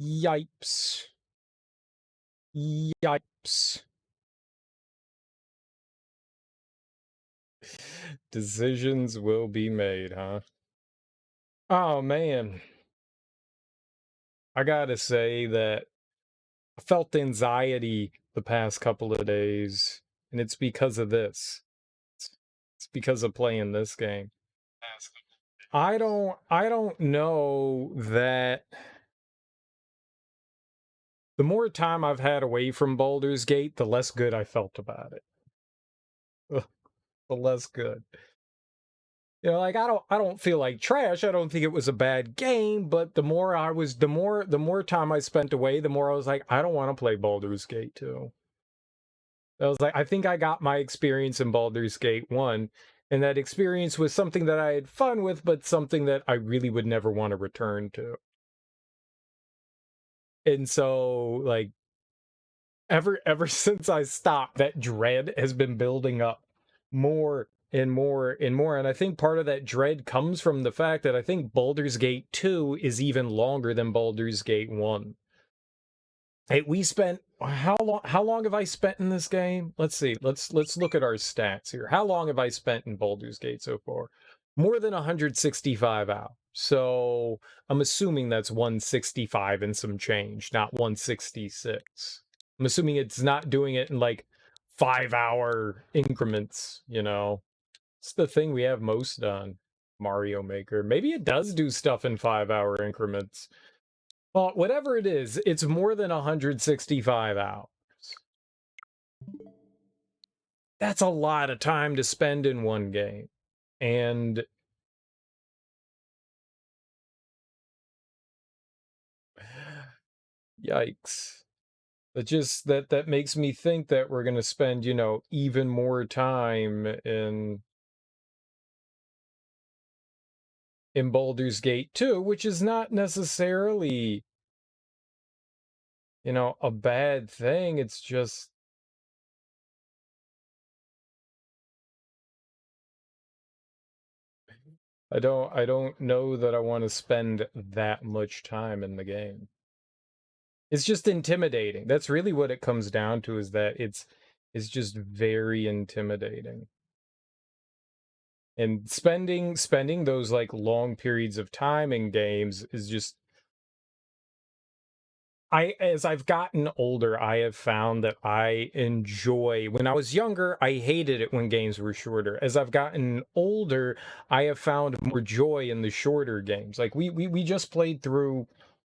Yipes. Yipes. Decisions will be made, huh? Oh, man. I gotta say that I felt anxiety the past couple of days, and it's because of this. It's because of playing this game. I don't know that the more time I've had away from Baldur's Gate, the less good I felt about it. The less good. You know, like I don't feel like trash. I don't think it was a bad game, but the more time I spent away, the more I was like, I don't want to play Baldur's Gate 2. I was like, I think I got my experience in Baldur's Gate 1, and that experience was something that I had fun with, but something that I really would never want to return to. And so, like, ever since I stopped, that dread has been building up more and more and more. And I think part of that dread comes from the fact that I think Baldur's Gate 2 is even longer than Baldur's Gate 1. Hey, we spent how long have I spent in this game? Let's see. Let's look at our stats here. How long have I spent in Baldur's Gate so far? More than 165 hours. So I'm assuming that's 165 and some change, not 166. I'm assuming it's not doing it in like 5-hour increments, you know. It's the thing we have most on Mario Maker. Maybe it does do stuff in 5-hour increments. Well, whatever it is, it's more than 165 hours. That's a lot of time to spend in one game. And yikes. That makes me think that we're going to spend, you know, even more time in Baldur's Gate 2, which is not necessarily, you know, a bad thing. It's just I don't know that I want to spend that much time in the game. It's just intimidating. That's really what it comes down to, is that it's just very intimidating. And spending those like long periods of time in games is just, as I've gotten older, I have found that I enjoy. When I was younger, I hated it when games were shorter. As I've gotten older, I have found more joy in the shorter games. Like we just played through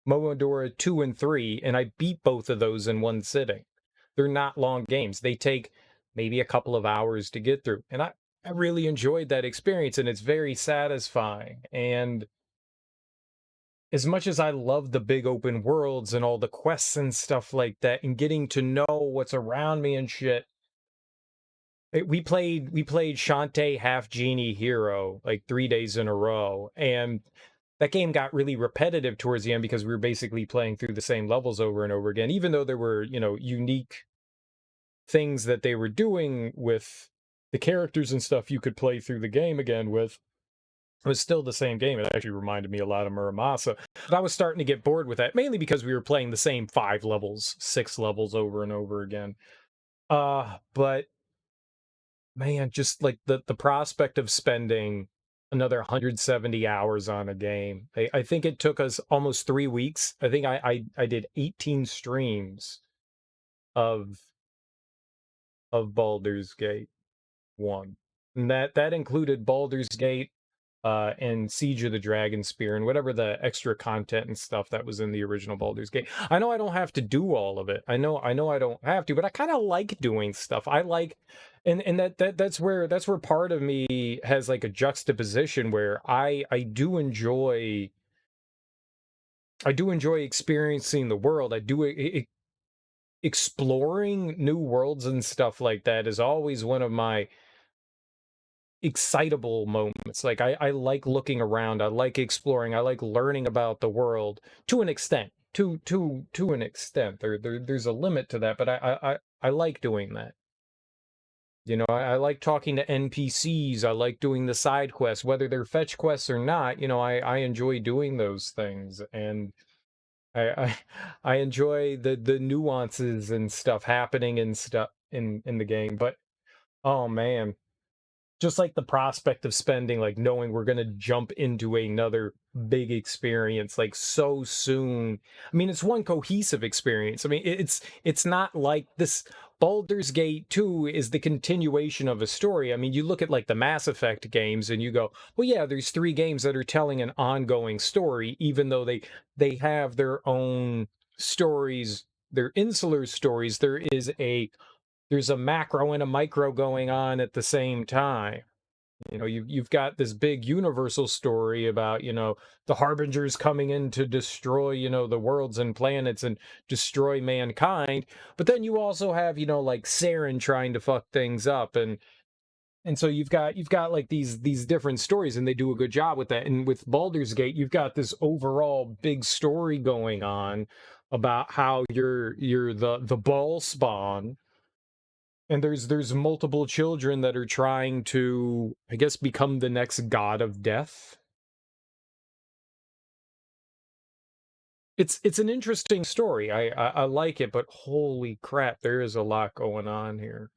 Momodora 2 and 3, and I beat both of those in one sitting. They're not long games. They take maybe a couple of hours to get through. And I really enjoyed that experience, and it's very satisfying. And as much as I love the big open worlds and all the quests and stuff like that, and getting to know what's around me and shit, we played Shantae Half Genie Hero like 3 days in a row, and that game got really repetitive towards the end because we were basically playing through the same levels over and over again, even though there were, you know, unique things that they were doing with the characters and stuff you could play through the game again with. It was still the same game. It actually reminded me a lot of Muramasa. But I was starting to get bored with that, mainly because we were playing the same 5 levels, 6 levels over and over again. But man, just like the prospect of spending another 170 hours on a game. I think it took us almost 3 weeks. I think I did 18 streams of Baldur's Gate 1. And that included Baldur's Gate and Siege of the Dragonspear and whatever the extra content and stuff that was in the original Baldur's Gate. I know I don't have to do all of it. I know I don't have to, but I kind of like doing stuff. I like, and that's where part of me has like a juxtaposition where I do enjoy experiencing the world. I do exploring new worlds and stuff like that is always one of my excitable moments. Like I like looking around, I like exploring, I like learning about the world to an extent. To an extent. There's a limit to that, but I like doing that. You know, I like talking to NPCs, I like doing the side quests, whether they're fetch quests or not, you know, I enjoy doing those things. And I I enjoy the nuances and stuff happening and stuff in the game, but oh man, just like the prospect of spending, like knowing we're going to jump into another big experience like so soon. I mean, it's one cohesive experience. I mean, it's not like this. Baldur's Gate 2 is the continuation of a story. I mean, you look at like the Mass Effect games and you go, well, yeah, there's three games that are telling an ongoing story, even though they have their own stories, their insular stories. There's a macro and a micro going on at the same time. You know, you've got this big universal story about, you know, the harbingers coming in to destroy, you know, the worlds and planets and destroy mankind. But then you also have, you know, like Saren trying to fuck things up, and so you've got like these different stories, and they do a good job with that. And with Baldur's Gate, you've got this overall big story going on about how you're the ball spawn, and there's multiple children that are trying to, I guess, become the next god of death. It's an interesting story. I like it, but holy crap, there is a lot going on here.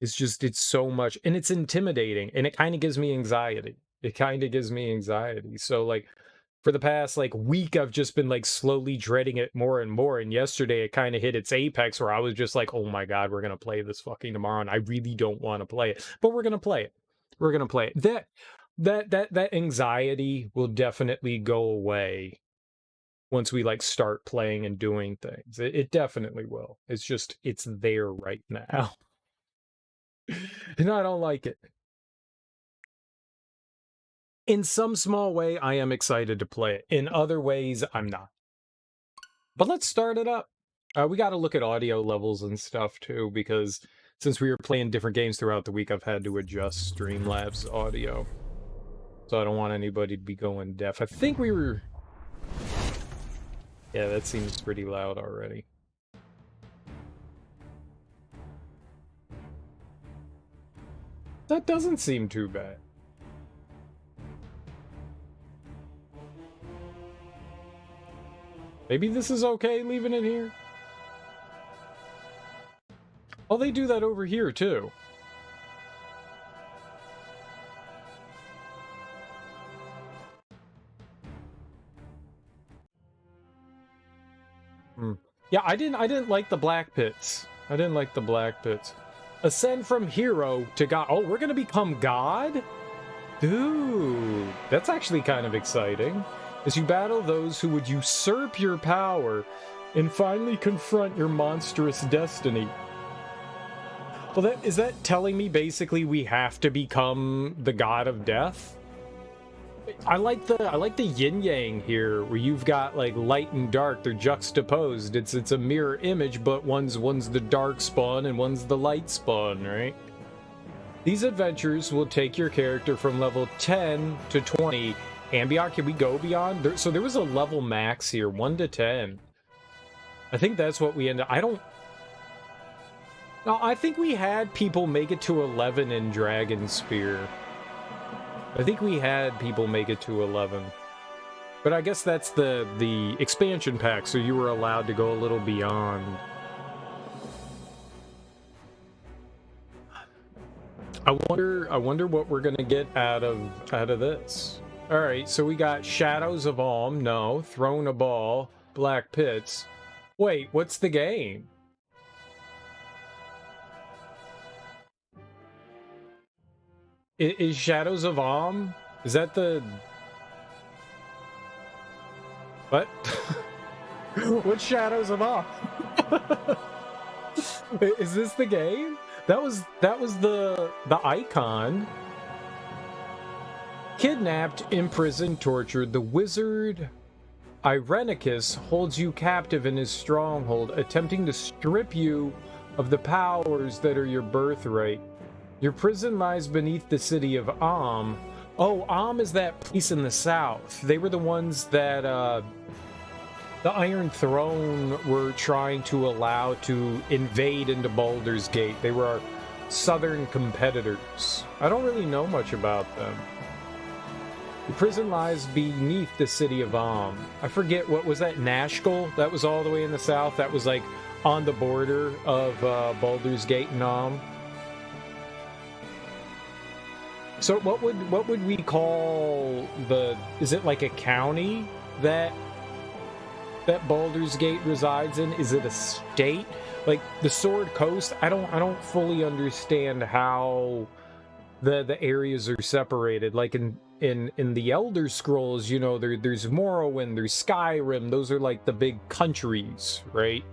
It's so much, and it's intimidating, and it kind of gives me anxiety. It kind of gives me anxiety. So like for the past like week, I've just been like slowly dreading it more and more. And yesterday it kind of hit its apex where I was just like, oh my God, we're gonna play this fucking tomorrow. And I really don't want to play it. But we're gonna play it. We're gonna play it. That anxiety will definitely go away once we like start playing and doing things. It definitely will. It's just it's there right now. And I don't like it. In some small way, I am excited to play it. In other ways, I'm not. But let's start it up. We got to look at audio levels and stuff too, because since we were playing different games throughout the week, I've had to adjust Streamlabs audio. So I don't want anybody to be going deaf. I think we were... Yeah, that seems pretty loud already. That doesn't seem too bad. Maybe this is okay, leaving it here? Oh, they do that over here, too. Yeah, I didn't like the black pits. I didn't like the black pits. Ascend from hero to god. Oh, we're gonna become god? Dude, that's actually kind of exciting. As you battle those who would usurp your power and finally confront your monstrous destiny. Well, is that telling me basically we have to become the god of death? I like the yin yang here, where you've got like light and dark. They're juxtaposed. It's a mirror image, but one's the dark spawn and one's the light spawn, right? These adventures will take your character from level 10 to 20 and beyond. Can we go beyond? So there was a level max here, 1 to 10. I think that's what we end up. I don't. No, I think we had people make it to 11 in Dragonspear. I think we had people make it to 11. But I guess that's the expansion pack, so you were allowed to go a little beyond. I wonder what we're gonna get out of this. Alright, so we got Shadows of Alm, no. Throne of Bhaal, Black Pits. Wait, what's the game? Is Shadows of Alm? Is that the... What? What's Shadows of Alm? Is this the game? That was the icon. Kidnapped, imprisoned, tortured, the wizard Irenicus holds you captive in his stronghold, attempting to strip you of the powers that are your birthright. Your prison lies beneath the city of Am. Oh, Am is that place in the south. They were the ones that the Iron Throne were trying to allow to invade into Baldur's Gate. They were our southern competitors. I don't really know much about them. The prison lies beneath the city of I forget, what was that, Nashkel? That was all the way in the south. That was like on the border of Baldur's Gate and So what would we call is it like a county that Baldur's Gate resides in? Is it a state? Like the Sword Coast, I don't fully understand how the areas are separated. Like in the Elder Scrolls, you know, there's Morrowind, there's Skyrim. Those are like the big countries, right?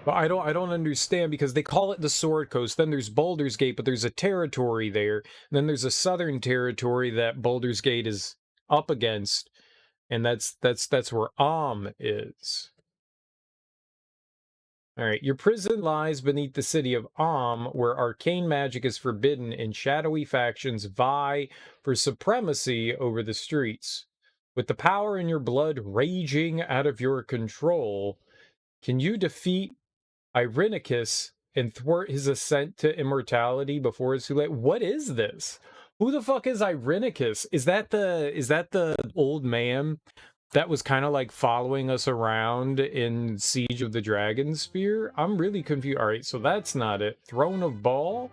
But I don't understand, because they call it the Sword Coast. Then there's Baldur's Gate, but there's a territory there. And then there's a southern territory that Baldur's Gate is up against, and that's where is. All right, your prison lies beneath the city of where arcane magic is forbidden and shadowy factions vie for supremacy over the streets. With the power in your blood raging out of your control, can you defeat Irenicus and thwart his ascent to immortality before it's too late? What is this? Who the fuck is Irenicus? Is that the old man that was kind of like following us around in Siege of the Dragonspear? I'm really confused. All right, so that's not it. Throne of Bhaal?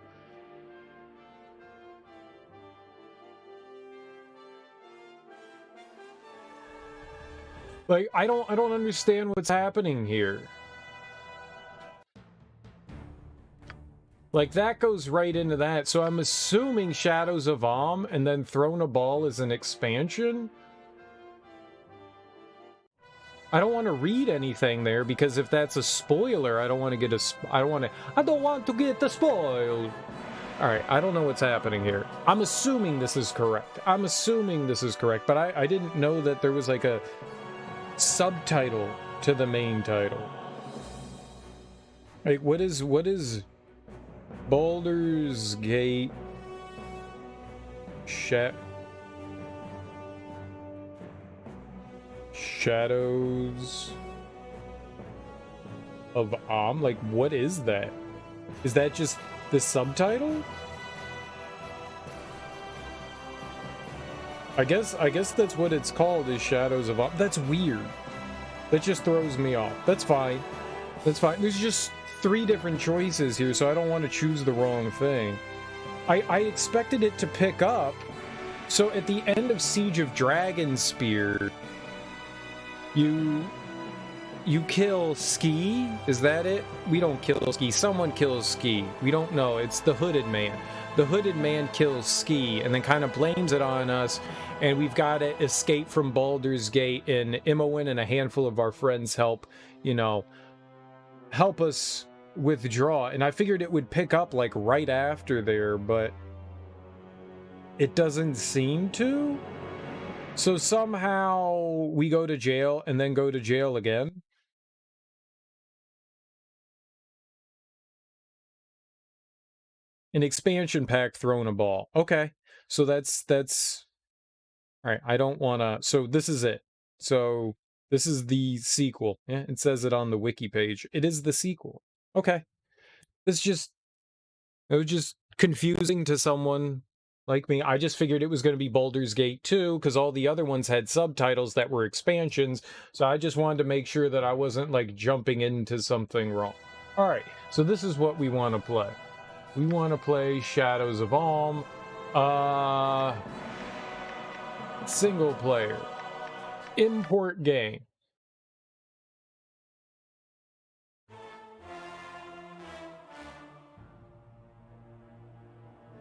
Like, I don't understand what's happening here. Like, that goes right into that. So I'm assuming Shadows of and then Throne of Bhaal is an expansion? I don't want to read anything there, because if that's a spoiler, I don't want to get I don't want to get the spoiled. All right, I don't know what's happening here. I'm assuming this is correct. But I didn't know that there was like a subtitle to the main title. Like, what is Baldur's Gate Shadows of Like, what is that? Is that just the subtitle? I guess that's what it's called, is Shadows of That's weird. That just throws me off. That's fine. There's just 3 different choices here, so I don't want to choose the wrong thing. I expected it to pick up. So at the end of Siege of Dragonspear, you kill Ski? Is that it? We don't kill Ski. Someone kills Ski. We don't know. It's the Hooded Man. The Hooded Man kills Ski and then kind of blames it on us, and we've got to escape from Baldur's Gate, and Imoen and a handful of our friends help us withdraw. And I figured it would pick up like right after there, but it doesn't seem to. So somehow we go to jail and then go to jail again. An expansion pack, Throne of Bhaal. Okay. So that's all right. I don't want to. So this is it. So this is the sequel. Yeah, it says it on the wiki page. It is the sequel. Okay. It was just confusing to someone like me. I just figured it was going to be Baldur's Gate 2 because all the other ones had subtitles that were expansions. So I just wanted to make sure that I wasn't like jumping into something wrong. All right. So this is what we want to play. We want to play Shadows of single player. Import game.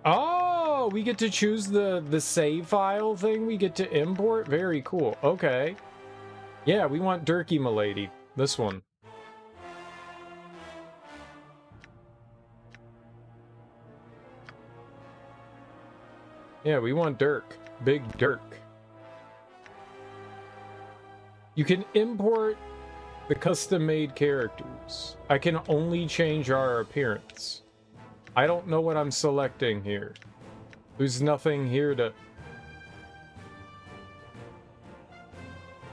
Oh, we get to choose the save file thing we get to import? Very cool. Okay. Yeah, we want Durky Milady. This one. Yeah, we want Dirk. Big Dirk. You can import the custom-made characters. I can only change our appearance. I don't know what I'm selecting here. There's nothing here to...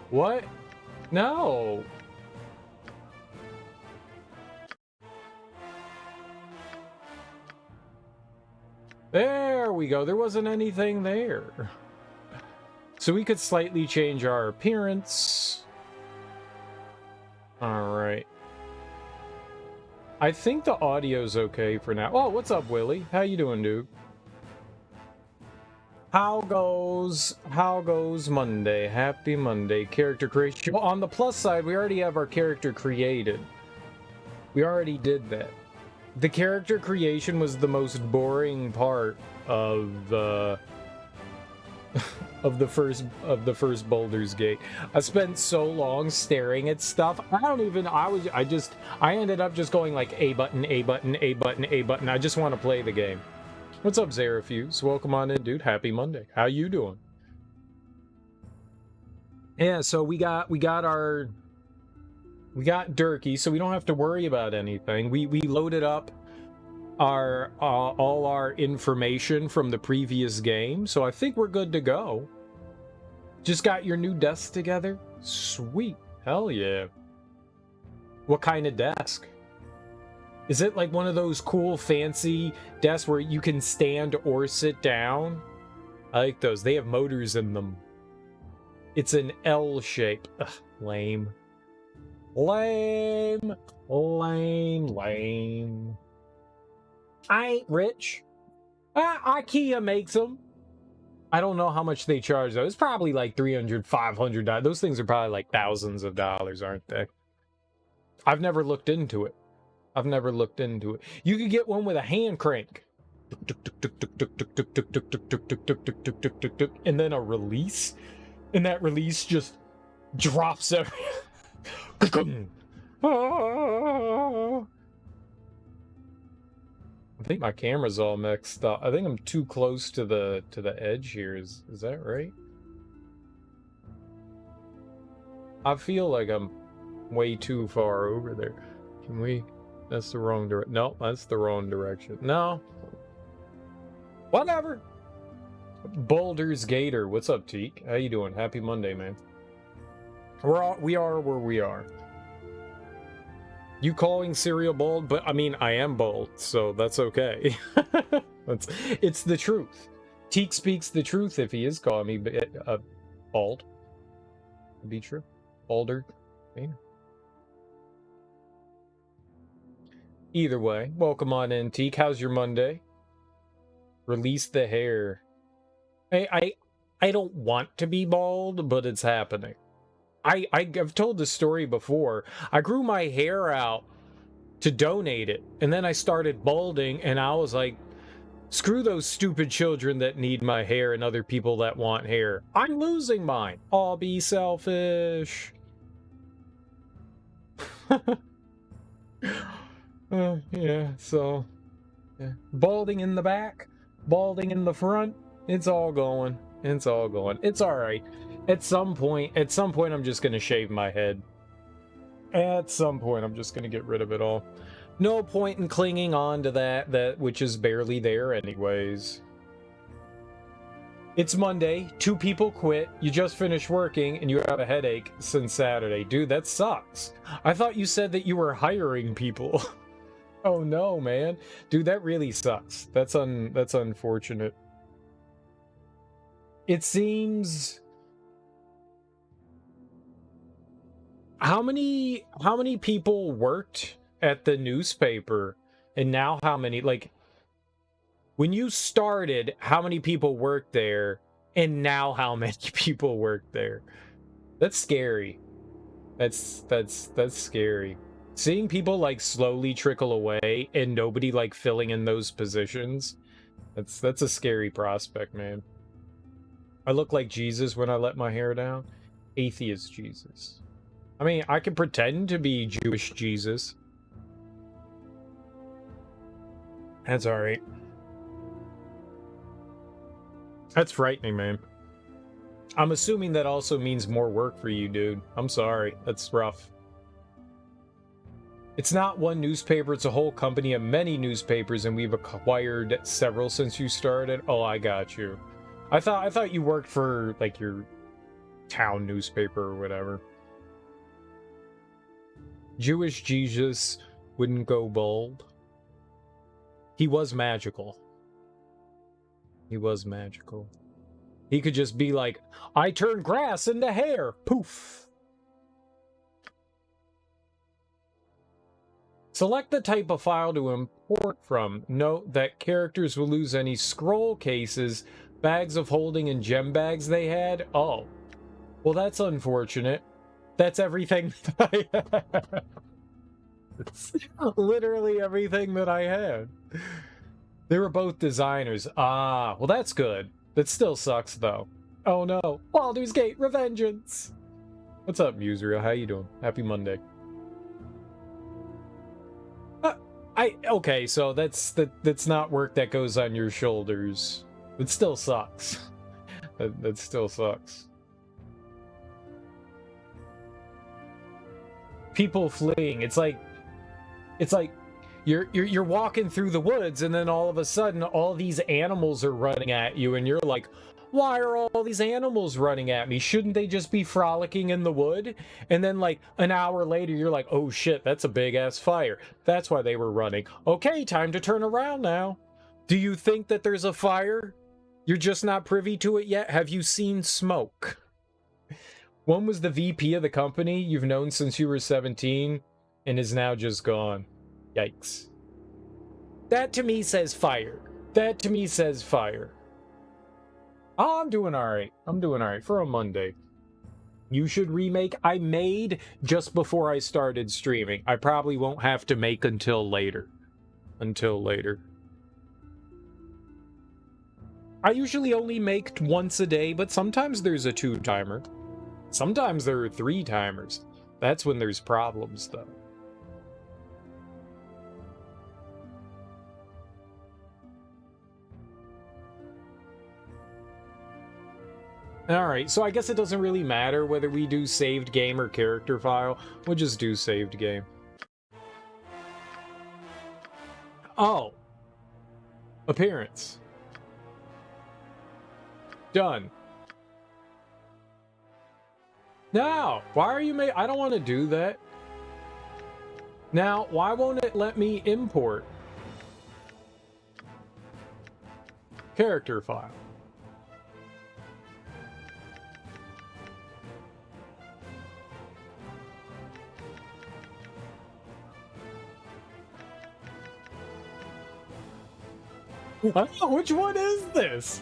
What? No! There we go. There wasn't anything there. So we could slightly change our appearance. All right. I think the audio's okay for now. Oh, what's up, Willie? How you doing, dude? How goes Monday? Happy Monday. Character creation. Well, on the plus side, we already have our character created. We already did that. The character creation was the most boring part of the of the first Baldur's Gate. I spent so long staring at stuff. I ended up just going like A button, A button, A button, A button. I just want to play the game. What's up, Zarafuse? Welcome on in, dude. Happy Monday. How you doing? Yeah, so we got Durkee, so we don't have to worry about anything. We loaded up our all our information from the previous game, so I think we're good to go. Just got your new desk together? Sweet. Hell yeah. What kind of desk? Is it like one of those cool fancy desks where you can stand or sit down? I like those. They have motors in them. It's an L shape. Ugh, lame. Lame. Lame. Lame. I ain't rich. IKEA makes them. I don't know how much they charge though. It's probably like $300, $500. Those things are probably like thousands of dollars, aren't they? I've never looked into it. You could get one with a hand crank. And then a release. And that release just drops everything. I think my camera's all mixed up. I think I'm too close to the edge here. Is that right? I feel like I'm way too far over there. Can we? That's the wrong direction. No, that's the wrong direction. No. Whatever. Baldur's Gator. What's up, Teak? How you doing? Happy Monday, man. We are where we are. You calling cereal bald? But I mean, I am bald, so that's okay. It's the truth. Teak speaks the truth if he is calling me bald. It'd be true. Baldur. Yeah. Either way, welcome on in, Teak. How's your Monday? Release the hair. I don't want to be bald, but it's happening. I've told this story before. I grew my hair out to donate it, and then I started balding, and I was like, screw those stupid children that need my hair and other people that want hair. I'm losing mine. I'll be selfish. Yeah, so yeah. Balding in the back, balding in the front. It's all going. It's all going. It's all right. At some point, I'm just gonna shave my head. At some point, I'm just gonna get rid of it all. No point in clinging on to that which is barely there anyways. It's Monday, 2 people quit, you just finished working, and you have a headache since Saturday. Dude, that sucks. I thought you said that you were hiring people. Oh no, man. Dude, that really sucks. That's unfortunate. It seems... How many people worked at the newspaper, and now how many, like, when you started, how many people worked there, and now how many people work there? That's scary. That's scary. Seeing people like slowly trickle away and nobody like filling in those positions, that's a scary prospect, man. I look like Jesus when I let my hair down. Atheist Jesus. I mean, I can pretend to be Jewish Jesus. That's alright. That's frightening, man. I'm assuming that also means more work for you, dude. I'm sorry. That's rough. It's not one newspaper, it's a whole company of many newspapers, and we've acquired several since you started. Oh, I got you. I thought you worked for, like, your town newspaper or whatever. Jewish Jesus wouldn't go bald. He was magical. He was magical. He could just be like, I turn grass into hair. Poof. Select the type of file to import from. Note that characters will lose any scroll cases, bags of holding, and gem bags they had. Oh. Well, that's unfortunate. That's everything that I had. It's literally everything that I had. They were both designers. Ah, well, that's good. That still sucks, though. Oh, no. Baldur's Gate Revengeance! What's up, Musreal? How you doing? Happy Monday. Okay, so that's not work that goes on your shoulders. It still sucks. That still sucks. People fleeing. It's like you're walking through the woods, and then all of a sudden all these animals are running at you, and you're like, why are all these animals running at me? Shouldn't they just be frolicking in the wood? And then like an hour later, you're like, oh shit, that's a big ass fire. That's why they were running. Okay, time to turn around now. Do you think that there's a fire? You're just not privy to it yet? Have you seen smoke? One was the VP of the company you've known since you were 17 and is now just gone. Yikes. That to me says fire. That to me says fire. Oh, I'm doing alright. I'm doing alright for a Monday. You should remake. I made just before I started streaming. I probably won't have to make until later. Until later. I usually only make once a day, but sometimes there's a 2-timer. Sometimes there are 3-timers. That's when there's problems, though. Alright, so I guess it doesn't really matter whether we do saved game or character file. We'll just do saved game. Oh. Appearance. Done. Now, why are you I don't want to do that. Now, why won't it let me import? Character file. Which one is this?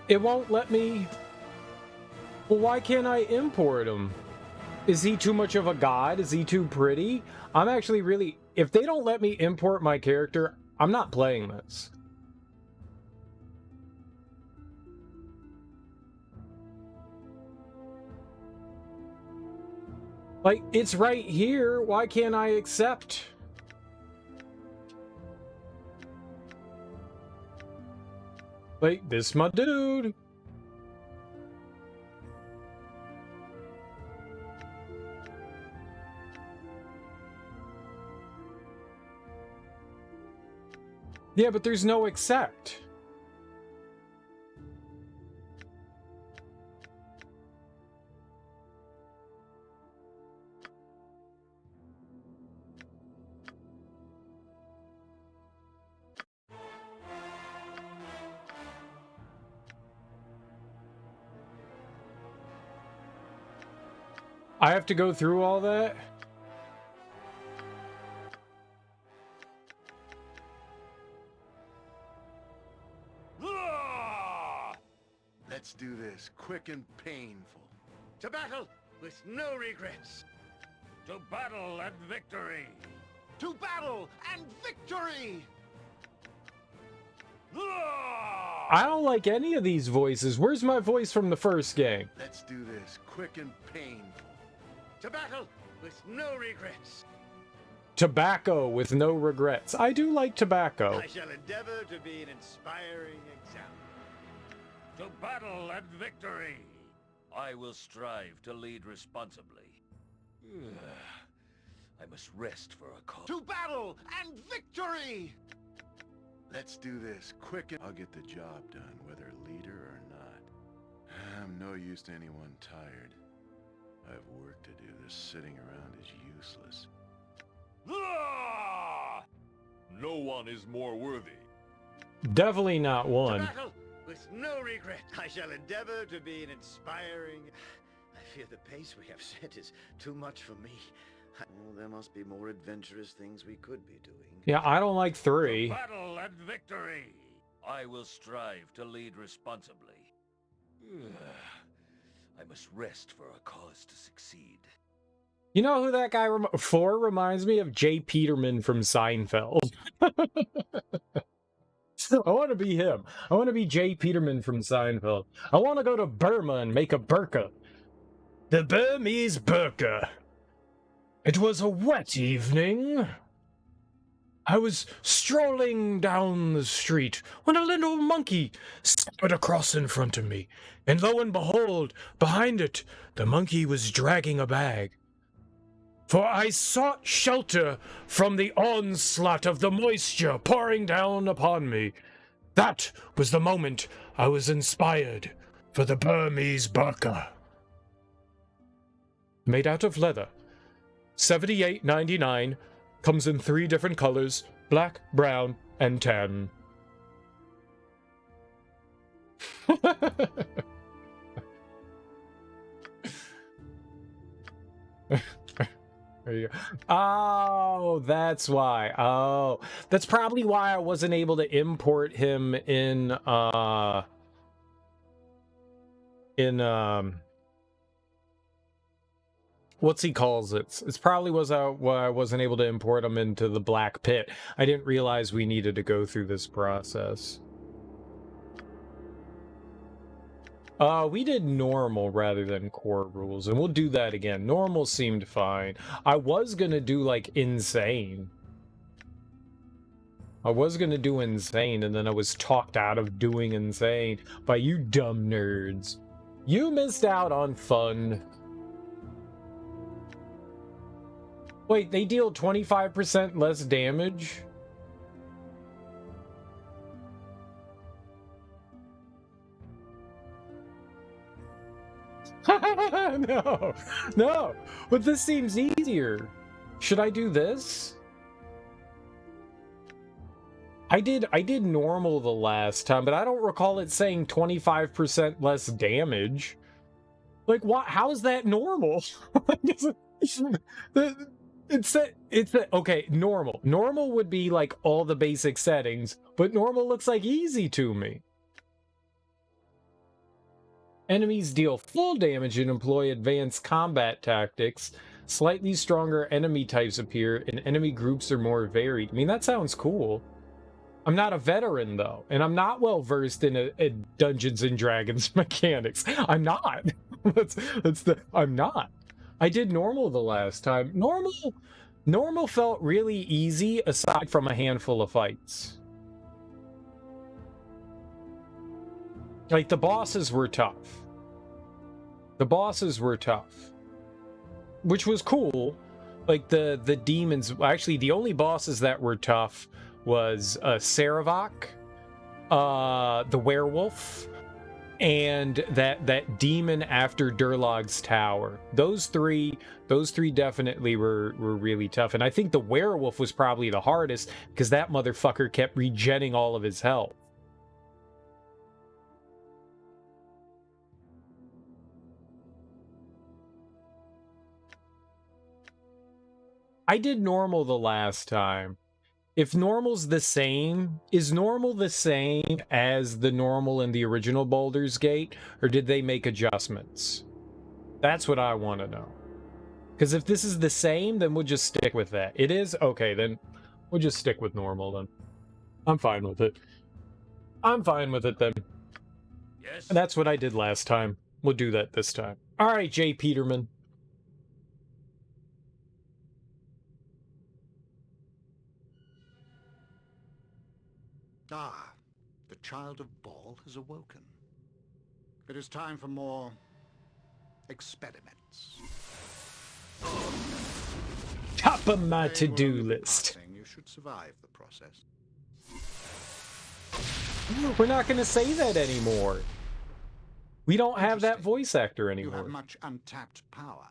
It won't let me... Well, why can't I import him? Is he too much of a god? Is he too pretty? I'm actually really... If they don't let me import my character, I'm not playing this. Like, it's right here. Why can't I accept? Like, this my dude. Yeah, but there's no accept. I have to go through all that? Let's do this quick and painful. To battle with no regrets. To battle and victory. To battle and victory! I don't like any of these voices. Where's my voice from the first game? Let's do this quick and painful. To battle with no regrets. Tobacco with no regrets. I do like tobacco. I shall endeavor to be an inspiring example. To battle and victory. I will strive to lead responsibly. I must rest for a call. To battle and victory! Let's do this quick and... I'll get the job done, whether leader or not. I'm no use to anyone tired. I have work to do. This sitting around is useless. No one is more worthy. Definitely not To one. battle with no regret. I shall endeavor to be an inspiring... I fear the pace we have set is too much for me. Oh, there must be more adventurous things we could be doing. Yeah, I don't like To 3. battle and victory. I will strive to lead responsibly. I must rest for a cause to succeed. You know who that guy 4 reminds me of? Jay Peterman from Seinfeld. I want to be him. I want to be Jay Peterman from Seinfeld. I want to go to Burma and make a burqa. The Burmese burqa. It was a wet evening. I was strolling down the street when a little monkey scampered across in front of me, and lo and behold, behind it, the monkey was dragging a bag. For I sought shelter from the onslaught of the moisture pouring down upon me. That was the moment I was inspired for the Burmese burqa. Made out of leather. $78.99. Comes in 3 different colors: black, brown, and tan. There you go. Oh, that's why. Oh, that's probably why I wasn't able to import him in what's he calls it? It's probably why I wasn't able to import him into the Black Pit. I didn't realize we needed to go through this process. We did normal rather than core rules, and we'll do that again. Normal seemed fine. I was gonna do, like, insane. I was gonna do insane, and then I was talked out of doing insane by you dumb nerds. You missed out on fun. Wait, they deal 25% less damage? No, no, but this seems easier. Should I do this? I did normal the last time, but I don't recall it saying 25% less damage. Like, what? How is that normal? Okay, normal. Normal would be like all the basic settings, but normal looks like easy to me. Enemies deal full damage and employ advanced combat tactics. Slightly stronger enemy types appear, and enemy groups are more varied. I mean, that sounds cool. I'm not a veteran, though, and I'm not well versed in Dungeons and Dragons mechanics. I'm not. I'm not. I did normal the last time. Normal felt really easy, aside from a handful of fights. Like, the bosses were tough. The bosses were tough. Which was cool. Like, the demons... Actually, the only bosses that were tough was Sarevok, the werewolf, and that demon after Durlog's tower. Those three definitely were really tough. And I think the werewolf was probably the hardest, because that motherfucker kept regenning all of his health. I did normal the last time. If normal's the same, is normal the same as the normal in the original Baldur's Gate, or did they make adjustments? That's what I want to know. Because if this is the same, then we'll just stick with that. It is? Okay, then we'll just stick with normal then. I'm fine with it. I'm fine with it then. Yes. And that's what I did last time. We'll do that this time. All right, Jay Peterman. Ah, the child of Bhaal has awoken. It is time for more experiments. Top of my They were to-do only list. passing. You should survive the process. We're not going to say that anymore. We don't have that Interesting. voice actor You have anymore. much untapped power.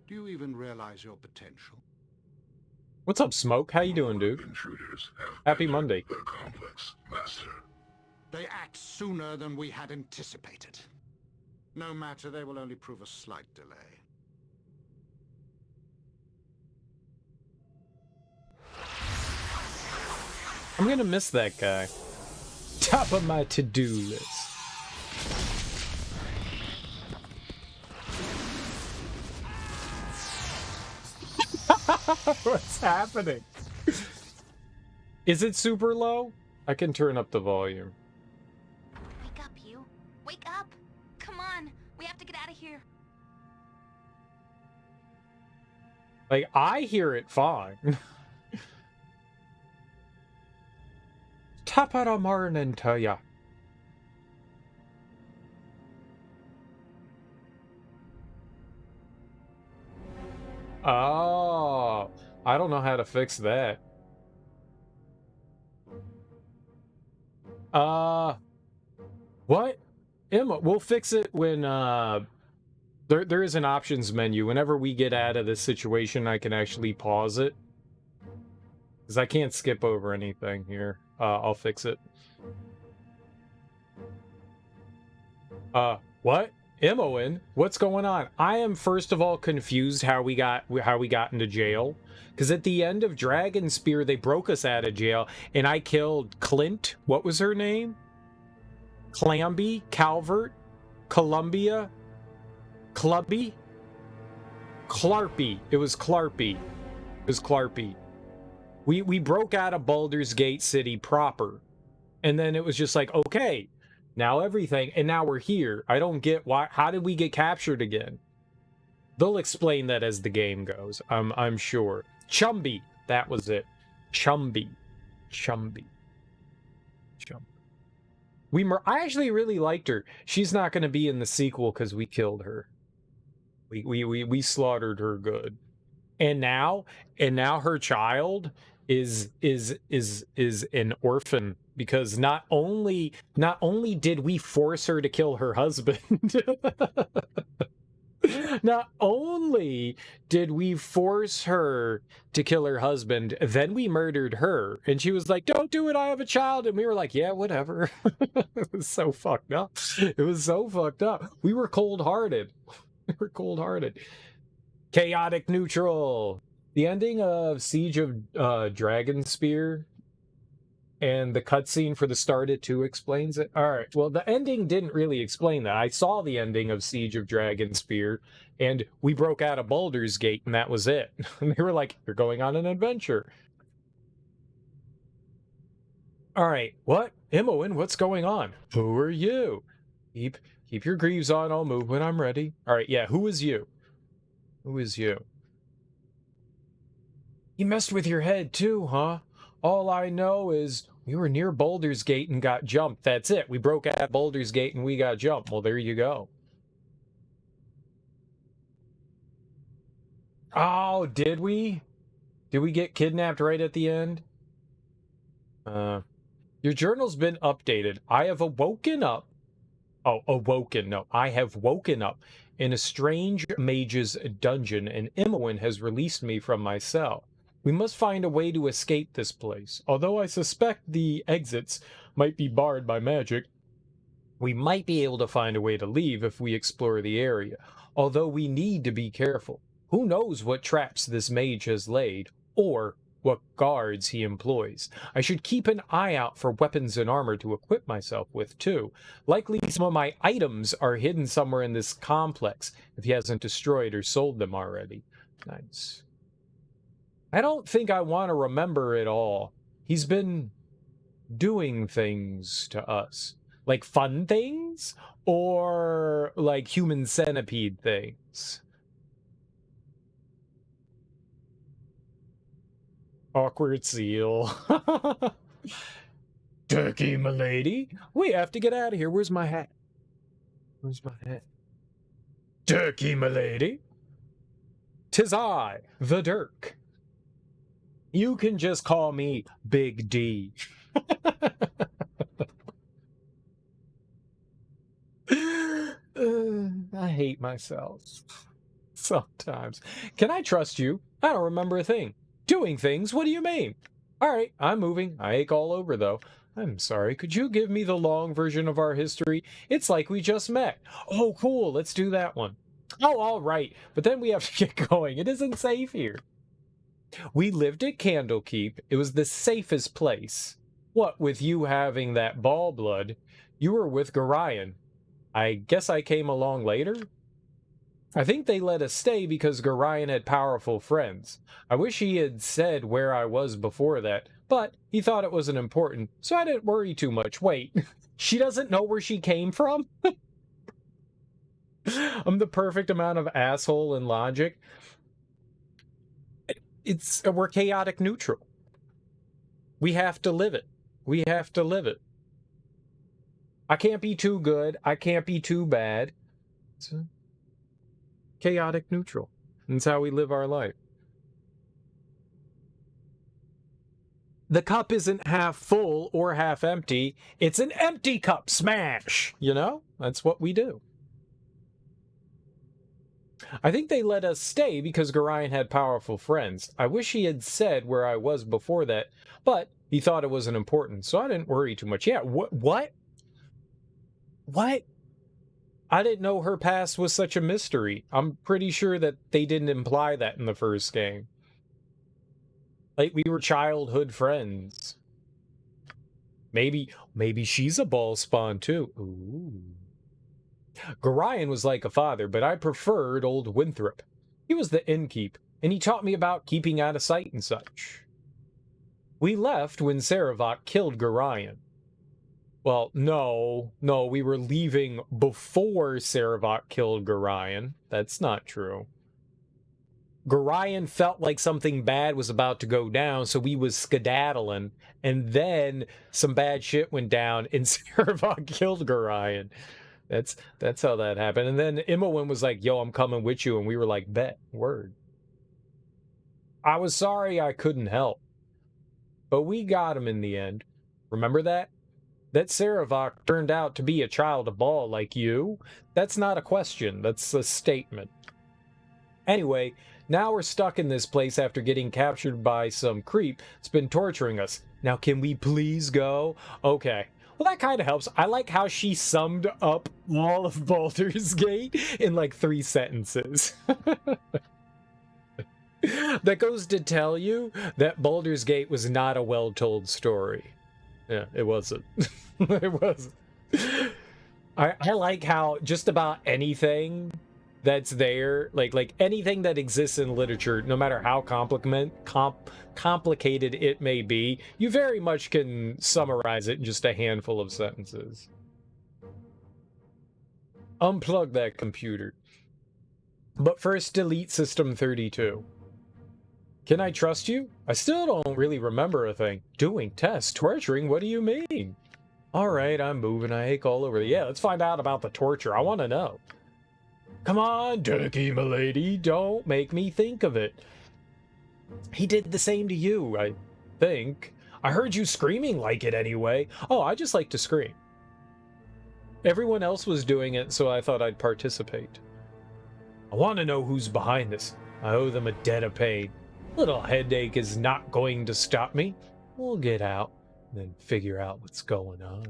Do you even realize your potential? What's up, Smoke? How you doing, dude? Intruders have Happy entered Monday. the complex, Master. They act sooner than we had anticipated. No matter, they will only prove a slight delay. I'm gonna miss that guy. Top of my to-do list. What's happening? Is it super low? I can turn up the volume. Wake up, you. Wake up! Come on, we have to get out of here. Like, I hear it fine. Top of the morning to ya. Oh, I don't know how to fix that. What? Emma, we'll fix it when, there is an options menu. Whenever we get out of this situation, I can actually pause it. Because I can't skip over anything here. I'll fix it. What? Emoen? What's going on? I am first of all confused how we got into jail. Because at the end of Dragonspear, they broke us out of jail, and I killed Clint. What was her name? Clamby? Calvert? Columbia? Clubby? Clarpy. It was Clarpy. It was Clarpy. We broke out of Baldur's Gate City proper. And then it was just like, okay, now everything, and now we're here. I don't get why. How did we get captured again? They'll explain that as the game goes. I'm sure. Chumby, that was it. Chumby. I actually really liked her. She's not going to be in the sequel because we killed her. We slaughtered her good. And now her child is an orphan, because not only did we force her to kill her husband, not only did we force her to kill her husband, then we murdered her. And she was like, "Don't do it, I have a child." And we were like, "Yeah, whatever." It was so fucked up. It was so fucked up. We were cold-hearted. We were cold-hearted. Chaotic neutral. The ending of Siege of Dragonspear and the cutscene for the start at 2 explains it. All right. Well, the ending didn't really explain that. I saw the ending of Siege of Dragonspear, and we broke out of Baldur's Gate, and that was it. And they were like, "You're going on an adventure." All right. What? Imoen, what's going on? Who are you? Keep your greaves on. I'll move when I'm ready. All right. Yeah. Who is you? Who is you? You messed with your head too, huh? All I know is we were near Baldur's Gate and got jumped. That's it. We broke out Baldur's Gate and we got jumped. Well, there you go. Oh, did we? Did we get kidnapped right at the end? Your journal's been updated. I have awoken up. Oh, awoken. No, I have woken up in a strange mage's dungeon, and Imoen has released me from my cell. We must find a way to escape this place. Although I suspect the exits might be barred by magic, we might be able to find a way to leave if we explore the area. Although we need to be careful. Who knows what traps this mage has laid, or what guards he employs. I should keep an eye out for weapons and armor to equip myself with, too. Likely some of my items are hidden somewhere in this complex, if he hasn't destroyed or sold them already. Nice. I don't think I want to remember it all. He's been doing things to us. Like fun things? Or like human centipede things? Awkward seal. Turkey, milady. We have to get out of here. Where's my hat? Where's my hat? Turkey, milady. 'Tis I, the Dirk. You can just call me Big D. I hate myself. Sometimes. Can I trust you? I don't remember a thing. Doing things? What do you mean? All right, I'm moving. I ache all over, though. I'm sorry. Could you give me the long version of our history? It's like we just met. Oh, cool. Let's do that one. Oh, all right. But then we have to get going. It isn't safe here. We lived at Candlekeep. It was the safest place. What with you having that ball blood? You were with Gorion. I guess I came along later? I think they let us stay because Gorion had powerful friends. I wish he had said where I was before that, but he thought it wasn't important, so I didn't worry too much. Wait, she doesn't know where she came from? I'm the perfect amount of asshole and logic. We're chaotic neutral. We have to live it. We have to live it. I can't be too good. I can't be too bad. So, chaotic neutral. That's how we live our life. The cup isn't half full or half empty. It's an empty cup. Smash! You know? That's what we do. I think they let us stay because Gorion had powerful friends. I wish he had said where I was before that, but he thought it wasn't important, so I didn't worry too much. Yeah, what? What? I didn't know her past was such a mystery. I'm pretty sure that they didn't imply that in the first game. Like, we were childhood friends. Maybe she's a ball spawn too. Ooh. Gorion was like a father, but I preferred old Winthrop. He was the innkeep, and he taught me about keeping out of sight and such. We left when Sarevok killed Gorion. Well, no, we were leaving before Sarevok killed Gorion. That's not true. Gorion felt like something bad was about to go down, so we was skedaddling, and then some bad shit went down, and Sarevok killed Gorion. That's how that happened. And then Imowen was like, yo, I'm coming with you, and we were like, bet, word. I was sorry I couldn't help, but we got him in the end. Remember that? That Sarevok turned out to be a child of Bhaal like you? That's not a question, that's a statement. Anyway, now we're stuck in this place after getting captured by some creep that's been torturing us. Now can we please go? Okay. Well, that kind of helps. I like how she summed up all of Baldur's Gate in like 3 sentences. That goes to tell you that Baldur's Gate was not a well-told story. Yeah, it wasn't. It wasn't. I like how just about anything that's there, like anything that exists in literature, no matter how complicated it may be, you very much can summarize it in just a handful of sentences. Unplug that computer. But first, delete System 32. Can I trust you? I still don't really remember a thing. Doing tests, torturing, what do you mean? Alright, I'm moving, I ache all over. Yeah, let's find out about the torture. I want to know. Come on, Turkey, milady, don't make me think of it. He did the same to you, I think. I heard you screaming like it anyway. Oh, I just like to scream. Everyone else was doing it, so I thought I'd participate. I want to know who's behind this. I owe them a debt of pain. Little headache is not going to stop me. We'll get out and then figure out what's going on.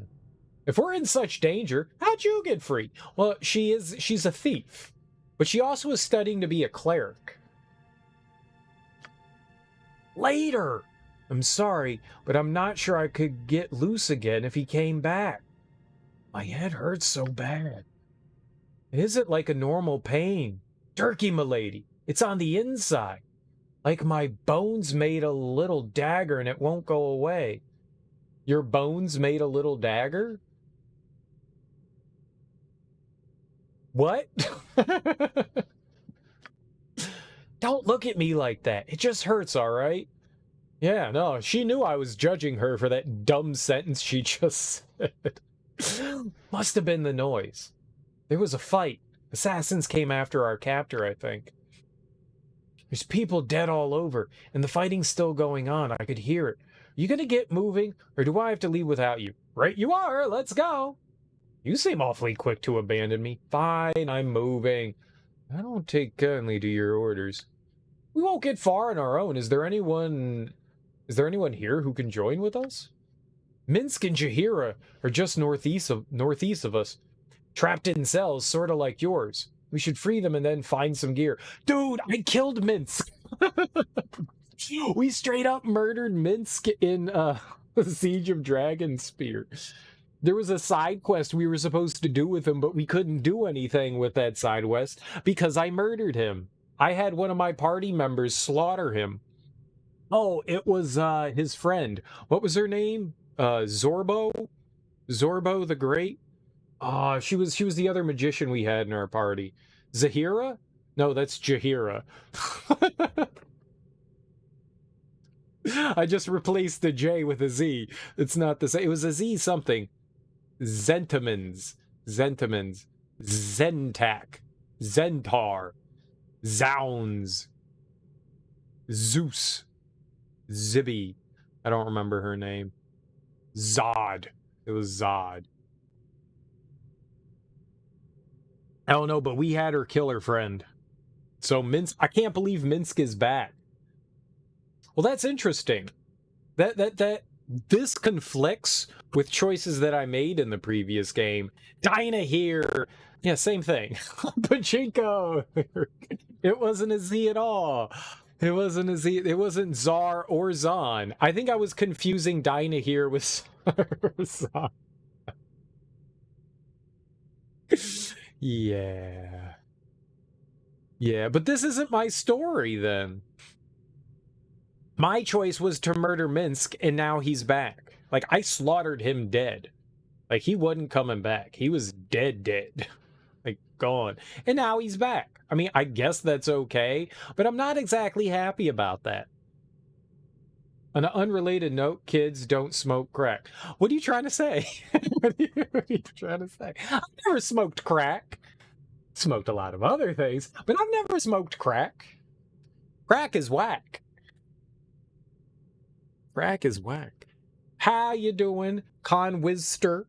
If we're in such danger, how'd you get free? Well, she's a thief, but she also is studying to be a cleric. Later! I'm sorry, but I'm not sure I could get loose again if he came back. My head hurts so bad. It isn't like a normal pain. Turkey, milady, it's on the inside. Like my bones made a little dagger and it won't go away. Your bones made a little dagger? What? Don't look at me like that. It just hurts, all right? Yeah, no, she knew I was judging her for that dumb sentence she just said. Must have been the noise. There was a fight. Assassins came after our captor, I think. There's people dead all over, and the fighting's still going on. I could hear it. Are you gonna get moving, or do I have to leave without you? Right you are, let's go. You seem awfully quick to abandon me. Fine, I'm moving. I don't take kindly to your orders. We won't get far on our own. Is there anyone here who can join with us? Minsk and Jahiera are just northeast of us. Trapped in cells, sort of like yours. We should free them and then find some gear. Dude, I killed Minsk! We straight up murdered Minsk in the Siege of Dragonspear. There was a side quest we were supposed to do with him, but we couldn't do anything with that side quest because I murdered him. I had one of my party members slaughter him. Oh, it was his friend. What was her name? Zorbo? Zorbo the Great? She was the other magician we had in our party. Zahiera? No, that's Jahiera. I just replaced the J with a Z. It's not the same. It was a Z something. Zentamans. Zentamans. Zentak. Zentar. Zounds. Zeus. Zibby. I don't remember her name. Zod. It was Zod. I don't know, but we had her killer friend. So Minsk, I can't believe Minsk is back. Well, that's interesting. This conflicts with choices that I made in the previous game. Dinah here. Yeah, same thing. Pachinko. It wasn't a Z at all. It wasn't a Z. It wasn't Czar or Zon. I think I was confusing Dinah here with Zon. Yeah. Yeah, but this isn't my story then. My choice was to murder Minsk, and now he's back. Like, I slaughtered him dead. Like, he wasn't coming back. He was dead. Like, gone. And now he's back. I mean, I guess that's okay, but I'm not exactly happy about that. On an unrelated note, kids don't smoke crack. What are you trying to say? What are you trying to say? I've never smoked crack. Smoked a lot of other things, but I've never smoked crack. Crack is whack. Crack is whack. How you doing, Conwister?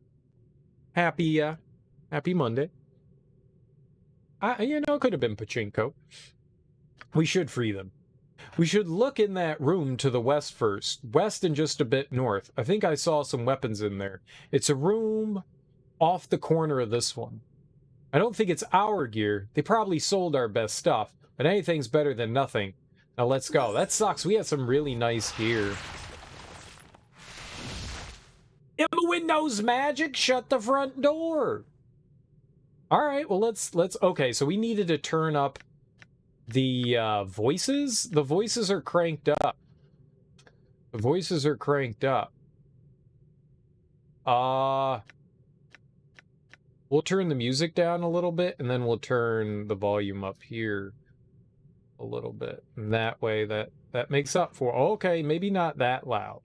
Happy Monday. It could have been Pachinko. We should free them. We should look in that room to the west first. West and just a bit north. I think I saw some weapons in there. It's a room off the corner of this one. I don't think it's our gear. They probably sold our best stuff, but anything's better than nothing. Now let's go. That sucks. We had some really nice gear. In the windows, magic, shut the front door. All right, well, let's okay, so we needed to turn up the voices. The voices are cranked up. The voices are cranked up. We'll turn the music down a little bit, and then we'll turn the volume up here a little bit. And that way that makes up for, okay, maybe not that loud.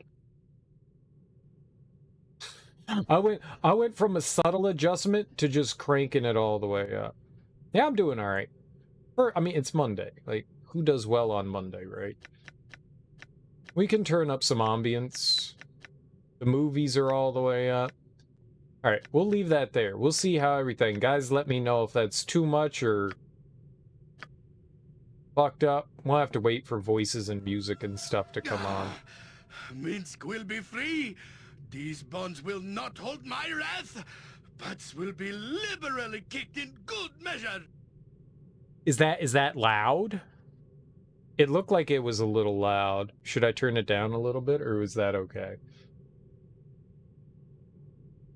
I went from a subtle adjustment to just cranking it all the way up. Yeah, I'm doing all right. I mean, it's Monday. Like, who does well on Monday, right? We can turn up some ambience. The movies are all the way up. All right, we'll leave that there. We'll see how everything. Guys, let me know if that's too much or fucked up. We'll have to wait for voices and music and stuff to come on. Minsk will be free. These bonds will not hold my wrath, but will be liberally kicked in good measure. Is that loud? It looked like it was a little loud. Should I turn it down a little bit, or was that okay?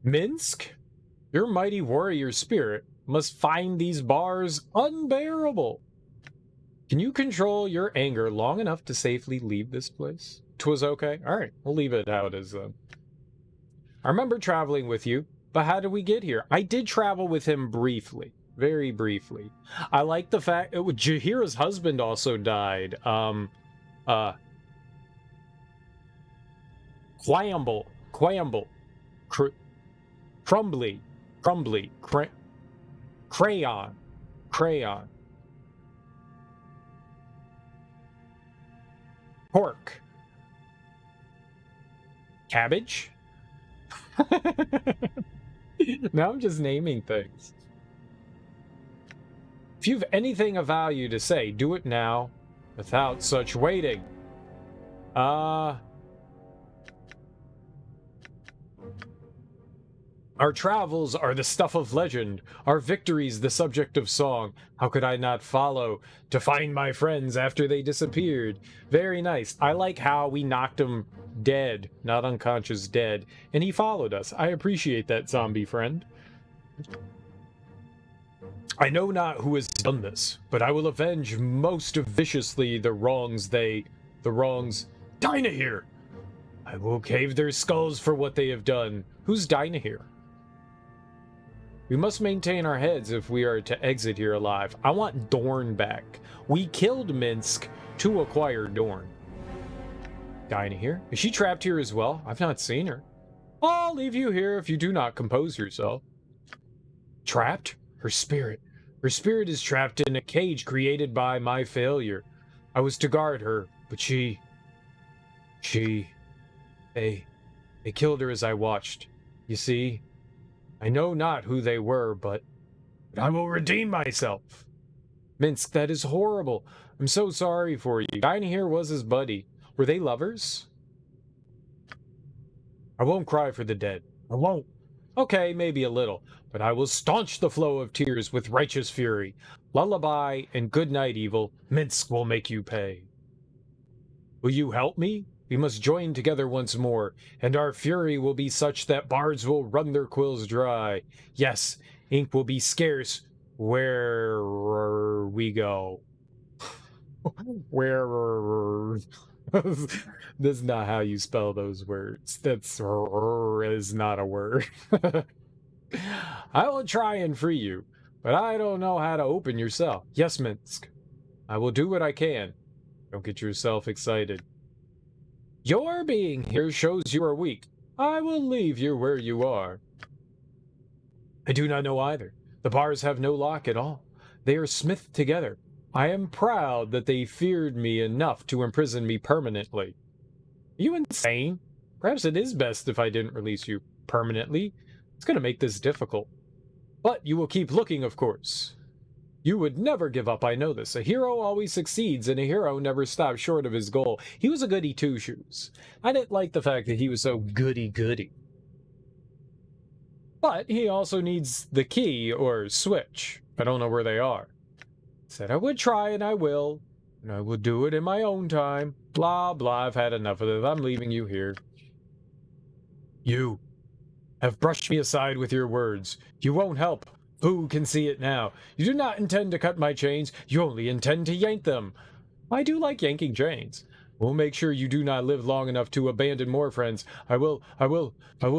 Minsk, your mighty warrior spirit must find these bars unbearable. Can you control your anger long enough to safely leave this place? 'Twas okay? Alright, we'll leave it how it is then. I remember traveling with you, but how did we get here? I did travel with him briefly. Very briefly. I like the fact Jahiera's husband also died. Quamble. Crumbly. Crayon. Pork. Cabbage? Now I'm just naming things. If you've anything of value to say, do it now, without such waiting. Our travels are the stuff of legend, our victories the subject of song. How could I not follow to find my friends after they disappeared? Very nice. I like how we knocked him dead, not unconscious, dead, and he followed us. I appreciate that, zombie friend. I know not who has done this, but I will avenge most viciously the wrongs Dinah here! I will cave their skulls for what they have done. Who's Dinah here? We must maintain our heads if we are to exit here alive. I want Dorn back. We killed Minsk to acquire Dorn. Dinah here? Is she trapped here as well? I've not seen her. I'll leave you here if you do not compose yourself. Trapped? Her spirit. Her spirit is trapped in a cage created by my failure. I was to guard her, but they killed her as I watched. You see, I know not who they were, but I will redeem myself. Minsk, that is horrible. I'm so sorry for you. Dinah here was his buddy. Were they lovers? I won't cry for the dead. I won't. Okay, maybe a little, but I will staunch the flow of tears with righteous fury. Lullaby and good night, evil. Minsk will make you pay. Will you help me? We must join together once more, and our fury will be such that bards will run their quills dry. Yes, ink will be scarce where we go. Where that's not how you spell those words. That's is not a word. I will try and free you, but I don't know how to open your cell. Yes, Minsk. I will do what I can. Don't get yourself excited. Your being here shows you are weak. I will leave you where you are. I do not know either. The bars have no lock at all. They are smithed together. I am proud that they feared me enough to imprison me permanently. Are you insane? Perhaps it is best if I didn't release you permanently. It's going to make this difficult. But you will keep looking, of course. You would never give up, I know this. A hero always succeeds, and a hero never stops short of his goal. He was a goody two-shoes. I didn't like the fact that he was so goody-goody. But he also needs the key, or switch. I don't know where they are. Said I would try, and I will do it in my own time. Blah, blah, I've had enough of it. I'm leaving you here. You have brushed me aside with your words. You won't help. Who can see it now? You do not intend to cut my chains. You only intend to yank them. I do like yanking chains. We'll make sure you do not live long enough to abandon more friends. I will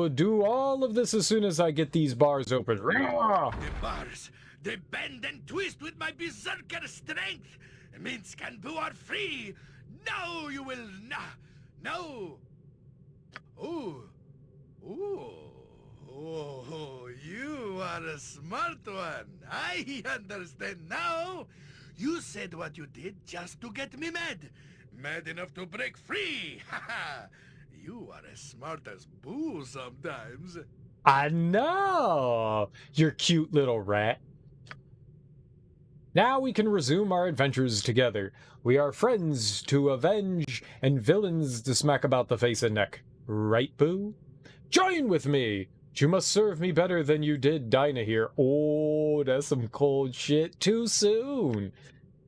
do all of this as soon as I get these bars open. Rah! The bars, they bend and twist with my berserker strength. Minsk and Boo are free. No, you will not. No. Ooh. Ooh. Oh, you are a smart one. I understand now. You said what you did just to get me mad. Mad enough to break free. Haha. You are as smart as Boo sometimes. I know. You're cute little rat. Now we can resume our adventures together. We are friends to avenge and villains to smack about the face and neck. Right, Boo? Join with me! You must serve me better than you did Dinah here. Oh, that's some cold shit too soon.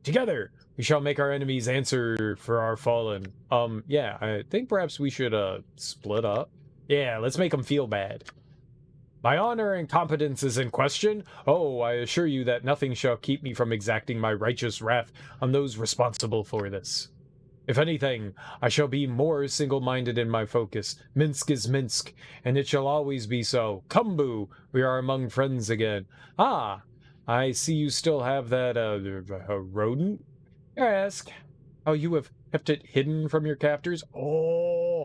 Together, we shall make our enemies answer for our fallen. Yeah, I think perhaps we should, split up. Yeah, let's make them feel bad. My honor and competence is in question. Oh, I assure you that nothing shall keep me from exacting my righteous wrath on those responsible for this. If anything, I shall be more single-minded in my focus. Minsk is Minsk, and it shall always be so. Come, Boo, we are among friends again. Ah, I see you still have that, rodent? Ask how you have kept it hidden from your captors. Oh,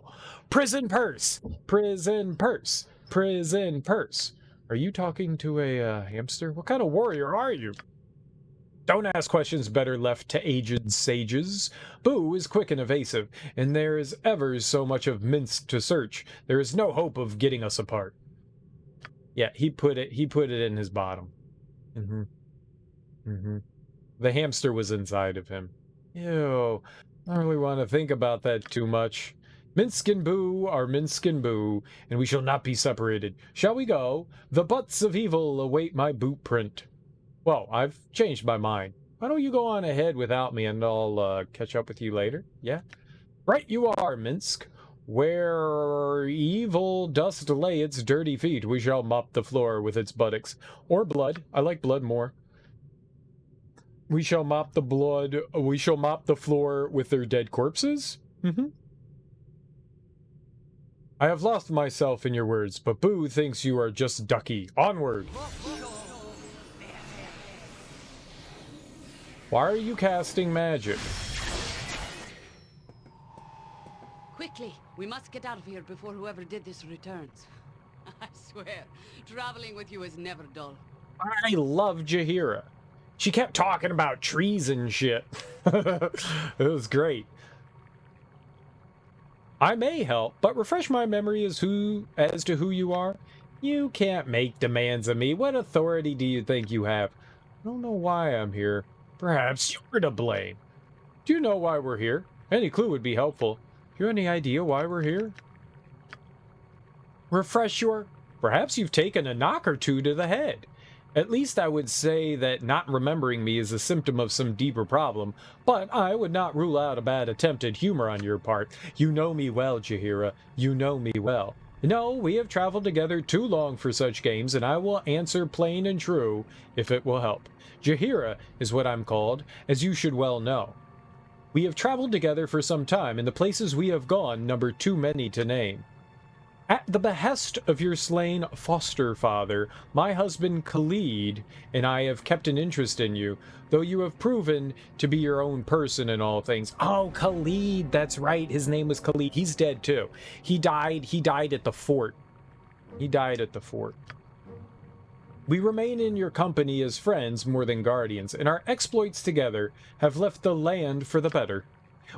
prison purse! Prison purse! Prison purse! Are you talking to a, hamster? What kind of warrior are you? Don't ask questions better left to aged sages. Boo is quick and evasive, and there is ever so much of Minsk to search. There is no hope of getting us apart. Yeah, he put it in his bottom. the hamster was inside of him. Ew. I don't really want to think about that too much. Minsk and Boo are Minsk and Boo, and we shall not be separated. Shall we go? The butts of evil await my boot print. Well, I've changed my mind. Why don't you go on ahead without me, and I'll catch up with you later? Yeah? Right you are, Minsk. Where evil dost lay its dirty feet, we shall mop the floor with its buttocks. Or blood. I like blood more. We shall mop the floor with their dead corpses? I have lost myself in your words, but Boo thinks you are just ducky. Onward! Why are you casting magic? Quickly, we must get out of here before whoever did this returns. I swear, traveling with you is never dull. I love Jahiera. She kept talking about trees and shit. It was great. I may help, but refresh my memory as to who you are. You can't make demands of me. What authority do you think you have? I don't know why I'm here. Perhaps you're to blame. Do you know why we're here? Any clue would be helpful. Do you have any idea why we're here? Refresh your... Perhaps you've taken a knock or two to the head. At least I would say that not remembering me is a symptom of some deeper problem, but I would not rule out a bad attempt at humor on your part. You know me well, Jahiera. You know me well. No, we have traveled together too long for such games, and I will answer plain and true, if it will help. Jahiera is what I'm called, as you should well know. We have traveled together for some time, and the places we have gone number too many to name. At the behest of your slain foster father, my husband Khalid and I have kept an interest in you, though you have proven to be your own person in all things. Oh, Khalid, that's right, his name was Khalid. He's dead too. He died at the fort. He died at the fort. We remain in your company as friends more than guardians, and our exploits together have left the land for the better.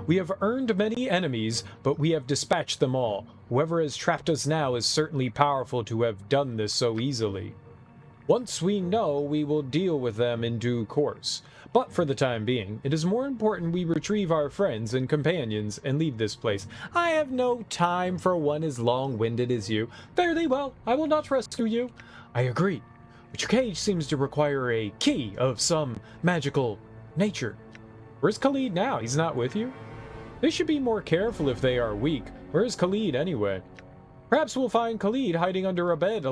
We have earned many enemies, but we have dispatched them all. Whoever has trapped us now is certainly powerful to have done this so easily. Once we know, we will deal with them in due course. But for the time being, it is more important we retrieve our friends and companions and leave this place. I have no time for one as long-winded as you. Fare thee well, I will not rescue you. I agree, but your cage seems to require a key of some magical nature. Where's Khalid now? He's not with you? They should be more careful if they are weak. Where's Khalid anyway? Perhaps we'll find Khalid hiding under a bed.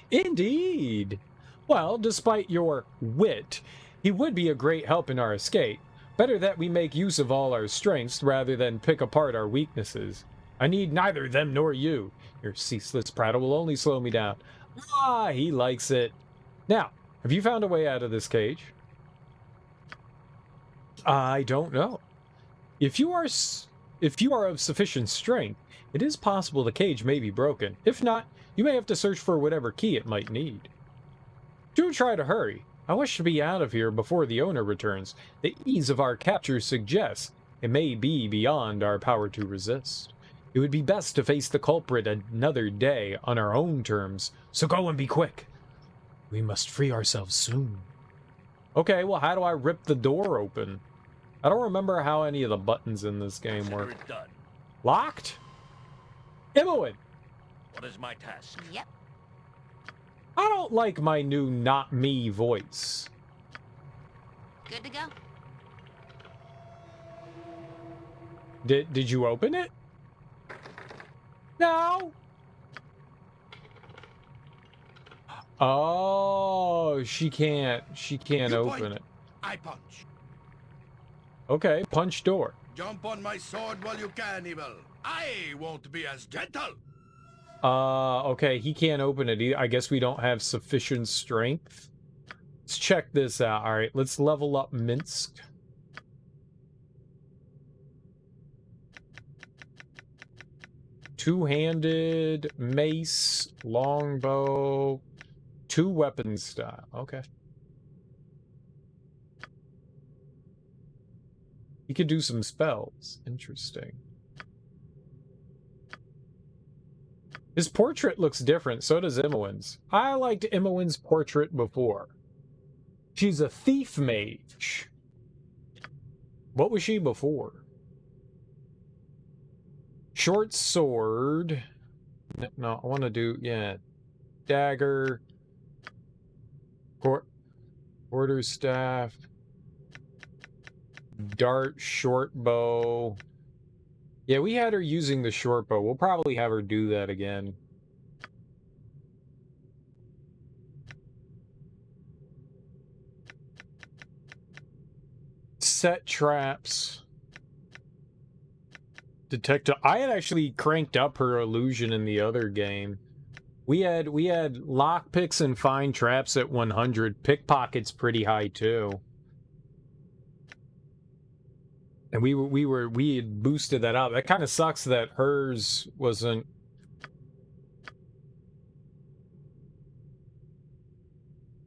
Indeed. Well, despite your wit, he would be a great help in our escape. Better that we make use of all our strengths rather than pick apart our weaknesses. I need neither them nor you. Your ceaseless prattle will only slow me down. Ah, he likes it. Now, have you found a way out of this cage? I don't know. If you are of sufficient strength, it is possible the cage may be broken. If not, you may have to search for whatever key it might need. Do try to hurry. I wish to be out of here before the owner returns. The ease of our capture suggests it may be beyond our power to resist. It would be best to face the culprit another day on our own terms, so go and be quick. We must free ourselves soon. Okay, well, how do I rip the door open? I don't remember how any of the buttons in this game work. Done. Locked? Imoen! What is my task? Yep. I don't like my new not me voice. Good to go. Did you open it? No! Oh, she can't You open point, it. I punch. Okay, punch door. Jump on my sword while you can, evil. I won't be as gentle. Okay, he can't open it either. I guess we don't have sufficient strength. Let's check this out. All right, let's level up Minsk. Two-handed, mace, longbow, two weapon style. Okay. He could do some spells. Interesting. His portrait looks different, so does Imoen's. I liked Imoen's portrait before. She's a thief mage. What was she before? Short sword. No, I want to do, yeah. Dagger. Quarterstaff. Dart, short bow. Yeah, we had her using the short bow. We'll probably have her do that again. Set traps. Detective. I had actually cranked up her illusion in the other game. We had lockpicks and find traps at 100. Pickpockets pretty high too. And we had boosted that up. That kind of sucks that hers wasn't.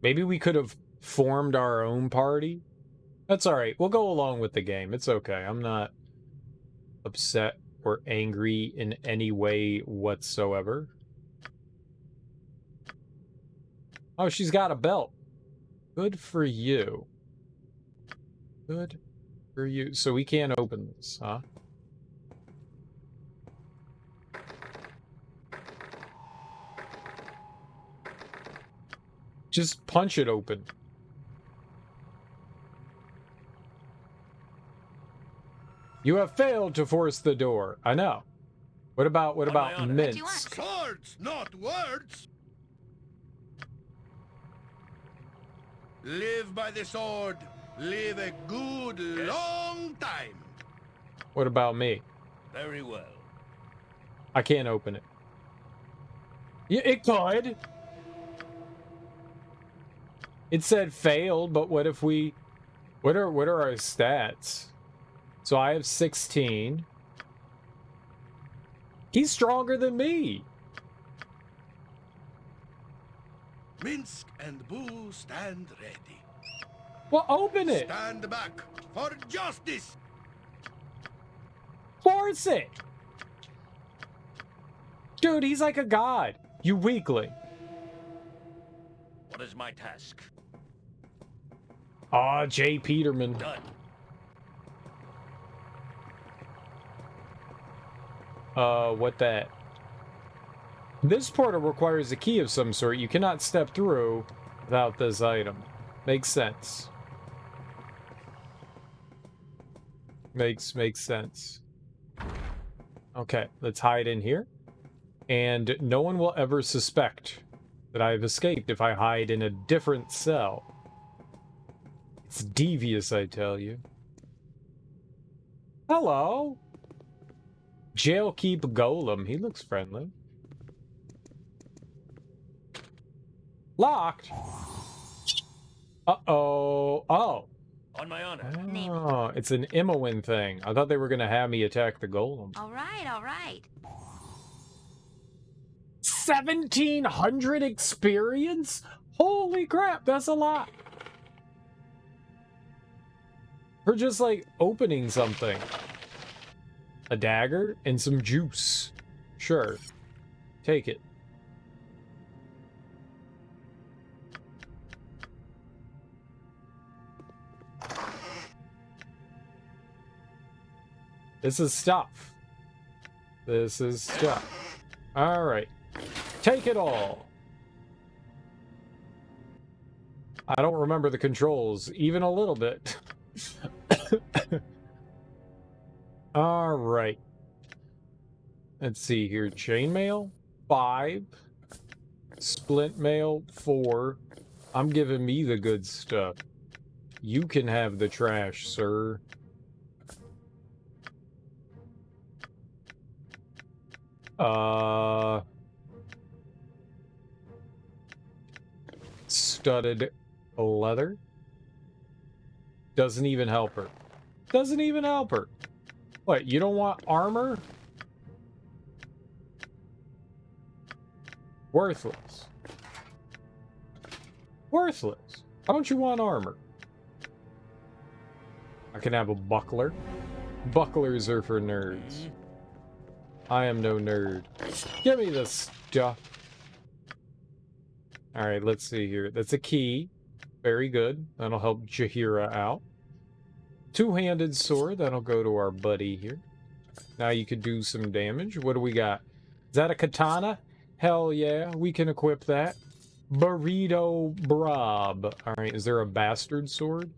Maybe we could have formed our own party. That's all right. We'll go along with the game. It's okay. I'm not upset or angry in any way whatsoever. Oh, she's got a belt. Good for you. Good for you. So we can't open this, huh? Just punch it open. You have failed to force the door. I know. What about Minsk? Swords, not words. Live by the sword. Live a good long time. What about me? Very well. I can't open it. Yeah, it could. It said failed, but what if we... What are our stats? So I have 16. He's stronger than me. Minsk and Boo stand ready. Well, open it. Stand back for justice. Force it. Dude, he's like a god. You weakling. What is my task? Aw, J. Peterman. Done. What that? This portal requires a key of some sort. You cannot step through without this item. Makes sense. Makes sense. Okay, let's hide in here. And no one will ever suspect that I've escaped if I hide in a different cell. It's devious, I tell you. Hello. Jailkeep Golem. He looks friendly. Locked. Uh-oh. Oh. On my honor. Oh, it's an Imoen thing. I thought they were going to have me attack the golem. All right, all right. 1,700 experience? Holy crap, that's a lot. For just, like, opening something. A dagger and some juice. Sure. Take it. This is stuff. This is stuff. Alright. Take it all. I don't remember the controls, even a little bit. Alright. Let's see here. Chainmail, 5. Splint mail, 4. I'm giving me the good stuff. You can have the trash, sir. Studded leather. Doesn't even help her. Doesn't even help her. What, you don't want armor? Worthless. Worthless. Why don't you want armor? I can have a buckler. Bucklers are for nerds. I am no nerd. Give me the stuff. Alright, let's see here. That's a key. Very good. That'll help Jahiera out. Two-handed sword. That'll go to our buddy here. Now you could do some damage. What do we got? Is that a katana? Hell yeah, we can equip that. Burrito Brab. Alright, is there a bastard sword?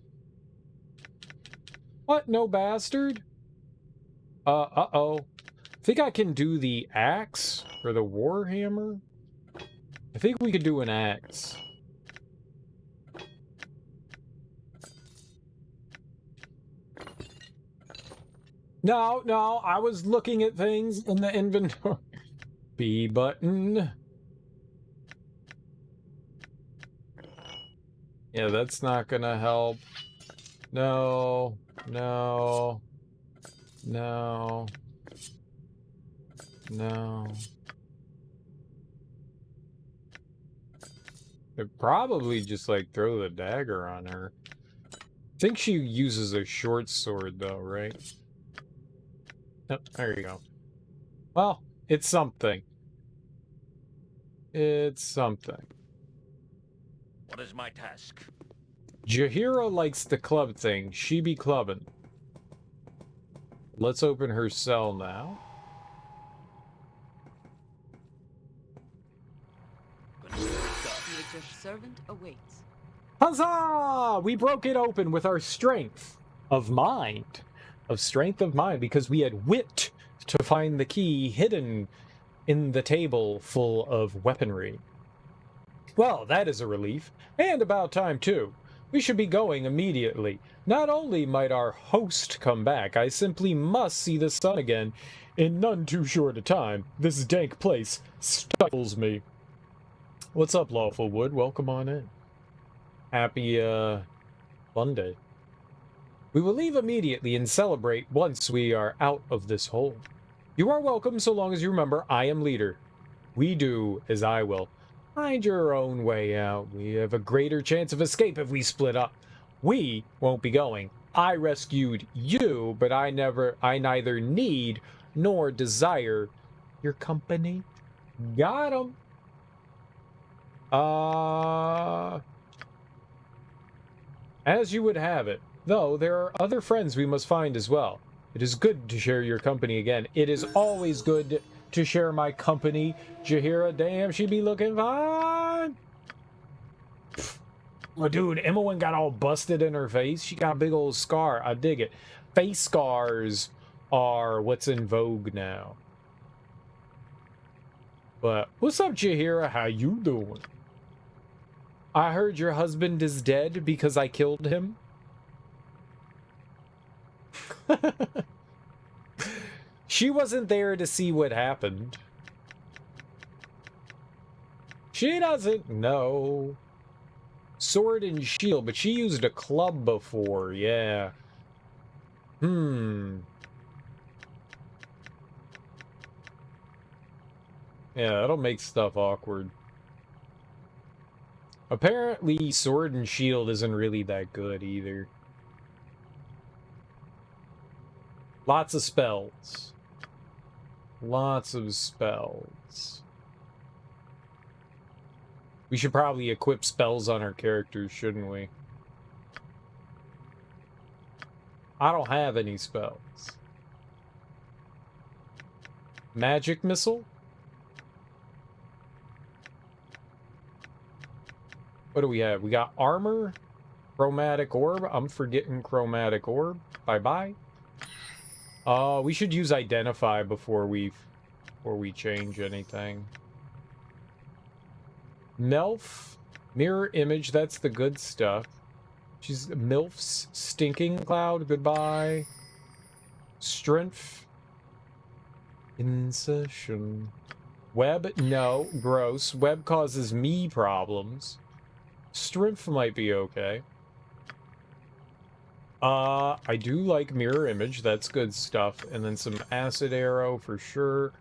What? No bastard? Uh-oh. I think I can do the axe or the warhammer. I think we could do an axe. No, no, I was looking at things in the inventory. B button. Yeah, that's not gonna help. No, no, no, no. It'd probably just, like, throw the dagger on her. I think she uses a short sword, though, right? Oh, there you go. Well, it's something. It's something. What is my task? Jahiera likes the club thing. She be clubbing. Let's open her cell now. Nature's servant awaits. Huzzah! We broke it open with our strength of mind. Strength of mind, because we had wit to find the key hidden in the table full of weaponry. Well, that is a relief. And about time, too. We should be going immediately. Not only might our host come back, I simply must see the sun again in none too short a time. This dank place stifles me. What's up, Lawful Wood? Welcome on in. Happy, Monday. We will leave immediately and celebrate once we are out of this hole. You are welcome so long as you remember I am leader. We do as I will. Find your own way out. We have a greater chance of escape if we split up. We won't be going. I rescued you, but I neither need nor desire your company. Got him. As you would have it. Though, there are other friends we must find as well. It is good to share your company again. It is always good to share my company. Jahiera, damn, she be looking fine. Oh, dude, Emma got all busted in her face. She got a big old scar. I dig it. Face scars are what's in vogue now. But, what's up, Jahiera? How you doing? I heard your husband is dead because I killed him. She wasn't there to see what happened. She doesn't know. Sword and shield, but she used a club before, yeah. Yeah, that'll make stuff awkward. Apparently, sword and shield isn't really that good either. Lots of spells. Lots of spells. We should probably equip spells on our characters, shouldn't we? I don't have any spells. Magic missile? What do we have? We got armor, chromatic orb. I'm forgetting chromatic orb. Bye-bye. We should use identify before we change anything. Melf, mirror image, that's the good stuff. She's Milf's stinking cloud, goodbye. Strength. Insertion. Web, no, gross. Web causes me problems. Strength might be okay. I do like mirror image, that's good stuff. And then some acid arrow for sure.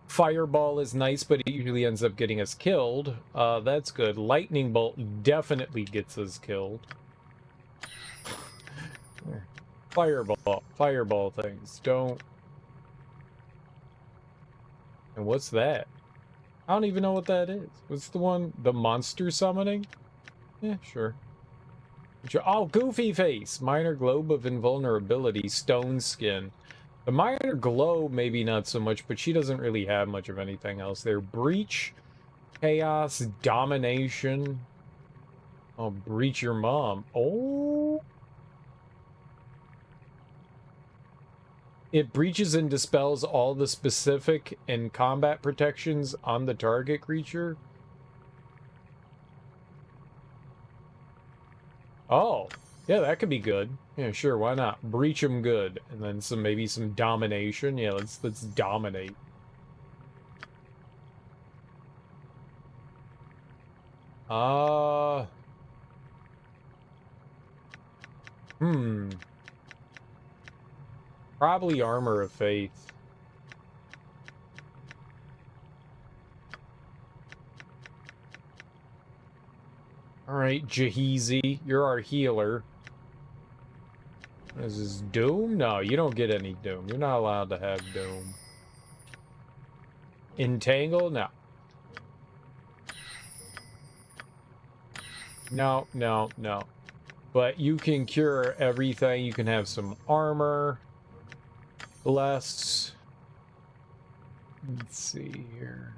Fireball is nice, but it usually ends up getting us killed. That's good. Lightning bolt definitely gets us killed. Fireball things, don't. And what's that? I don't even know what that is. What's the one? The monster summoning? Yeah, sure. Oh, Goofy Face. Minor globe of invulnerability. Stone skin. The minor globe, maybe not so much, but she doesn't really have much of anything else there. Breach. Chaos. Domination. Oh, breach your mom. Oh. It breaches and dispels all the specific and combat protections on the target creature. Oh, yeah, that could be good. Yeah, sure, why not? Breach them good. And then maybe some domination. Yeah, let's dominate. Probably Armor of Faith. Alright, Jahizi, you're our healer. Is this Doom? No, you don't get any Doom. You're not allowed to have Doom. Entangle? No. No, no, no. But you can cure everything. You can have some armor. Bless. Let's see here.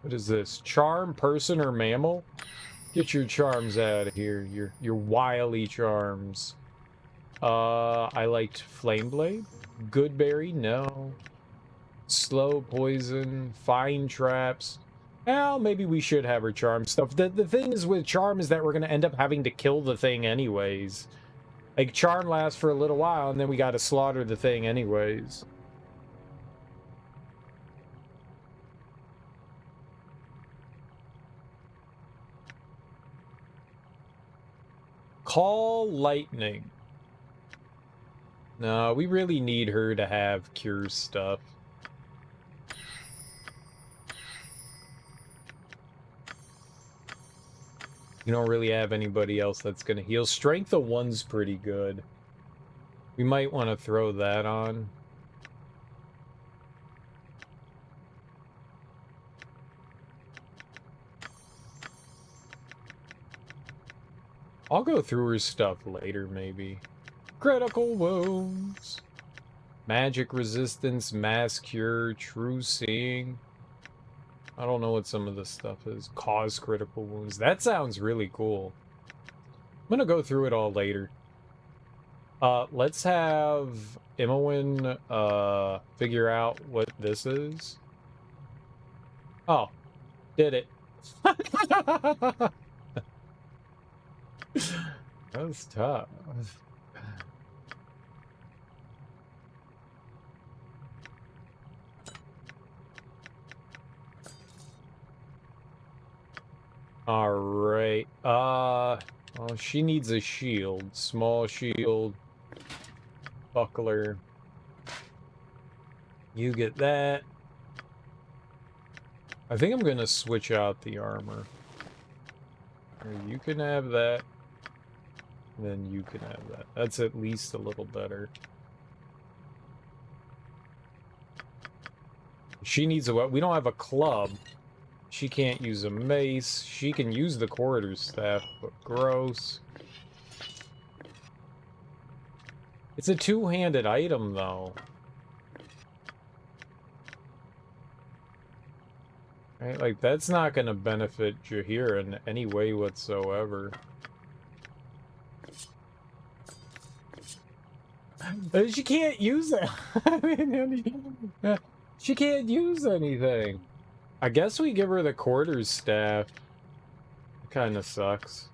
What is this? Charm, person, or mammal? Get your charms out of here. Your wily charms. I liked Flameblade. Goodberry, no. Slow poison, fine traps. Well, maybe we should have her charm stuff. The thing is with charm is that we're gonna end up having to kill the thing anyways. Like, charm lasts for a little while, and then we gotta slaughter the thing anyways. Call lightning. No, we really need her to have cure stuff. You don't really have anybody else that's gonna heal. Strength of 1's pretty good. We might want to throw that on. I'll go through her stuff later, maybe. Critical wounds. Magic resistance, mass cure, true seeing. I don't know what some of this stuff is. Cause critical wounds. That sounds really cool. I'm gonna go through it all later. Let's have Imowen, figure out what this is. Oh, did it. That was tough. All right. Well, she needs a shield. Small shield. Buckler. You get that. I think I'm gonna switch out the armor. You can have that. Then you can have that. That's at least a little better. She needs a what? We don't have a club. She can't use a mace. She can use the quarterstaff, but gross. It's a two-handed item, though. Right? Like, that's not going to benefit Jahiera in any way whatsoever. She can't use it. She can't use anything. I guess we give her the quarterstaff. It kind of sucks.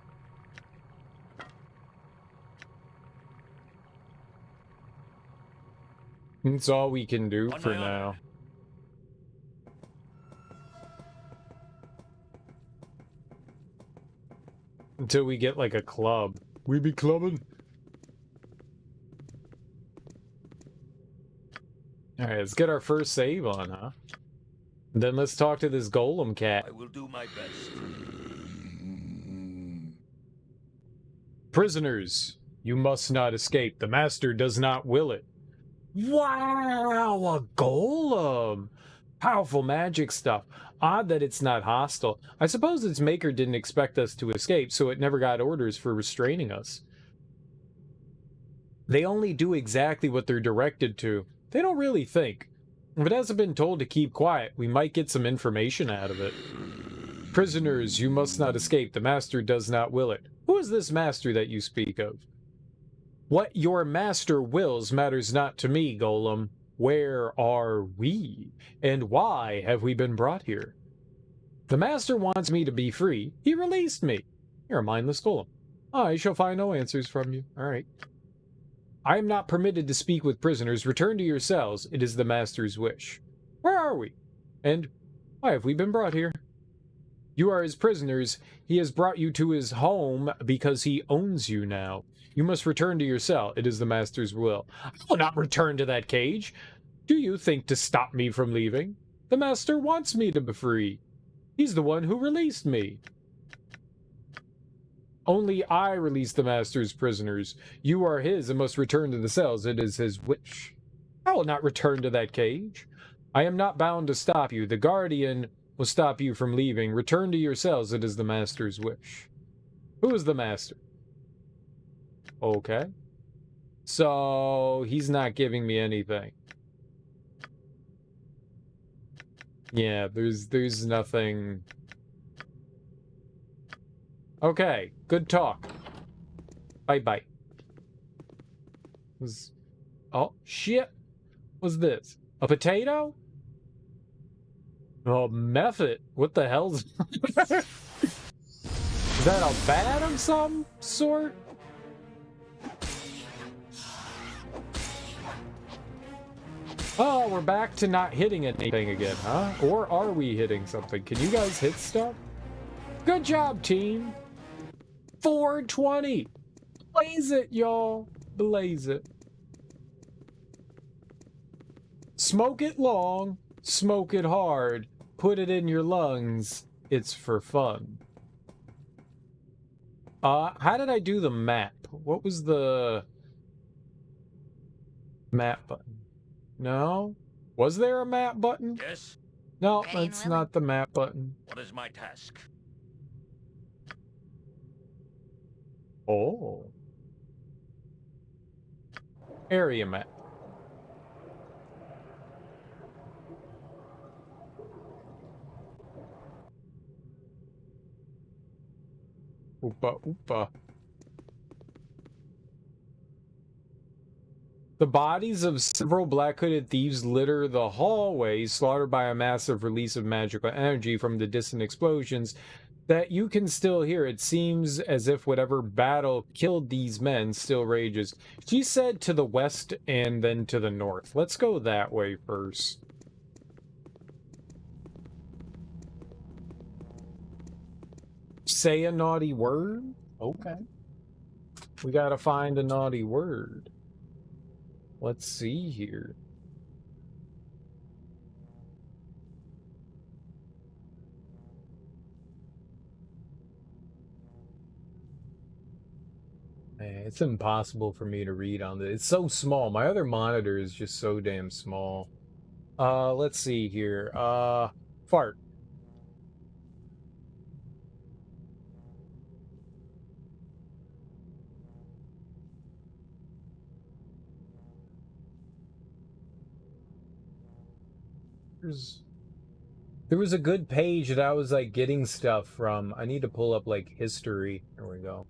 It's all we can do for now. Until we get like a club. We be clubbing. Alright, let's get our first save on, huh? Then let's talk to this golem cat. I will do my best. Prisoners, you must not escape. The master does not will it. Wow, a golem! Powerful magic stuff. Odd that it's not hostile. I suppose its maker didn't expect us to escape, so it never got orders for restraining us. They only do exactly what they're directed to. They don't really think. If it hasn't been told to keep quiet, we might get some information out of it. Prisoners, you must not escape. The master does not will it. Who is this master that you speak of? What your master wills matters not to me, Golem. Where are we? And why have we been brought here? The master wants me to be free. He released me. You're a mindless golem. I shall find no answers from you. All right. I am not permitted to speak with prisoners. Return to your cells. It is the master's wish. Where are we? And why have we been brought here? You are his prisoners. He has brought you to his home because he owns you now. You must return to your cell. It is the master's will. I will not return to that cage. Do you think to stop me from leaving? The master wants me to be free. He's the one who released me. Only I release the master's prisoners. You are his and must return to the cells. It is his wish. I will not return to that cage. I am not bound to stop you. The guardian will stop you from leaving. Return to your cells. It is the master's wish. Who is the master? Okay. So, he's not giving me anything. Yeah, there's nothing. Okay, good talk. Bye-bye. Oh, shit. What's this? A potato? Oh, method. What the hell's... Is that a bat of some sort? Oh, we're back to not hitting anything again, huh? Or are we hitting something? Can you guys hit stuff? Good job, team. 420. Blaze it, y'all. Blaze it. Smoke it long. Smoke it hard. Put it in your lungs. It's for fun. How did I do the map? What was the map button? No? Was there a map button? Yes? No, Ready and that's willing. not the map button. What is my task? Oh. Area map. Oopa oopa. The bodies of several black-hooded thieves litter the hallways, slaughtered by a massive release of magical energy from the distant explosions that you can still hear. It seems as if whatever battle killed these men still rages. She said to the west and then to the north. Let's go that way first. Say a naughty word? Okay. We gotta find a naughty word. Let's see here. Man, it's impossible for me to read on this. It's so small. My other monitor is just so damn small. Let's see here. Fart. There was a good page that I was like getting stuff from. I need to pull up like history. There we go.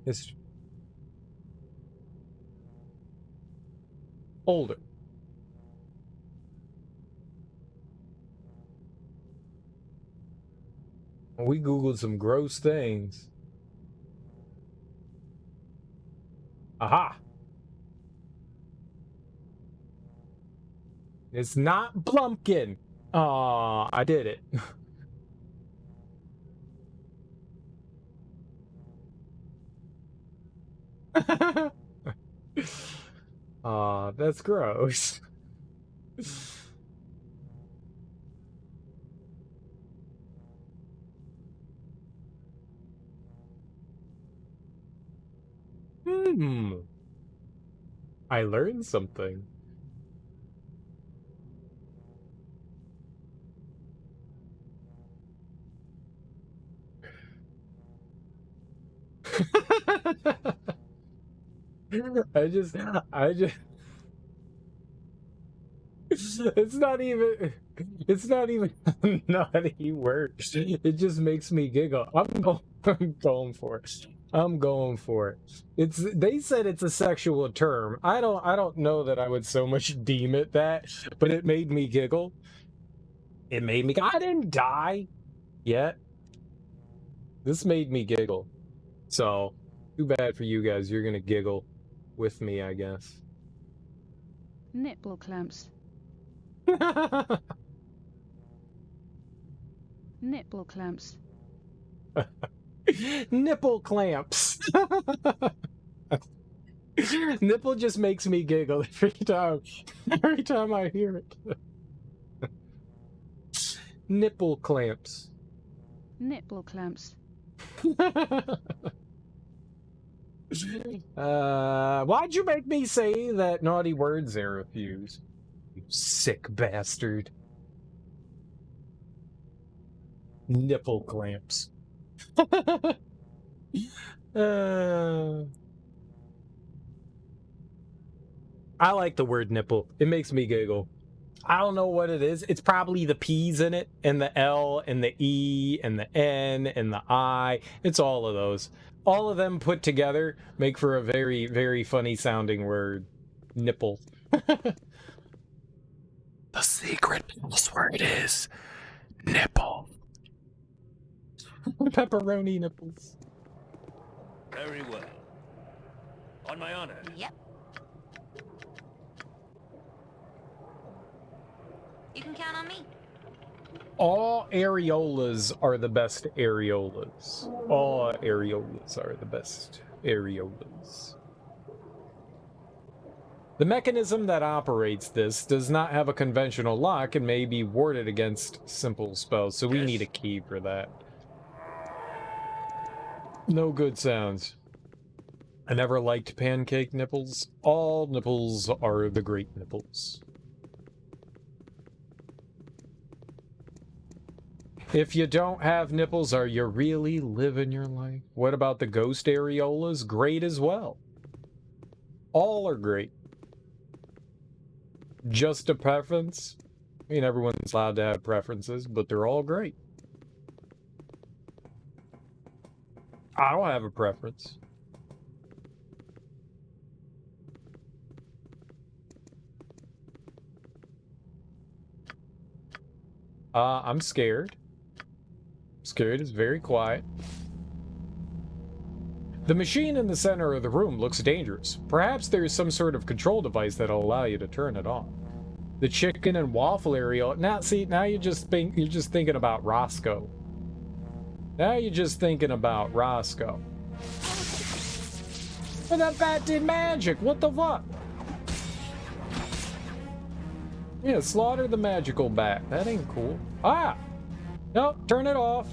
History. Older. We googled some gross things. Aha! It's not Blumpkin. Aw, I did it. Aw, that's gross. I learned something. I just it's not even naughty words. It just makes me giggle. I'm going for it. I'm going for it. They said it's a sexual term. I don't know that I would so much deem it that, but it made me giggle. It made me I didn't die yet. This made me giggle. So, too bad for you guys. You're gonna giggle with me, I guess. Nipple clamps. Nipple clamps. Nipple clamps. Nipple just makes me giggle every time I hear it. Nipple clamps. Nipple clamps. Why'd you make me say that naughty words there, Refuse? You sick bastard. Nipple clamps. I like the word nipple. It makes me giggle. I don't know what it is. It's probably the P's in it, and the L, and the E, and the N, and the I. It's all of those. All of them put together make for a very, very funny sounding word. Nipple. The secret word is nipple. Pepperoni nipples. Very well. On my honor. Yep. You can count on me. All areolas are the best areolas. All areolas are the best areolas. The mechanism that operates this does not have a conventional lock and may be warded against simple spells, so we need a key for that. No good sounds. I never liked pancake nipples. All nipples are the great nipples. If you don't have nipples, are you really living your life? What about the ghost areolas? Great as well. All are great. Just a preference? I mean, everyone's allowed to have preferences, but they're all great. I don't have a preference. I'm scared. Scared is very quiet. The machine in the center of the room looks dangerous. Perhaps there is some sort of control device that'll allow you to turn it off. The chicken and waffle area. Now, see, now you're just thinking about Roscoe. Now you're just thinking about Roscoe. But that bat did magic. What the fuck? Yeah, slaughter the magical bat. That ain't cool. Ah! Nope, turn it off.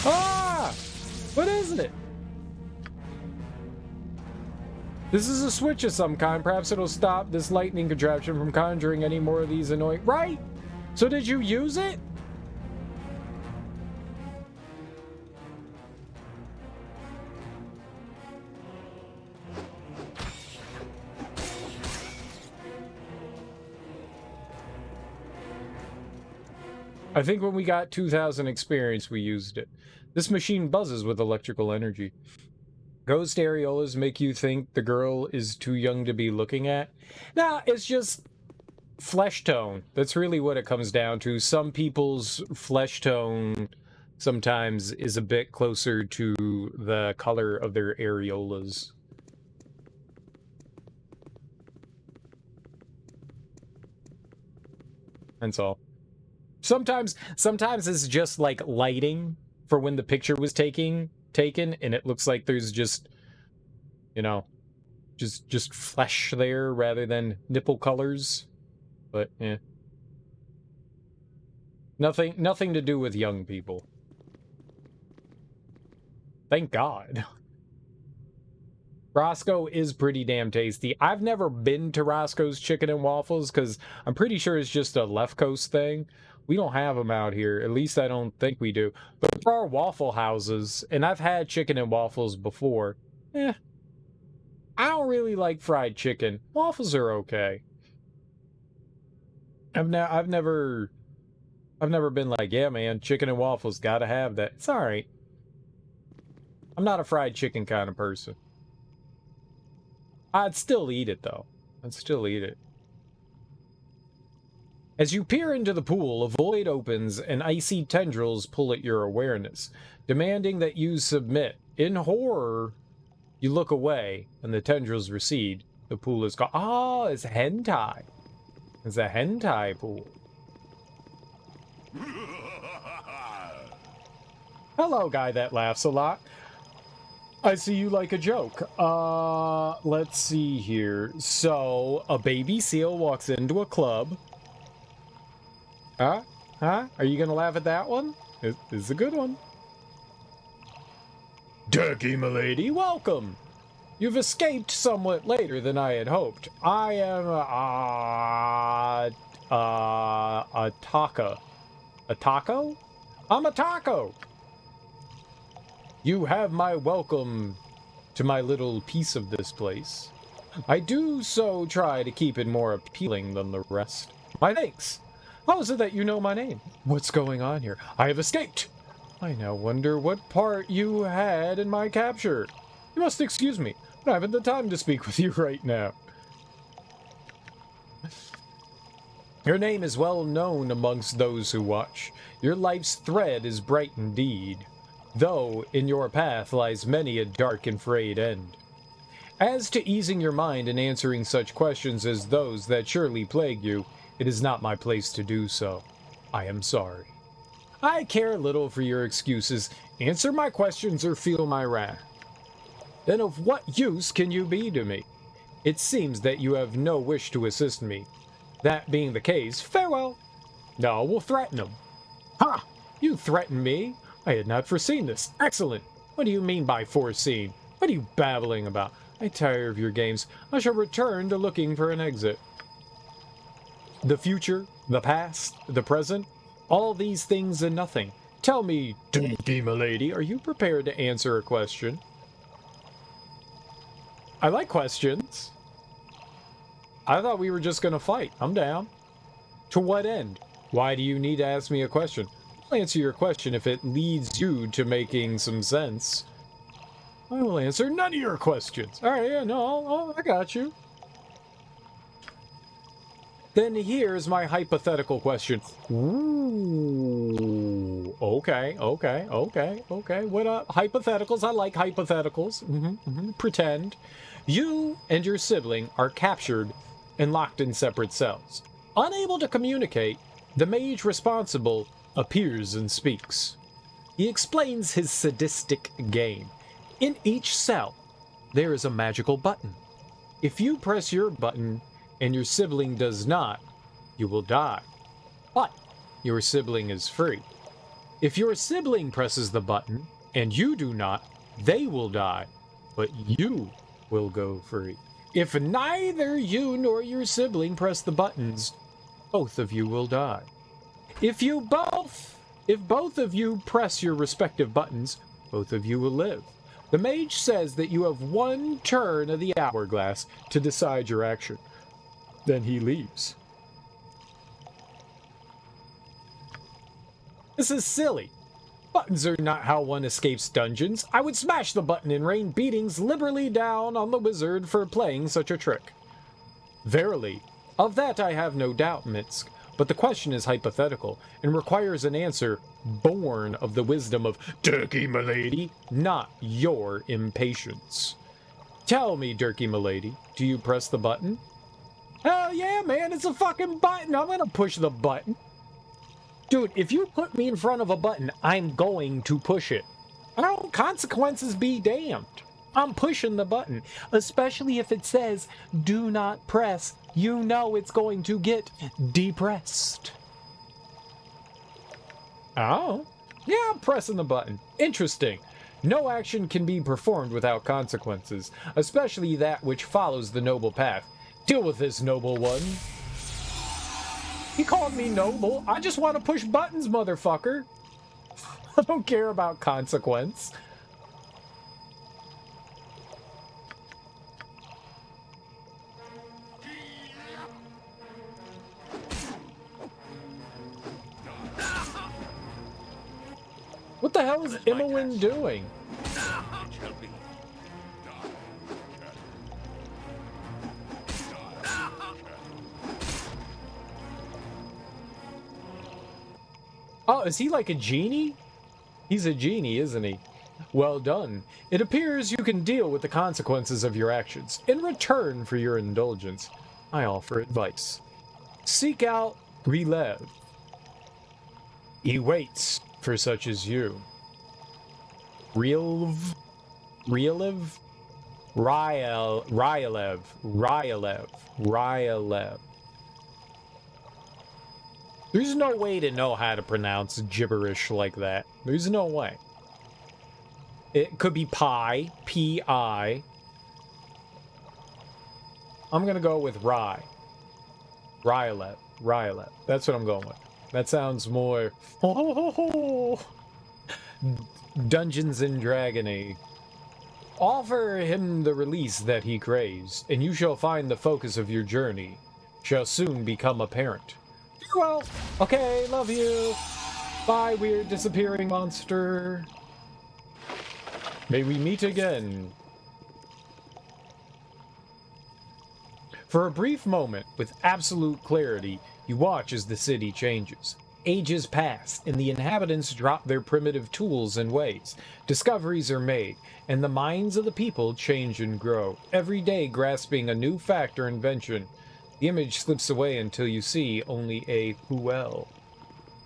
Ah! What is it? This is a switch of some kind. Perhaps it'll stop this lightning contraption from conjuring any more of these annoying... Right! So did you use it? I think when we got 2,000 experience, we used it. This machine buzzes with electrical energy. Ghost areolas make you think the girl is too young to be looking at. Nah, it's just flesh tone. That's really what it comes down to. Some people's flesh tone sometimes is a bit closer to the color of their areolas. That's all. Sometimes it's just like lighting for when the picture was taken, and it looks like there's just, you know, just flesh there rather than nipple colors. But yeah, nothing to do with young people. Thank God. Roscoe is pretty damn tasty. I've never been to Roscoe's Chicken and Waffles because I'm pretty sure it's just a left coast thing. We don't have them out here. At least I don't think we do. But there are waffle houses, and I've had chicken and waffles before. I don't really like fried chicken. Waffles are okay. I've never been like, yeah, man, chicken and waffles, gotta have that. It's all right. I'm not a fried chicken kind of person. I'd still eat it, though. I'd still eat it. As you peer into the pool, a void opens and icy tendrils pull at your awareness, demanding that you submit. In horror, you look away and the tendrils recede. The pool is gone. Oh, it's hentai. It's a hentai pool. Hello, guy that laughs a lot. I see you like a joke. Let's see here. So, a baby seal walks into a club. Huh? Are you gonna laugh at that one? It's a good one. Turkey, milady, welcome! You've escaped somewhat later than I had hoped. I am, a taco. A taco? I'm a taco! You have my welcome to my little piece of this place. I do so try to keep it more appealing than the rest. My thanks. How is it that you know my name? What's going on here? I have escaped. I now wonder what part you had in my capture. You must excuse me, but I haven't the time to speak with you right now. Your name is well known amongst those who watch. Your life's thread is bright indeed, though in your path lies many a dark and frayed end. As to easing your mind and answering such questions as those that surely plague you, it is not my place to do so. I am sorry. I care little for your excuses. Answer my questions or feel my wrath. Then of what use can you be to me? It seems that you have no wish to assist me. That being the case, farewell. No, we'll threaten him. Ha! You threaten me? I had not foreseen this. Excellent. What do you mean by foreseen? What are you babbling about? I tire of your games. I shall return to looking for an exit. The future, the past, the present, all these things and nothing. Tell me, Turkey, milady, are you prepared to answer a question? I like questions. I thought we were just gonna fight. I'm down. To what end? Why do you need to ask me a question? I'll answer your question if it leads you to making some sense. I will answer none of your questions. Alright, yeah, no, I got you. Then here's my hypothetical question. Ooh, okay. What up? Hypotheticals, I like hypotheticals. Pretend. You and your sibling are captured and locked in separate cells. Unable to communicate, the mage responsible appears and speaks. He explains his sadistic game. In each cell, there is a magical button. If you press your button and your sibling does not, you will die. But your sibling is free. If your sibling presses the button and you do not, they will die, but you will go free. If neither you nor your sibling press the buttons, both of you will die. If both of you press your respective buttons, both of you will live. The mage says that you have one turn of the hourglass to decide your action. Then he leaves. This is silly. Buttons are not how one escapes dungeons. I would smash the button and rain beatings liberally down on the wizard for playing such a trick. Verily, of that I have no doubt, Mitsk, but the question is hypothetical and requires an answer born of the wisdom of Turkey, milady, not your impatience. Tell me, Turkey, milady, do you press the button? Hell yeah, man, it's a fucking button. I'm gonna push the button. Dude, if you put me in front of a button, I'm going to push it. Oh, consequences be damned. I'm pushing the button, especially if it says, do not press. You know it's going to get depressed. Oh, yeah, I'm pressing the button. Interesting. No action can be performed without consequences, especially that which follows the noble path. Deal with this, noble one. He called me noble. I just want to push buttons, motherfucker. I don't care about consequence. What the hell is Imowen doing? Oh, is he like a genie? He's a genie, isn't he? Well done. It appears you can deal with the consequences of your actions. In return for your indulgence, I offer advice. Seek out Relev. He waits for such as you. Ryalev? Ryalev. There's no way to know how to pronounce gibberish like that. There's no way. It could be pi, P-I. I'm gonna go with Ryalev. That's what I'm going with. That sounds more Dungeons and Dragons-y. Offer him the release that he craves, and you shall find the focus of your journey shall soon become apparent. Well, okay, love you. Bye, weird disappearing monster. May we meet again. For a brief moment, with absolute clarity, you watch as the city changes. Ages pass, and the inhabitants drop their primitive tools and ways. Discoveries are made, and the minds of the people change and grow, every day grasping a new fact or invention. The image slips away until you see only a pool.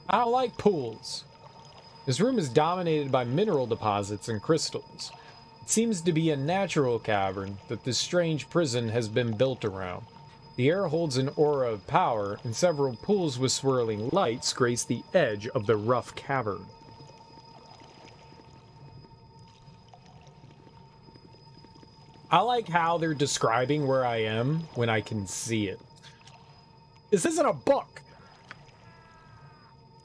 I don't like pools. This room is dominated by mineral deposits and crystals. It seems to be a natural cavern that this strange prison has been built around. The air holds an aura of power, and several pools with swirling lights grace the edge of the rough cavern. I like how they're describing where I am when I can see it. This isn't a book!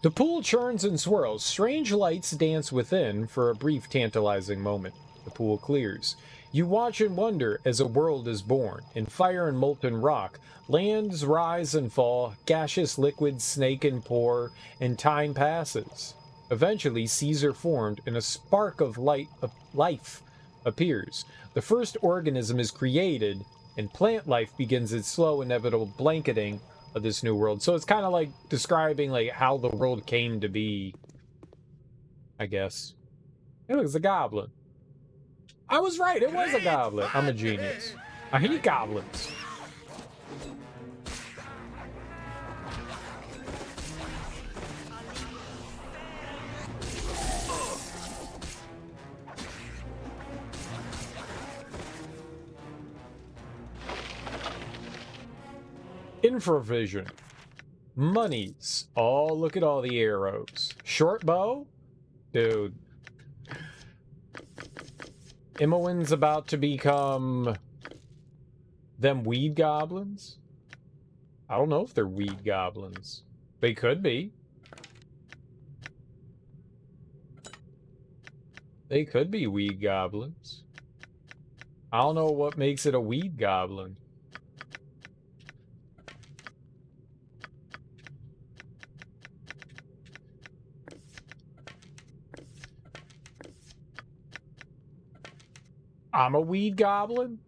The pool churns and swirls. Strange lights dance within for a brief, tantalizing moment. The pool clears. You watch and wonder as a world is born. In fire and molten rock, lands rise and fall, gaseous liquids snake and pour, and time passes. Eventually, seas are formed, and a spark of life appears. The first organism is created, and plant life begins its slow, inevitable blanketing of this new world. So it's kind of like describing like how the world came to be, I guess. Hey, look, it's a goblin. I was right, it was a goblin. I'm a genius. I hate goblins. Infravision. Monies. Oh, look at all the arrows. Short bow? Dude. Imowen's about to become them weed goblins? I don't know if they're weed goblins. They could be. They could be weed goblins. I don't know what makes it a weed goblin. I'm a weed goblin?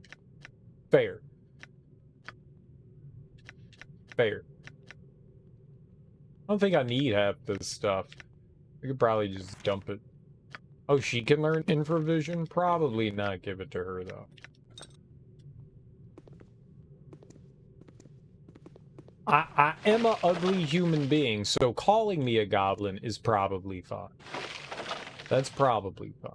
Fair. Fair. I don't think I need half this stuff. I could probably just dump it. Oh, she can learn infravision? Probably not give it to her, though. I am an ugly human being, so calling me a goblin is probably fine. That's probably fine.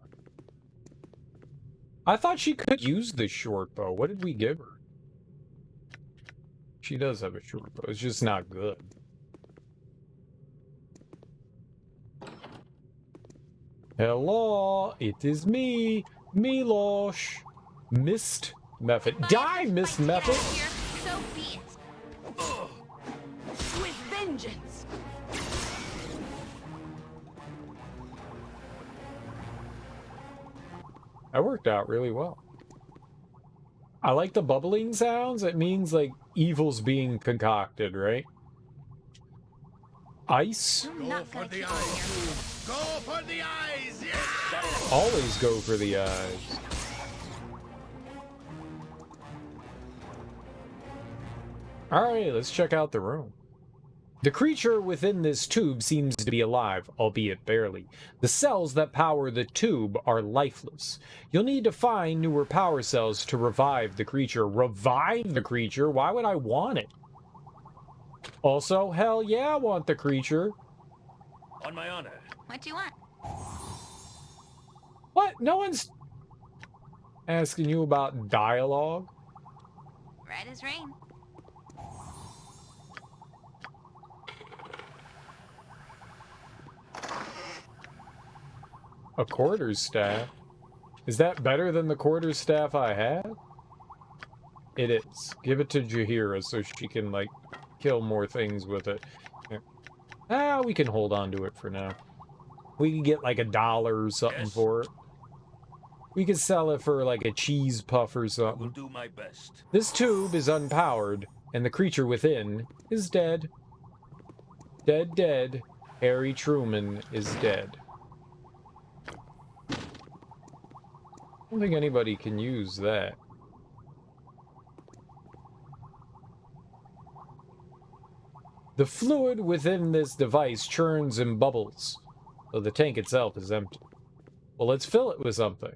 I thought she could use the short bow. What did we give her? She does have a short bow. It's just not good. Hello, it is me, Milosh. Mist Method. Die, Mist Method! So be it. With vengeance. That worked out really well. I like the bubbling sounds. It means, like, evil's being concocted, right? Ice? Go for the eyes. Go for the eyes. Yeah! Always go for the eyes. Alright, let's check out the room. The creature within this tube seems to be alive, albeit barely. The cells that power the tube are lifeless. You'll need to find newer power cells to revive the creature. Revive the creature? Why would I want it? Also, hell yeah, I want the creature. On my honor. What do you want? What? No one's asking you about dialogue? Right as rain. A quarterstaff? Is that better than the quarterstaff I had? It is. Give it to Jahiera so she can, like, kill more things with it. Here. Ah, we can hold on to it for now. We can get, like, $1 or something for it. We could sell it for, like, a cheese puff or something. Will do my best. This tube is unpowered, and the creature within is dead. Dead, dead. Harry Truman is dead. I don't think anybody can use that. The fluid within this device churns and bubbles, though the tank itself is empty. Well, let's fill it with something.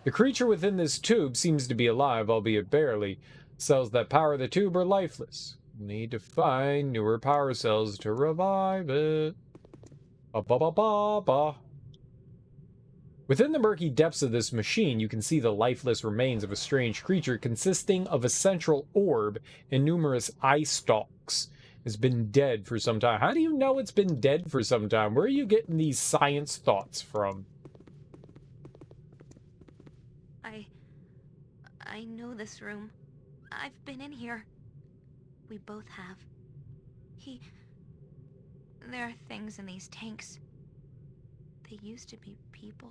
The creature within this tube seems to be alive, albeit barely. Cells that power the tube are lifeless. Need to find newer power cells to revive it. Ba-ba-ba-ba-ba. Within the murky depths of this machine, you can see the lifeless remains of a strange creature consisting of a central orb and numerous eye stalks. It's been dead for some time. How do you know it's been dead for some time? Where are you getting these science thoughts from? I know this room. I've been in here. We both have. There are things in these tanks. They used to be people.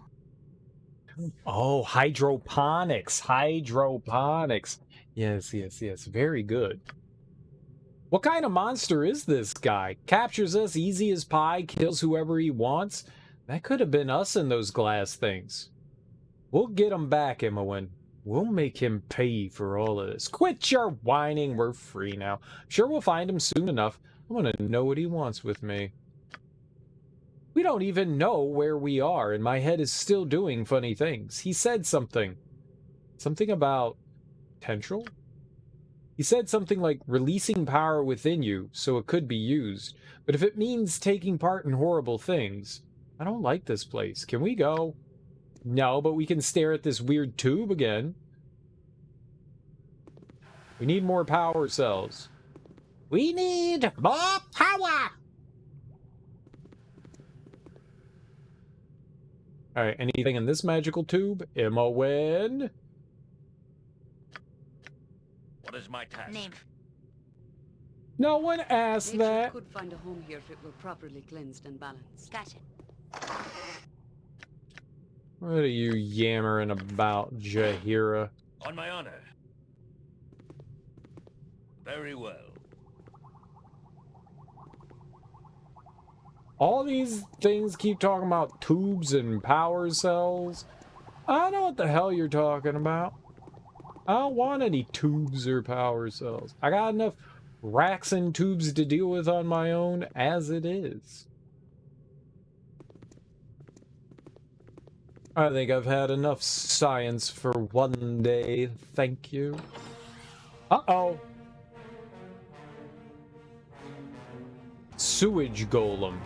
Oh, hydroponics. Hydroponics. Yes, yes, yes. Very good. What kind of monster is this guy? Captures us easy as pie, kills whoever he wants? That could have been us in those glass things. We'll get him back, Imowen. We'll make him pay for all of this. Quit your whining. We're free now. Sure, we'll find him soon enough. I want to know what he wants with me. We don't even know where we are, and my head is still doing funny things. He said something. Something about potential? He said something like releasing power within you so it could be used. But if it means taking part in horrible things, I don't like this place. Can we go? No, but we can stare at this weird tube again. We need more power cells. We need more power! Alright, anything in this magical tube? Imowen? What is my task? Name. No one asked Nature that. could find a home here if it were properly cleansed and balanced. Gotcha. What are you yammering about, Jahiera? On my honor. Very well. All these things keep talking about tubes and power cells. I don't know what the hell you're talking about. I don't want any tubes or power cells. I got enough racks and tubes to deal with on my own as it is. I think I've had enough science for one day. Thank you. Uh-oh. Sewage golem.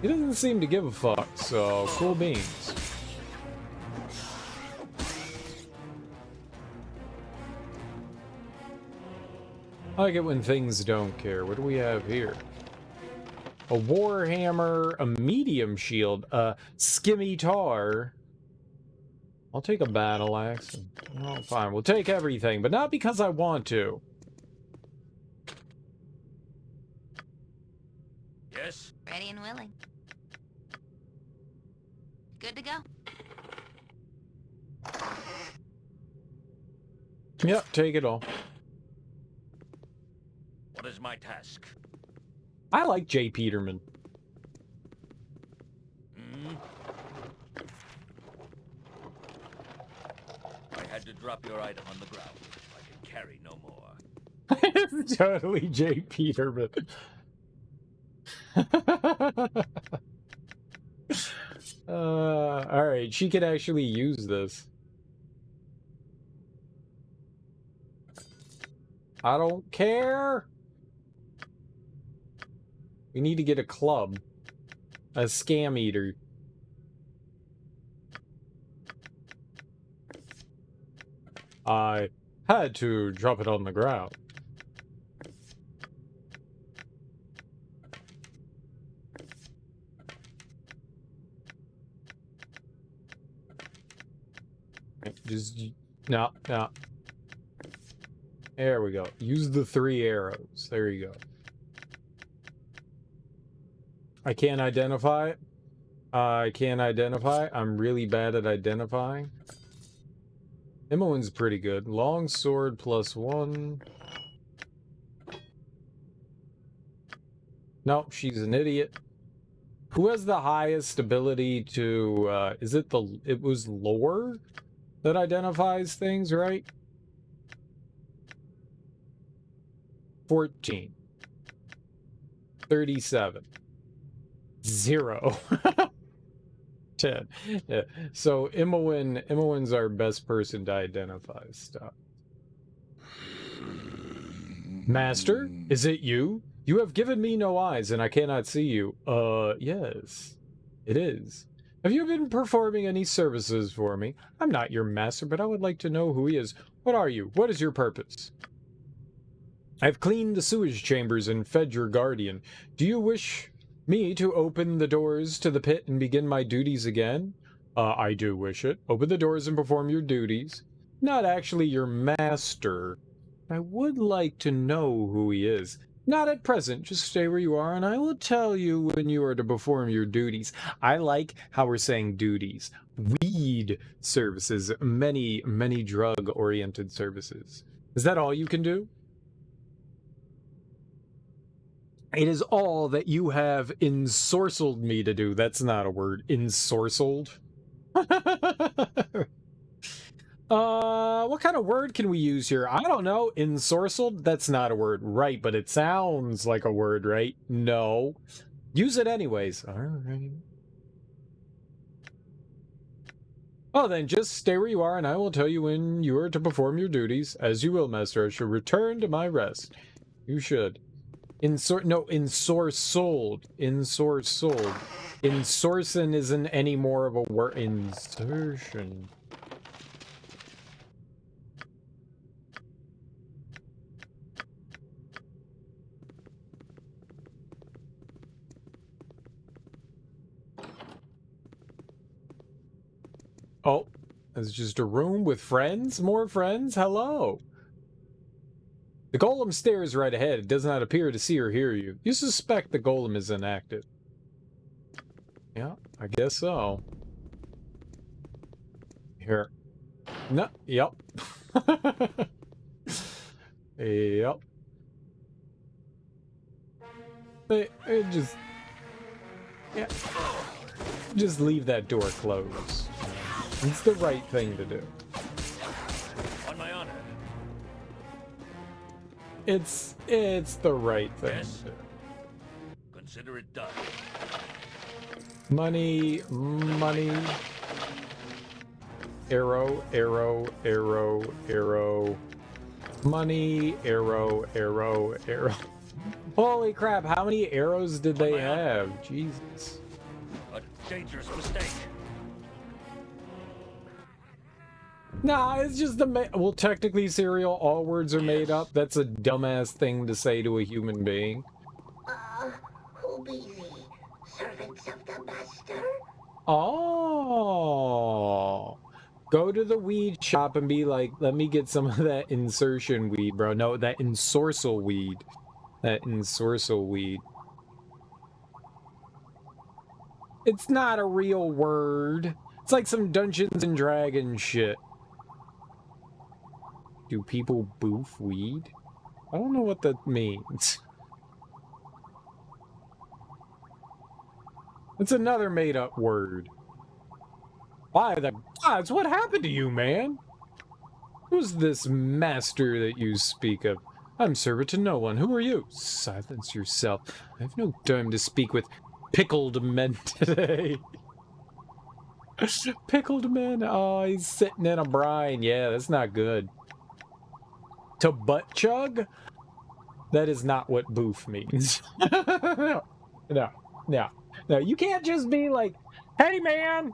He doesn't seem to give a fuck, so cool beans. I like it when things don't care. What do we have here? A warhammer, a medium shield, a scimitar. I'll take a battle axe. Oh, fine, we'll take everything, but not because I want to. Yes? Ready and willing. Good to go. Yep, take it all. What is my task? I like J. Peterman. I had to drop your item on the ground. I can carry no more. Totally J. Peterman. Alright, she could actually use this. I don't care. We need to get a club. A scam eater. I had to drop it on the ground. Just no. There we go. Use the 3 arrows. There you go. I can't identify it. I can't identify. I'm really bad at identifying. Imoen's pretty good. Long sword +1. Nope, she's an idiot. Who has the highest ability to, it was lore that identifies things, right? 14. 37. 0. 10. Yeah. So Imoen's our best person to identify stuff. Master, is it you? You have given me no eyes and I cannot see you. Yes, it is. Have you been performing any services for me? I'm not your master, but I would like to know who he is. What are you? What is your purpose? I've cleaned the sewage chambers and fed your guardian. Do you wish me to open the doors to the pit and begin my duties again? I do wish it. Open the doors and perform your duties. Not actually your master. I would like to know who he is. Not at present. Just stay where you are and I will tell you when you are to perform your duties. I like how we're saying duties. Weed services. Many drug-oriented services. Is that all you can do? It is all that you have ensorcelled me to do. That's not a word. Ensorcelled? What kind of word can we use here? I don't know. Ensorcelled? That's not a word. Right, but it sounds like a word, right? No. Use it anyways. Alright. Oh, then just stay where you are and I will tell you when you are to perform your duties. As you will, master. I shall return to my rest. You should. Ensorcelled. Ensorcelled. Ensorcen isn't any more of a word. Insertion. Oh, it's just a room with friends? More friends? Hello. The golem stares right ahead. It does not appear to see or hear you. You suspect the golem is inactive. Yeah, I guess so. Here. No, yep. Yep. It just... Yeah. Just leave that door closed. It's the right thing to do. On my honor. It's the right thing Yes. to do. Consider it done. Money. Arrow. Money, arrow. Holy crap, how many arrows did they have? Jesus. A dangerous mistake. Nah, it's just well, technically, Serial, all words are made up. That's a dumbass thing to say to a human being. Who be ye? Servants of the master? Oh. Go to the weed shop and be like, let me get some of that insertion weed, bro. No, that ensorcel weed. That ensorcel weed. It's not a real word. It's like some Dungeons and Dragons shit. Do people boof weed? I don't know what that means. It's another made-up word. Why the gods? What happened to you, man? Who's this master that you speak of? I'm servant to no one. Who are you? Silence yourself. I have no time to speak with pickled men today. Pickled men? Oh, he's sitting in a brine. Yeah, that's not good. To butt chug? That is not what boof means. No. No, you can't just be like, hey man,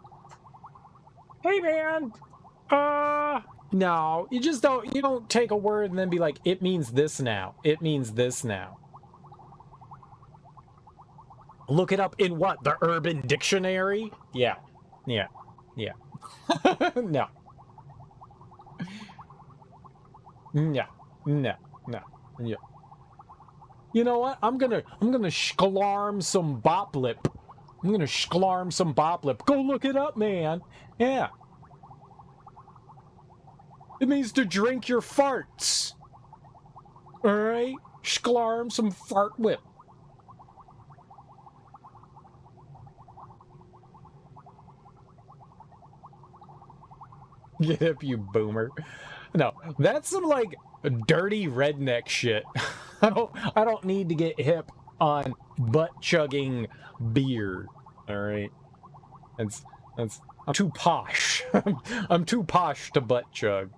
no, you just don't take a word and then be like, it means this now. It means this now. Look it up in what? The Urban Dictionary? Yeah. No. Yeah. You know what? I'm gonna shklarm some boplip. I'm gonna shklarm some boplip. Go look it up, man. Yeah. It means to drink your farts. Alright? Shklarm some fart whip. Get up, you boomer. No, that's some like dirty redneck shit. I don't need to get hip on butt chugging beer. All right, that's I'm too posh. I'm too posh to butt chug.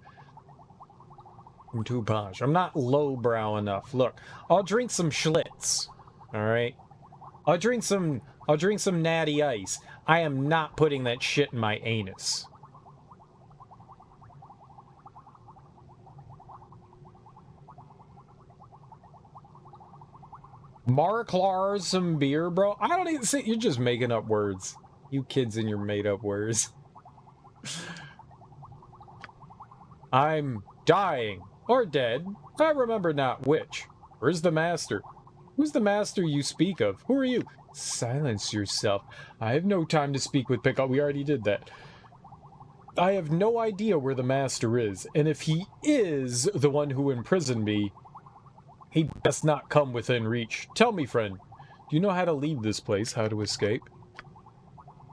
I'm too posh. I'm not lowbrow enough. Look, I'll drink some Schlitz. All right, I'll drink some natty ice. I am not putting that shit in my anus. Marklar some beer, bro. I don't even say, you're just making up words. You kids and your made up words. I'm dying or dead. I remember not which. Where's the master? Who's the master you speak of? Who are you? Silence yourself. I have no time to speak with Pickup. We already did that. I have no idea where the master is, and if he is the one who imprisoned me, he best not come within reach. Tell me, friend, do you know how to leave this place, how to escape?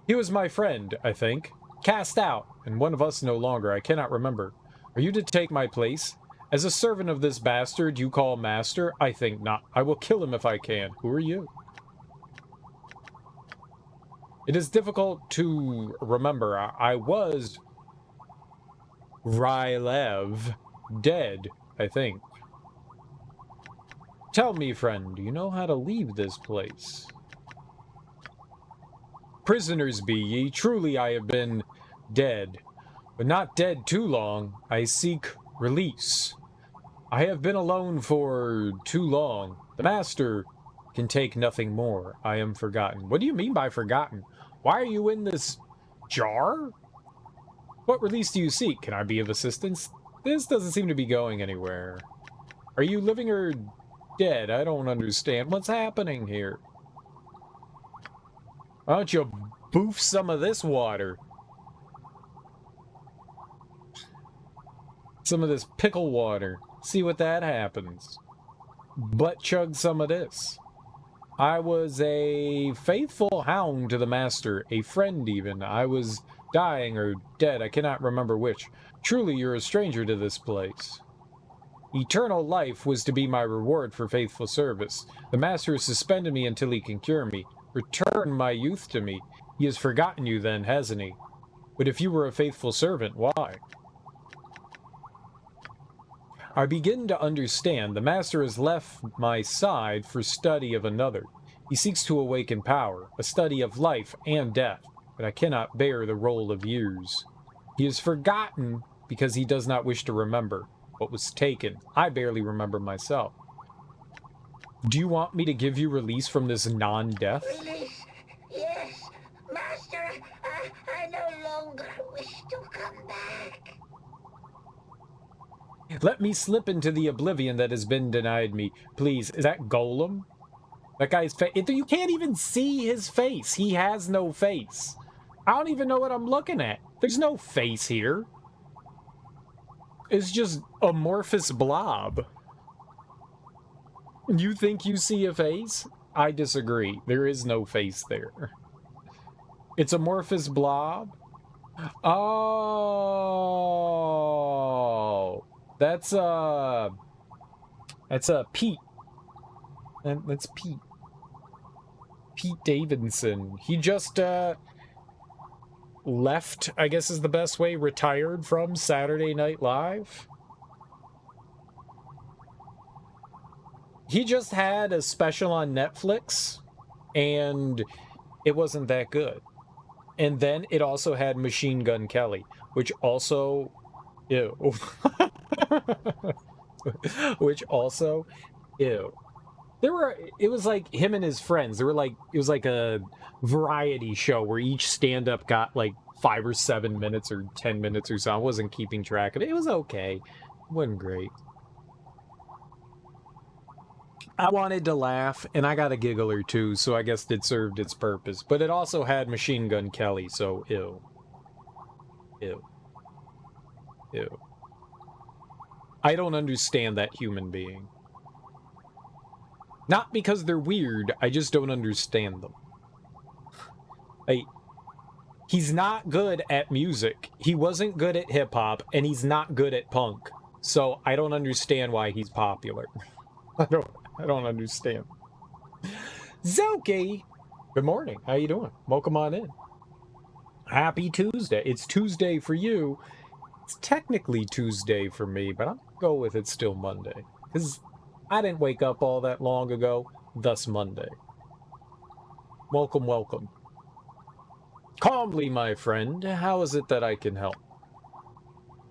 He was my friend, I think. Cast out, and one of us no longer, I cannot remember. Are you to take my place? As a servant of this bastard you call master? I think not. I will kill him if I can. Who are you? It is difficult to remember. I was Rylev, dead, I think. Tell me, friend, do you know how to leave this place? Prisoners be ye, truly I have been dead, but not dead too long. I seek release. I have been alone for too long. The master can take nothing more. I am forgotten. What do you mean by forgotten? Why are you in this jar? What release do you seek? Can I be of assistance? This doesn't seem to be going anywhere. Are you living or dead? I don't understand what's happening here. Why don't you boof some of this water? Some of this pickle water. See what that happens. Butt chug some of this. I was a faithful hound to the master, a friend even. I was dying or dead, I cannot remember which. Truly you're a stranger to this place. Eternal life was to be my reward for faithful service. The master has suspended me until he can cure me. Return my youth to me. He has forgotten you then, hasn't he? But if you were a faithful servant, why? I begin to understand. The master has left my side for study of another. He seeks to awaken power, a study of life and death, but I cannot bear the roll of years. He has forgotten because he does not wish to remember what was taken. I barely remember myself. Do you want me to give you release from this non-death? Release? Yes, Master. I no longer wish to come back. Let me slip into the oblivion that has been denied me. Please, is that Golem? That guy's face. You can't even see his face. He has no face. I don't even know what I'm looking at. There's no face here. It's just amorphous blob. You think you see a face? I disagree. There is no face there. It's amorphous blob. Oh, that's Pete. That's Pete. Pete Davidson. He just left, I guess is the best way, retired from Saturday Night Live. He just had a special on Netflix, and it wasn't that good. And then it also had Machine Gun Kelly, which also, ew. Which also, ew. It was like him and his friends. It was like a variety show where each stand-up got like 5 or 7 minutes or 10 minutes or so. I wasn't keeping track of it. It was okay. It wasn't great. I wanted to laugh, and I got a giggle or two, so I guess it served its purpose. But it also had Machine Gun Kelly, so ew. Ew. Ew. I don't understand that human being. Not because they're weird, I just don't understand them. He's not good at music. He wasn't good at hip-hop, and he's not good at punk. So I don't understand why he's popular. I don't understand. Zoki! Good morning. How you doing? Welcome on in. Happy Tuesday. It's Tuesday for you. It's technically Tuesday for me, but I'll go with it still Monday. Because I didn't wake up all that long ago, thus Monday. Welcome, welcome. Calmly, my friend. How is it that I can help?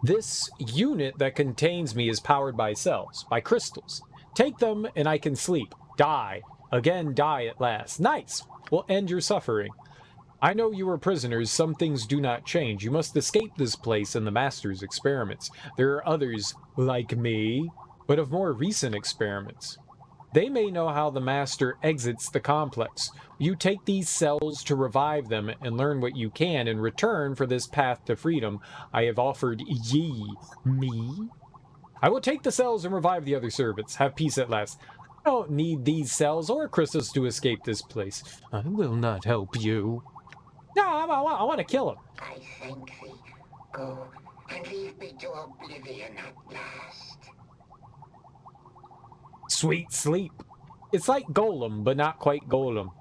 This unit that contains me is powered by cells, by crystals. Take them and I can sleep. Die. Again, die at last. Nice. We'll end your suffering. I know you are prisoners. Some things do not change. You must escape this place and the Master's experiments. There are others, like me, but of more recent experiments. They may know how the Master exits the complex. You take these cells to revive them and learn what you can in return for this path to freedom I have offered ye. Me? I will take the cells and revive the other servants. Have peace at last. I don't need these cells or crystals to escape this place. I will not help you. No, I want to kill him. I thank thee. Go and leave me to oblivion at last. Sweet sleep. It's like Golem, but not quite Golem.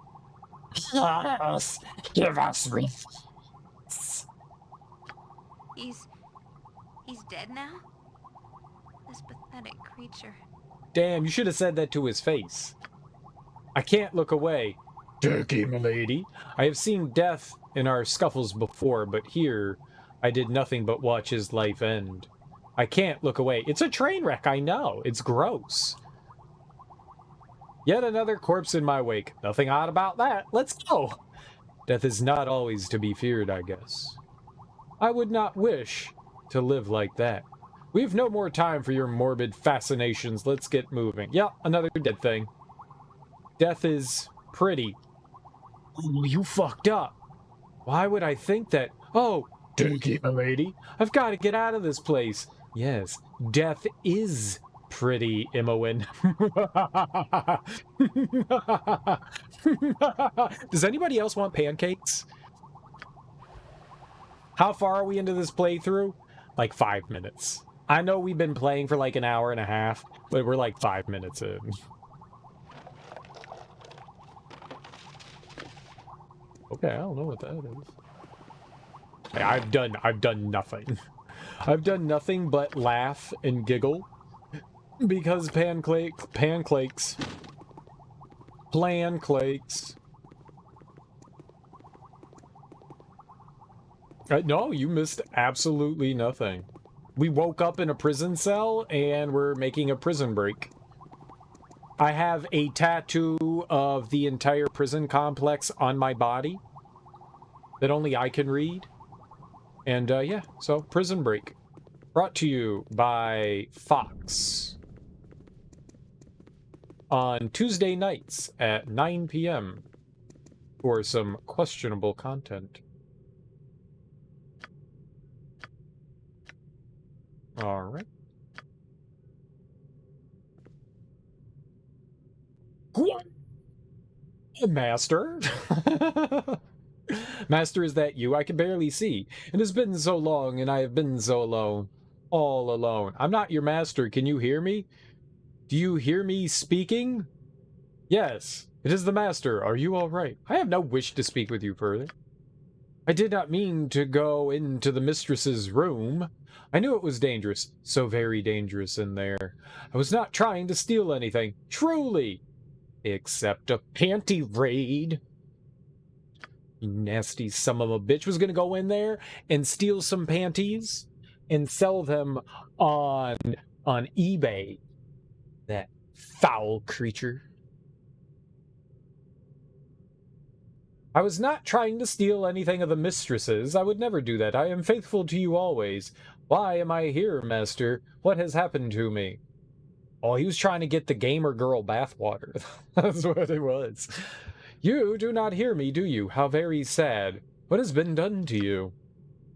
Yes, give us relief. He's dead now? This pathetic creature. Damn, you should have said that to his face. I can't look away. Turkey, milady. I have seen death in our scuffles before, but here I did nothing but watch his life end. I can't look away. It's a train wreck, I know. It's gross. Yet another corpse in my wake. Nothing odd about that. Let's go. Death is not always to be feared, I guess. I would not wish to live like that. We've no more time for your morbid fascinations. Let's get moving. Yeah, another dead thing. Death is pretty. Ooh, you fucked up. Why would I think that? Oh, take it, my lady. I've got to get out of this place. Yes, death is pretty, Imowen. Does anybody else want pancakes? How far are we into this playthrough? Like 5 minutes. I know we've been playing for like an hour and a half, but we're like 5 minutes in. Okay, I don't know what that is. Hey, I've done nothing. I've done nothing but laugh and giggle because pancakes. No, you missed absolutely nothing. We woke up in a prison cell and we're making a prison break. I have a tattoo of the entire prison complex on my body that only I can read. And yeah, so prison break. Brought to you by Fox. on Tuesday nights at 9 p.m. for some questionable content. All right. Master? Master, is that you? I can barely see. It has been so long, and I have been so alone. All alone. I'm not your master. Can you hear me? Do you hear me speaking? Yes, it is the master. Are you all right? I have no wish to speak with you further. I did not mean to go into the mistress's room. I knew it was dangerous. So very dangerous in there. I was not trying to steal anything. Truly. Except a panty raid. You nasty son of a bitch was gonna go in there and steal some panties and sell them on eBay. That foul creature. I was not trying to steal anything of the mistress's. I would never do that. I am faithful to you always. Why am I here, master? What has happened to me? Oh, he was trying to get the gamer girl bathwater. That's what it was. You do not hear me, do you? How very sad. What has been done to you?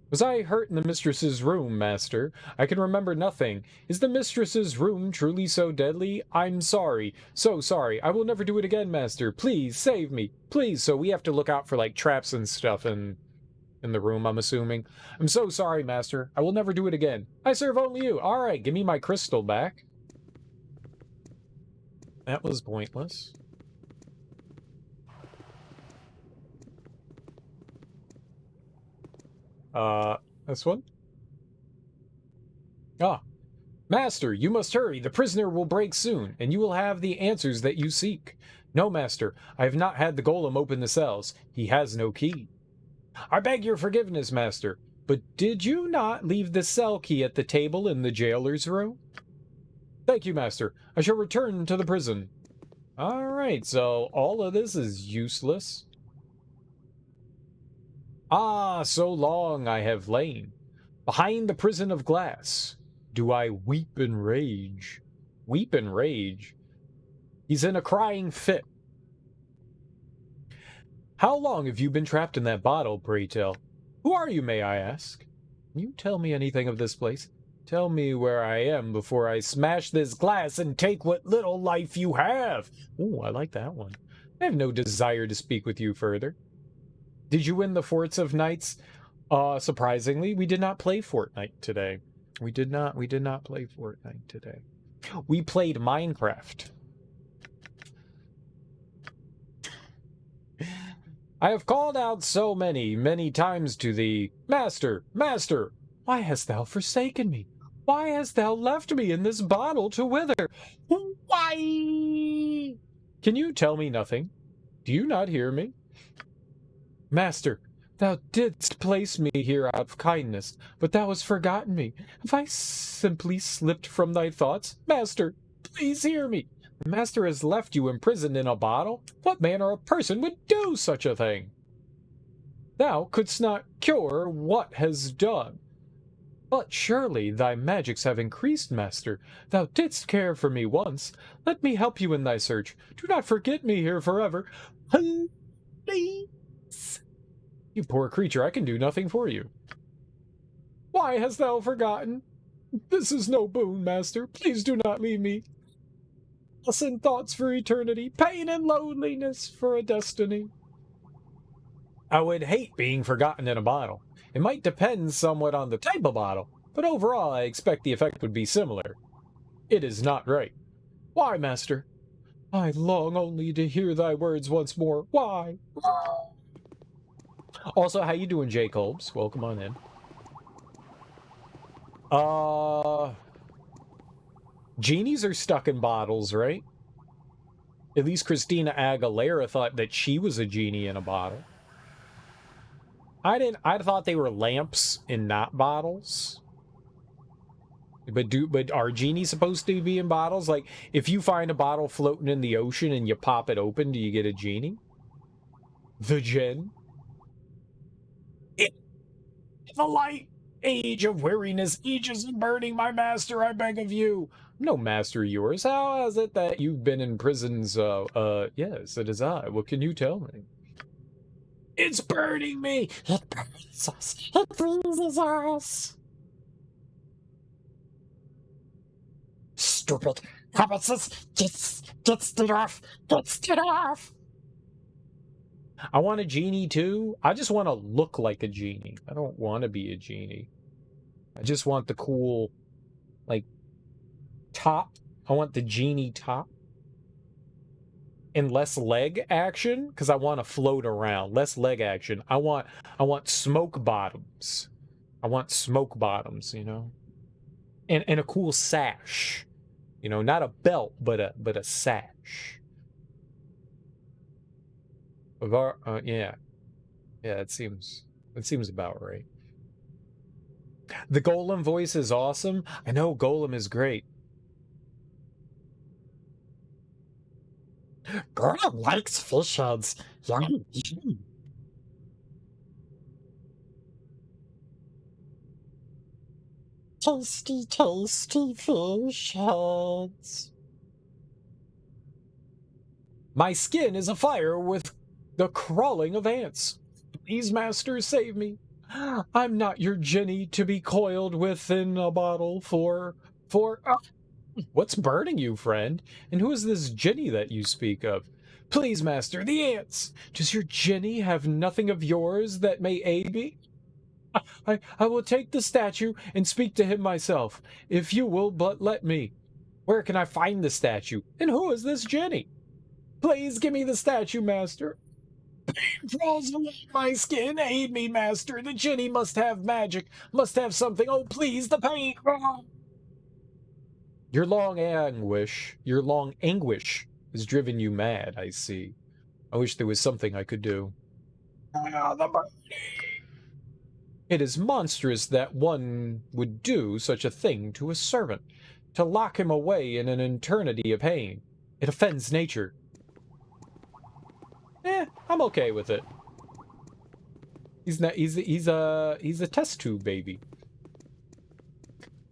Was I hurt in the mistress's room, master? I can remember nothing. Is the mistress's room truly so deadly? I'm sorry. So sorry. I will never do it again, master. Please, save me. Please. So we have to look out for, like, traps and stuff in the room, I'm assuming. I'm so sorry, master. I will never do it again. I serve only you. All right, give me my crystal back. That was pointless. This one? Ah. Master, you must hurry. The prisoner will break soon, and you will have the answers that you seek. No, master, I have not had the golem open the cells. He has no key. I beg your forgiveness, master, but did you not leave the cell key at the table in the jailer's room? Thank you, master. I shall return to the prison. Alright, so all of this is useless. Ah, so long I have lain. Behind the prison of glass, do I weep in rage. Weep in rage? He's in a crying fit. How long have you been trapped in that bottle, pray tell? Who are you, may I ask? Can you tell me anything of this place? Tell me where I am before I smash this glass and take what little life you have. Ooh, I like that one. I have no desire to speak with you further. Did you win the Forts of Knights? Surprisingly, we did not play Fortnite today. We did not play Fortnite today. We played Minecraft. I have called out so many times to thee, Master, Master, why hast thou forsaken me? Why hast thou left me in this bottle to wither? Why? Can you tell me nothing? Do you not hear me? Master, thou didst place me here out of kindness, but thou hast forgotten me. Have I simply slipped from thy thoughts? Master, please hear me. The master has left you imprisoned in a bottle? What manner of person would do such a thing? Thou couldst not cure what has done. But surely thy magics have increased, master. Thou didst care for me once. Let me help you in thy search. Do not forget me here forever. Please. You poor creature, I can do nothing for you. Why hast thou forgotten? This is no boon, master. Please do not leave me. Loss in thoughts for eternity, pain and loneliness for a destiny. I would hate being forgotten in a bottle. It might depend somewhat on the type of bottle, but overall I expect the effect would be similar. It is not right. Why, master? I long only to hear thy words once more. Why? Also, how you doing, Jay Colbs? Welcome on in. Genies are stuck in bottles, right? At least Christina Aguilera thought that she was a genie in a bottle. I thought they were lamps and not bottles. But are genies supposed to be in bottles? Like, if you find a bottle floating in the ocean and you pop it open, do you get a genie? The Djinn? The light Age of weariness, ages of burning, my master, I beg of you. No master yours. How is it that you've been in prisons? Yes, it is I. What can you tell me? It's burning me. It burns us. It freezes us. Stupid habits. Gets it off. Gets it off. I want a genie too. I just want to look like a genie. I don't want to be a genie. I just want the cool, like, top. I want the genie top. And less leg action, because I want to float around. Less leg action. I want smoke bottoms. I want smoke bottoms, you know? And a cool sash. You know, not a belt, but a sash. Of our yeah. Yeah, it seems about right. The Golem voice is awesome. I know Golem is great. Golem likes fish heads. Yum. Tasty, tasty fish heads. My skin is afire with the crawling of ants. Please, master, save me. I'm not your Jenny to be coiled within a bottle for... What's burning you, friend? And who is this Jenny that you speak of? Please, master, the ants! Does your Jenny have nothing of yours that may aid me? I will take the statue and speak to him myself, if you will but let me. Where can I find the statue? And who is this Jenny? Please give me the statue, master. Pain crawls along my skin. Aid me, master. The Jenny must have magic. Must have something. Oh, please, the pain. Your long anguish has driven you mad, I see. I wish there was something I could do. The burning. It is monstrous that one would do such a thing to a servant, to lock him away in an eternity of pain. It offends nature. I'm okay with it. He's a test tube baby.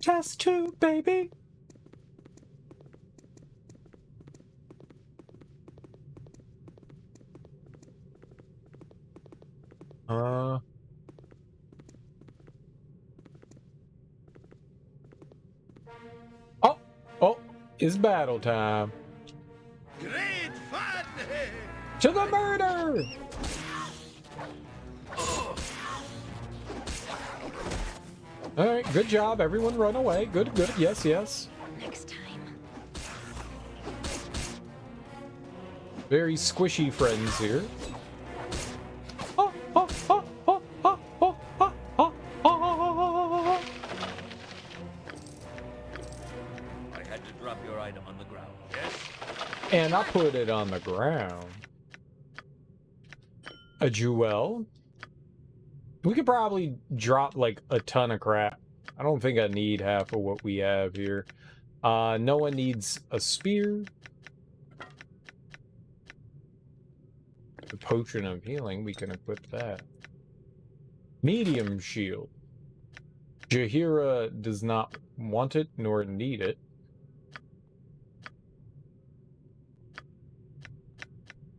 Test tube baby. Oh, it's battle time. Great fun! To the murder! Alright, good job. Everyone run away. Good, good. Yes, yes. Next time. Very squishy friends here. I had to drop your item on the ground, yes? And I put it on the ground. A jewel. We could probably drop like a ton of crap. I don't think I need half of what we have here. No one needs a spear. The potion of healing, we can equip that. Medium shield. Jahiera does not want it nor need it.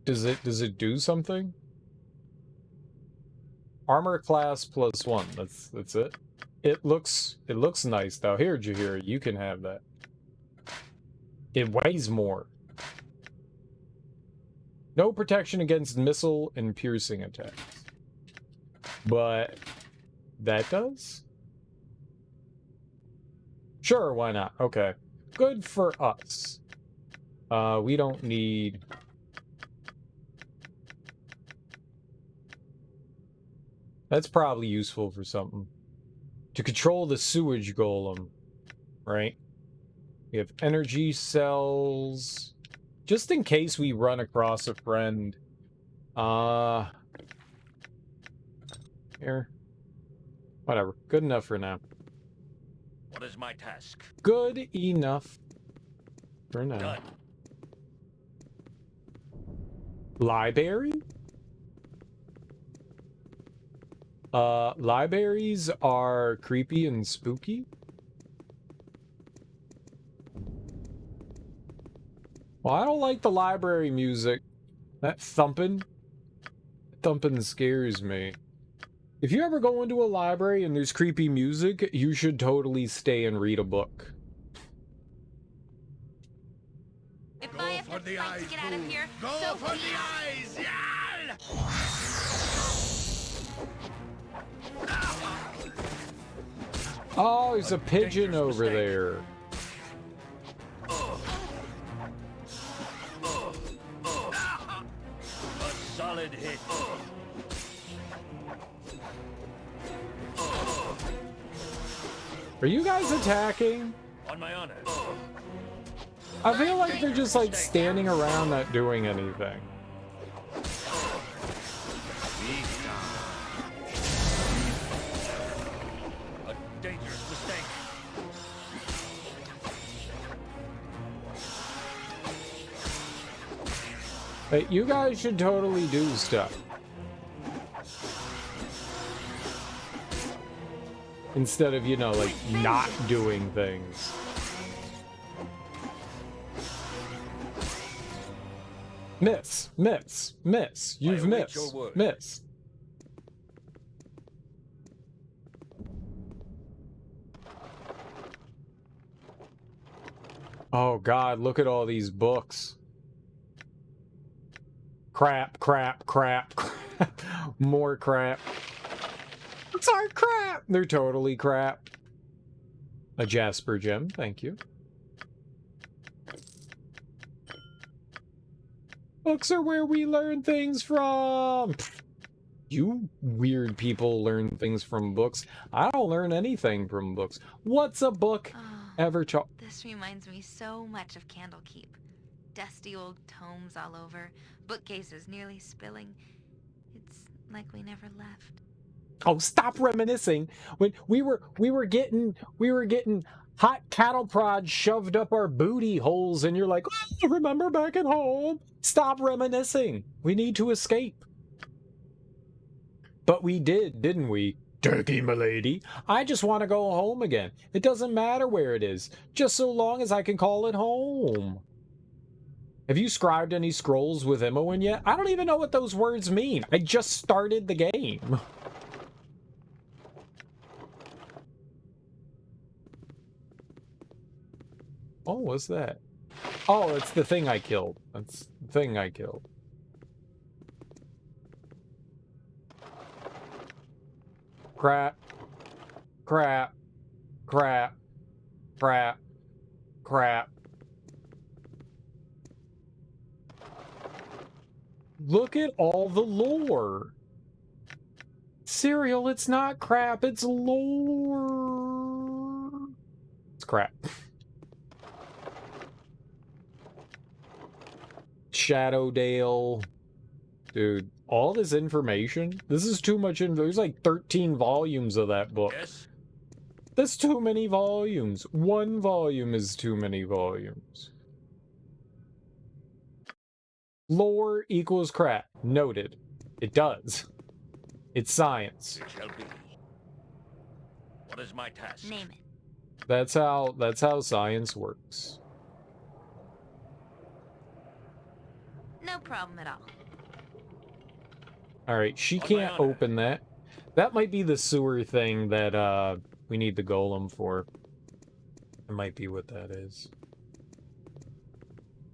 Does it do something? Armor class +1. That's it. It looks nice though. Here, Jahiera, you can have that. It weighs more. No protection against missile and piercing attacks. But that does? Sure, why not? Okay. Good for us. We don't need... That's probably useful for something. To control the sewage golem, right? We have energy cells. Just in case we run across a friend. Here. Whatever. Good enough for now. What is my task? Good enough for now. Done. Library? Libraries are creepy and spooky. Well, I don't like the library music. That thumping scares me. If you ever go into a library and there's creepy music, you should totally stay and read a book. If I have to fight to get out of here, Go so for the eyes! Yeah! Oh, there's a pigeon over there. A solid hit. Are you guys attacking? On my honor. I feel like they're just like standing around not doing anything. A dangerous mistake. Hey, you guys should totally do stuff. Instead of, you know, like, not doing things. Miss. You've missed. Miss. Oh God, look at all these books. Crap. More crap. It's our crap! They're totally crap. A Jasper gem, thank you. Books are where we learn things from! You weird people learn things from books. I don't learn anything from books. What's a book ever taught? This reminds me so much of Candlekeep. Dusty old tomes all over, bookcases nearly spilling. It's like we never left. Oh, stop reminiscing. When we were getting hot cattle prods shoved up our booty holes, and you're like, oh, remember back at home? Stop reminiscing. We need to escape. But we did, didn't we? Turkey, milady. I just want to go home again. It doesn't matter where it is, just so long as I can call it home. Have you scribed any scrolls with Imoen yet? I don't even know what those words mean. I just started the game. Oh, what's that? Oh, it's the thing I killed. That's the thing I killed. Crap. Look at all the lore. Cereal, it's not crap, it's lore. It's crap. Shadowdale. Dude, all this information? This is too much info. There's like 13 volumes of that book. Yes. That's too many volumes. One volume is too many volumes. Lore equals crap. Noted. It does. It's science. It shall be. What is my task? Name it. That's how science works. No problem at all. Alright, she On my can't honor. open that. That might be the sewer thing that we need the golem for. It might be what that is.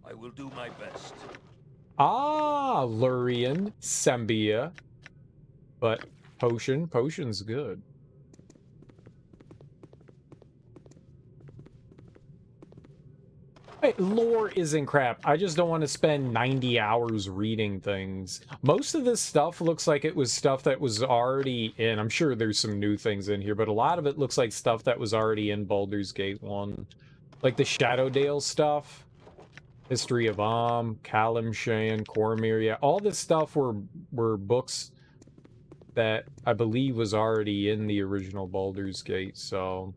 I will do my best. Ah, Lurian, Sembia. But potion's good. Hey, lore isn't crap. I just don't want to spend 90 hours reading things. Most of this stuff looks like it was stuff that was already in. I'm sure there's some new things in here, but a lot of it looks like stuff that was already in Baldur's Gate 1. Like the Shadowdale stuff. History of Kalimshan, Cormyr, yeah. All this stuff were books that I believe was already in the original Baldur's Gate, so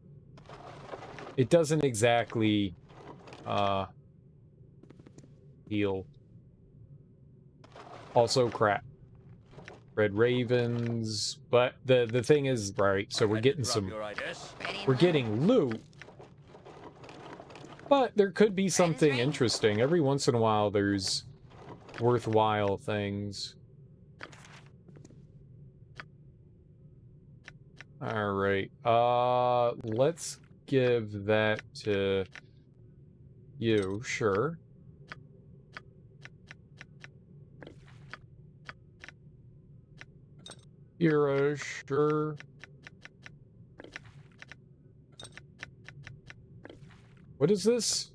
it doesn't exactly heal. Also crap. Red ravens. But the thing is, right, so we're getting some... We're getting loot. But there could be something interesting. Every once in a while, there's worthwhile things. Alright, let's give that to you, sure. You're sure. What is this?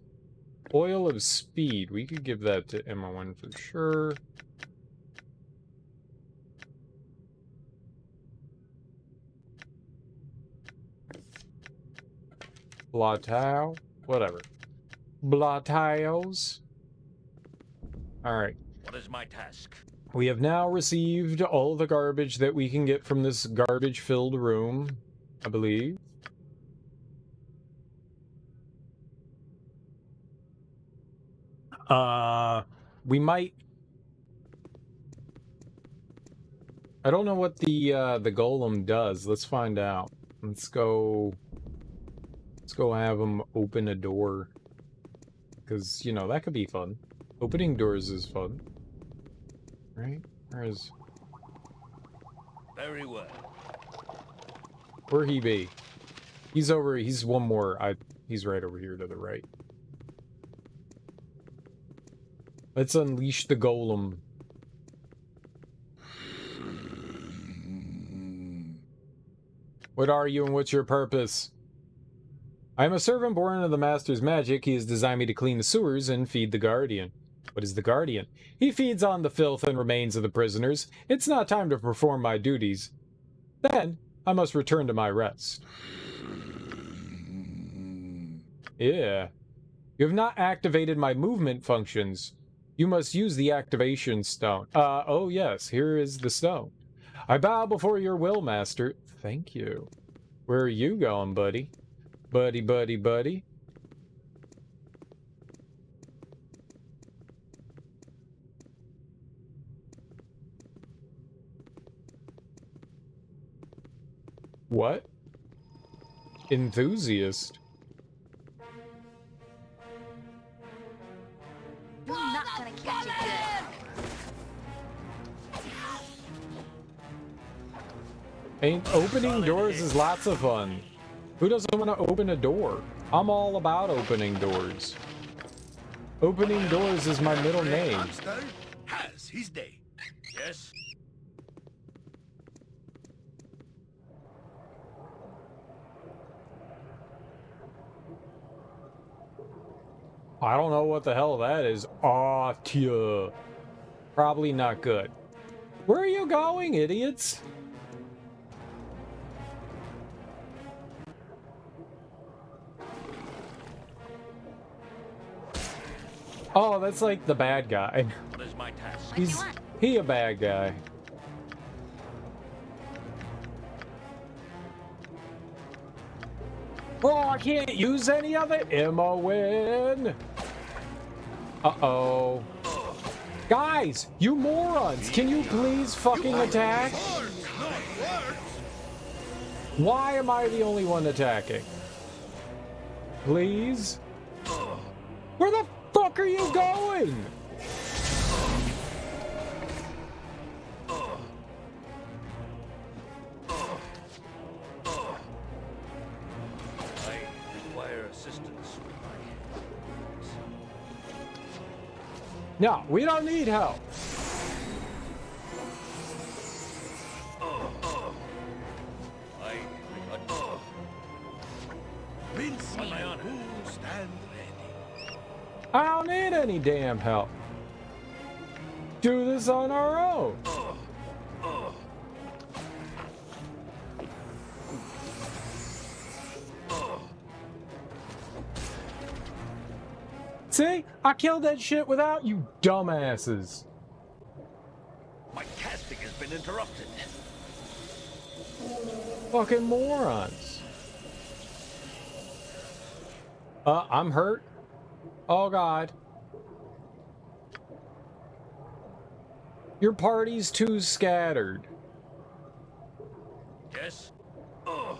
Oil of speed. We could give that to Emma1 for sure. Blatau. Whatever. Blataos. Alright. What is my task? We have now received all the garbage that we can get from this garbage-filled room, I believe. We might... I don't know what the golem does. Let's find out. Let's go have him open a door. Because, you know, that could be fun. Opening doors is fun. Right? Where's... Very well. Where he be? He's over... He's one more... He's right over here to the right. Let's unleash the golem. What are you and what's your purpose? I am a servant born of the Master's magic. He has designed me to clean the sewers and feed the Guardian. What is the Guardian? He feeds on the filth and remains of the prisoners. It's not time to perform my duties. Then, I must return to my rest. Yeah. You have not activated my movement functions. You must use the activation stone. Oh yes, here is the stone. I bow before your will, Master. Thank you. Where are you going, buddy? Buddy, buddy, buddy. What? Enthusiast? We're not gonna catch you good. Opening doors is lots of fun. Who doesn't want to open a door? I'm all about opening doors. Opening doors is my middle name. Has his day. Yes. I don't know what the hell that is. Ahtya. Probably not good. Where are you going, idiots? Oh, that's like the bad guy. What is my task? He a bad guy. Oh, I can't use any of it. Emma win. Uh-oh. Guys, you morons, can you please fucking attack? Why am I the only one attacking? Please? Where the fuck are you going? I require assistance with my hands. No, we don't need help. Vince, on my honor. Stand ready. I don't need any damn help. Do this on our own. See? I killed that shit without you dumbasses. My casting has been interrupted. Fucking morons. I'm hurt. Oh, God. Your party's too scattered. Yes? Oh!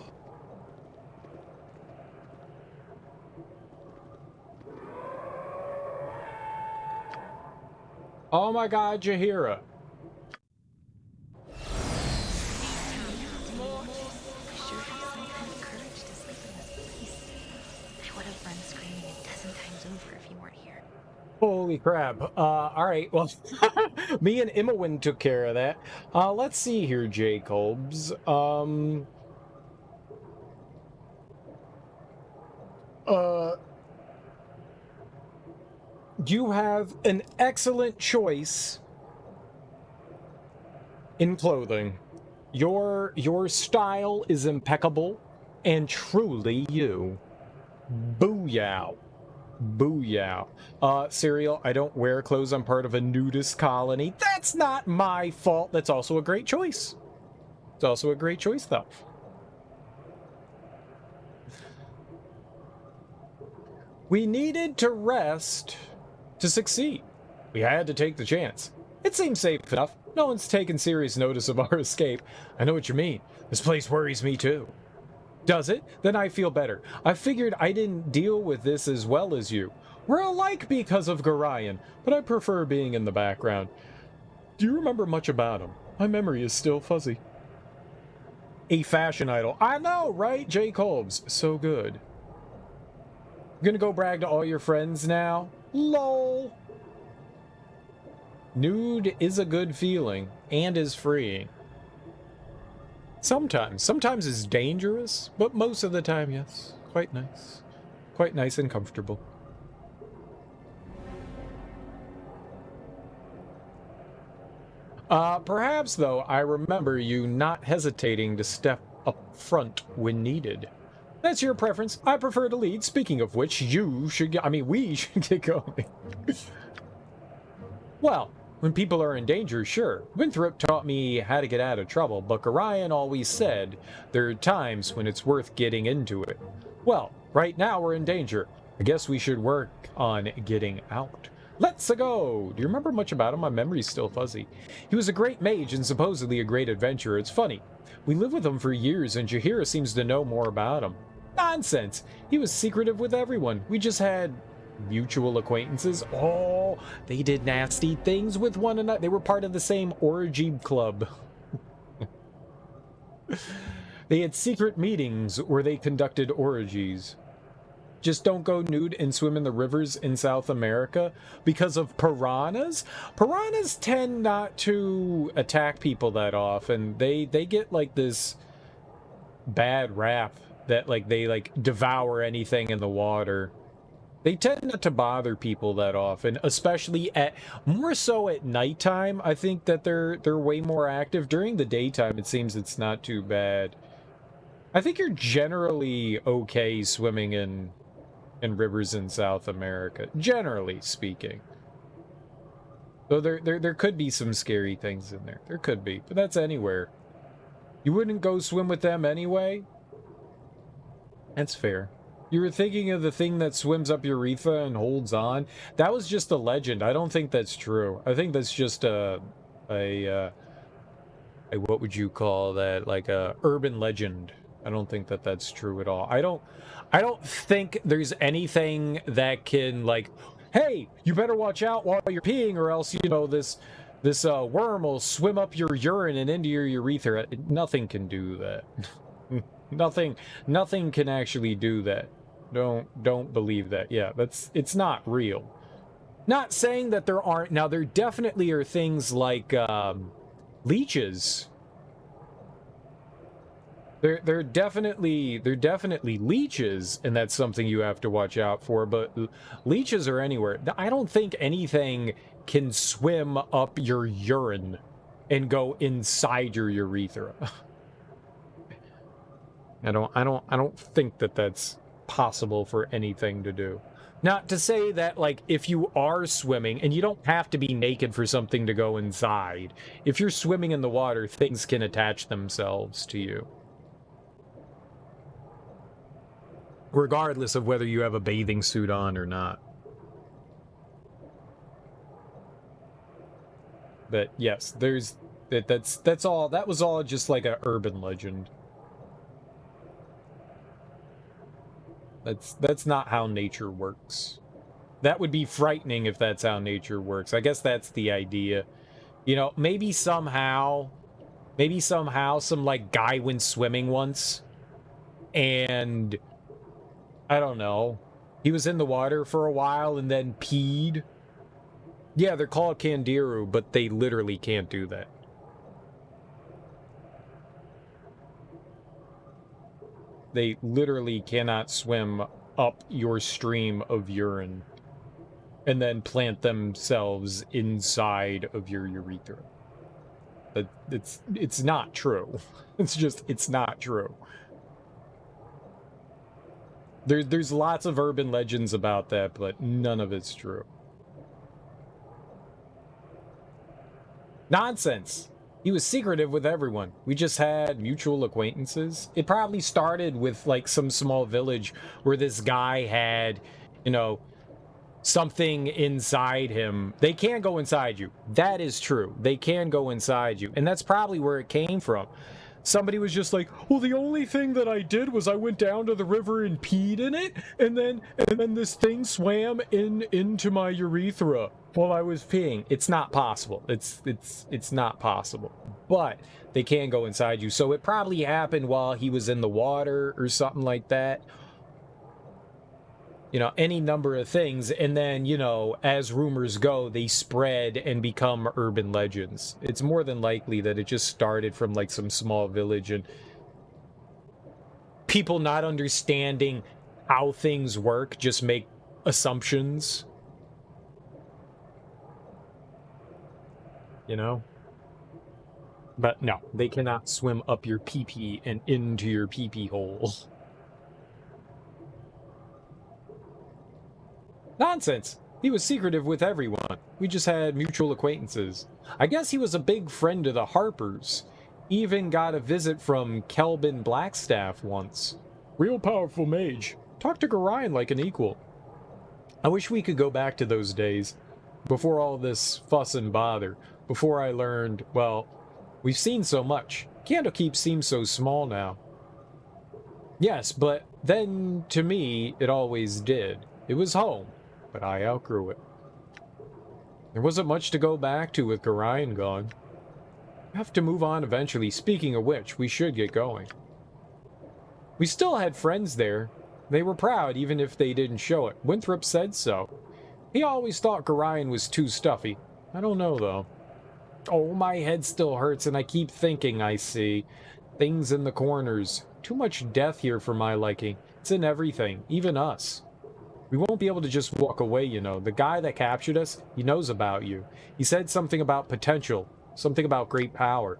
Oh my god, Jahiera. Holy crap. Alright, well, me and Imowin took care of that. Let's see here, Jacobs. You have an excellent choice in clothing. Your style is impeccable and truly you. Booyah. Booyah. Serial, I don't wear clothes. I'm part of a nudist colony. That's not my fault. That's also a great choice. It's also a great choice, though. We needed to rest to succeed. We had to take the chance. It seems safe enough. No one's taken serious notice of our escape. I know what you mean. This place worries me too. Does it? Then I feel better. I figured I didn't deal with this as well as you. We're alike because of Gorion, but I prefer being in the background. Do you remember much about him? My memory is still fuzzy. A fashion idol. I know, right? J. Colb's. So good. You're gonna go brag to all your friends now? LOL. Nude is a good feeling, and is freeing. Sometimes it's dangerous, but most of the time, yes. Quite nice. Quite nice and comfortable. Perhaps, though, I remember you not hesitating to step up front when needed. That's your preference. I prefer to lead. Speaking of which, we should get going. Well, when people are in danger, sure. Winthrop taught me how to get out of trouble, but Gorion always said there are times when it's worth getting into it. Well, right now we're in danger. I guess we should work on getting out. Let's go! Do you remember much about him? My memory's still fuzzy. He was a great mage and supposedly a great adventurer. It's funny. We lived with him for years and Jahiera seems to know more about him. Nonsense! He was secretive with everyone. We just had mutual acquaintances. Oh, they did nasty things with one another. They were part of the same orgy club. They had secret meetings where they conducted orgies. Just don't go nude and swim in the rivers in South America because of piranhas. Piranhas tend not to attack people that often. They get like this bad rap that like they like devour anything in the water. They tend not to bother people that often, especially more so at nighttime. I think that they're way more active. During the daytime, it seems it's not too bad. I think you're generally okay swimming in rivers in South America, generally speaking. Though there could be some scary things in there. There could be, but that's anywhere. You wouldn't go swim with them anyway? That's fair. You were thinking of the thing that swims up urethra and holds on? That was just a legend. I don't think that's true. I think that's just a what would you call that? Like a urban legend. I don't think that that's true at all. I don't think there's anything that can like, hey, you better watch out while you're peeing or else, you know, this worm will swim up your urine and into your urethra. Nothing can do that. Nothing can actually do that. Don't believe that. Yeah, it's not real. Not saying that there aren't. Now, there definitely are things like leeches. They're definitely leeches, and that's something you have to watch out for, but leeches are anywhere. I don't think anything can swim up your urine and go inside your urethra. I don't think that that's possible for anything to do. Not to say that, like, if you are swimming, and you don't have to be naked for something to go inside. If you're swimming in the water, things can attach themselves to you. Regardless of whether you have a bathing suit on or not. But yes, that's all. That was all just like a urban legend. That's not how nature works. That would be frightening if that's how nature works. I guess that's the idea. You know, maybe somehow some like guy went swimming once and I don't know. He was in the water for a while and then peed. Yeah, they're called Kandiru, but they literally can't do that. They literally cannot swim up your stream of urine and then plant themselves inside of your urethra. It's not true. It's not true. There's lots of urban legends about that, but none of it's true. Nonsense. He was secretive with everyone. We just had mutual acquaintances. It probably started with like some small village where this guy had, you know, something inside him. They can go inside you. That is true. They can go inside you. And that's probably where it came from. Somebody was just like, well, the only thing that I did was I went down to the river and peed in it, and then this thing swam into my urethra while I was peeing. It's not possible. It's not possible. But they can go inside you. So it probably happened while he was in the water or something like that. You know, any number of things. And then, you know, as rumors go, they spread and become urban legends. It's more than likely that it just started from like some small village and people not understanding how things work just make assumptions. You know? But no, they cannot swim up your pee-pee and into your pee-pee hole. Nonsense. He was secretive with everyone. We just had mutual acquaintances. I guess he was a big friend of the Harpers. Even got a visit from Kelvin Blackstaff once. Real powerful mage. Talked to Gorion like an equal. I wish we could go back to those days. Before all this fuss and bother. Before I learned, well, we've seen so much. Candlekeep seems so small now. Yes, but then, to me, it always did. It was home. But I outgrew it. There wasn't much to go back to with Gorion gone. We have to move on eventually. Speaking of which, we should get going. We still had friends there. They were proud even if they didn't show it. Winthrop said so. He always thought Gorion was too stuffy. I don't know though. Oh, my head still hurts and I keep thinking I see things in the corners. Too much death here for my liking. It's in everything, even us. We won't be able to just walk away, you know. The guy that captured us, he knows about you. He said something about potential, something about great power.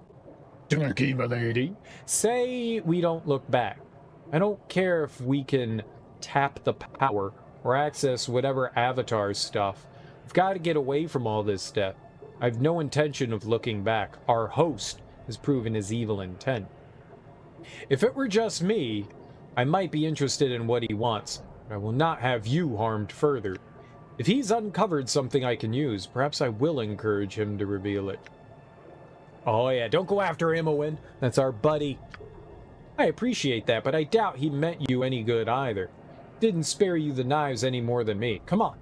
Turkey, my lady. Say we don't look back. I don't care if we can tap the power or access whatever avatar stuff. We've got to get away from all this stuff. I have no intention of looking back. Our host has proven his evil intent. If it were just me, I might be interested in what he wants. I will not have you harmed further. If he's uncovered something I can use, perhaps I will encourage him to reveal it. Oh yeah, don't go after him, Owen. That's our buddy. I appreciate that, but I doubt he meant you any good either. Didn't spare you the knives any more than me. Come on.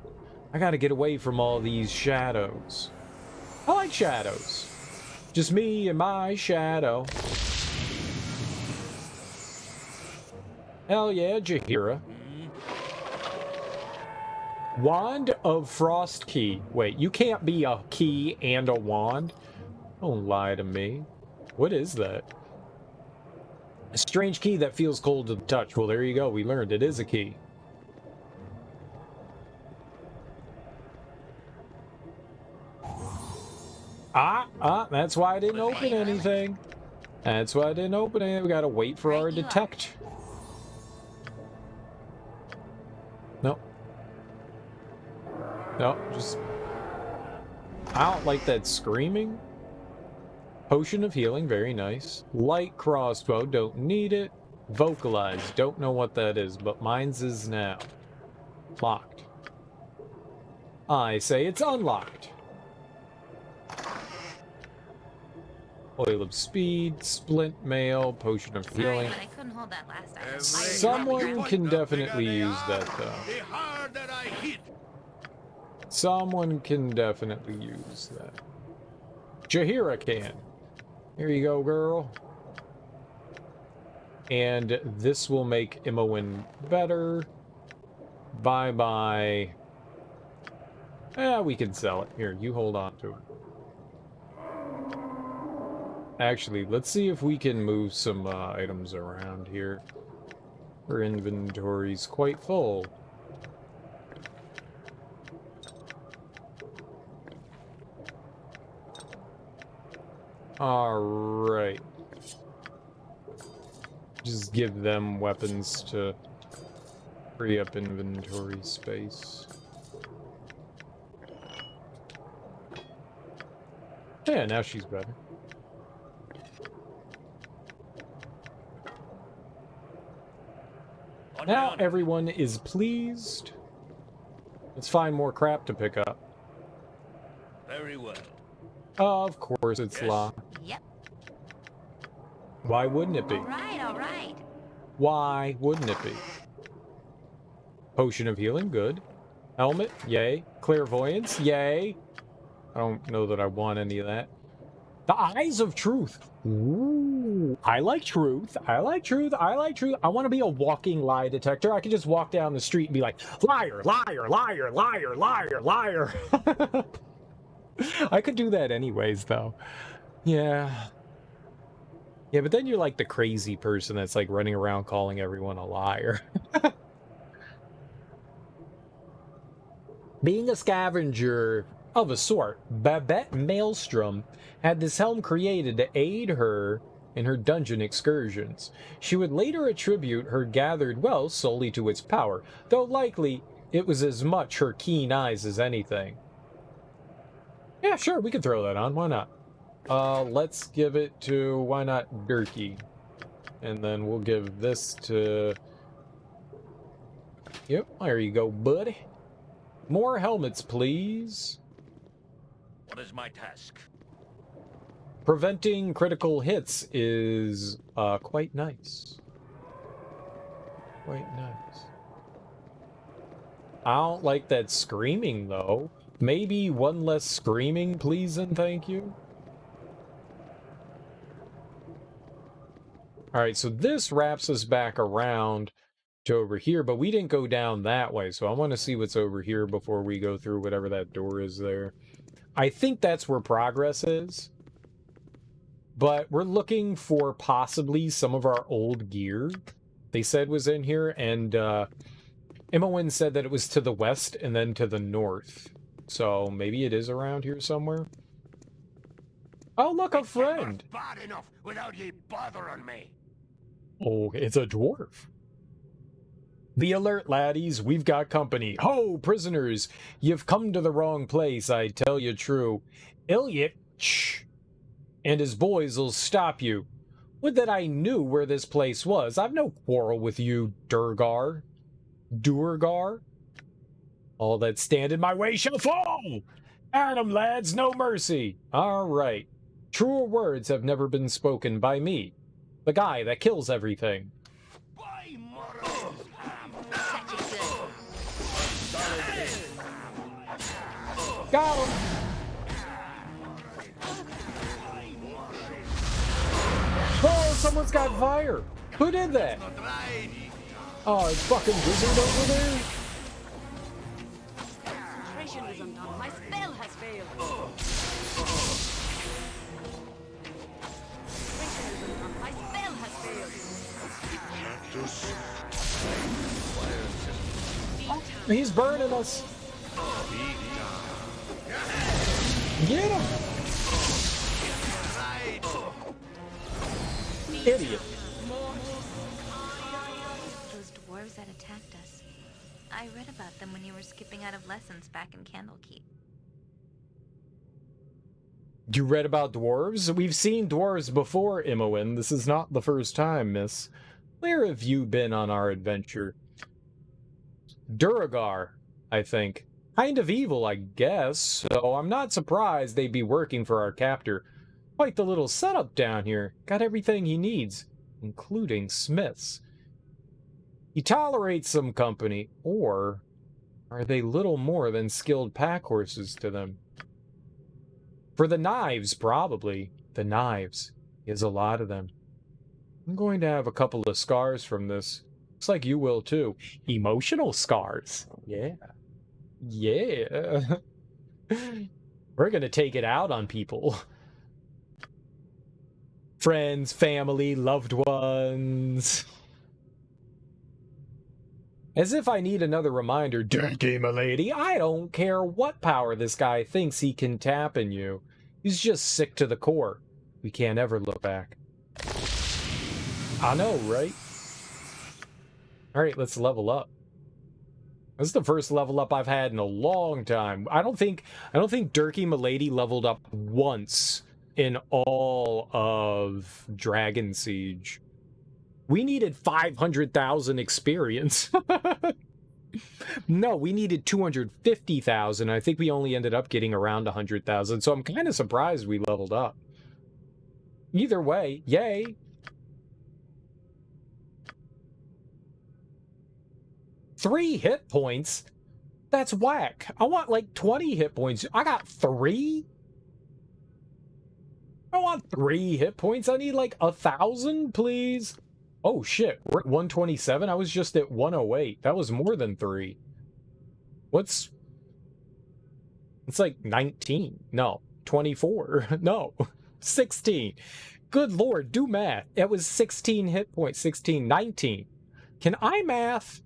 I gotta get away from all these shadows. I like shadows. Just me and my shadow. Hell yeah, Jahiera. Wand of Frost Key. Wait, you can't be a key and a wand? Don't lie to me. What is that? A strange key that feels cold to the touch. Well, there you go. We learned it is a key. That's why I didn't open anything. That's why I didn't open it. We gotta wait for our detect. Nope. No, just... I don't like that screaming. Potion of healing, very nice. Light crossbow, don't need it. Vocalize, don't know what that is, but mine's is now. Locked. I say it's unlocked. Oil of speed, splint mail, potion of Sorry, healing. but I couldn't hold that last item. Someone can definitely use that, though. The harder I hit. Someone can definitely use that. Jahiera can. Here you go, girl. And this will make Imoen better. Bye-bye. We can sell it. Here, you hold on to it. Actually, let's see if we can move some items around here. Our inventory's quite full. Alright. Just give them weapons to free up inventory space. Yeah, now she's better. Now everyone is pleased. Let's find more crap to pick up. Very well. Of course it's locked. Yep. Why wouldn't it be? All right. Why wouldn't it be? Potion of healing, good. Helmet, yay. Clairvoyance, yay. I don't know that I want any of that. The Eyes of Truth. Ooh, I like truth. I like truth. I like truth. I want to be a walking lie detector. I can just walk down the street and be like, liar, liar, liar, liar, liar, liar. I could do that anyways, though. Yeah. Yeah, but then you're like the crazy person that's like running around calling everyone a liar. Being a scavenger of a sort, Babette Maelstrom had this helm created to aid her in her dungeon excursions. She would later attribute her gathered wealth solely to its power, though likely it was as much her keen eyes as anything. Yeah, sure, we could throw that on. Why not? Let's give it to, why not, Durkee? And then we'll give this to... Yep, there you go, buddy. More helmets, please. What is my task? Preventing critical hits is, quite nice. Quite nice. I don't like that screaming, though. Maybe one less screaming, please and thank you. Alright, so this wraps us back around to over here, but we didn't go down that way, so I want to see what's over here before we go through whatever that door is there. I think that's where progress is. But we're looking for possibly some of our old gear they said was in here, and Imoen said that it was to the west and then to the north. So maybe it is around here somewhere. Oh, look, a friend! Bad enough without ye bothering me. Oh, it's a dwarf. Be alert, laddies, we've got company. Ho, prisoners! You've come to the wrong place, I tell you true. Ilyich and his boys'll stop you. Would that I knew where this place was. I've no quarrel with you, Durgar. Durgar? All that stand in my way shall fall! At 'em, lads, no mercy! All right. Truer words have never been spoken by me, the guy that kills everything. Got him! Oh, someone's got fire! Who did that? Oh, it's fucking Wizard over there? Concentration is undone. My spell has failed. Concentration is undone. My spell has failed. He's burning us. Get him! Idiot. Those dwarves that attacked us. I read about them when you were skipping out of lessons back in Candlekeep. You read about dwarves? We've seen dwarves before, Imoen. This is not the first time, miss. Where have you been on our adventure? Duragar, I think. Kind of evil, I guess, so I'm not surprised they'd be working for our captor. Quite the little setup down here. Got everything he needs, including smiths. He tolerates some company, or are they little more than skilled pack horses to them? For the knives, probably. The knives. He has a lot of them. I'm going to have a couple of scars from this. Looks like you will too. Emotional scars. Yeah. Yeah. We're gonna take it out on people. Friends, family, loved ones. As if I need another reminder, dirty milady, I don't care what power this guy thinks he can tap in you. He's just sick to the core. We can't ever look back. I know, right? Alright, let's level up. This is the first level up I've had in a long time. I don't think Dirty Milady leveled up once in all of Dragon Siege. We needed 500,000 experience. No, we needed 250,000. I think we only ended up getting around 100,000. So I'm kind of surprised we leveled up. Either way, yay. 3 hit points? That's whack. I want like 20 hit points. I got 3? I want 3 hit points. I need like 1,000, please. Oh shit, we're at 127? I was just at 108. That was more than 3. It's like 19. No, 24. No, 16. Good lord, do math. It was 16 hit points. 16, 19. Can I math?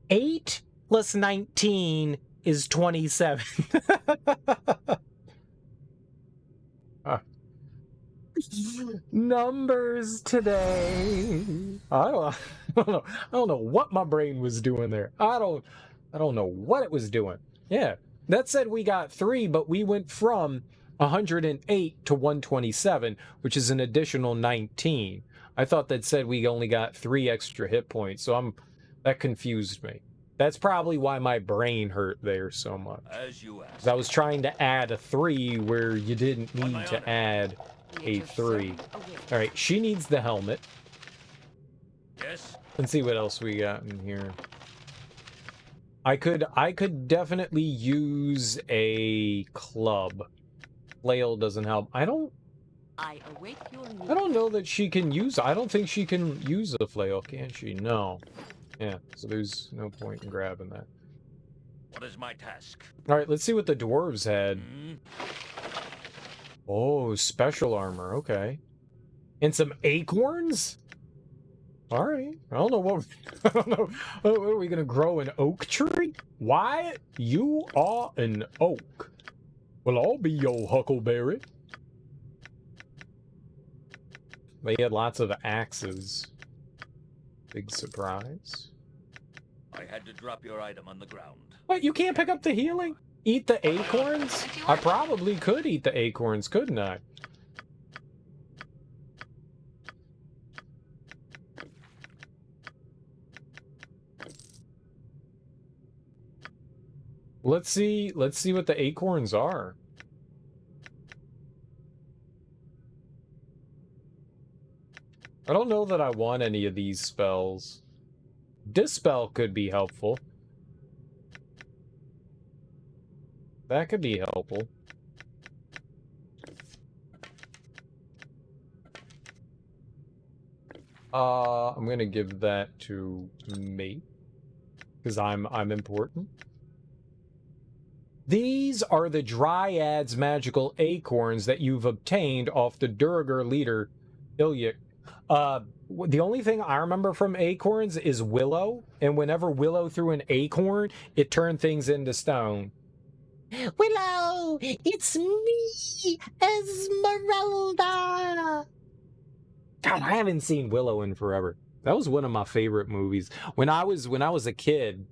8 plus 19 is 27. Numbers today. I don't know what my brain was doing there. I don't know what it was doing. Yeah, that said we got 3, but we went from 108 to 127, which is an additional 19. I thought that said we only got 3 extra hit points, so that confused me. That's probably why my brain hurt there so much. As you asked. 'Cause I was trying to add a 3 where you didn't need to add a 3. All right, she needs the helmet. Yes. Let's see what else we got in here. I could definitely use a club. Flail doesn't help. I don't know that she can use. I don't think she can use the flail, can she? No. Yeah. So there's no point in grabbing that. What is my task? All right. Let's see what the dwarves had. Oh, special armor. Okay. And some acorns? All right. I don't know what... I don't know. What, are we going to grow an oak tree? Why? You are an oak. Well, I'll be your huckleberry. They had lots of axes. Big surprise. I had to drop your item on the ground. What? You can't pick up the healing? Eat the acorns? I probably could eat the acorns, couldn't I? Let's see what the acorns are. I don't know that I want any of these spells. Dispel could be helpful. That could be helpful. I'm gonna give that to me. Because I'm important. These are the Dryad's magical acorns that you've obtained off the Durgar leader, Ilyik. The only thing I remember from acorns is Willow, and whenever Willow threw an acorn, it turned things into stone. Willow, it's me, Esmeralda. God, I haven't seen Willow in forever. That was one of my favorite movies. When I was a kid,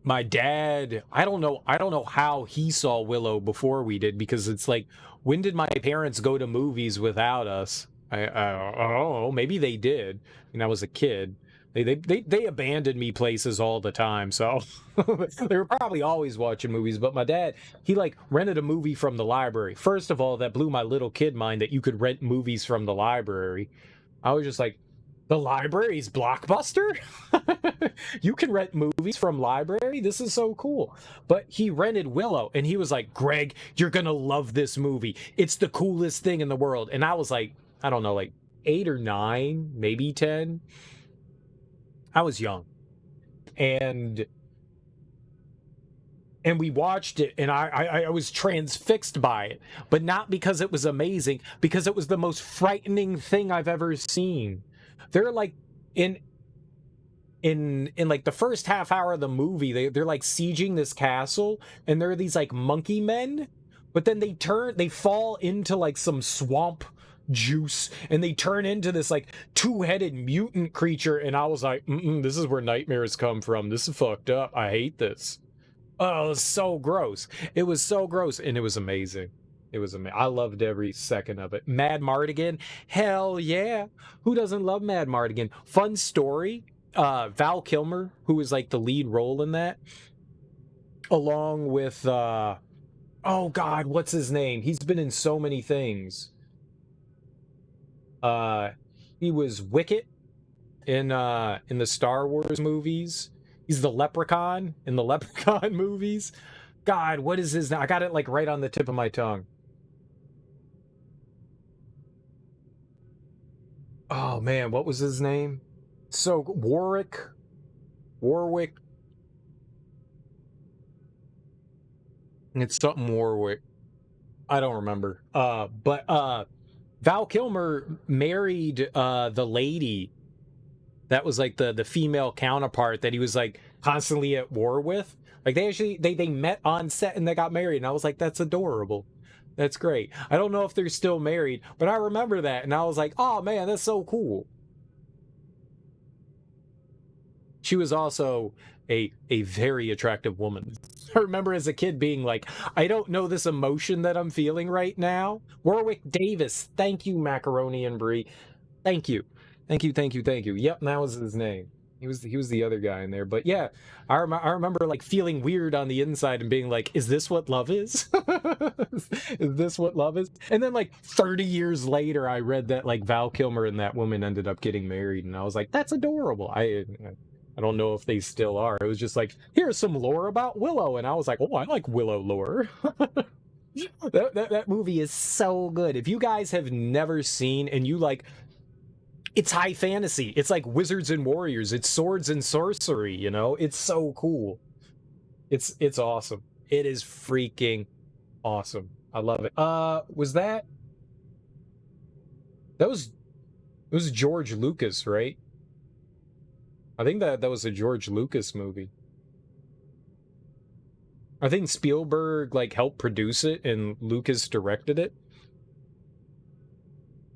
my dad, I don't know how he saw Willow before we did, because it's like, when did my parents go to movies without us? I don't know, maybe they did when I was a kid. They abandoned me places all the time, so they were probably always watching movies. But my dad, he like rented a movie from the library. First of all, that blew my little kid mind that you could rent movies from the library. I was just like, the library's Blockbuster? You can rent movies from library? This is so cool. But he rented Willow, and he was like, Greg, you're gonna love this movie. It's the coolest thing in the world. And I was like, I don't know, like 8 or 9, maybe 10. I was young. And we watched it, and I was transfixed by it, but not because it was amazing, because it was the most frightening thing I've ever seen. They're like in like the first half hour of the movie, they're like sieging this castle, and there are these like monkey men, but then they fall into like some swamp juice, and they turn into this like two-headed mutant creature, and I was like, this is where nightmares come from. This is fucked up. I hate this. Oh, it was so gross. It was so gross, and it was amazing. It was amazing. I loved every second of it. Mad Mardigan, hell yeah. Who doesn't love Mad Mardigan? Fun story. Val Kilmer, who was like the lead role in that, along with oh god, what's his name? He's been in so many things. He was Wicket in the Star Wars movies. He's the Leprechaun in the Leprechaun movies. God, what is his name? I got it like right on the tip of my tongue. Oh man, what was his name? So Warwick. It's something Warwick. I don't remember. But Val Kilmer married the lady that was like the female counterpart that he was like constantly at war with. Like they met on set and they got married, and I was like, that's adorable. That's great. I don't know if they're still married, but I remember that, and I was like, oh man, that's so cool. She was also a very attractive woman. I remember as a kid being like, I don't know this emotion that I'm feeling right now. Warwick Davis. Thank you, Macaroni and Brie. Thank you. Thank you. Yep, that was his name. He was the other guy in there. But yeah, I remember like feeling weird on the inside and being like, is this what love is? Is this what love is? And then like 30 years later, I read that like Val Kilmer and that woman ended up getting married, and I was like, that's adorable. I don't know if they still are. It was just like, here's some lore about Willow, and I was like, oh, I like Willow lore. that movie is so good. If you guys have never seen, and you like, it's high fantasy. It's like wizards and warriors. It's swords and sorcery, you know? It's so cool. It's awesome. It is freaking awesome. I love it. It was George Lucas, right? I think that was a George Lucas movie. I think Spielberg like helped produce it and Lucas directed it.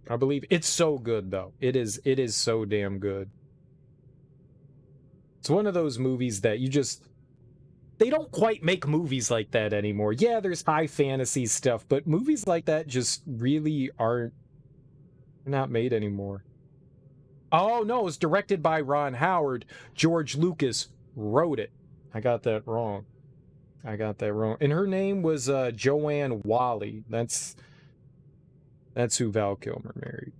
I believe. It's so good though. It is so damn good. It's one of those movies that they don't quite make movies like that anymore. Yeah, there's high fantasy stuff, but movies like that just really aren't not made anymore. Oh no, it was directed by Ron Howard. George Lucas wrote it. I got that wrong. And her name was Joanne Whalley. That's who Val Kilmer married.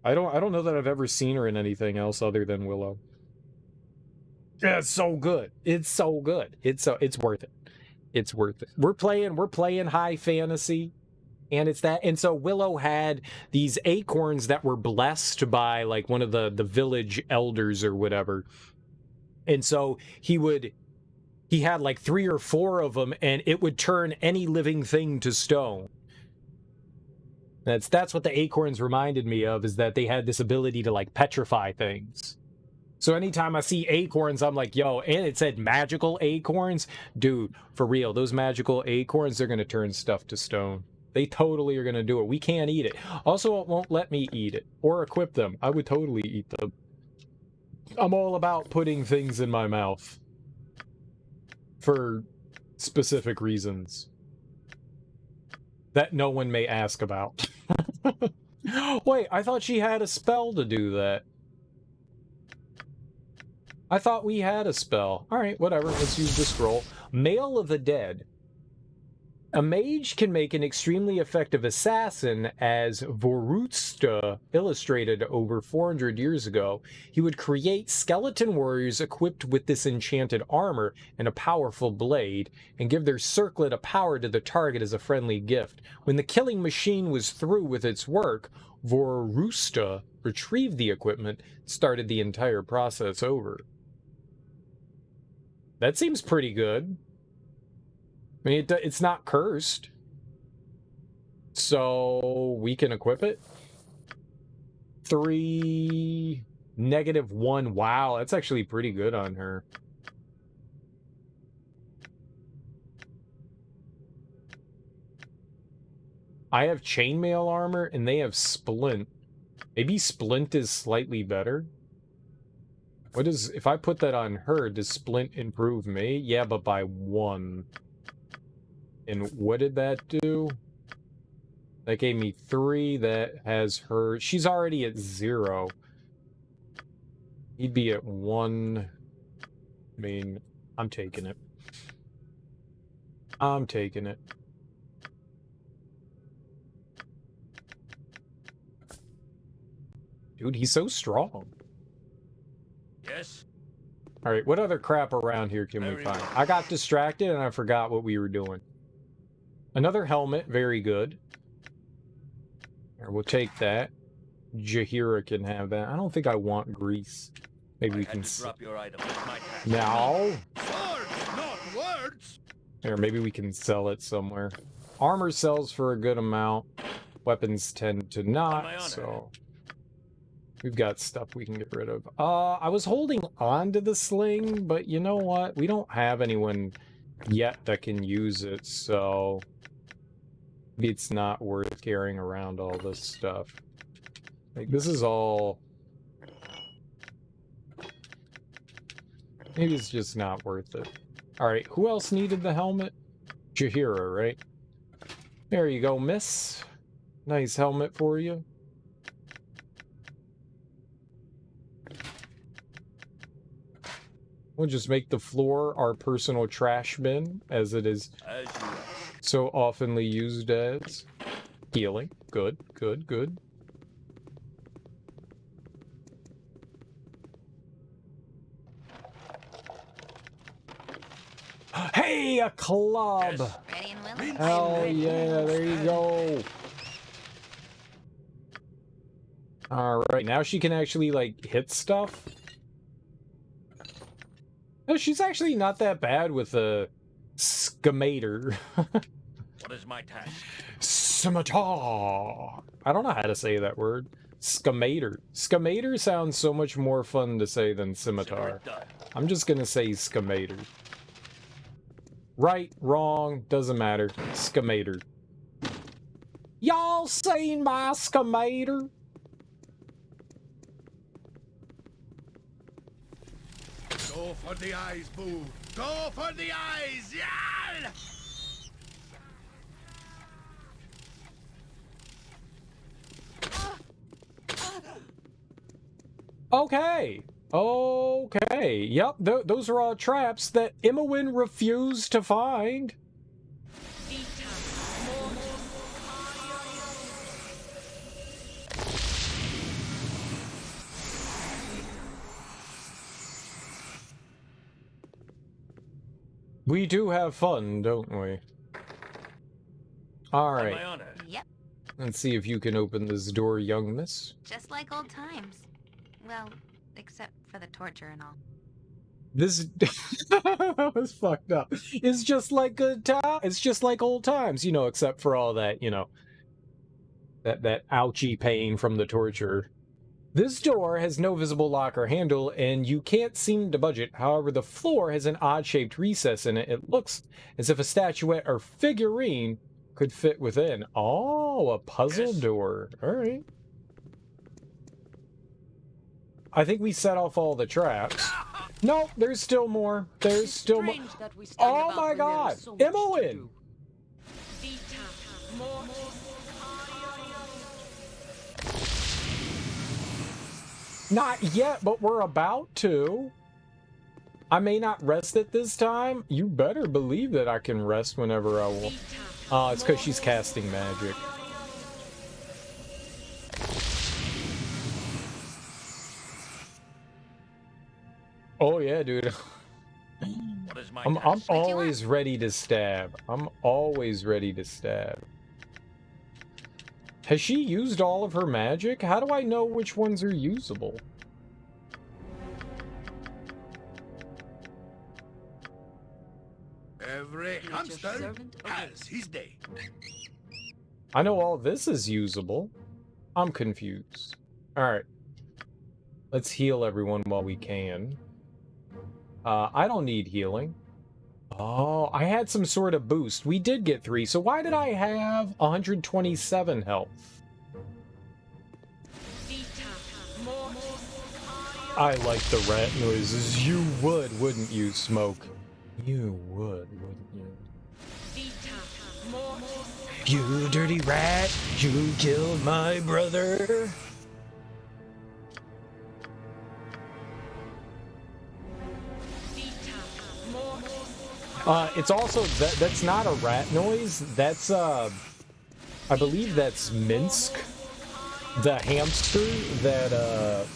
I don't know that I've ever seen her in anything else other than Willow. Yeah, it's so good. It's worth it. It's worth it. We're playing high fantasy. And it's that, and so Willow had these acorns that were blessed by like one of the village elders or whatever. And so he had like 3 or 4 of them, and it would turn any living thing to stone. That's what the acorns reminded me of, is that they had this ability to like petrify things. So anytime I see acorns, I'm like, yo, and it said magical acorns. Dude, for real, those magical acorns, they're going to turn stuff to stone. They totally are going to do it. We can't eat it. Also, it won't let me eat it or equip them. I would totally eat them. I'm all about putting things in my mouth for specific reasons that no one may ask about. Wait, I thought she had a spell to do that. I thought we had a spell. Alright, whatever. Let's use the scroll. Mail of the Dead. A mage can make an extremely effective assassin, as Vorusta illustrated over 400 years ago. He would create skeleton warriors equipped with this enchanted armor and a powerful blade, and give their circlet of power to the target as a friendly gift. When the killing machine was through with its work, Vorusta retrieved the equipment and started the entire process over. That seems pretty good. I mean, it's not cursed. So, we can equip it. 3... -1. Wow, that's actually pretty good on her. I have chainmail armor, and they have splint. Maybe splint is slightly better? What is... If I put that on her, does splint improve me? Yeah, but by 1. And what did that do? That gave me 3. That has her... She's already at 0. He'd be at 1. I mean, I'm taking it. I'm taking it. Dude, he's so strong. Yes? Alright, what other crap around here can we find? I got distracted and I forgot what we were doing. Another helmet, very good. Here, we'll take that. Jahiera can have that. I don't think I want grease. Maybe we can... Drop your item. No! Swords, not words! Here, maybe we can sell it somewhere. Armor sells for a good amount. Weapons tend to not, so... We've got stuff we can get rid of. I was holding on to the sling, but you know what? We don't have anyone yet that can use it, so... Maybe it's not worth carrying around all this stuff. Like, this is all... Maybe it's just not worth it. Alright, who else needed the helmet? Jahiera, right? There you go, miss. Nice helmet for you. We'll just make the floor our personal trash bin, as it is so oftenly used as. Healing. Good, good, good. Hey, a club! Ready and willing? Hell yeah, there you go. Alright, now she can actually, like, hit stuff. No, she's actually not that bad with a scamator. What is my task? Scimitar. I don't know how to say that word. Scamator. Scamator sounds so much more fun to say than scimitar. I'm just gonna say scamator. Right, wrong, doesn't matter. Scamator. Y'all seen my scamator? Go for the eyes, boo! Go for the eyes! Yeah! Okay. Okay. Yep, those are all traps that Imowen refused to find. We do have fun, don't we? Alright. Yep. Let's see if you can open this door, young miss. Just like old times. Well, except for the torture and all. This that was fucked up. It's just like good time. It's just like old times, you know, except for all that, you know, that ouchy pain from the torture. This door has no visible lock or handle, and you can't seem to budge it. However, the floor has an odd-shaped recess in it. It looks as if a statuette or figurine could fit within. Oh, a puzzle door. All right. I think we set off all the traps. No, there's still more. There's still more. Oh my god! Imowen! Not yet, but we're about to. I may not rest it this time. You better believe that I can rest whenever I want. It's because she's casting magic. Oh yeah, dude. I'm always ready to stab. I'm always ready to stab. Has she used all of her magic? How do I know which ones are usable? Every hamster has his day. I know all this is usable. I'm confused. Alright. Let's heal everyone while we can. I don't need healing. Oh, I had some sort of boost. We did get 3, so why did I have 127 health? I like the rat noises. You would, wouldn't you, Smoke? You would, wouldn't you? You dirty rat! You killed my brother! It's also, that's not a rat noise, that's, I believe that's Minsk, the hamster that,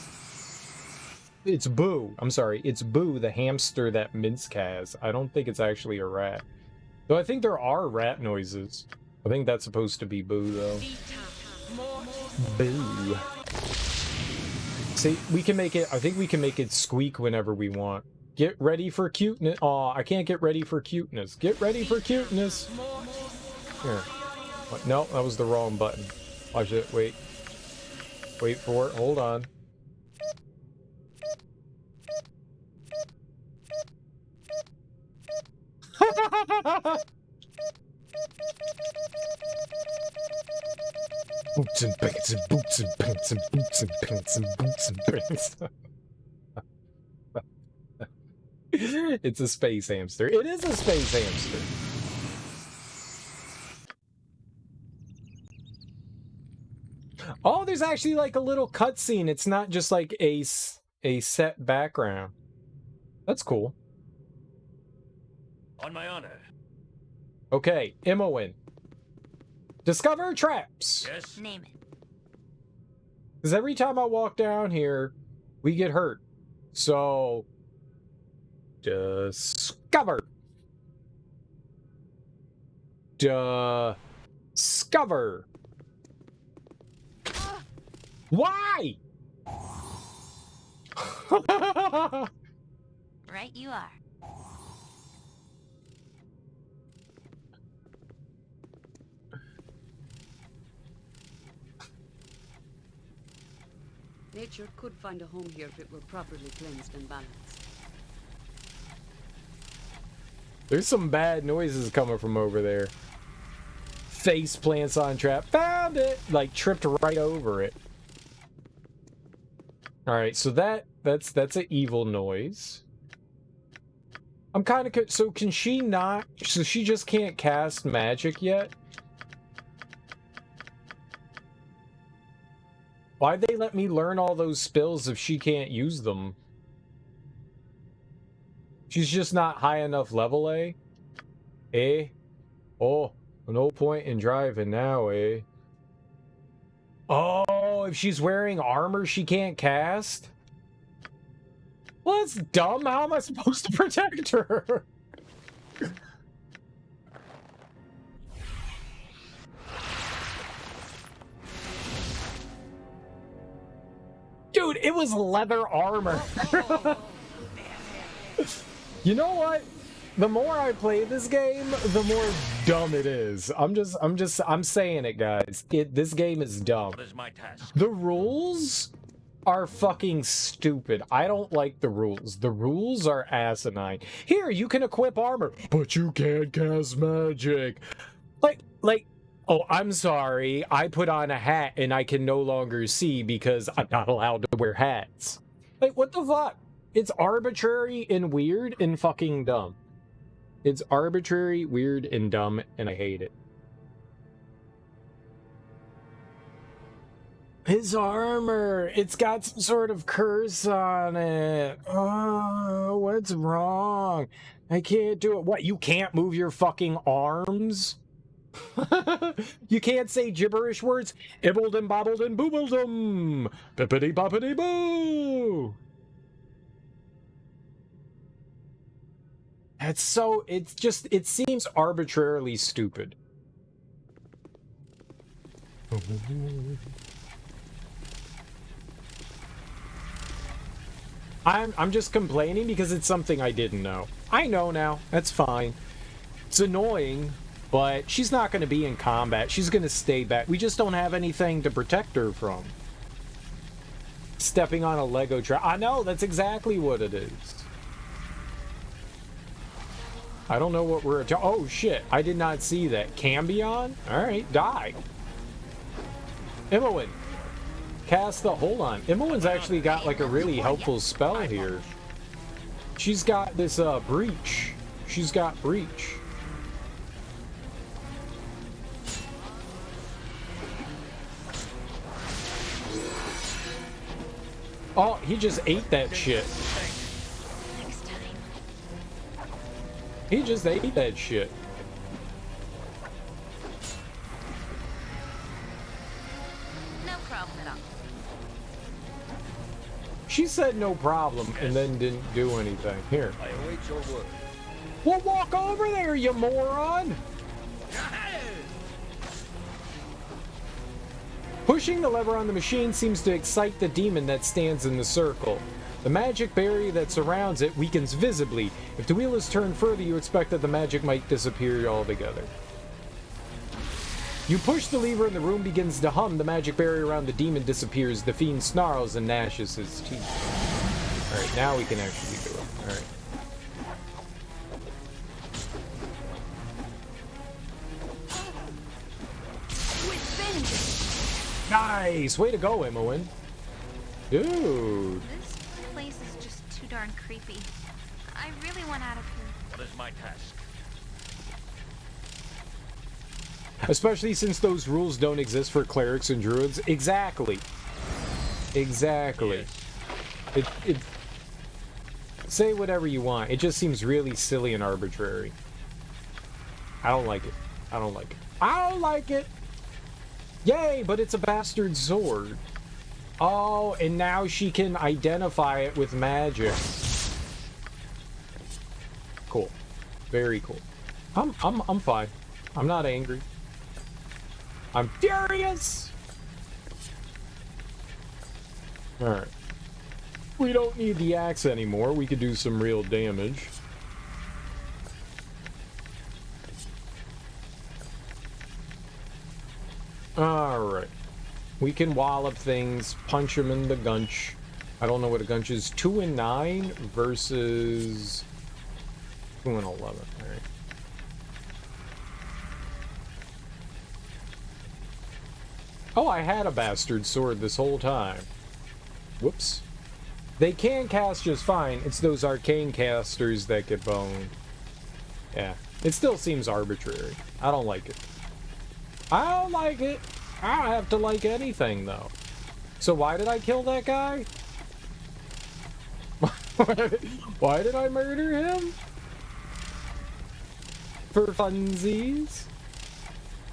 it's Boo, I'm sorry, it's Boo, the hamster that Minsk has. I don't think it's actually a rat. Though I think there are rat noises. I think that's supposed to be Boo, though. Boo. See, we can make it, I think we can make it squeak whenever we want. Get ready for cuteness. Aw, I can't get ready for cuteness. Get ready for cuteness. Here. What? No, that was the wrong button. Watch it. Wait. Wait for it. Hold on. Boots and pants and boots and pants and boots and pants and boots and pants. It's a space hamster. It is a space hamster. Oh, there's actually like a little cutscene. It's not just like a set background. That's cool. On my honor. Okay, Imoen. Discover traps. Yes. Name it. Because every time I walk down here, we get hurt. So... discover. Discover. Why? Right you are. Nature could find a home here if it were properly cleansed and balanced. There's some bad noises coming from over there. Face plants on trap. Found it! Like, tripped right over it. Alright, so that's an evil noise. I'm kind of... so can she not... so she just can't cast magic yet? Why'd they let me learn all those spells if she can't use them? She's just not high enough level, eh? Eh? Oh, no point in driving now, eh? Oh, if she's wearing armor, she can't cast? Well, that's dumb. How am I supposed to protect her? Dude, it was leather armor. You know what? The more I play this game, the more dumb it is. I'm saying it, guys. This game is dumb. What is my task? The rules are fucking stupid. I don't like the rules. The rules are asinine. Here, you can equip armor, but you can't cast magic. Like, oh, I'm sorry. I put on a hat and I can no longer see because I'm not allowed to wear hats. Like, what the fuck? It's arbitrary and weird and fucking dumb. It's arbitrary, weird, and dumb, and I hate it. His armor, it's got some sort of curse on it. Oh, what's wrong? I can't do it. What, you can't move your fucking arms? You can't say gibberish words? Ibbled bobbled and boobled bippity boppity boo. That's so, it's just, it seems arbitrarily stupid. I'm just complaining because it's something I didn't know. I know now. That's fine. It's annoying, but she's not going to be in combat. She's going to stay back. We just don't have anything to protect her from. Stepping on a Lego track. I know, that's exactly what it is. I don't know what we're... Oh, shit. I did not see that. Cambion? Alright, die. Imoen. Cast the... Hold on. Imoen's actually got, like, a really helpful spell here. She's got this, Breach. She's got Breach. Oh, he just ate that shit. He just ate that shit. No problem at all. She said no problem and then didn't do anything. Here. I await your word. Well, walk over there, you moron! Pushing the lever on the machine seems to excite the demon that stands in the circle. The magic barrier that surrounds it weakens visibly. If the wheel is turned further, you expect that the magic might disappear altogether. You push the lever and the room begins to hum. The magic barrier around the demon disappears. The fiend snarls and gnashes his teeth. Alright, now we can actually do it. Alright. Nice! Way to go, Imoen. Dude. This place is just too darn creepy. I really want out of here. What is my task? Especially since those rules don't exist for clerics and druids. Exactly. Exactly. Yes. It say whatever you want. It just seems really silly and arbitrary. I don't like it. I don't like it. I don't like it! Yay, but it's a bastard sword. Oh, and now she can identify it with magic. Cool. Very cool. I'm fine. I'm not angry. I'm furious! Alright. We don't need the axe anymore. We could do some real damage. Alright. We can wallop things, punch them in the gunch. I don't know what a gunch is. 2 and 9 versus 2 and 11. Alright. Oh, I had a bastard sword this whole time. Whoops. They can cast just fine. It's those arcane casters that get boned. Yeah. It still seems arbitrary. I don't like it. I don't like it. I don't have to like anything, though. So why did I kill that guy? Why did I murder him? For funsies?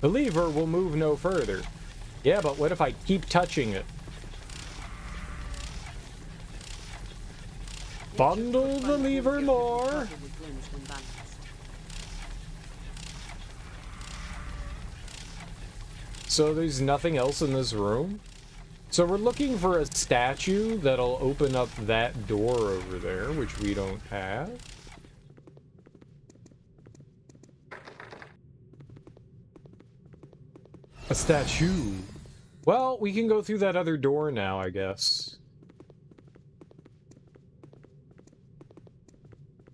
The lever will move no further. Yeah, but what if I keep touching it? Bundle the lever more. So there's nothing else in this room? So we're looking for a statue that'll open up that door over there, which we don't have. A statue. Well, we can go through that other door now, I guess.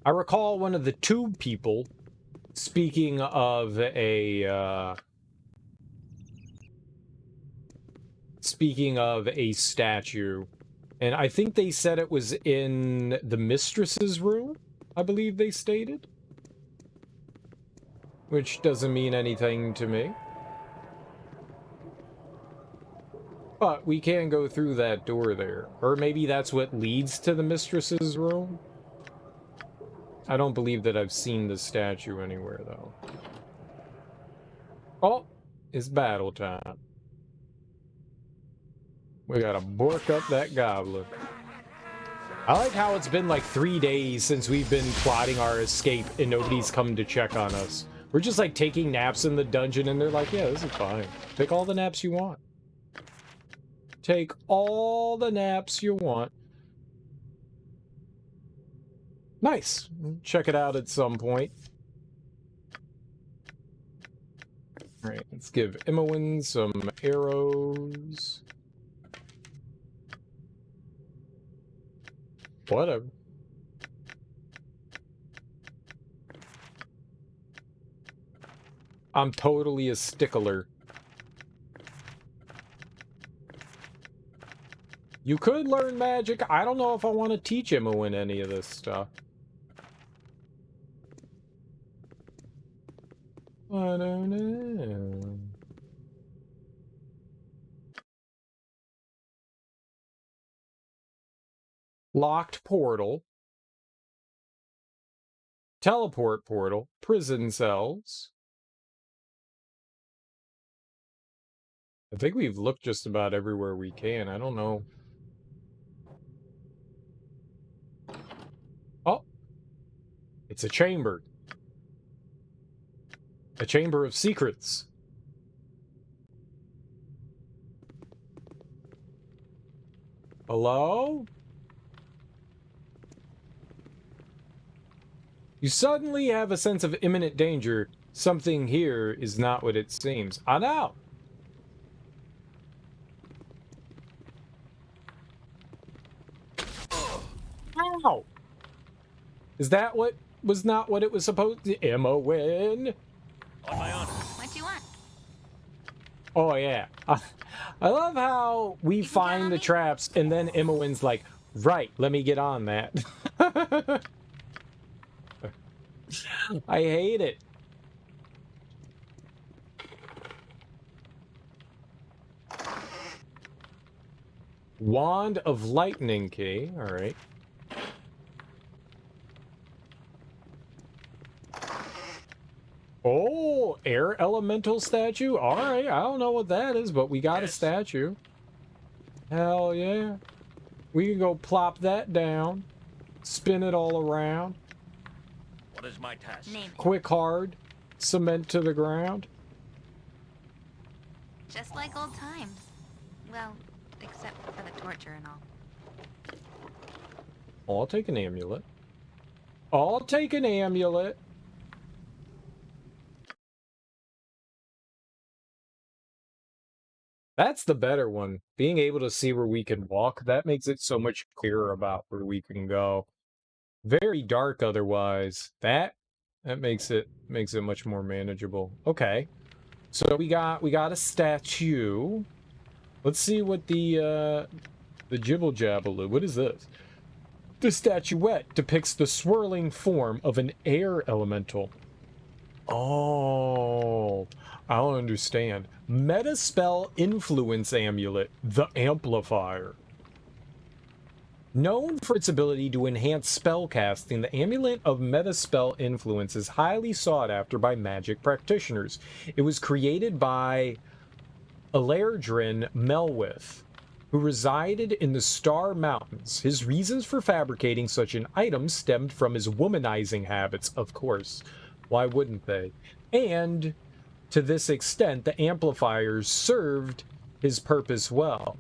I recall one of the tube people speaking of a, statue, and I think they said it was in the mistress's room, I believe they stated. Which doesn't mean anything to me. But we can go through that door there. Or maybe that's what leads to the mistress's room? I don't believe that I've seen the statue anywhere, though. Oh, it's battle time. We gotta bork up that goblin. I like how it's been like 3 days since we've been plotting our escape and nobody's come to check on us. We're just like taking naps in the dungeon and they're like, yeah, this is fine. Take all the naps you want. Take all the naps you want. Nice. Check it out at some point. Alright, let's give Imowen some arrows. Whatever. I'm totally a stickler. You could learn magic. I don't know if I want to teach Imowen any of this stuff. I don't know. Locked portal. Teleport portal. Prison cells. I think we've looked just about everywhere we can. I don't know. Oh. It's a chamber. A chamber of secrets. Hello? You suddenly have a sense of imminent danger. Something here is not what it seems. I know. Ow! Is that what was not what it was supposed to? Imowen? On my honor. What do you want? Oh, yeah. I love how we find the traps and then Imowen's like, right, let me get on that. I hate it. Wand of Lightning key. All right. Oh, air elemental statue. All right. I don't know what that is, but we got a statue. Hell yeah. We can go plop that down. Spin it all around. What is my task? Name it. Quick hard. Cement to the ground. Just like old times. Well, except for the torture and all. I'll take an amulet. I'll take an amulet. That's the better one. Being able to see where we can walk, that makes it so much clearer about where we can go. Very dark otherwise. That makes it much more manageable. Okay. So we got a statue. Let's see what the jibble jabble. What is this? The statuette depicts the swirling form of an air elemental. Oh, I'll understand. Metaspell Influence Amulet, the Amplifier. Known for its ability to enhance spellcasting, the Amulet of Metaspell Influence is highly sought after by magic practitioners. It was created by Elardrin Melwith, who resided in the Star Mountains. His reasons for fabricating such an item stemmed from his womanizing habits, of course. Why wouldn't they? And to this extent, the amplifiers served his purpose well.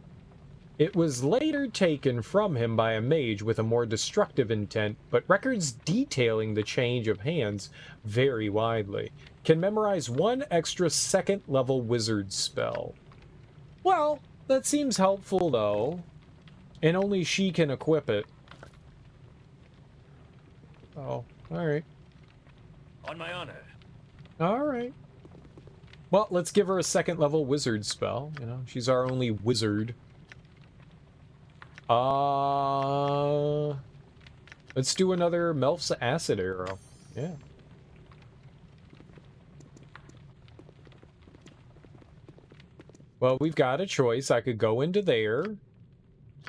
It was later taken from him by a mage with a more destructive intent, but records detailing the change of hands vary widely. Can memorize one extra second-level wizard spell. Well, that seems helpful, though. And only she can equip it. Oh, alright. On my honor. Alright. Well, let's give her a second-level wizard spell. You know, she's our only wizard. Let's do another Melf's Acid Arrow. Yeah. Well, we've got a choice. I could go into there,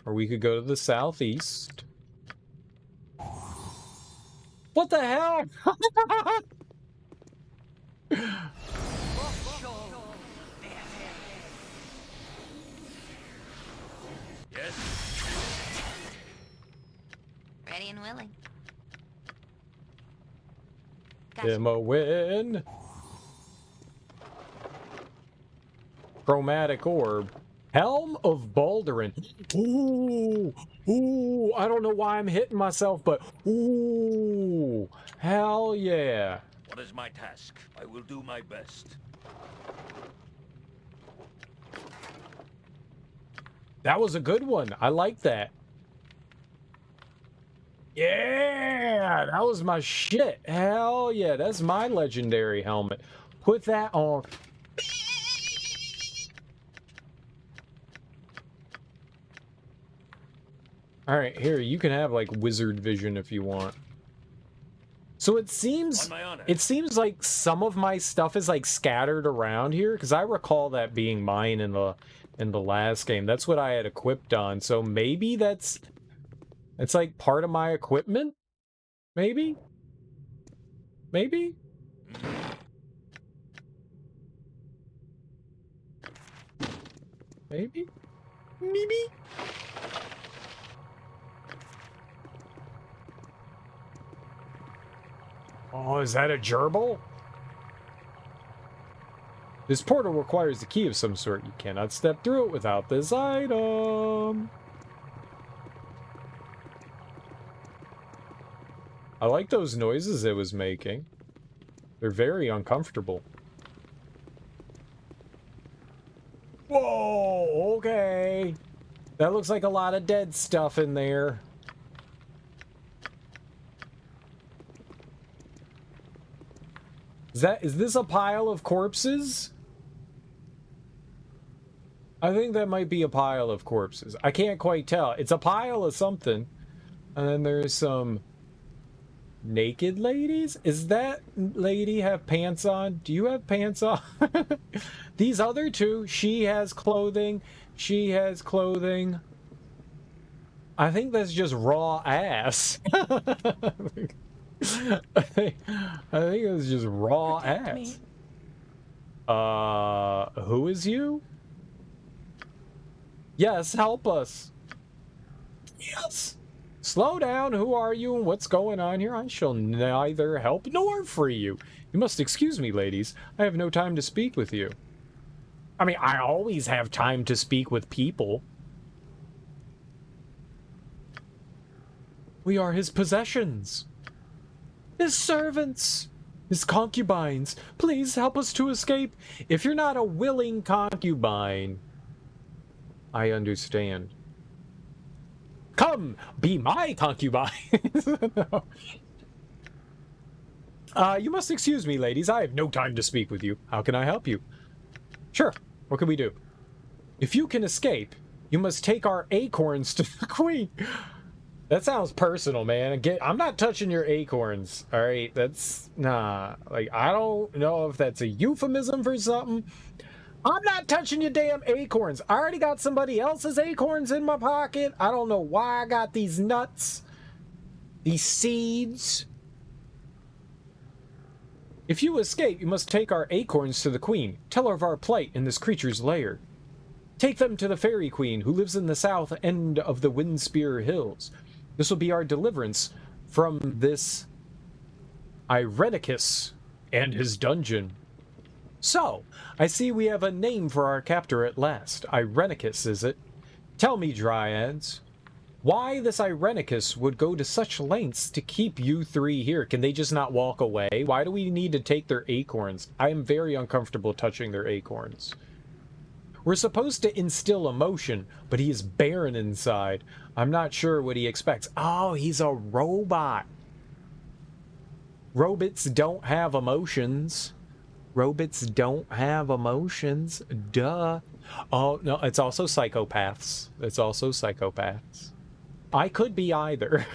or we could go to the southeast. What the hell? Yes? Ready and willing. Gotcha. Demo win. Chromatic orb. Helm of Baldur. Ooh, ooh, I don't know why I'm hitting myself, but ooh, hell yeah. What is my task? I will do my best. That was a good one. I like that. Yeah, that was my shit. Hell yeah, that's my legendary helmet. Put that on. All right, here, you can have like wizard vision if you want. So it seems like some of my stuff is like scattered around here, because I recall that being mine in the last game. That's what I had equipped on. So maybe it's like part of my equipment? Maybe? Maybe? Maybe? Maybe? Oh, is that a gerbil? This portal requires a key of some sort. You cannot step through it without this item. I like those noises it was making. They're very uncomfortable. Whoa, okay. That looks like a lot of dead stuff in there. Is this a pile of corpses? I think that might be a pile of corpses. I can't quite tell. It's a pile of something. And then there's some naked ladies? Is that lady have pants on? Do you have pants on? These other two, she has clothing. She has clothing. I think that's just raw ass. I think it's just raw ass. Who is you? Yes, help us. Yes. Slow down. Who are you and what's going on here? I shall neither help nor free you. You must excuse me, ladies. I have no time to speak with you. I mean, I always have time to speak with people. We are his possessions. His servants. His concubines. Please help us to escape. If you're not a willing concubine, I understand. Come, be my concubine. No. You must excuse me, ladies. I have no time to speak with you. How can I help you? Sure. What can we do? If you can escape, you must take our acorns to the queen. That sounds personal, man. I'm not touching your acorns. All right, that's nah. Like, I don't know if that's a euphemism for something. I'm not touching your damn acorns. I already got somebody else's acorns in my pocket. I don't know why I got these nuts, these seeds. If you escape, you must take our acorns to the queen. Tell her of our plight in this creature's lair. Take them to the fairy queen who lives in the south end of the Windspear Hills. This will be our deliverance from this Irenicus and his dungeon. So, I see we have a name for our captor at last. Irenicus, is it? Tell me, Dryads, why this Irenicus would go to such lengths to keep you three here. Can they just not walk away? Why do we need to take their acorns? I am very uncomfortable touching their acorns. We're supposed to instill emotion, but he is barren inside. I'm not sure what he expects. Oh, he's a robot. Robots don't have emotions. Robots don't have emotions. Duh. Oh, no, it's also psychopaths. It's also psychopaths. I could be either.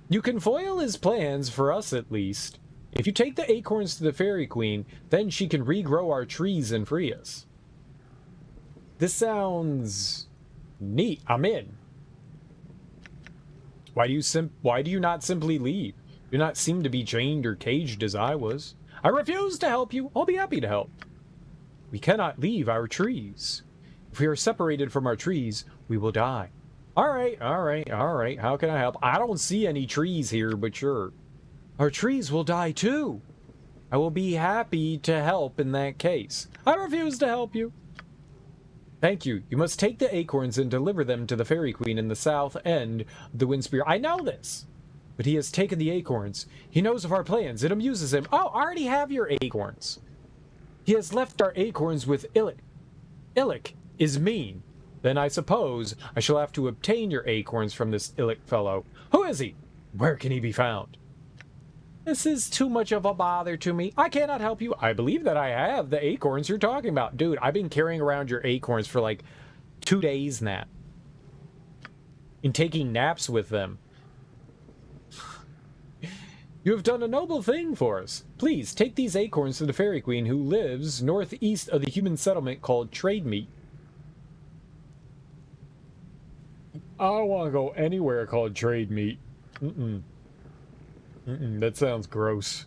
You can foil his plans, for us at least. If you take the acorns to the fairy queen, then she can regrow our trees and free us. This sounds neat. I'm in. Why do you not simply leave? You do not seem to be chained or caged as I was. I refuse to help you. I'll be happy to help. We cannot leave our trees. If we are separated from our trees, we will die. All right. How can I help? I don't see any trees here, but sure. Our trees will die too. I will be happy to help in that case. I refuse to help you. Thank you. You must take the acorns and deliver them to the Fairy Queen in the south end of the Windspear. I know this. But he has taken the acorns. He knows of our plans. It amuses him. Oh, I already have your acorns. He has left our acorns with Illic. Illic is mean. Then I suppose I shall have to obtain your acorns from this Illic fellow. Who is he? Where can he be found? This is too much of a bother to me. I cannot help you. I believe that I have the acorns you're talking about. Dude, I've been carrying around your acorns for like 2 days now. And taking naps with them. You have done a noble thing for us. Please, take these acorns to the Fairy Queen who lives northeast of the human settlement called Trademeet. I don't want to go anywhere called Trademeet. That sounds gross.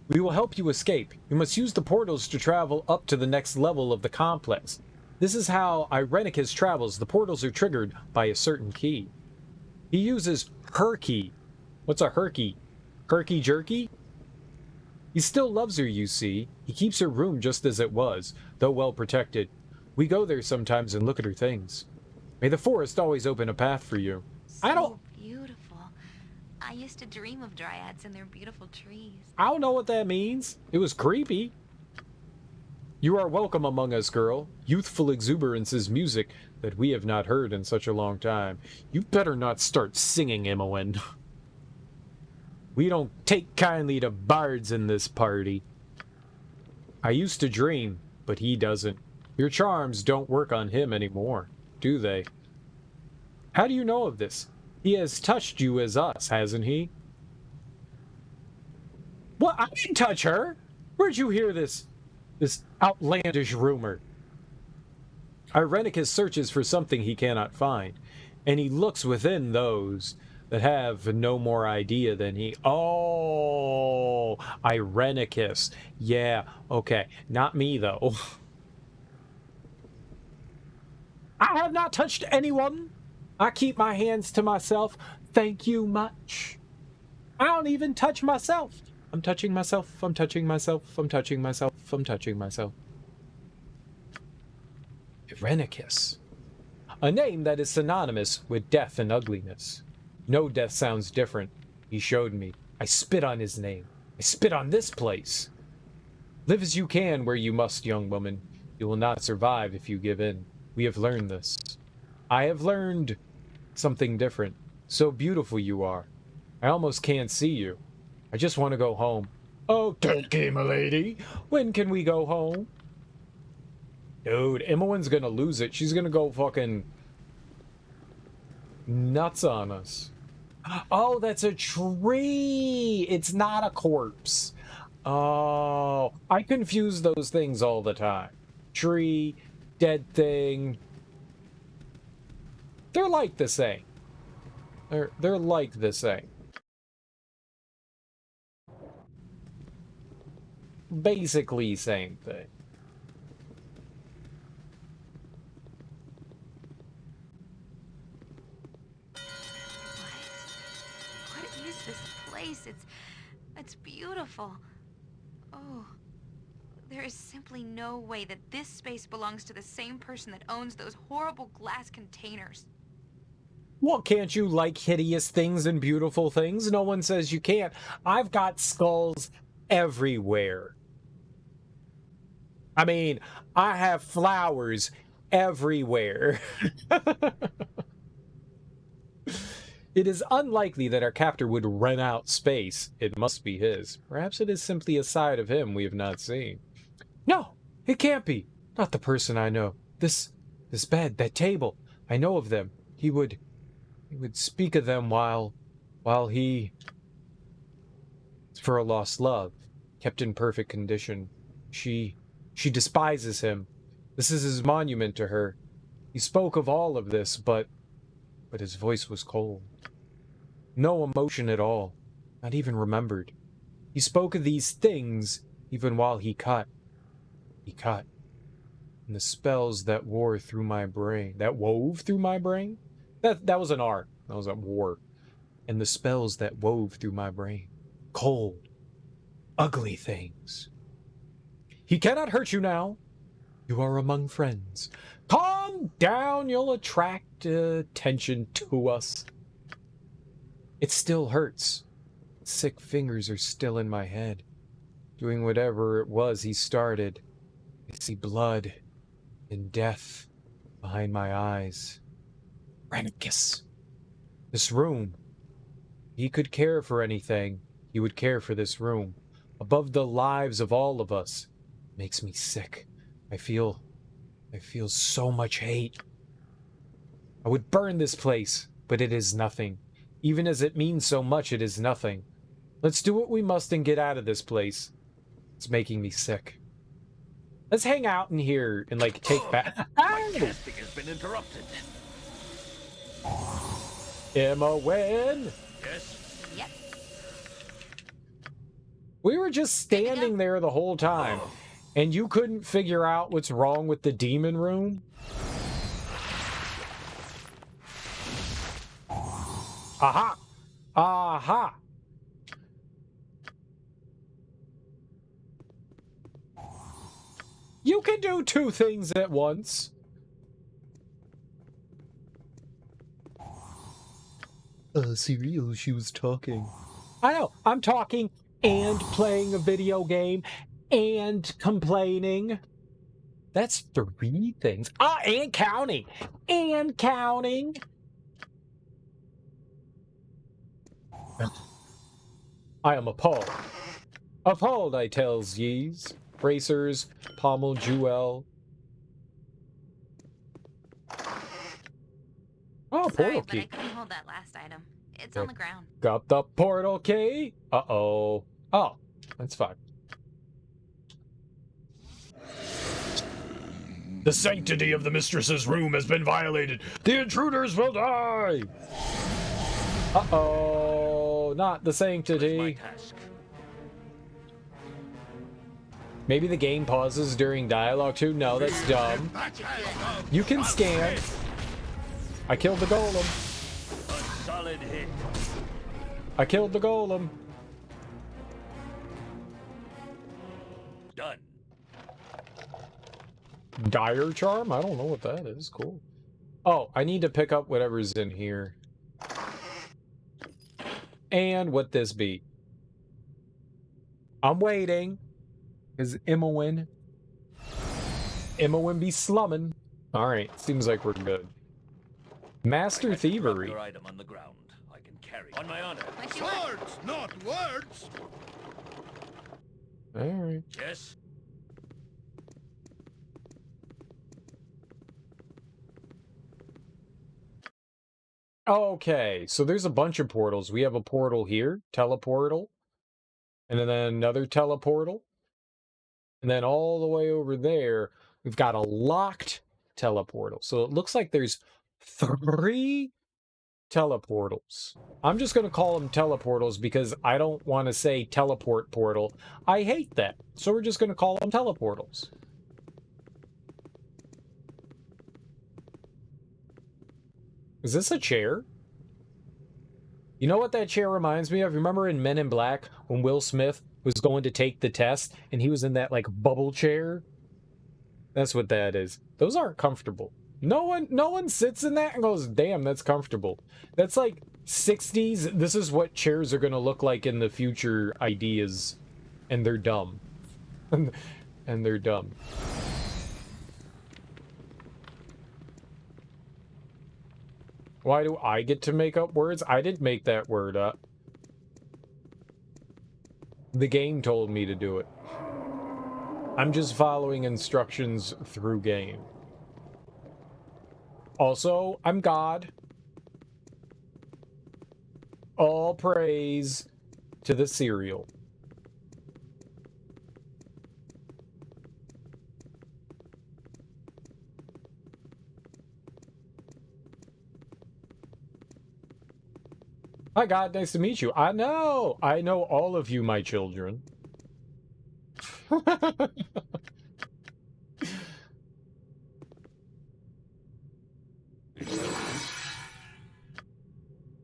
We will help you escape. You must use the portals to travel up to the next level of the complex. This is how Irenicus travels. The portals are triggered by a certain key. He uses her key. What's a her key? Herky jerky? He still loves her, you see. He keeps her room just as it was, though well protected. We go there sometimes and look at her things. May the forest always open a path for you. So beautiful. I used to dream of dryads and their beautiful trees. I don't know what that means. It was creepy. You are welcome among us, girl. Youthful exuberance is music that we have not heard in such a long time. You better not start singing, Imoen. We don't take kindly to bards in this party. I used to dream, but he doesn't. Your charms don't work on him anymore, do they? How do you know of this? He has touched you as us, hasn't he? What? I didn't touch her! Where'd you hear this outlandish rumor? Irenicus searches for something he cannot find, and he looks within those that have no more idea than he. Oh, Irenicus. Yeah, okay. Not me, though. I have not touched anyone. I keep my hands to myself. Thank you much. I don't even touch myself. I'm touching myself. I'm touching myself. I'm touching myself. I'm touching myself. Irenicus. A name that is synonymous with death and ugliness. No death sounds different. He showed me. I spit on his name. I spit on this place. Live as you can where you must, young woman. You will not survive if you give in. We have learned this. I have learned something different. So beautiful you are. I almost can't see you. I just want to go home. Oh, okay, my lady. When can we go home? Dude, Imoen's gonna lose it. She's gonna go fucking nuts on us. Oh, that's a tree. It's not a corpse. Oh, I confuse those things all the time. Tree, dead thing. They're like the same. They're like the same. Basically same thing. What is this place? It's beautiful. Oh, there is simply no way that this space belongs to the same person that owns those horrible glass containers. What, can't you like hideous things and beautiful things? No one says you can't. I've got skulls everywhere. I mean, I have flowers everywhere. It is unlikely that our captor would rent out space. It must be his. Perhaps it is simply a side of him we have not seen. No, it can't be. Not the person I know. This bed, that table. I know of them. He would speak of them while he... For a lost love, kept in perfect condition. She despises him. This is his monument to her. He spoke of all of this, but his voice was cold. No emotion at all, not even remembered. He spoke of these things even while he cut. He cut. And the spells that wove through my brain. That was an R. That was a war. And the spells that wove through my brain. Cold, ugly things. He cannot hurt you now. You are among friends. Calm down, you'll attract attention to us. It still hurts. Sick fingers are still in my head. Doing whatever it was he started. I see blood and death behind my eyes. Irenicus. This room. He could care for anything. He would care for this room. Above the lives of all of us. Makes me sick. I feel so much hate. I would burn this place, but it is nothing. Even as it means so much, it is nothing. Let's do what we must and get out of this place. It's making me sick. Let's hang out in here and, like, take back. My casting has been interrupted. Emma, win! Yes? Yep. We were just standing there the whole time, and you couldn't figure out what's wrong with the demon room? Aha! Aha! You can do two things at once. Cereal, she was talking. I know, I'm talking and playing a video game and complaining. That's three things. Ah, and counting. And counting. I am appalled. Appalled, I tells yees. Bracers, pommel, jewel. Oh, Sorry, portal but key. I couldn't hold that last item. It's on the ground. Got the portal key. Uh-oh. Oh, that's fine. The sanctity of the mistress's room has been violated. The intruders will die. Uh-oh. Not the sanctity. Maybe the game pauses during dialogue too? No, that's dumb. You can scan. I killed the golem. A solid hit. I killed the golem. Done. Dire charm? I don't know what that is. Cool. Oh, I need to pick up whatever's in here. And what this be? I'm waiting. Is Imowen be slumming? Alright, seems like we're good. Master Thievery. Your item on the ground. I can carry on my honor. Swords, not words. Alright. Yes. Okay, so there's a bunch of portals. We have a portal here, teleportal, and then another teleportal. And then all the way over there, we've got a locked teleportal. So it looks like there's 3 teleportals. I'm just going to call them teleportals because I don't want to say teleport portal. I hate that. So we're just going to call them teleportals. Is this a chair? You know what that chair reminds me of? Remember in Men in Black when Will Smith was going to take the test and he was in that like bubble chair? That's what that is. Those aren't comfortable. No one sits in that and goes, damn, that's comfortable. That's like 60s. This is what chairs are gonna look like in the future ideas. And they're dumb. And they're dumb. Why do I get to make up words? I didn't make that word up. The game told me to do it. I'm just following instructions through game. Also, I'm God. All praise to the cereal. Hi, God. Nice to meet you. I know all of you, my children.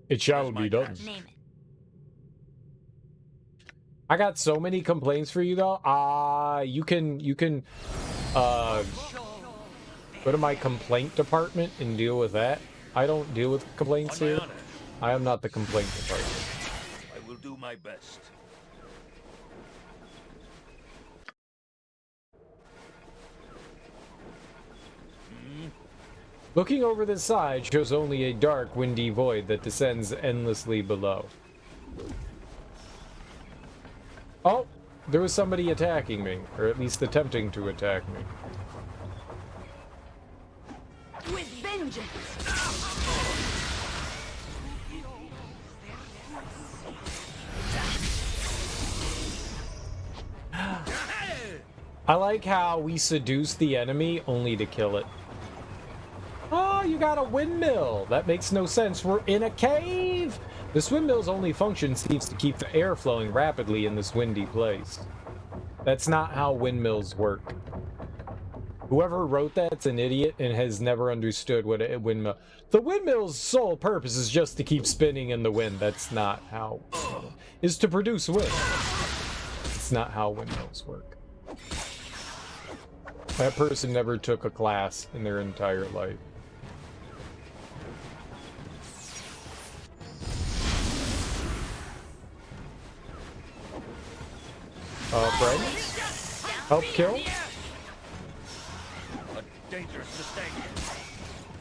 It shall be done. Name it. I got so many complaints for you though. You can go to my complaint department and deal with that. I don't deal with complaints here. I am not the complaint department. I will do my best. Looking over the side shows only a dark, windy void that descends endlessly below. Oh, there was somebody attacking me, or at least attempting to attack me. With vengeance! I like how we seduce the enemy only to kill it. Oh, you got a windmill! That makes no sense. We're in a cave! This windmill's only function seems to keep the air flowing rapidly in this windy place. That's not how windmills work. Whoever wrote that's an idiot and has never understood what a windmill... The windmill's sole purpose is just to keep spinning in the wind. That's not how... is to produce wind. It's not how windmills work. That person never took a class in their entire life. Friends? Help kill? A dangerous mistake.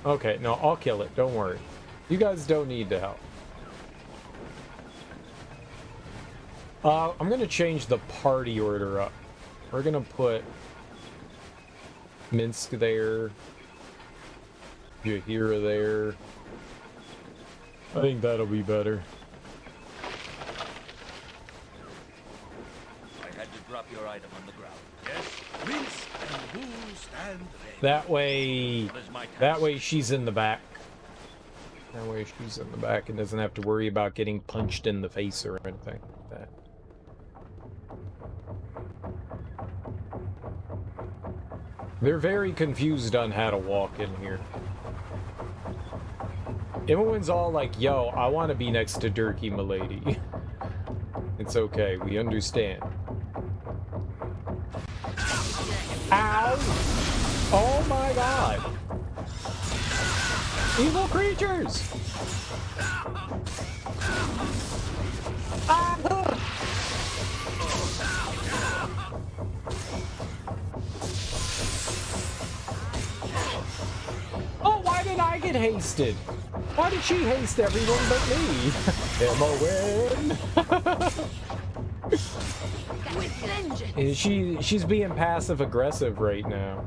Okay, no, I'll kill it. Don't worry. You guys don't need to help. I'm gonna change the party order up. We're gonna put Minsk there, Jahiera there. I think that'll be better. Drop your item on the ground. Yes, rinse and who stand ready. That way she's in the back. That way she's in the back and doesn't have to worry about getting punched in the face or anything like that. They're very confused on how to walk in here. Everyone's all like, yo, I want to be next to Durkee, milady. It's okay, we understand. Ow! Oh my god! Evil creatures! Ah! Oh, why did I get hasted? Why did she haste everyone but me? M-O-N! She's being passive aggressive right now.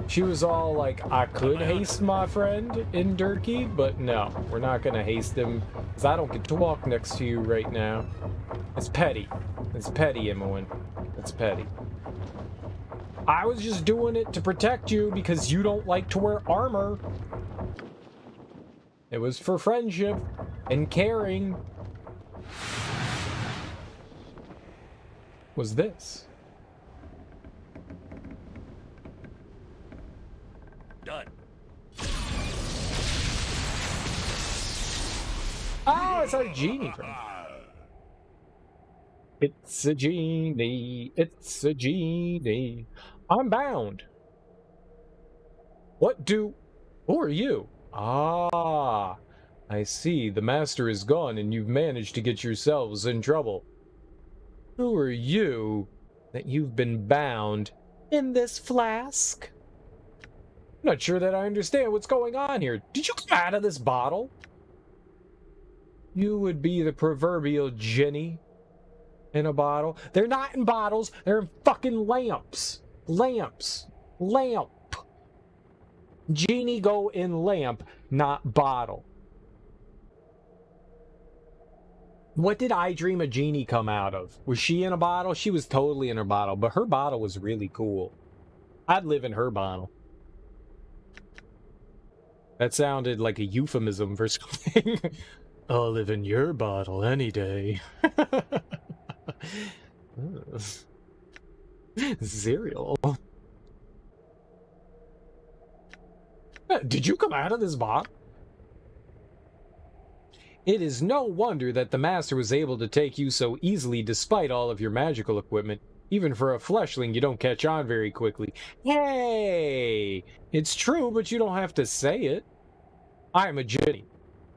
She was all like, I could haste my friend in Durkee, but no, we're not gonna haste him because I don't get to walk next to you right now. It's petty. It's petty, Imoen. It's petty. I was just doing it to protect you because you don't like to wear armor. It was for friendship and caring. Was this? Done. Oh, it's our genie friend. It's a genie. It's a genie. I'm bound. Who are you? Ah, I see. The master is gone and you've managed to get yourselves in trouble. Who are you that you've been bound in this flask? I'm not sure that I understand what's going on here. Did you come out of this bottle? You would be the proverbial genie in a bottle. They're not in bottles. They're in fucking lamps. Lamps. Lamp. Genie go in lamp, not bottle. What did I dream a genie come out of? Was she in a bottle? She was totally in her bottle, but her bottle was really cool. I'd live in her bottle. That sounded like a euphemism for something. I'll live in your bottle any day. Cereal. Did you come out of this bottle? It is no wonder that the Master was able to take you so easily despite all of your magical equipment. Even for a fleshling, you don't catch on very quickly. Hey! It's true, but you don't have to say it. I am a Jinni,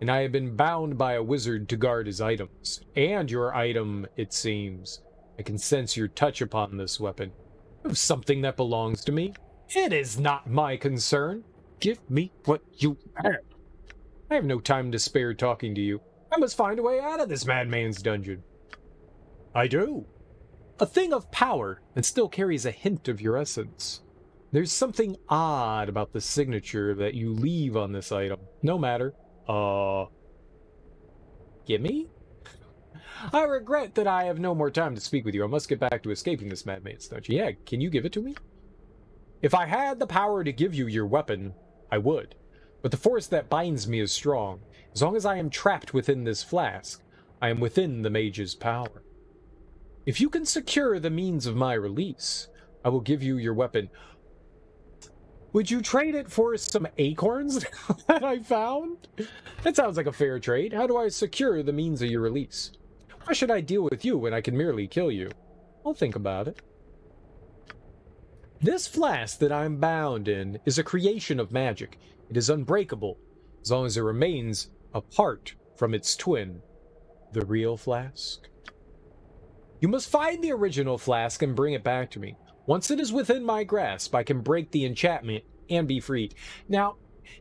and I have been bound by a wizard to guard his items. And your item, it seems. I can sense your touch upon this weapon. You have something that belongs to me. It is not my concern. Give me what you have. I have no time to spare talking to you. I must find a way out of this madman's dungeon. I do. A thing of power that still carries a hint of your essence. There's something odd about the signature that you leave on this item. No matter. Gimme? I regret that I have no more time to speak with you. I must get back to escaping this madman's dungeon. Yeah, can you give it to me? If I had the power to give you your weapon, I would. But the force that binds me is strong. As long as I am trapped within this flask, I am within the mage's power. If you can secure the means of my release, I will give you your weapon. Would you trade it for some acorns that I found? That sounds like a fair trade. How do I secure the means of your release? Why should I deal with you when I can merely kill you? I'll think about it. This flask that I'm bound in is a creation of magic. It is unbreakable, as long as it remains apart from its twin, the real flask. You must find the original flask and bring it back to me. Once it is within my grasp, I can break the enchantment and be freed. Now,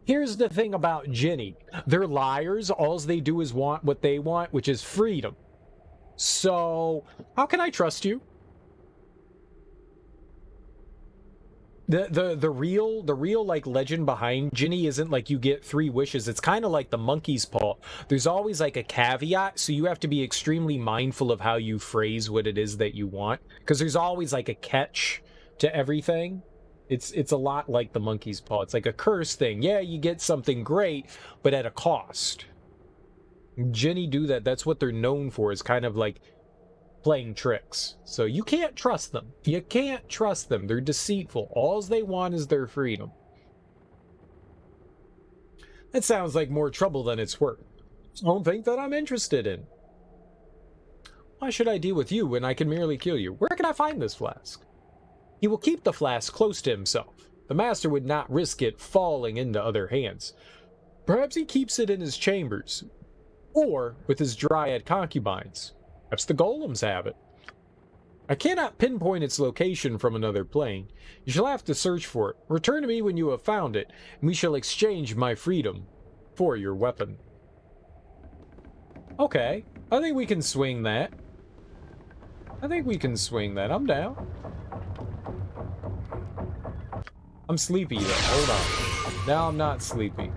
here's the thing about Jinni. They're liars. All they do is want what they want, which is freedom. So, how can I trust you? The real like legend behind Jinni isn't like you get 3 wishes. It's kind of like the monkey's paw. There's always like a caveat, so you have to be extremely mindful of how you phrase what it is that you want, because there's always like a catch to everything. It's a lot like the monkey's paw. It's like a curse thing. Yeah, you get something great, but at a cost. Jinni do that. That's what they're known for, is kind of like playing tricks. So you can't trust them. You can't trust them. They're deceitful. All they want is their freedom. That sounds like more trouble than it's worth. I don't think that I'm interested in. Why should I deal with you when I can merely kill you? Where can I find this flask? He will keep the flask close to himself. The master would not risk it falling into other hands. Perhaps he keeps it in his chambers, or with his dryad concubines. Perhaps the golems have it. I cannot pinpoint its location from another plane. You shall have to search for it. Return to me when you have found it, and we shall exchange my freedom for your weapon. Okay, I think we can swing that. I'm down. I'm sleepy though. Hold on. Now I'm not sleepy.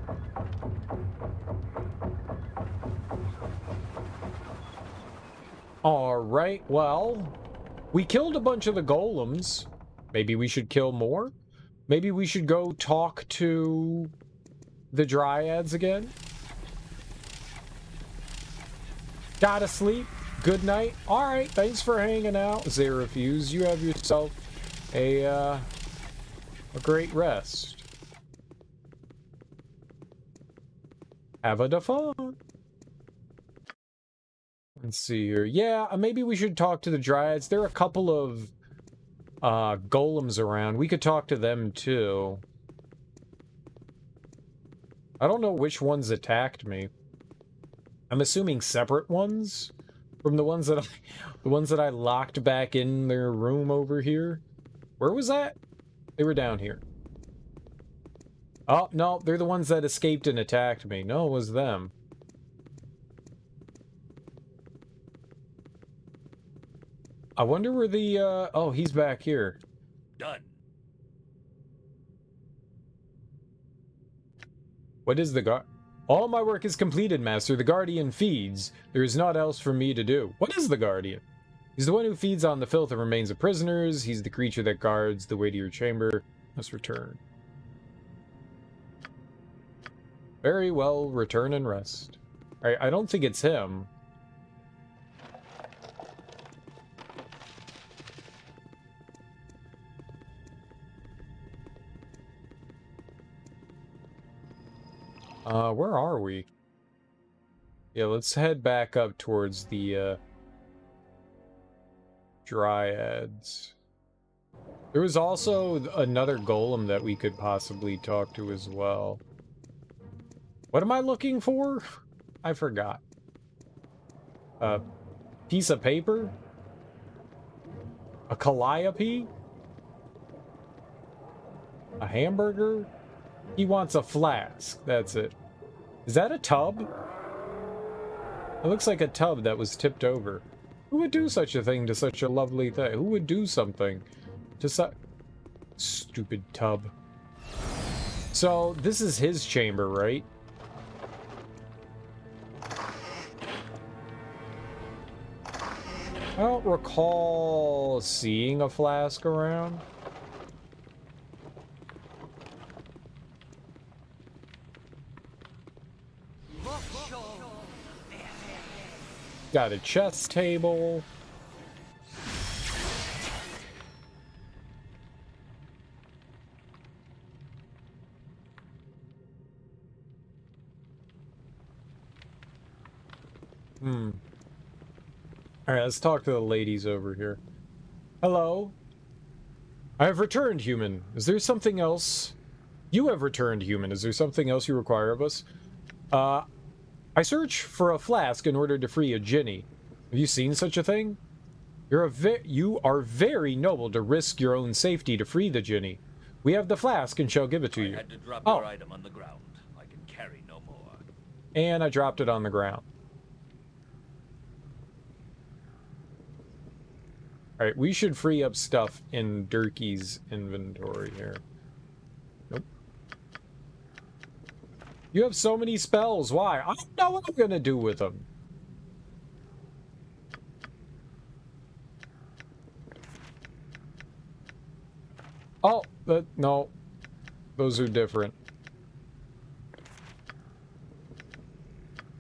Alright, well, we killed a bunch of the golems. Maybe we should kill more? Maybe we should go talk to the dryads again? Gotta sleep. Good night. Alright, thanks for hanging out, Zarefuse. You have yourself a great rest. Have a fun. Let's see here. Yeah, maybe we should talk to the dryads. There are a couple of golems around. We could talk to them too. I don't know which ones attacked me. I'm assuming separate ones from the ones that I locked back in their room over here. Where was that? They were down here. Oh, no, they're the ones that escaped and attacked me. No, it was them. I wonder where the, oh, he's back here. Done. What is the guard? All my work is completed, Master. The Guardian feeds. There is naught else for me to do. What is the Guardian? He's the one who feeds on the filth and remains of prisoners. He's the creature that guards the way to your chamber. Must return. Very well, return and rest. Alright, I don't think it's him. Where are we? Yeah, let's head back up towards the, Dryads. There was also another golem that we could possibly talk to as well. What am I looking for? I forgot. A piece of paper? A calliope? A hamburger? He wants a flask. That's it. Is that a tub? It looks like a tub that was tipped over. Who would do such a thing to such a lovely thing? Who would do something to such... Stupid tub. So, this is his chamber, right? I don't recall seeing a flask around. Got a chess table. Alright, let's talk to the ladies over here. Hello? I have returned, human. Is there something else? You have returned, human. Is there something else you require of us? I search for a flask in order to free a Jinni. Have you seen such a thing? You are very noble to risk your own safety to free the Jinni. We have the flask and shall give it to you. I had to drop your item on the ground. I can carry no more. And I dropped it on the ground. Alright, we should free up stuff in Durkee's inventory here. Nope. You have so many spells. Why? I don't know what I'm gonna do with them. Oh, no. Those are different.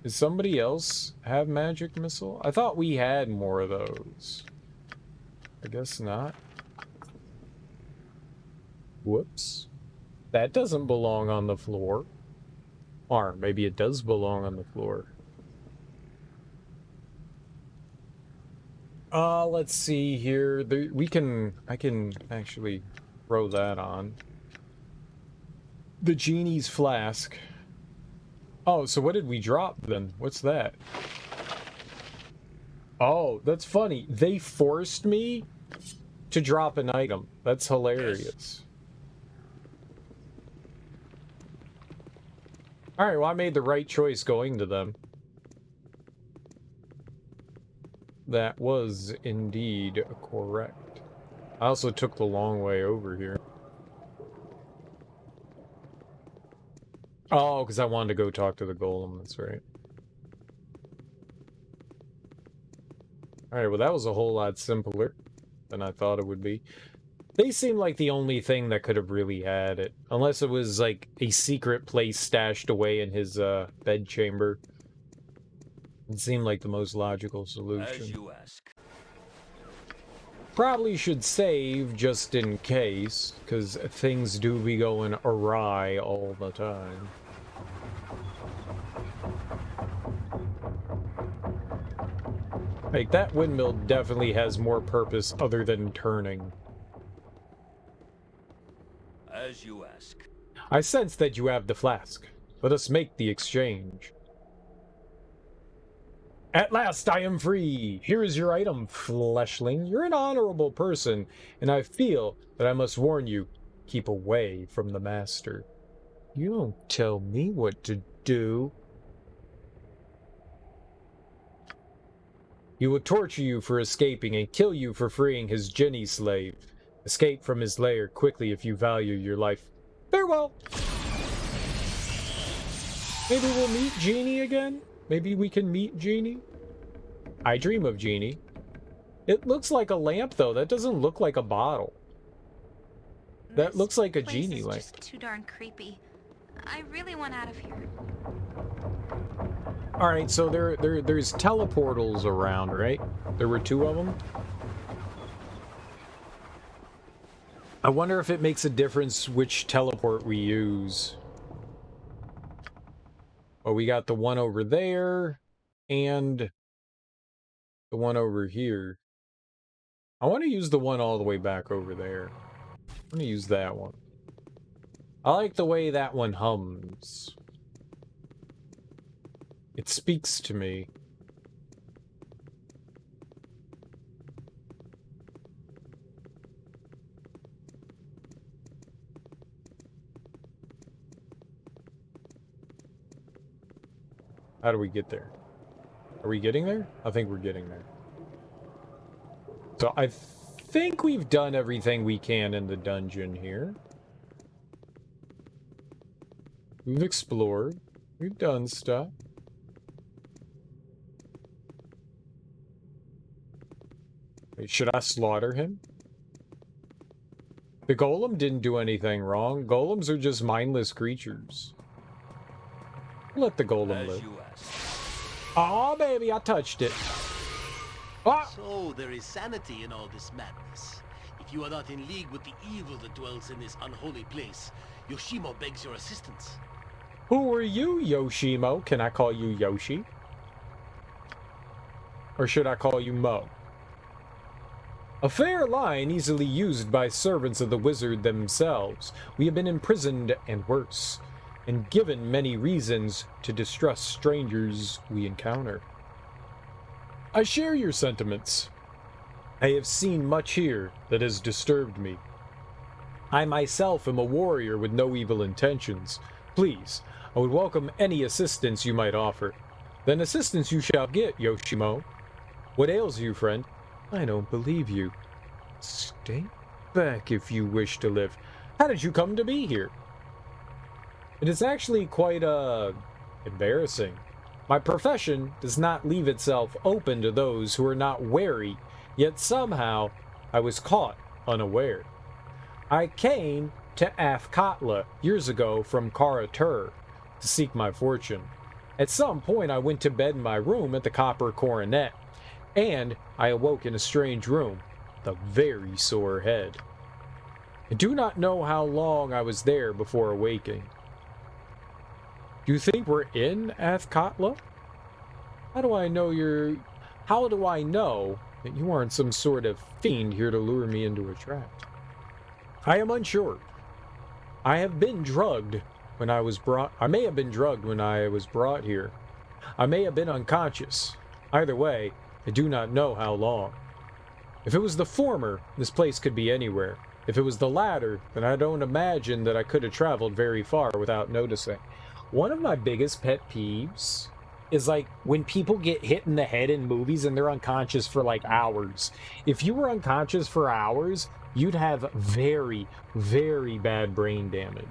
Does somebody else have magic missile? I thought we had more of those. I guess not. Whoops. That doesn't belong on the floor. Or maybe it does belong on the floor. Let's see here. I can actually throw that on. The genie's flask. Oh, so what did we drop then? What's that? Oh, that's funny. They forced me to drop an item. That's hilarious. Alright, well, I made the right choice going to them. That was indeed correct. I also took the long way over here. Oh, because I wanted to go talk to the golem, that's right. Alright, well that was a whole lot simpler than I thought it would be. They seem like the only thing that could have really had it. Unless it was like a secret place stashed away in his bed chamber. It seemed like the most logical solution. As you ask. Probably should save just in case, because things do be going awry all the time. Like, that windmill definitely has more purpose other than turning. As you ask. I sense that you have the flask. Let us make the exchange. At last I am free! Here is your item, fleshling. You're an honorable person, and I feel that I must warn you, keep away from the master. You don't tell me what to do. He will torture you for escaping and kill you for freeing his Jinni slave. Escape from his lair quickly if you value your life. Farewell! Maybe we'll meet Genie again? Maybe we can meet Genie? I dream of Genie. It looks like a lamp, though. That doesn't look like a bottle. That looks like a Genie lamp. This place is just too darn creepy. I really want out of here. All right, so there's teleportals around, right? There were 2 of them. I wonder if it makes a difference which teleport we use. Oh, we got the one over there and the one over here. I want to use the one all the way back over there. I'm going to use that one. I like the way that one hums. It speaks to me. How do we get there? Are we getting there? I think we're getting there. So I think we've done everything we can in the dungeon here. We've explored. We've done stuff. Wait, should I slaughter him? The golem didn't do anything wrong. Golems are just mindless creatures. Let the golem live. Aw, baby, I touched it. Ah! So there is sanity in all this madness. If you are not in league with the evil that dwells in this unholy place, Yoshimo begs your assistance. Who are you, Yoshimo? Can I call you Yoshi? Or should I call you Mo? A fair line easily used by servants of the wizard themselves. We have been imprisoned and worse, and given many reasons to distrust strangers we encounter. I share your sentiments. I have seen much here that has disturbed me. I myself am a warrior with no evil intentions. Please, I would welcome any assistance you might offer. Then assistance you shall get, Yoshimo. What ails you, friend? I don't believe you. Stay back if you wish to live. How did you come to be here? It is actually quite, embarrassing. My profession does not leave itself open to those who are not wary, yet somehow I was caught unaware. I came to Athkatla years ago from Karatur to seek my fortune. At some point I went to bed in my room at the Copper Coronet, and I awoke in a strange room with a very sore head. I do not know how long I was there before awaking. Do you think we're in Ahtkatla? How do I know that you aren't some sort of fiend here to lure me into a trap? I am unsure. I may have been drugged when I was brought here. I may have been unconscious. Either way, I do not know how long. If it was the former, this place could be anywhere. If it was the latter, then I don't imagine that I could have traveled very far without noticing. One of my biggest pet peeves is like when people get hit in the head in movies and they're unconscious for like hours. If you were unconscious for hours, you'd have very, very bad brain damage.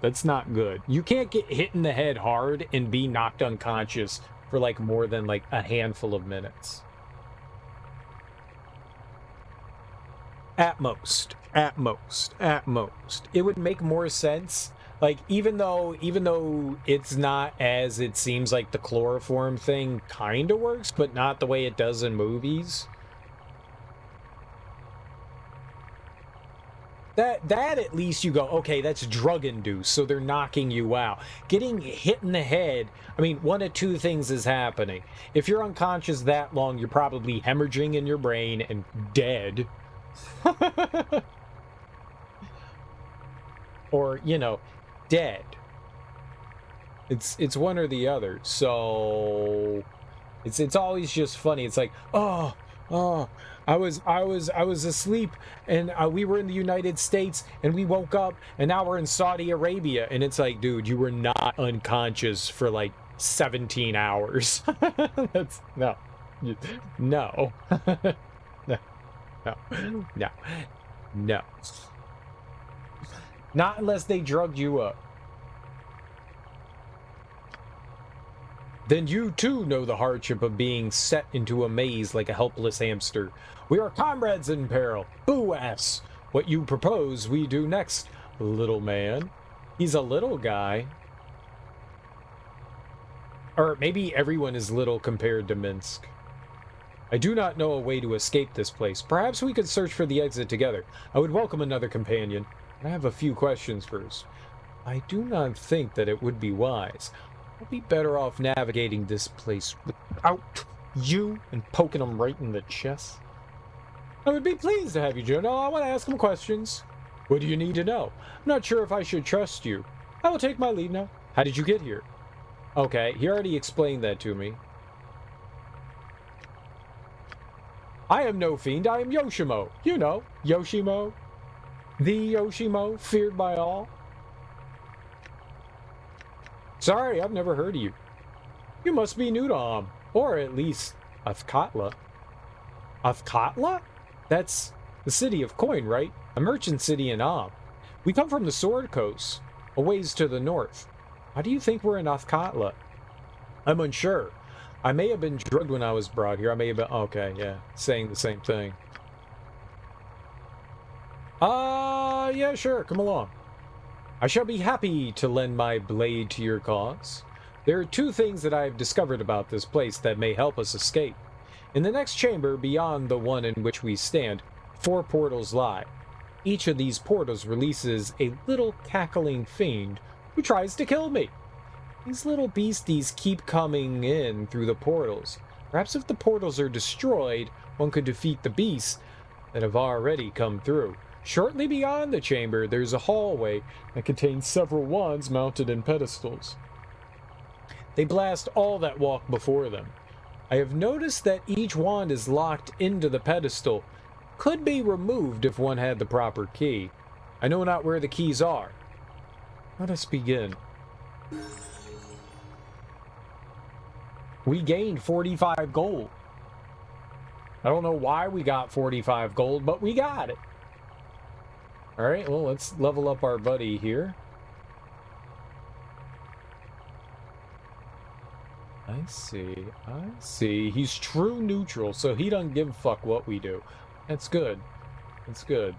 That's not good. You can't get hit in the head hard and be knocked unconscious for like more than like a handful of minutes. At most. It would make more sense. Like, even though it's not as it seems like the chloroform thing kind of works, but not the way it does in movies. That at least you go, okay, that's drug-induced, so they're knocking you out. Getting hit in the head, I mean, one of two things is happening. If you're unconscious that long, you're probably hemorrhaging in your brain and dead. Or, you know, dead. It's one or the other. So it's always just funny. It's like, I was asleep and we were in the United States and we woke up and now we're in Saudi Arabia, and it's like, dude, you were not unconscious for like 17 hours. That's no. No. Not unless they drugged you up. Then you too know the hardship of being set into a maze like a helpless hamster. We are comrades in peril. Boo-ass. What you propose we do next, little man. He's a little guy. Or maybe everyone is little compared to Minsk. I do not know a way to escape this place. Perhaps we could search for the exit together. I would welcome another companion. I have a few questions first. I do not think that it would be wise. I'll be better off navigating this place without you and poking him right in the chest. I would be pleased to have you, Joe. No, I want to ask him questions. What do you need to know? I'm not sure if I should trust you. I will take my leave now. How did you get here? Okay, he already explained that to me. I am no fiend, I am Yoshimo. You know, Yoshimo. The Yoshimo, feared by all. Sorry, I've never heard of you. You must be new to or at least Athkatla. Athkatla? That's the city of coin, right? A merchant city in We come from the Sword Coast, a ways to the north. How do you think we're in Athkatla? I'm unsure. I may have been drugged when I was brought here. I may have been... Okay, yeah. Saying the same thing. Yeah, sure. Come along. I shall be happy to lend my blade to your cause. There are two things that I have discovered about this place that may help us escape. In the next chamber, beyond the one in which we stand, 4 portals lie. Each of these portals releases a little cackling fiend who tries to kill me. These little beasties keep coming in through the portals. Perhaps if the portals are destroyed, one could defeat the beasts that have already come through. Shortly beyond the chamber, there's a hallway that contains several wands mounted in pedestals. They blast all that walk before them. I have noticed that each wand is locked into the pedestal. Could be removed if one had the proper key. I know not where the keys are. Let us begin. We gained 45 gold. I don't know why we got 45 gold, but we got it. Alright, well, let's level up our buddy here. I see, I see. He's true neutral, so he doesn't give a fuck what we do. That's good. That's good.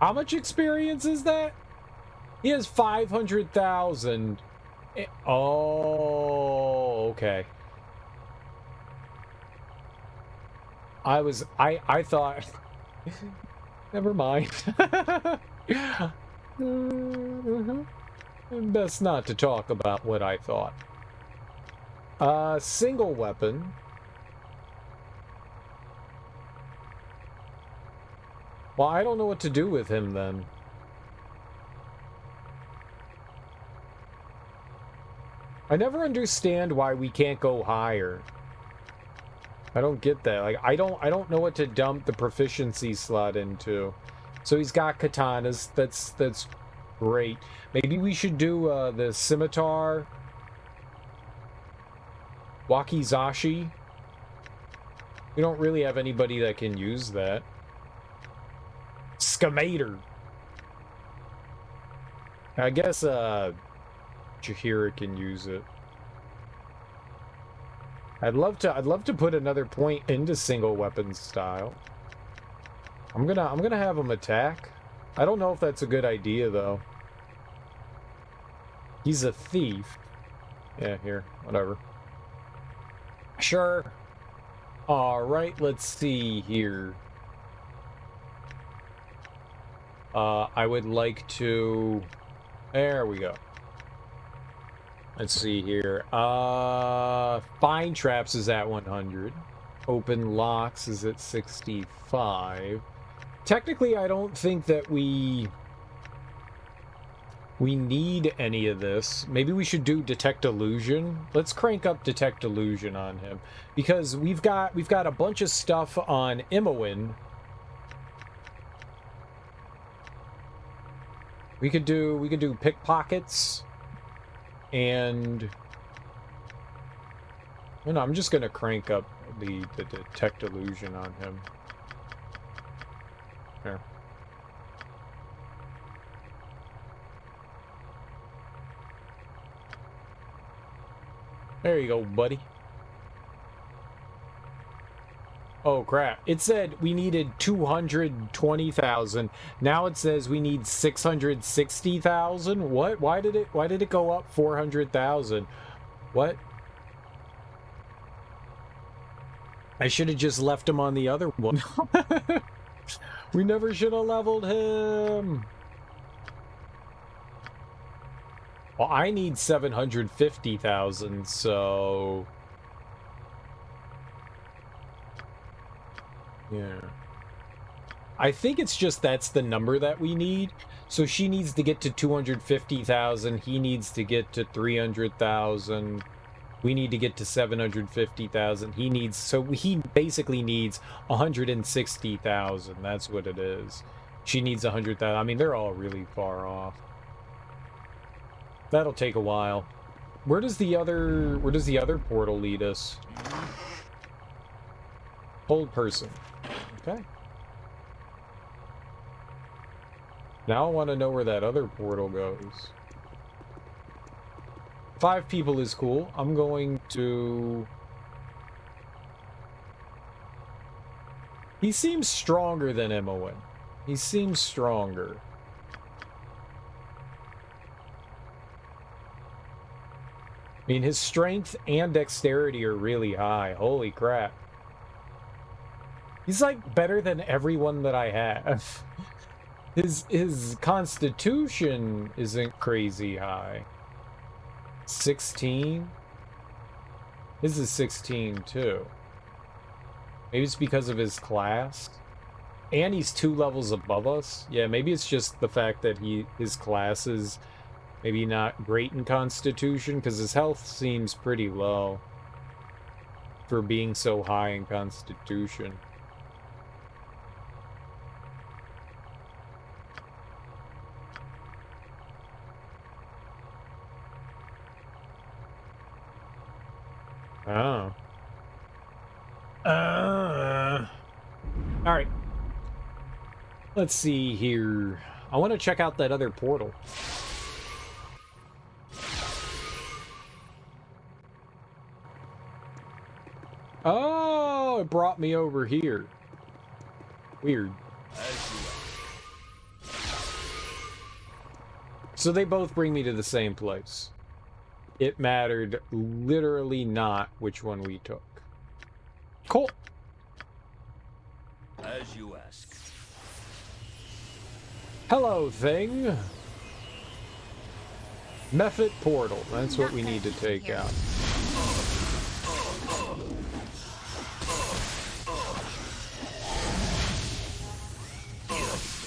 How much experience is that? He has 500,000. Oh, okay. I thought... Never mind. Best not to talk about what I thought. Single weapon. Well, I don't know what to do with him then. I never understand why we can't go higher. I don't get that. Like, I don't know what to dump the proficiency slot into. So he's got katanas. That's great. Maybe we should do the scimitar. Wakizashi. We don't really have anybody that can use that. Scamator. I guess Jahiera can use it. I'd love to put another point into single weapon style. I'm gonna have him attack. I don't know if that's a good idea though. He's a thief. Yeah, here, whatever. Sure. Alright, let's see here. I would like to... There we go. Let's see here. Find traps is at 100. Open locks is at 65. Technically, I don't think that we need any of this. Maybe we should do detect illusion. Let's crank up detect illusion on him because we've got a bunch of stuff on Imoen. We could do pickpockets. And you know, I'm just gonna crank up the detect illusion on him. There. There you go, buddy. Oh crap. It said we needed 220,000. Now it says we need 660,000. What? Why did it go up 400,000? What? I should have just left him on the other one. We never should have leveled him. Well, I need 750,000, so... yeah. I think it's just that's the number that we need. So she needs to get to 250,000. He needs to get to 300,000. We need to get to 750,000. He needs... so he basically needs 160,000. That's what it is. She needs 100,000. I mean, they're all really far off. That'll take a while. Where does the other portal lead us? Hold person. Okay. Now I want to know where that other portal goes. 5 people is cool. I'm going to... he seems stronger than Imoen. He seems stronger. I mean, his strength and dexterity are really high. Holy crap. He's like better than everyone that I have. His constitution isn't crazy high. 16? His is 16 too. Maybe it's because of his class. And he's 2 levels above us. Yeah, maybe it's just the fact that his class is maybe not great in constitution, because his health seems pretty low for being so high in constitution. Oh. Alright. Let's see here. I want to check out that other portal. Oh, it brought me over here. Weird. So they both bring me to the same place. It mattered literally not which one we took. Cool. As you ask. Hello, thing. Method portal. That's what we need to take out.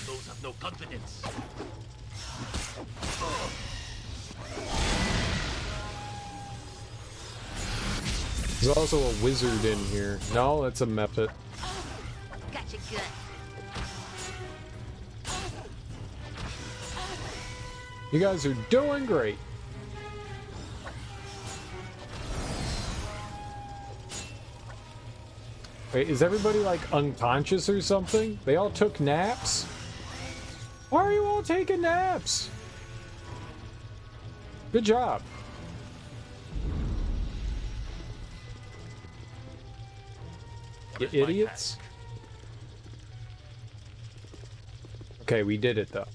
Those have no confidence. There's also a wizard in here. No, that's a method. Gotcha good. You guys are doing great. Wait, is everybody like unconscious or something? They all took naps? Why are you all taking naps? Good job. You idiots. Okay, we did it though.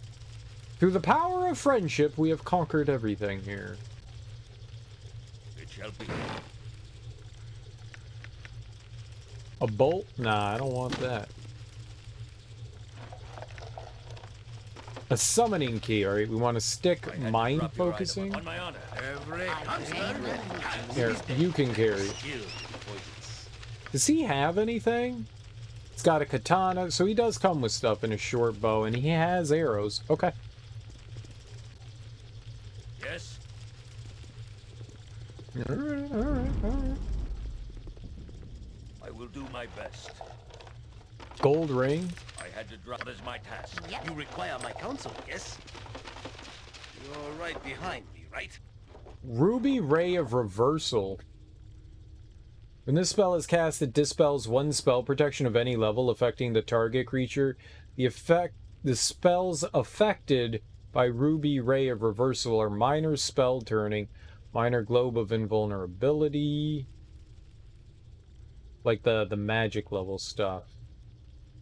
Through the power of friendship, we have conquered everything here. It shall be. A bolt? Nah, I don't want that. A summoning key, alright? We want to stick mind focusing. On my honor. Here, you can carry it. Does he have anything? He's got a katana, so he does come with stuff in a short bow, and he has arrows. Okay. Yes. Alright. I will do my best. Gold ring. I had to drop as my task. Yep. You require my counsel, yes? You're right behind me, right? Ruby Ray of Reversal. When this spell is cast, it dispels one spell protection of any level affecting the target creature. The spells affected by Ruby Ray of Reversal are minor spell turning, minor globe of invulnerability, like the magic level stuff.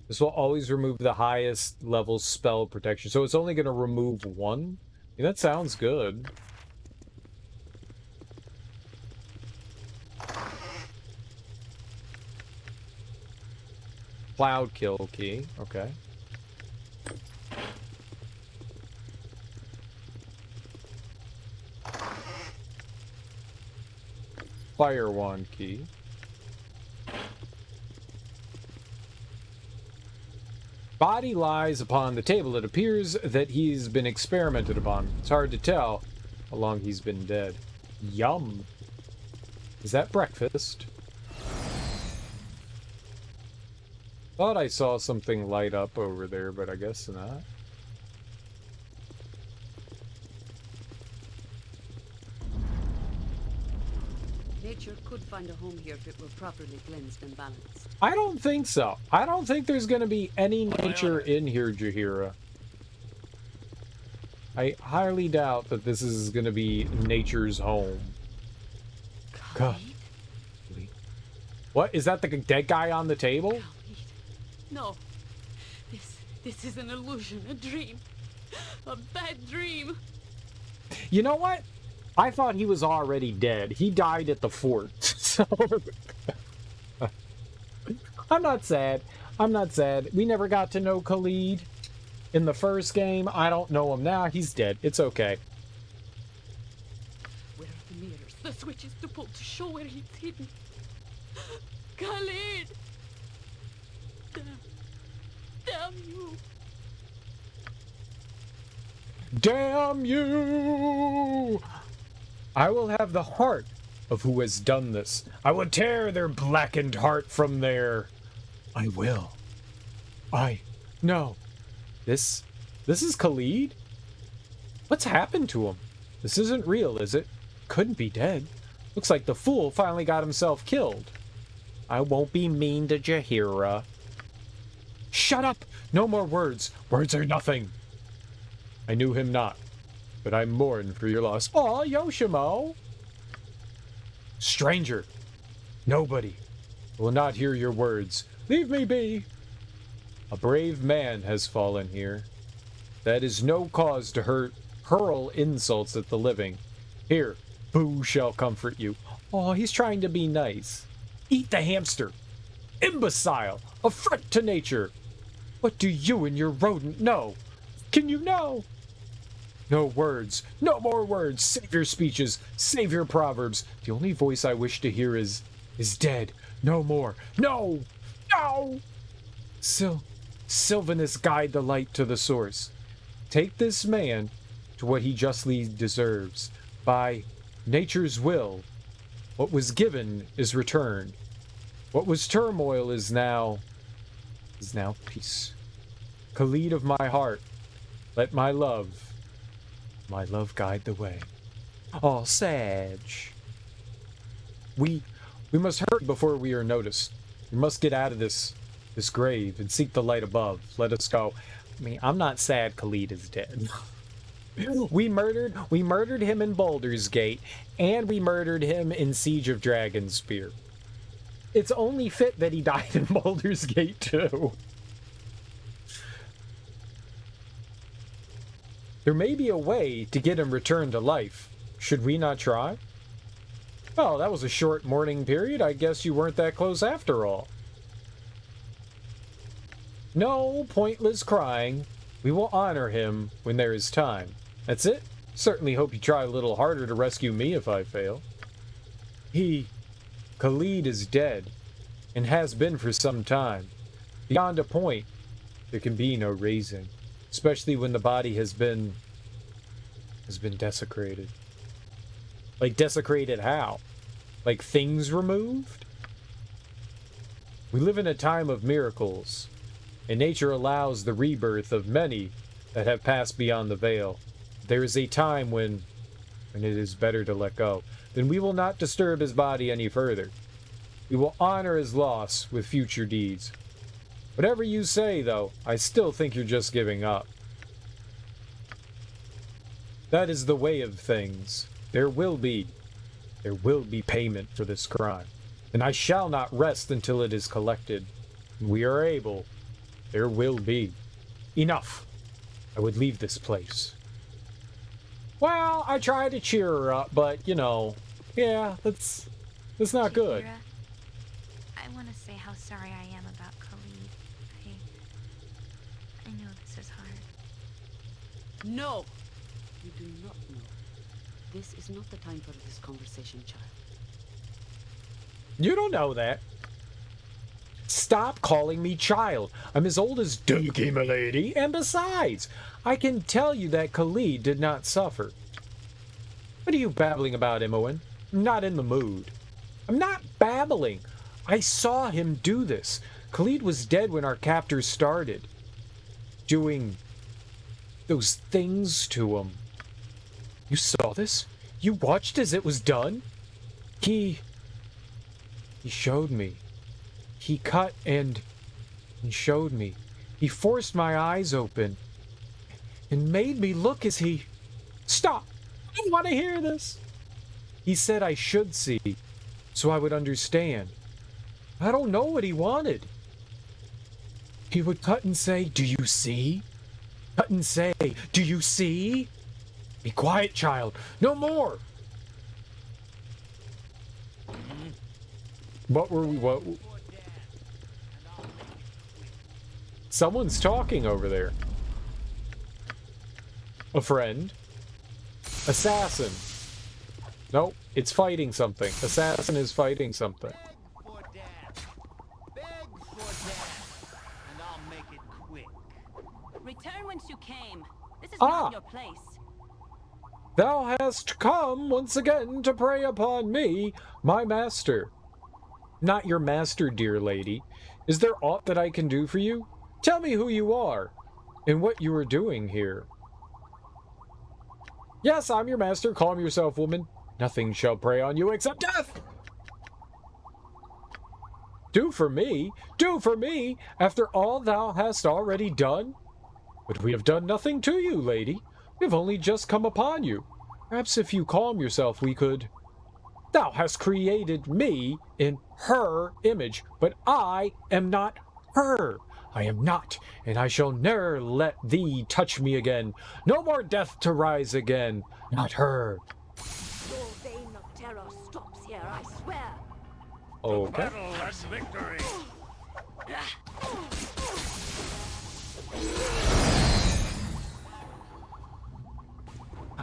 This will always remove the highest level spell protection, so it's only going to remove one. Yeah, that sounds good. Cloud kill key. Okay. Fire wand key. Body lies upon the table. It appears that he's been experimented upon. It's hard to tell how long he's been dead. Yum. Is that breakfast? Thought I saw something light up over there, but I guess not. Nature could find a home here if it were properly cleansed and balanced. I don't think so. I don't think there's going to be any nature in here, Jahiera. I highly doubt that this is going to be nature's home. Khalid? What? Is that the dead guy on the table? Khalid. No. This is an illusion, a dream. A bad dream. You know what? I thought he was already dead. He died at the fort. So I'm not sad. I'm not sad. We never got to know Khalid in the first game. I don't know him now. He's dead. It's okay. Where are the mirrors? The switches to pull to show where he's hidden. Khalid! Damn you! Damn you! I will have the heart of who has done this. I will tear their blackened heart from there. I will. No. This is Khalid? What's happened to him? This isn't real, is it? Couldn't be dead. Looks like the fool finally got himself killed. I won't be mean to Jahiera. Shut up! No more words. Words are nothing. I knew him not, but I mourn for your loss. Aw, Yoshimo! Stranger! Nobody will not hear your words. Leave me be! A brave man has fallen here. That is no cause to hurl insults at the living. Here, Boo shall comfort you. Oh, he's trying to be nice. Eat the hamster! Imbecile! Affront to nature! What do you and your rodent know? Can you know? No words. No more words. Save your speeches. Save your proverbs. The only voice I wish to hear is dead. No more. No! No! Sylvanus, guide the light to the source. Take this man to what he justly deserves. By nature's will, what was given is returned. What was turmoil is now peace. Khalid of my heart, let my love guide the way. Oh, Sage. We must hurry before we are noticed. We must get out of this grave and seek the light above. Let us go. I mean, I'm not sad Khalid is dead. We murdered him in Baldur's Gate, and we murdered him in Siege of Dragonspear. It's only fit that he died in Baldur's Gate too. There may be a way to get him returned to life. Should we not try? Oh, that was a short mourning period. I guess you weren't that close after all. No pointless crying. We will honor him when there is time. That's it. Certainly hope you try a little harder to rescue me if I fail. Khalid is dead, and has been for some time. Beyond a point, there can be no raising, especially when the body has been desecrated. Like, desecrated how? Like, things removed? We live in a time of miracles, and nature allows the rebirth of many that have passed beyond the veil. There is a time when it is better to let go. Then we will not disturb his body any further. We will honor his loss with future deeds. Whatever you say, though, I still think you're just giving up. That is the way of things. There will be payment for this crime. And I shall not rest until it is collected. We are able. There will be. Enough. I would leave this place. Well, I tried to cheer her up, but, you know, yeah, that's not good. Jahiera, I want to say how sorry I am about Khalid. I know this is hard. No! You do not know. This is not the time for this conversation, child. You don't know that. Stop calling me child. I'm as old as Dookie, milady. And besides, I can tell you that Khalid did not suffer. What are you babbling about, Imoen? I'm not in the mood. I'm not babbling. I saw him do this. Khalid was dead when our captors started. Doing those things to him. You saw this? You watched as it was done? He showed me. He cut and showed me. He forced my eyes open and made me look as he... Stop! I don't want to hear this. He said I should see, so I would understand. I don't know what he wanted. He would cut and say, "Do you see?" Cut and say, "Do you see?" Be quiet, child. No more. What were we... What... Someone's talking over there. A friend. Assassin. Nope, it's fighting something. Assassin is fighting something. And I'll make it quick. Return whence you came. This is Ah! not your place. Thou hast come once again to prey upon me, my master. Not your master, dear lady. Is there aught that I can do for you? Tell me who you are, and what you are doing here. Yes, I'm your master. Calm yourself, woman. Nothing shall prey on you except death! Do for me? Do for me? After all thou hast already done? But we have done nothing to you, lady. We have only just come upon you. Perhaps if you calm yourself, we could... Thou hast created me in her image, but I am not her. I am not, and I shall ne'er let thee touch me again. No more death to rise again. Not her. Your vein of terror stops here, I swear. Okay. Battle that's victory.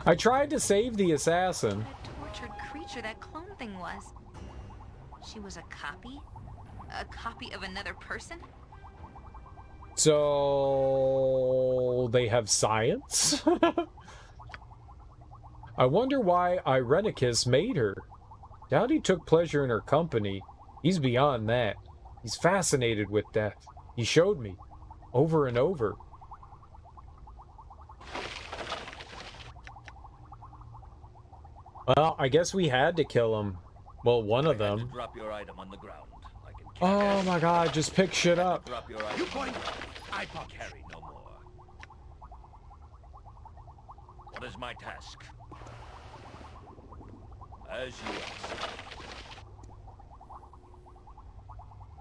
I tried to save the assassin. What a tortured creature that clone thing was. She was a copy? A copy of another person? So they have science? I wonder why Irenicus made her. Doubt he took pleasure in her company. He's beyond that. He's fascinated with death. He showed me. Over and over. Well, I guess we had to kill him. Well, one of them. Drop your item on the ground. Oh my god, just pick shit up. Drop your item. You point. I carry no more. What is my task? As you ask.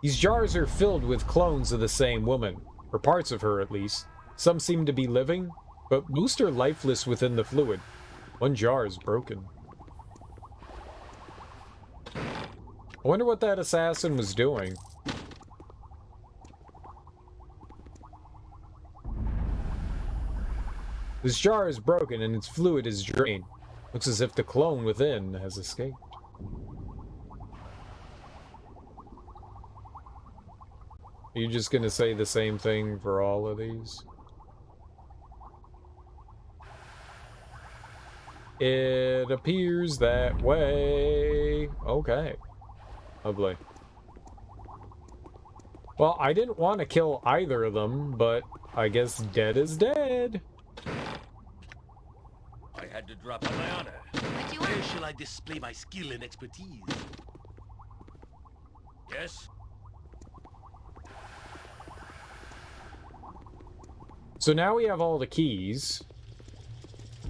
These jars are filled with clones of the same woman, or parts of her at least. Some seem to be living, but most are lifeless within the fluid. One jar is broken. I wonder what that assassin was doing. This jar is broken and its fluid is drained. Looks as if the clone within has escaped. Are you just gonna say the same thing for all of these? It appears that way. Okay. Lovely. Well, I didn't want to kill either of them, but I guess dead is dead. I had to drop my honor. Where shall I display my skill and expertise? Yes? So now we have all the keys.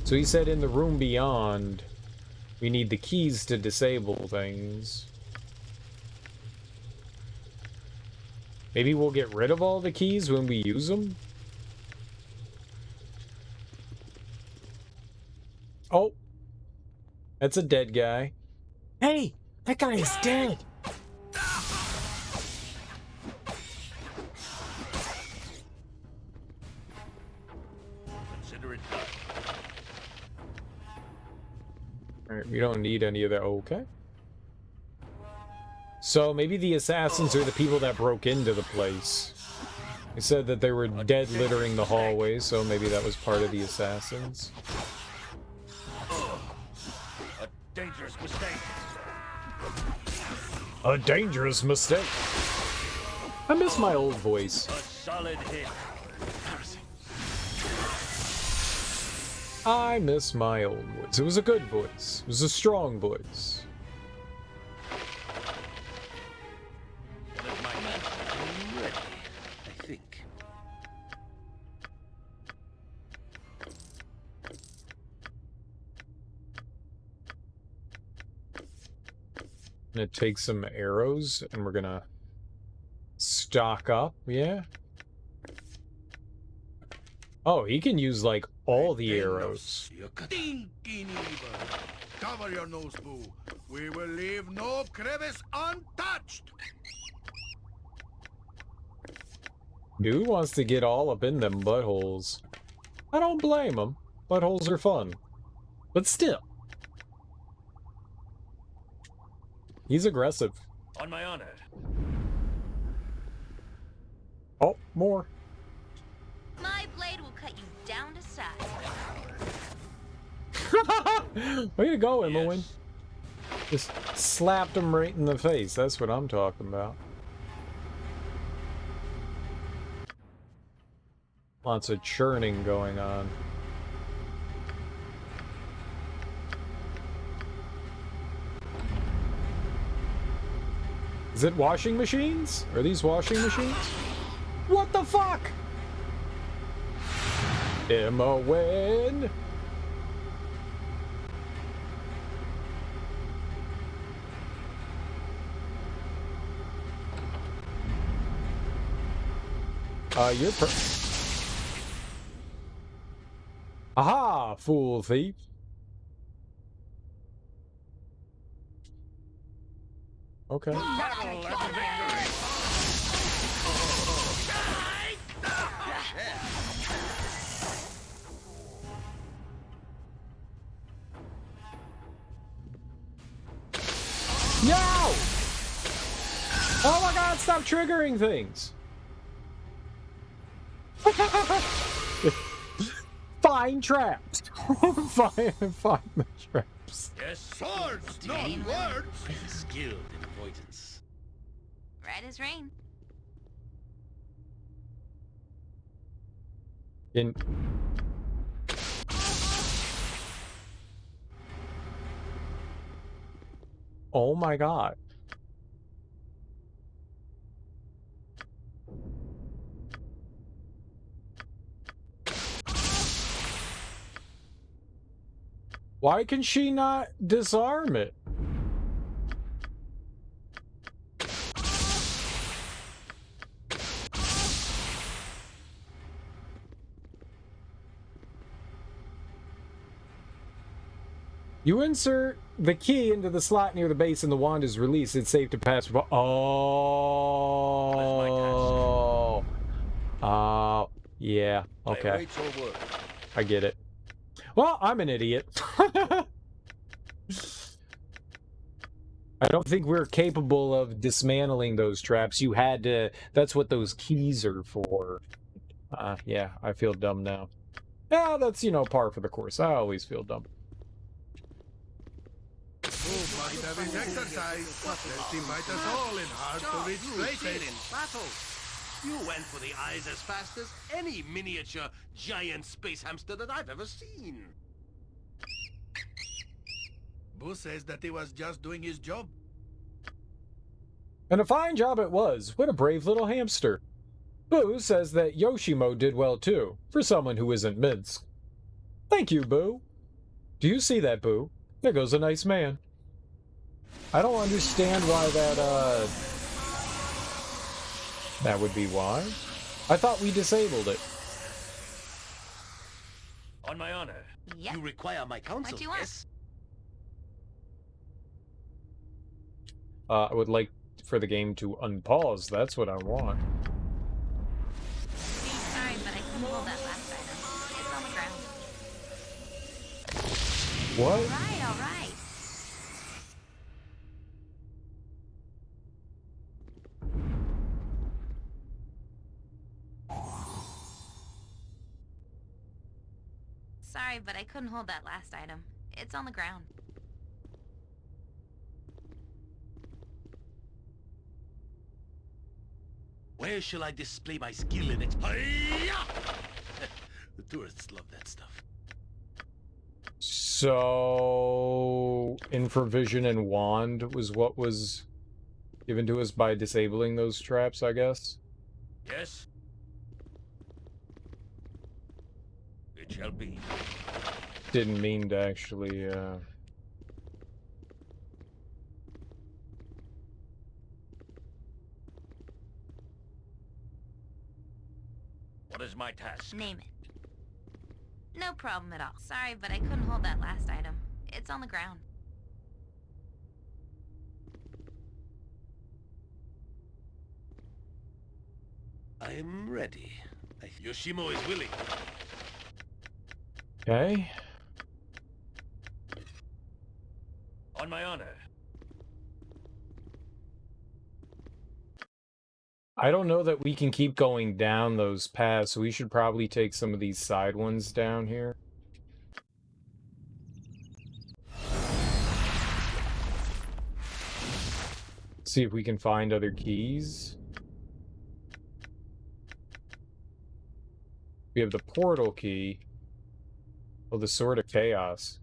So he said in the room beyond, we need the keys to disable things. Maybe we'll get rid of all the keys when we use them? Oh. That's a dead guy. Hey! That guy is dead! Consider it done. Alright, we don't need any of that. Okay. So maybe the assassins are the people that broke into the place. They said that they were dead littering the hallways, so maybe that was part of the assassins. A dangerous mistake. A dangerous mistake. I miss my old voice. A solid hit. I miss my old voice. It was a good voice. It was a strong voice. One of my men ready, I think. Gonna take some arrows, and we're gonna stock up. Yeah. Oh, he can use like all the arrows. Cover your nose, Boo. We will leave no crevice untouched. Dude wants to get all up in them buttholes. I don't blame him. Buttholes are fun. But still. He's aggressive. On my honor. Oh, more. My blade will cut you down to size. Way to go, Emmeline. Just slapped him right in the face. That's what I'm talking about. Lots of churning going on. Is it washing machines? Are these washing machines? What the fuck? Emma win. You're Aha, fool thief. Okay. No! Oh my god, stop triggering things! Fine traps! Fine the traps. Yes, swords, not words. Skilled in avoidance. Right as rain. Oh my god. Why can she not disarm it? You insert the key into the slot near the base and the wand is released. It's safe to pass. Oh. Yeah. Okay. I get it. Well, I'm an idiot. I don't think we're capable of dismantling those traps. You had to... That's what those keys are for. Yeah, I feel dumb now. Yeah, that's, you know, par for the course. I always feel dumb. Must have his exercise. He might us all in hard to reach places. In battle. You went for the eyes as fast as any miniature giant space hamster that I've ever seen. Boo says that he was just doing his job. And a fine job it was. What a brave little hamster. Boo says that Yoshimo did well too, for someone who isn't Minsk. Thank you, Boo. Do you see that, Boo? There goes a nice man. I don't understand why that would be why. I thought we disabled it. On my honor. Yep. You require my counsel, What do you want? yes? I would like for the game to unpause. That's what I want. Sorry, but I couldn't hold that last item. It's on the ground. What? All right, all right. Sorry, but I couldn't hold that last item. It's on the ground. Where shall I display my skill in it? Hi-ya! The tourists love that stuff. So, infravision and wand was what was given to us by disabling those traps, I guess? Yes? It shall be. Didn't mean to actually, What is my task? Name it. No problem at all. Sorry, but I couldn't hold that last item. It's on the ground. I am ready. Yoshimo is willing. Okay. On my honor. I don't know that we can keep going down those paths, so we should probably take some of these side ones down here. See if we can find other keys. We have the portal key. Oh, the Sword of Chaos.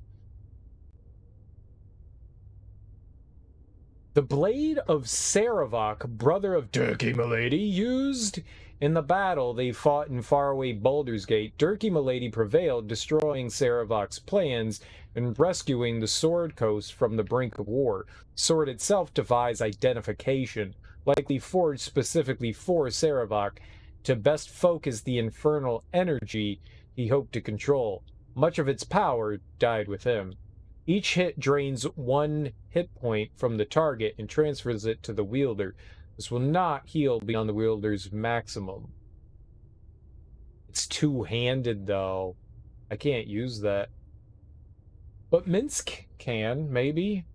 The blade of Sarevok, brother of Durkee Milady, used in the battle they fought in faraway Baldur's Gate. Durkee Milady prevailed, destroying Sarevok's plans and rescuing the Sword Coast from the brink of war. Sword itself defies identification, likely forged specifically for Sarevok to best focus the infernal energy he hoped to control. Much of its power died with him. Each hit drains 1 hit point from the target and transfers it to the wielder. This will not heal beyond the wielder's maximum. It's two-handed, though. I can't use that. But Minsk can, maybe?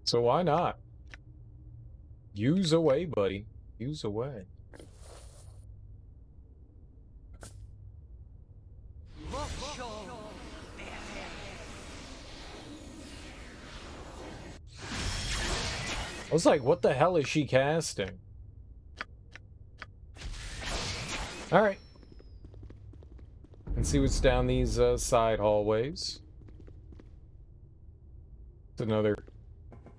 So why not? Use away, buddy. Use away. I was like, what the hell is she casting? Alright. Let's see what's down these side hallways. It's another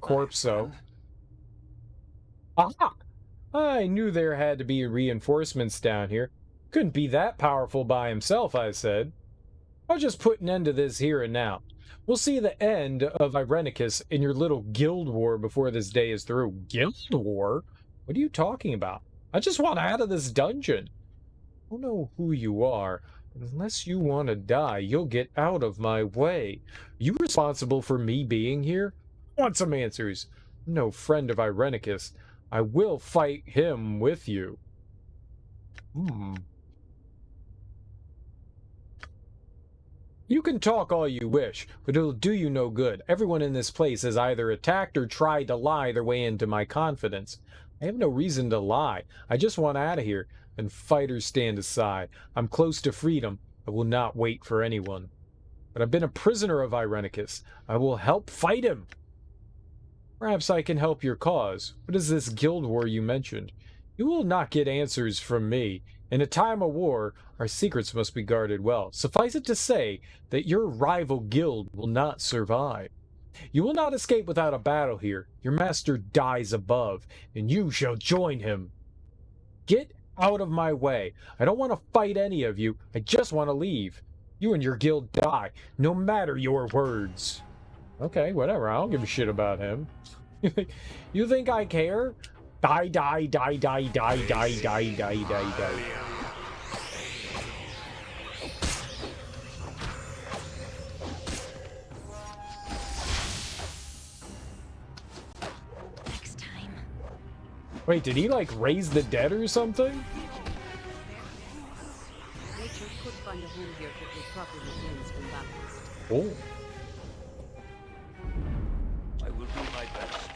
corpso. Aha! I knew there had to be reinforcements down here. Couldn't be that powerful by himself, I said. I'll just put an end to this here and now. We'll see the end of Irenicus in your little guild war before this day is through. Guild war? What are you talking about? I just want out of this dungeon. I don't know who you are, but unless you want to die, you'll get out of my way. You responsible for me being here? I want some answers. I'm no friend of Irenicus. I will fight him with you. You can talk all you wish, but it'll do you no good. Everyone in this place has either attacked or tried to lie their way into my confidence. I have no reason to lie. I just want out of here. And fighters stand aside. I'm close to freedom. I will not wait for anyone. But I've been a prisoner of Irenicus. I will help fight him. Perhaps I can help your cause. What is this guild war you mentioned? You will not get answers from me. In a time of war, our secrets must be guarded well. Suffice it to say that your rival guild will not survive. You will not escape without a battle here. Your master dies above, and you shall join him. Get out of my way. I don't want to fight any of you. I just want to leave. You and your guild die, no matter your words. Okay, whatever. I don't give a shit about him. You think I care? Die, die, die, die, die, die, die, die, die, die. Next time. Wait, did he like raise the dead or something? Nature could find a home here that will properly cleanse when balanced. Oh. I will do my best.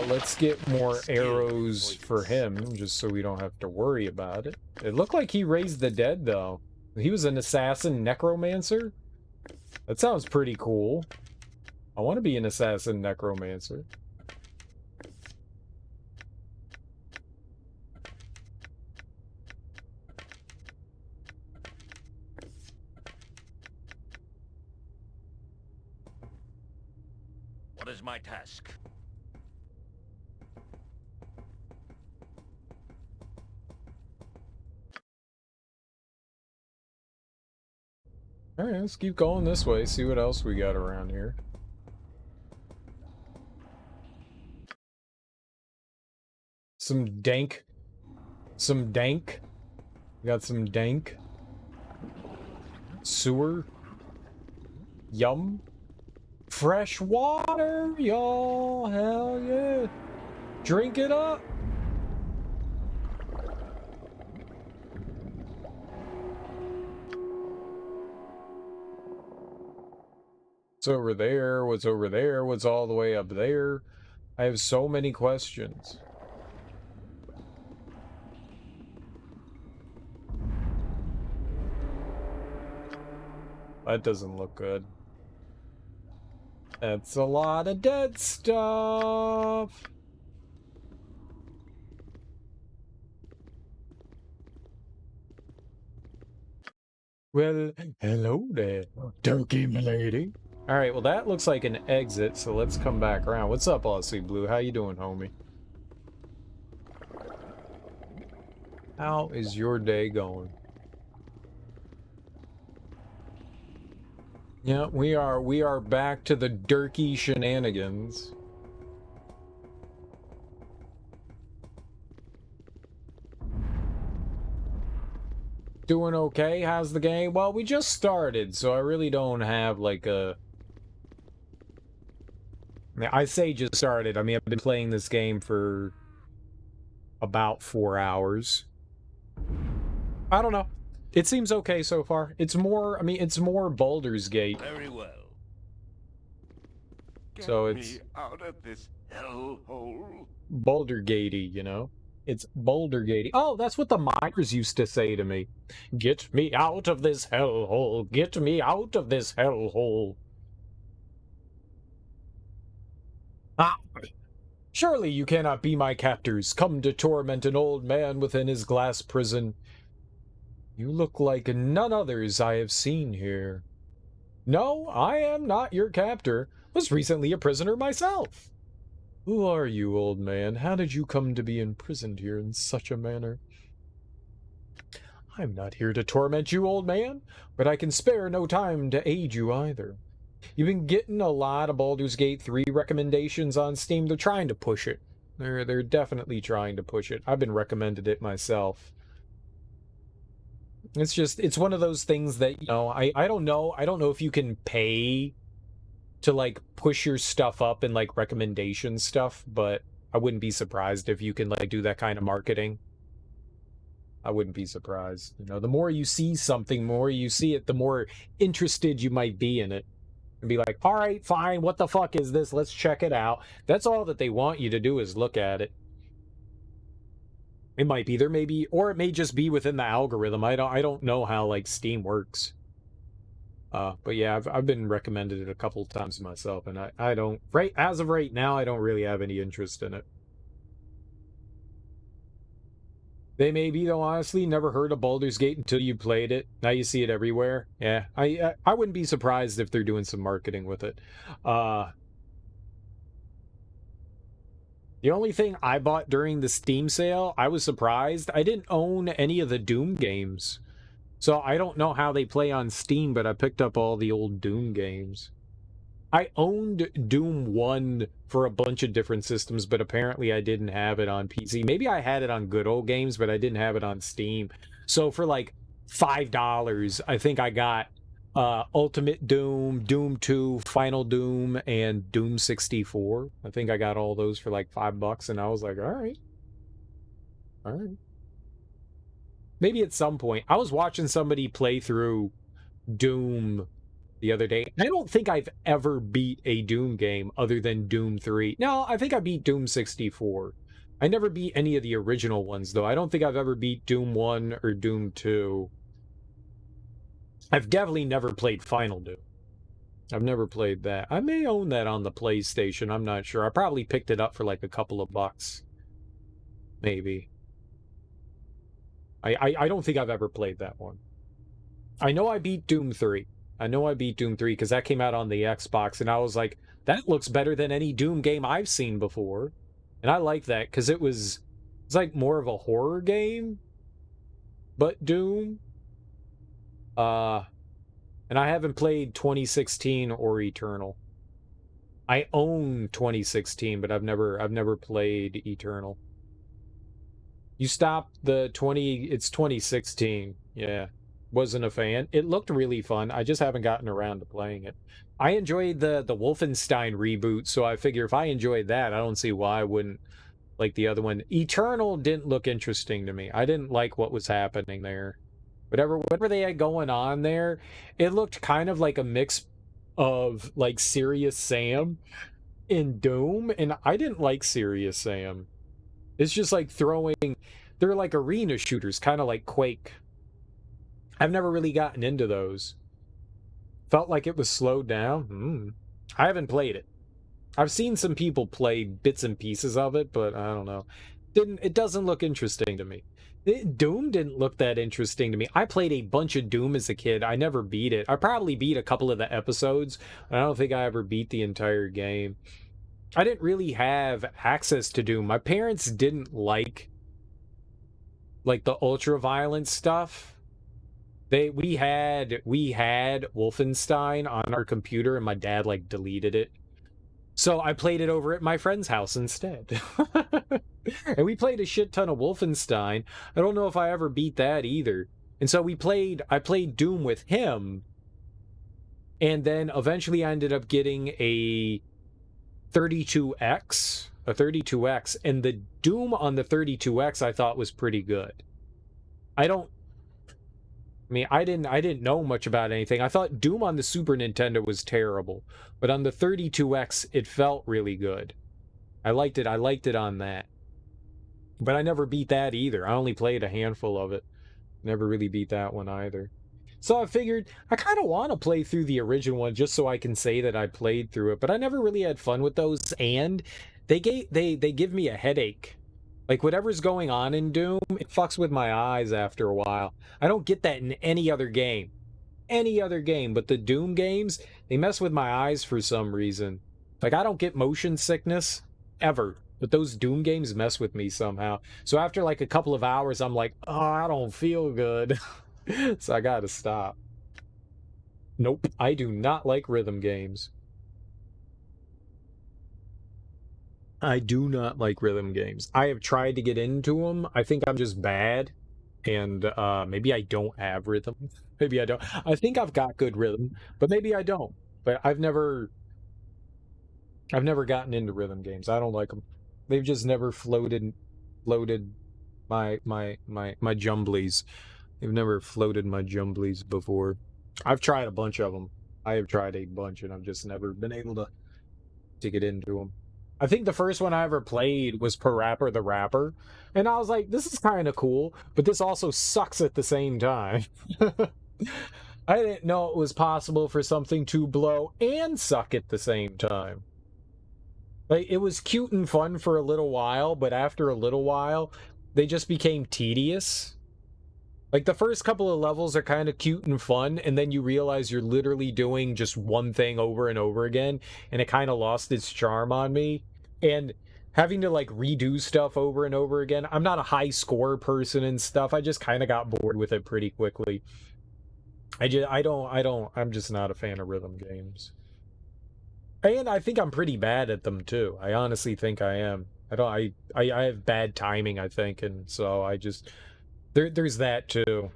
Let's get more arrows for him, just so we don't have to worry about it. It looked like he raised the dead, though. He was an assassin necromancer? That sounds pretty cool. I want to be an assassin necromancer. What is my task? Alright, let's keep going this way, see what else we got around here. Some dank. Some dank. We got some dank. Sewer. Yum. Fresh water, y'all. Hell yeah. Drink it up. What's over there? What's over there? What's all the way up there? I have so many questions. That doesn't look good. That's a lot of dead stuff. Well, hello there, turkey milady. Alright, well that looks like an exit, so let's come back around. What's up, Aussie Blue? How you doing, homie? How is your day going? Yeah, we are back to the dirky shenanigans. Doing okay? How's the game? Well, we just started, so I really don't have like a... I say just started. I mean, I've been playing this game for about 4 hours. I don't know. It seems okay so far. It's more, I mean, it's more Baldur's Gate. Very well. So it's me out of this hellhole. Baldur Gatey, you know? It's Baldur Gatey. Oh, that's what the miners used to say to me. Get me out of this hellhole. Get me out of this hellhole. Ah! Surely you cannot be my captors, come to torment an old man within his glass prison. You look like none others I have seen here. No, I am not your captor. Was recently a prisoner myself. Who are you, old man? How did you come to be imprisoned here in such a manner? I'm not here to torment you, old man, but I can spare no time to aid you either. You've been getting a lot of Baldur's Gate 3 recommendations on Steam. They're trying to push it. They're definitely trying to push it. I've been recommended it myself. It's just, it's one of those things that, you know, I don't know. I don't know if you can pay to, like, push your stuff up and, like, recommendation stuff, but I wouldn't be surprised if you can, like, do that kind of marketing. I wouldn't be surprised. You know, the more you see something, the more you see it, the more interested you might be in it. And be like, all right, fine, what the fuck is this? Let's check it out. That's all that they want you to do is look at it. It might be, there may be, or it may just be within the algorithm. I don't know how, like, Steam works. But yeah, I've been recommended it a couple times myself, and I don't, right, as of right now, I don't really have any interest in it. They may be, though, honestly, never heard of Baldur's Gate until you played it. Now you see it everywhere. Yeah, I wouldn't be surprised if they're doing some marketing with it. The only thing I bought during the Steam sale, I was surprised. I didn't own any of the Doom games. So I don't know how they play on Steam, but I picked up all the old Doom games. I owned Doom 1 for a bunch of different systems, but apparently I didn't have it on PC. Maybe I had it on Good Old Games, but I didn't have it on Steam. So for like $5, I think I got Ultimate Doom, Doom 2, Final Doom, and Doom 64. I think I got all those for like $5, and I was like, all right. Maybe at some point. I was watching somebody play through Doom the other day. I don't think I've ever beat a Doom game other than Doom 3. No, I think I beat Doom 64. I never beat any of the original ones, though. I don't think I've ever beat Doom 1 or Doom 2. I've definitely never played Final Doom. I've never played that. I may own that on the PlayStation. I'm not sure. I probably picked it up for like a couple of bucks. Maybe. I don't think I've ever played that one. I know I beat Doom 3. I know I beat Doom 3 because that came out on the Xbox, and I was like, that looks better than any Doom game I've seen before. And I like that because it's like more of a horror game, but Doom. And I haven't played 2016 or Eternal. I own 2016, but I've never played Eternal. You stopped the it's 2016. Yeah. Wasn't a fan. It looked really fun. I just haven't gotten around to playing it. I enjoyed the Wolfenstein reboot, so I figure if I enjoyed that, I don't see why I wouldn't like the other one. Eternal didn't look interesting to me. I didn't like what was happening there. Whatever they had going on there, it looked kind of like a mix of like Serious Sam in Doom, and I didn't like Serious Sam. It's just like they're like arena shooters, kind of like Quake. I've never really gotten into those. Felt like it was slowed down. I haven't played it. I've seen some people play bits and pieces of it, but I don't know. It doesn't look interesting to me. Doom didn't look that interesting to me. I played a bunch of Doom as a kid. I never beat it. I probably beat a couple of the episodes. I don't think I ever beat the entire game. I didn't really have access to Doom. My parents didn't like the ultra-violent stuff. We had Wolfenstein on our computer, and my dad like deleted it. So I played it over at my friend's house instead. And we played a shit ton of Wolfenstein. I don't know if I ever beat that either. And so I played Doom with him. And then eventually I ended up getting a 32X, and the Doom on the 32X I thought was pretty good. I didn't know much about anything. I thought Doom on the Super Nintendo was terrible, but on the 32X it felt really good. I liked it on that. But I never beat that either. I only played a handful of it. Never really beat that one either. So I figured I kind of want to play through the original one just so I can say that I played through it, but I never really had fun with those, and they give me a headache. Like, whatever's going on in Doom, it fucks with my eyes after a while. I don't get that in any other game. But the Doom games, they mess with my eyes for some reason. Like, I don't get motion sickness, ever. But those Doom games mess with me somehow. So after, like, a couple of hours, I'm like, oh, I don't feel good. So I gotta stop. Nope, I do not like rhythm games. I do not like rhythm games. I have tried to get into them. I think I'm just bad. And maybe I don't have rhythm. Maybe I don't. I think I've got good rhythm, but maybe I don't. But I've never gotten into rhythm games. I don't like them. They've just never floated my jumblies. They've never floated my jumblies before. I've tried a bunch of them. I have tried a bunch, and I've just never been able to get into them. I think the first one I ever played was Parappa the Rapper, and I was like, this is kind of cool, but this also sucks at the same time. I didn't know it was possible for something to blow and suck at the same time. Like, it was cute and fun for a little while, but after a little while, they just became tedious. Like, the first couple of levels are kind of cute and fun, and then you realize you're literally doing just one thing over and over again, and it kind of lost its charm on me. And having to, like, redo stuff over and over again, I'm not a high score person and stuff. I just kind of got bored with it pretty quickly. I'm just not a fan of rhythm games. And I think I'm pretty bad at them, too. I honestly think I am. I have bad timing, I think, and so I just... There's that, too.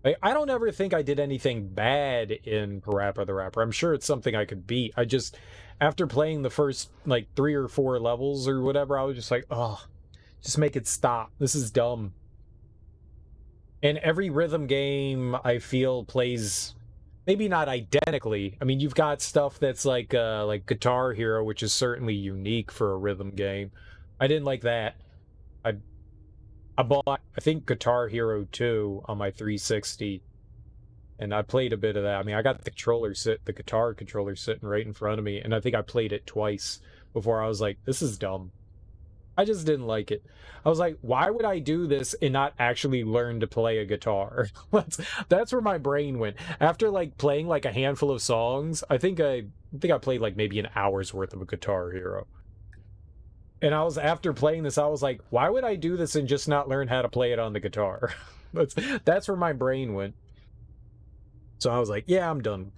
I don't ever think I did anything bad in Parappa the Rapper. I'm sure it's something I could beat. I just, after playing the first, like, 3 or 4 levels or whatever, I was just like, oh, just make it stop. This is dumb. And every rhythm game, I feel, plays, maybe not identically. I mean, you've got stuff that's like Guitar Hero, which is certainly unique for a rhythm game. I didn't like that. I bought, I think, Guitar Hero 2 on my 360, and I played a bit of that. I mean, I got the guitar controller sitting right in front of me, and I think I played it twice before I was like, this is dumb. I just didn't like it. I was like, why would I do this and not actually learn to play a guitar? That's where my brain went. After, like, playing, like, a handful of songs, I think I played, like, maybe an hour's worth of a Guitar Hero. And after playing this, I was like, why would I do this and just not learn how to play it on the guitar? That's where my brain went. So I was like, yeah, I'm done.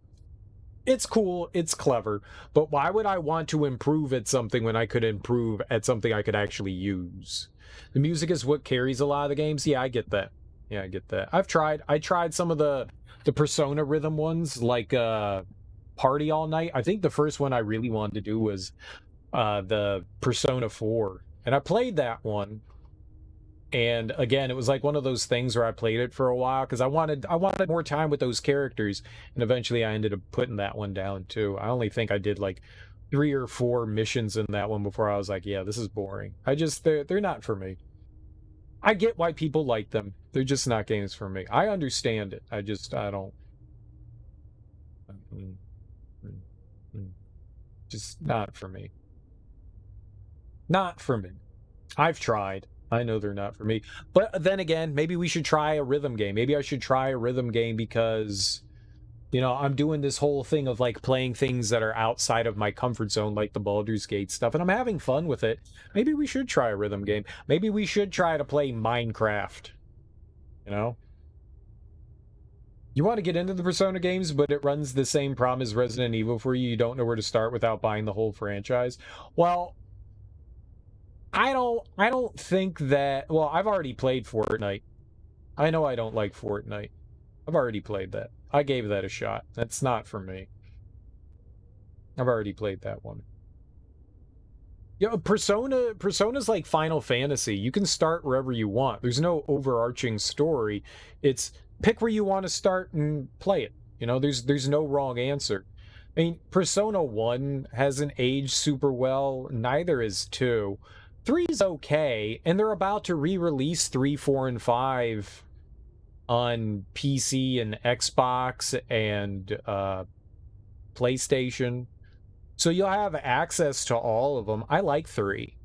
It's cool, it's clever, but why would I want to improve at something when I could improve at something I could actually use? The music is what carries a lot of the games. Yeah, I get that. Yeah, I get that. I tried some of the Persona rhythm ones, like Party All Night. I think the first one I really wanted to do was the Persona 4, and I played that one, and again, it was like one of those things where I played it for a while because I wanted more time with those characters, and eventually I ended up putting that one down too. I only think I did like 3 or 4 missions in that one before I was like, yeah, this is boring. They're not for me. I get why people like them. They're just not games for me. I understand it. I don't. Just not for me. Not for me. I've tried. I know they're not for me. But then again, maybe we should try a rhythm game. Maybe I should try a rhythm game because, you know, I'm doing this whole thing of like playing things that are outside of my comfort zone, like the Baldur's Gate stuff, and I'm having fun with it. Maybe we should try a rhythm game. Maybe we should try to play Minecraft. You know? You want to get into the Persona games, but it runs the same problem as Resident Evil for you. You don't know where to start without buying the whole franchise. Well, I don't think that. Well, I've already played Fortnite. I know I don't like Fortnite. I've already played that. I gave that a shot. That's not for me. I've already played that one. You know, Persona's like Final Fantasy. You can start wherever you want. There's no overarching story. It's pick where you want to start and play it. You know, there's no wrong answer. I mean, Persona 1 hasn't aged super well. Neither is 2. 3's okay, and they're about to re-release 3, 4, and 5 on PC and Xbox and PlayStation. So you'll have access to all of them. I like 3.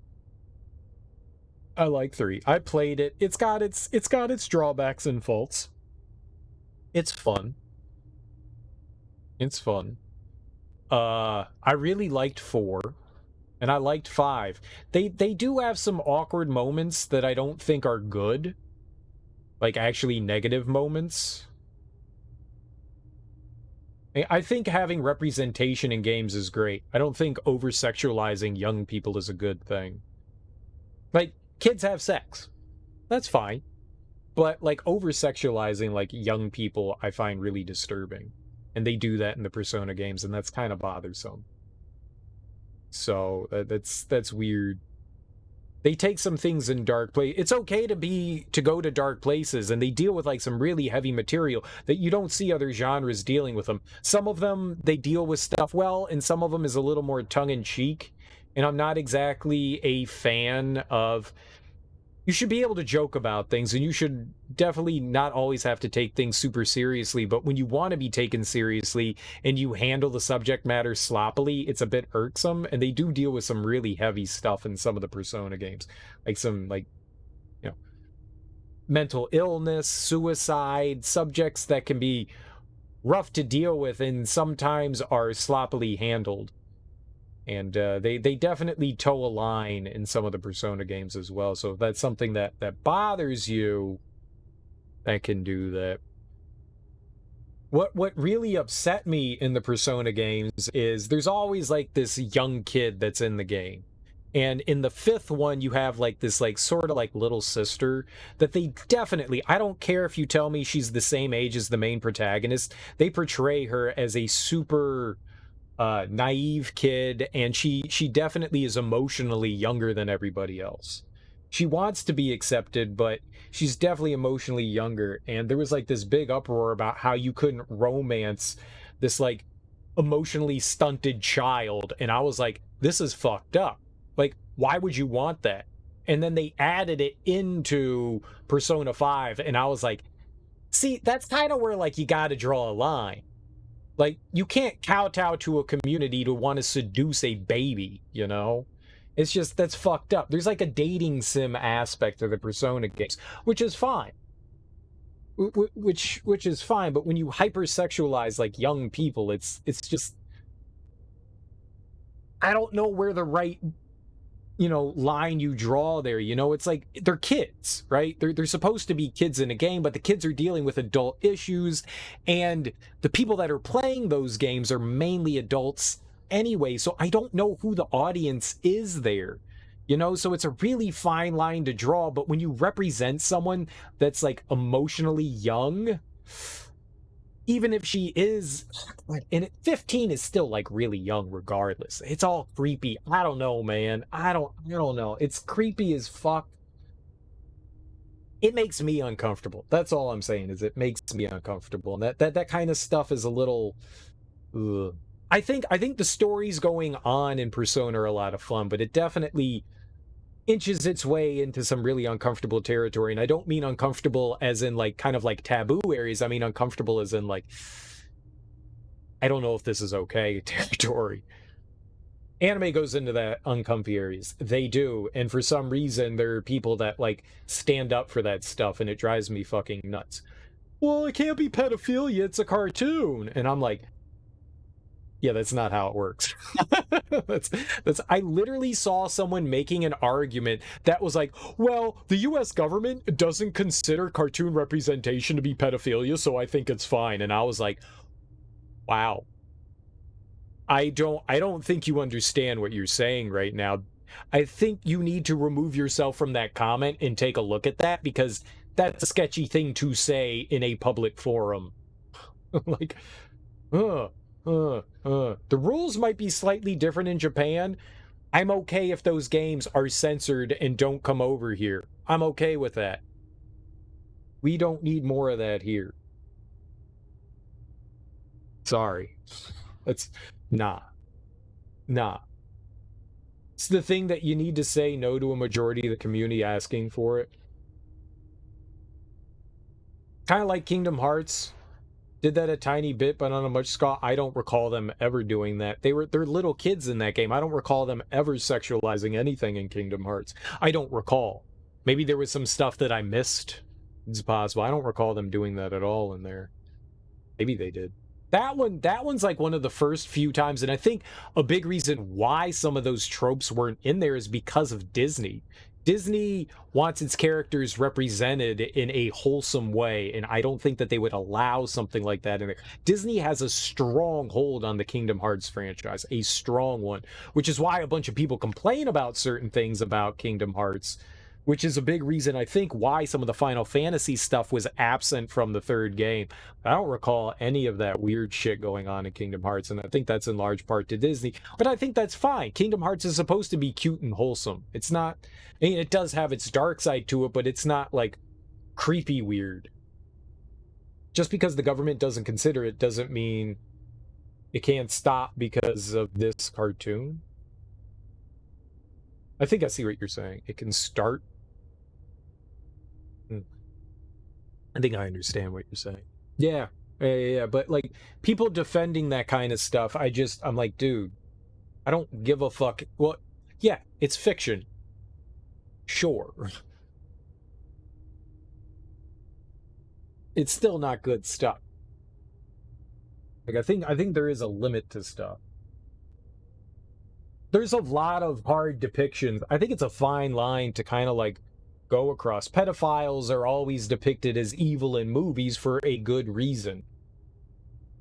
I played it. It's got its drawbacks and faults. It's fun. It's fun. I really liked 4. And I liked 5. They do have some awkward moments that I don't think are good. Like, actually negative moments. I think having representation in games is great. I don't think over-sexualizing young people is a good thing. Like, kids have sex. That's fine. But, like, over-sexualizing, like, young people, I find really disturbing. And they do that in the Persona games, and that's kind of bothersome. So that's weird. They take some things in dark place. It's okay to go to dark places, and they deal with like some really heavy material that you don't see other genres dealing with them. Some of them they deal with stuff well, and some of them is a little more tongue-in-cheek. And I'm not exactly a fan of. You should be able to joke about things, and you should definitely not always have to take things super seriously, but when you want to be taken seriously and you handle the subject matter sloppily, it's a bit irksome, and they do deal with some really heavy stuff in some of the Persona games. Like some, like, you know, mental illness, suicide, subjects that can be rough to deal with and sometimes are sloppily handled. And they definitely toe a line in some of the Persona games as well. So if that's something that bothers you, that can do that. What really upset me in the Persona games is there's always like this young kid that's in the game. And in the 5th one, you have like this like sort of like little sister that they definitely, I don't care if you tell me she's the same age as the main protagonist, they portray her as a super naive kid, and she definitely is emotionally younger than everybody else. She wants to be accepted, but she's definitely emotionally younger. And there was like this big uproar about how you couldn't romance this like emotionally stunted child, and I was like, this is fucked up. Like, why would you want that? And then they added it into Persona 5, and I was like, see, that's kind of where like you got to draw a line. Like, you can't kowtow to a community to want to seduce a baby, you know? It's just, that's fucked up. There's like a dating sim aspect of the Persona games, which is fine. Which is fine, but when you hypersexualize like young people, it's just, I don't know where the right, you know, line you draw there. You know, it's like they're kids, right? They're supposed to be kids in a game, but the kids are dealing with adult issues, and the people that are playing those games are mainly adults anyway, so I don't know who the audience is there. You know, so it's a really fine line to draw, but when you represent someone that's like emotionally young, even if she is, and 15 is still like really young regardless. It's all creepy. I don't know, man. I don't know. It's creepy as fuck. It makes me uncomfortable. That's all I'm saying, is it makes me uncomfortable. And that kind of stuff is a little, ugh. I think the stories going on in Persona are a lot of fun, but it definitely inches its way into some really uncomfortable territory. And I don't mean uncomfortable as in like kind of like taboo areas. I mean uncomfortable as in like, I don't know if this is okay territory. Anime goes into that uncomfy areas. They do. And for some reason, there are people that like stand up for that stuff, and it drives me fucking nuts. Well, it can't be pedophilia. It's a cartoon. And I'm like, yeah, that's not how it works. that's I literally saw someone making an argument that was like, well, the US government doesn't consider cartoon representation to be pedophilia, so I think it's fine. And I was like, wow. I don't think you understand what you're saying right now. I think you need to remove yourself from that comment and take a look at that, because that's a sketchy thing to say in a public forum. Like, the rules might be slightly different in Japan. I'm okay if those games are censored and don't come over here. I'm okay with that. We don't need more of that here. Sorry. That's nah. It's the thing that you need to say no to a majority of the community asking for it. Kind of like Kingdom Hearts. Did that a tiny bit, but on a much scale. I don't recall them ever doing that. They're little kids in that game. I don't recall them ever sexualizing anything in Kingdom Hearts. I don't recall. Maybe there was some stuff that I missed. It's possible. I don't recall them doing that at all in there. Maybe they did. That one's like one of the first few times, and I think a big reason why some of those tropes weren't in there is because of Disney. Disney wants its characters represented in a wholesome way, and I don't think that they would allow something like that in there. Disney has a strong hold on the Kingdom Hearts franchise, a strong one, which is why a bunch of people complain about certain things about Kingdom Hearts, which is a big reason, I think, why some of the Final Fantasy stuff was absent from the third game. I don't recall any of that weird shit going on in Kingdom Hearts, and I think that's in large part to Disney. But I think that's fine. Kingdom Hearts is supposed to be cute and wholesome. It's not, I mean, it does have its dark side to it, but it's not, like, creepy weird. Just because the government doesn't consider it doesn't mean it can't stop because of this cartoon. I think I see what you're saying. It can start. I think I understand what you're saying. Yeah. But like people defending that kind of stuff, I'm like, dude, I don't give a fuck. Well, yeah, it's fiction. Sure. It's still not good stuff. Like I think there is a limit to stuff. There's a lot of hard depictions. I think it's a fine line to kind of like go across. Pedophiles are always depicted as evil in movies for a good reason.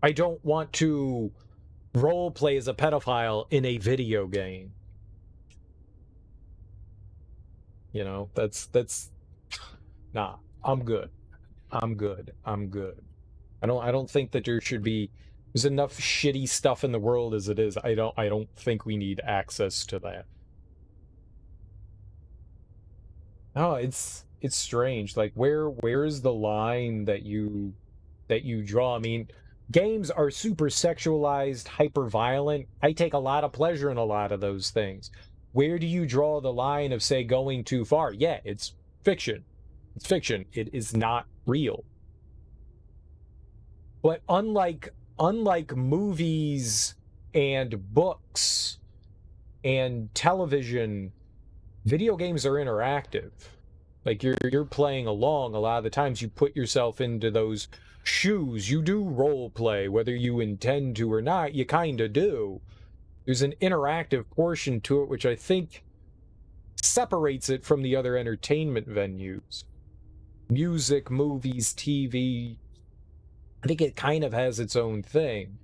I don't want to role play as a pedophile in a video game. You know, that's nah. I'm good. I'm good. I'm good. I don't think that there should be. There's enough shitty stuff in the world as it is. I don't think we need access to that. No, it's strange. Like where's the line that you draw? I mean, games are super sexualized, hyper violent. I take a lot of pleasure in a lot of those things. Where do you draw the line of, say, going too far? Yeah, it's fiction. It's fiction. It is not real. But unlike movies and books and television, video games are interactive. Like you're playing along. A lot of the times you put yourself into those shoes. You do role play, whether you intend to or not, you kind of do. There's an interactive portion to it, which I think separates it from the other entertainment venues. Music, movies, TV. I think it kind of has its own thing.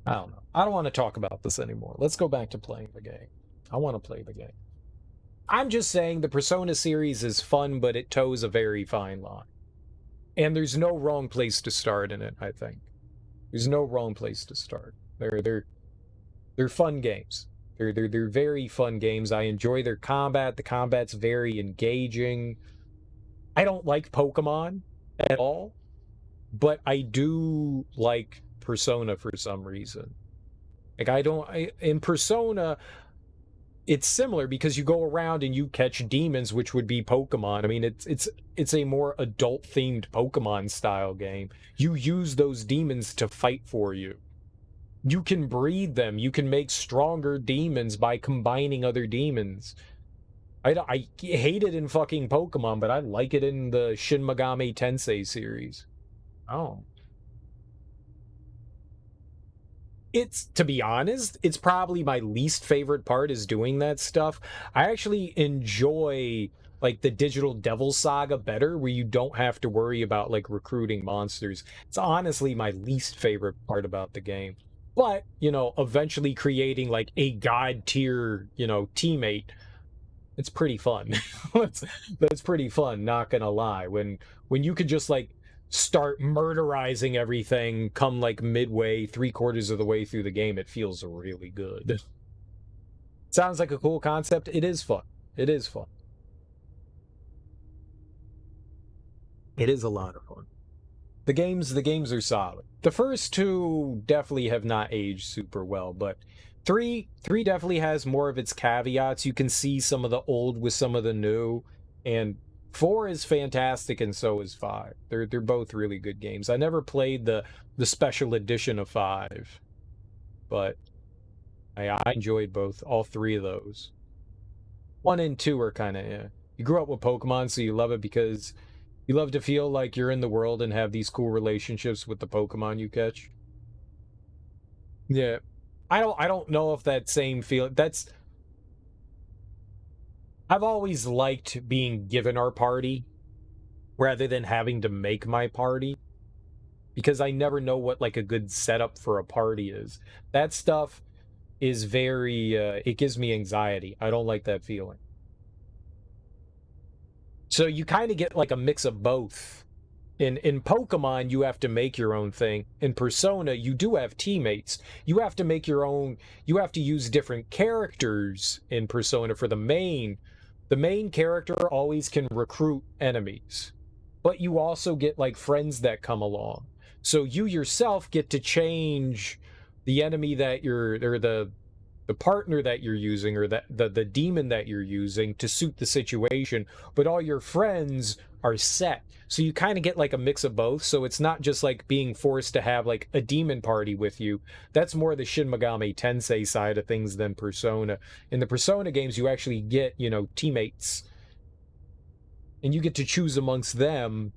I don't know. I don't want to talk about this anymore. Let's go back to playing the game. I want to play the game. I'm just saying the Persona series is fun, but it toes a very fine line. And there's no wrong place to start in it, I think. There's no wrong place to start. They're fun games. They're very fun games. I enjoy their combat. The combat's very engaging. I don't like Pokemon at all, but I do like Persona for some reason. Like in Persona, it's similar because you go around and you catch demons, which would be Pokemon. I mean, it's a more adult themed Pokemon style game. You use those demons to fight for you. You can breed them. You can make stronger demons by combining other demons. I hate it in fucking Pokemon, but I like it in the Shin Megami Tensei series. Oh. To be honest, it's probably my least favorite part is doing that stuff. I actually enjoy like the Digital Devil Saga better, where you don't have to worry about like recruiting monsters. It's honestly my least favorite part about the game. But, you know, eventually creating like a god tier, you know, teammate, it's pretty fun. That's pretty fun, not gonna lie. When you could just like start murderizing everything come like midway, 3/4 of the way through the game, it feels really good. Sounds like a cool concept. It is fun. It is fun. It is a lot of fun. The games are solid. The first two definitely have not aged super well, but three definitely has more of its caveats. You can see some of the old with some of the new, and 4 is fantastic, and so is 5. They're both really good games. I never played the special edition of 5, but I enjoyed all 3 of those. 1 and 2 are kind of, yeah. You grew up with Pokemon, so you love it because you love to feel like you're in the world and have these cool relationships with the Pokemon you catch. Yeah. I don't know if that same feeling, I've always liked being given our party rather than having to make my party, because I never know what like a good setup for a party is. That stuff is very it gives me anxiety. I don't like that feeling. So you kind of get like a mix of both. In Pokemon, you have to make your own thing. In Persona, you do have teammates. You have to make your own. You have to use different characters in Persona for the main. The main character always can recruit enemies, but you also get like friends that come along. So you yourself get to change the enemy that or the partner that you're using, or the demon that you're using to suit the situation, but all your friends are set. So you kind of get like a mix of both. So it's not just like being forced to have like a demon party with you. That's more the Shin Megami Tensei side of things than Persona. In the Persona games, you actually get, you know, teammates, and you get to choose amongst them,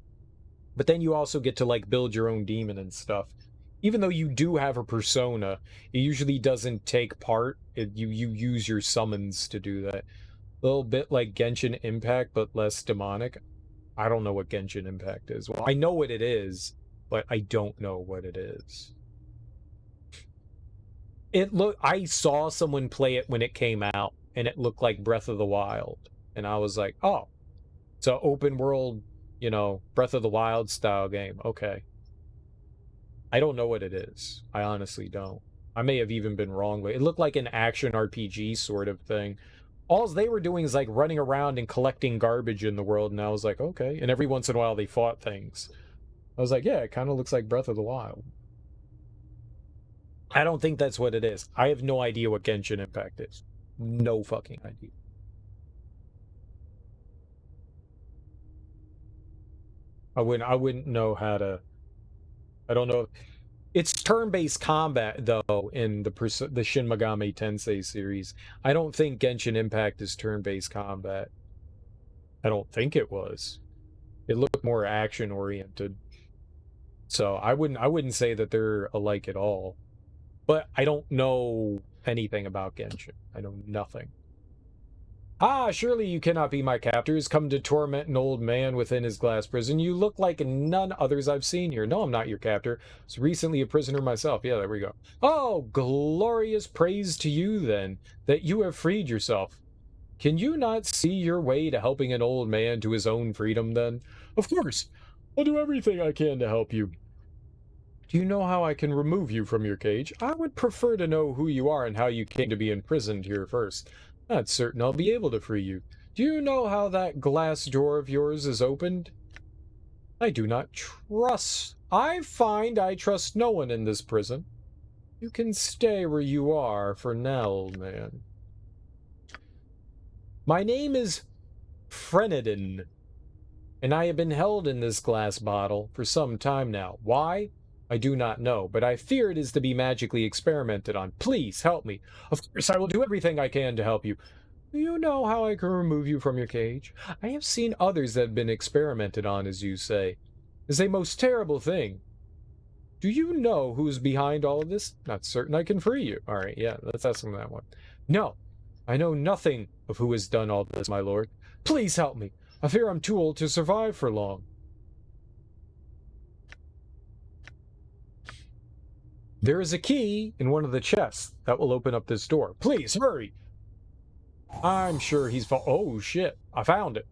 but then you also get to like build your own demon and stuff. Even though you do have a persona, it usually doesn't take part. You use your summons to do that. A little bit like Genshin Impact, but less demonic. I don't know what Genshin Impact is. Well, I know what it is, but I don't know what it is. I saw someone play it when it came out, and it looked like Breath of the Wild. And I was like, oh, it's an open world, you know, Breath of the Wild style game. Okay. I don't know what it is. I honestly don't. I may have even been wrong. It looked like an action RPG sort of thing. All they were doing is like running around and collecting garbage in the world, and I was like, okay. And every once in a while they fought things. I was like, yeah, it kind of looks like Breath of the Wild. I don't think that's what it is. I have no idea what Genshin Impact is. No fucking idea. I wouldn't know how to. I don't know. It's turn-based combat though in the Shin Megami Tensei series. I don't think Genshin Impact is turn-based combat. I don't think it was. It looked more action-oriented. So I wouldn't say that they're alike at all. But I don't know anything about Genshin. I know nothing. Ah, surely you cannot be my captors, come to torment an old man within his glass prison. You look like none others I've seen here. No, I'm not your captor. I was recently a prisoner myself. Yeah, there we go. Oh, glorious praise to you, then, that you have freed yourself. Can you not see your way to helping an old man to his own freedom, then? Of course. I'll do everything I can to help you. Do you know how I can remove you from your cage? I would prefer to know who you are and how you came to be imprisoned here first. Not certain I'll be able to free you. Do you know how that glass door of yours is opened? I do not trust. I find I trust no one in this prison. You can stay where you are for now, old man. My name is Frenadin, and I have been held in this glass bottle for some time now. Why? I do not know, but I fear it is to be magically experimented on. Please help me. Of course, I will do everything I can to help you. Do you know how I can remove you from your cage? I have seen others that have been experimented on, as you say. It's a most terrible thing. Do you know who's behind all of this? Not certain I can free you. All right, yeah, let's ask him that one. No, I know nothing of who has done all this, my lord. Please help me. I fear I'm too old to survive for long. There is a key in one of the chests that will open up this door. Please, hurry! I'm sure he's... Oh, shit. I found it.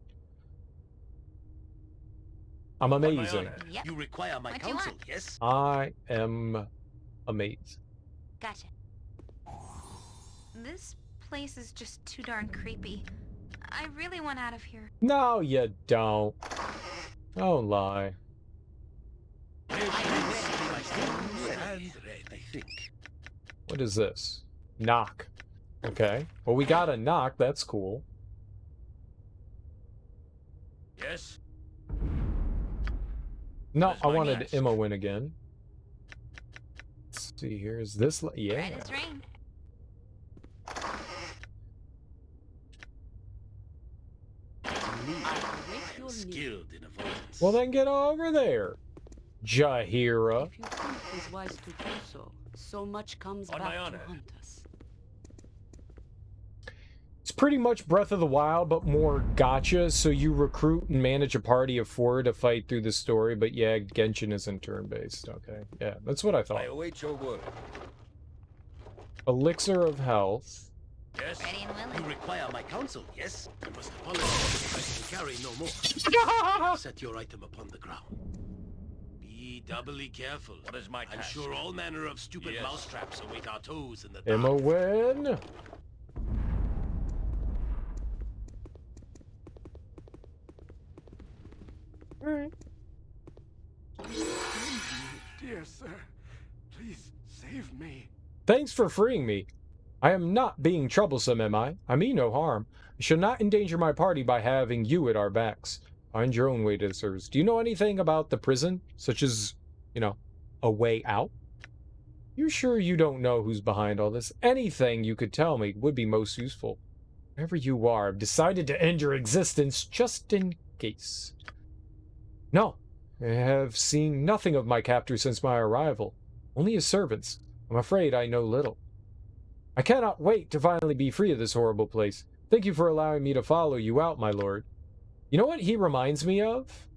I'm amazing. Yep. You require my counsel, yes? I am amazed. Gotcha. This place is just too darn creepy. I really want out of here. No, you don't. Don't lie. What is this? Knock. Okay. Well, we got a knock. That's cool. Yes? No, I wanted Emma win again. Let's see here. Is this... Yeah. Right as rain. Skilled in avoidance. Well, then get over there, Jahiera. If you think it is wise to do so, so much comes back to haunt us. It's pretty much Breath of the Wild, but more gacha, so you recruit and manage a party of 4 to fight through the story, but yeah, Genshin isn't turn-based. Okay, yeah, that's what I thought. I await your word. Elixir of Health. Yes. Ready and willing. You require my counsel, yes? I must apologize if I can carry no more. Set your item upon the ground. Be doubly careful. What is my task? I'm sure all manner of stupid mousetraps await our toes in the dark. Emma win. Alright. Dear sir, please save me. Thanks for freeing me. I am not being troublesome, am I? I mean no harm. I shall not endanger my party by having you at our backs. Find your own way to the service. Do you know anything about the prison? Such as, you know, a way out? You sure you don't know who's behind all this? Anything you could tell me would be most useful. Wherever you are, I've decided to end your existence just in case. No, I have seen nothing of my captor since my arrival. Only his servants. I'm afraid I know little. I cannot wait to finally be free of this horrible place. Thank you for allowing me to follow you out, my lord. You know what he reminds me of?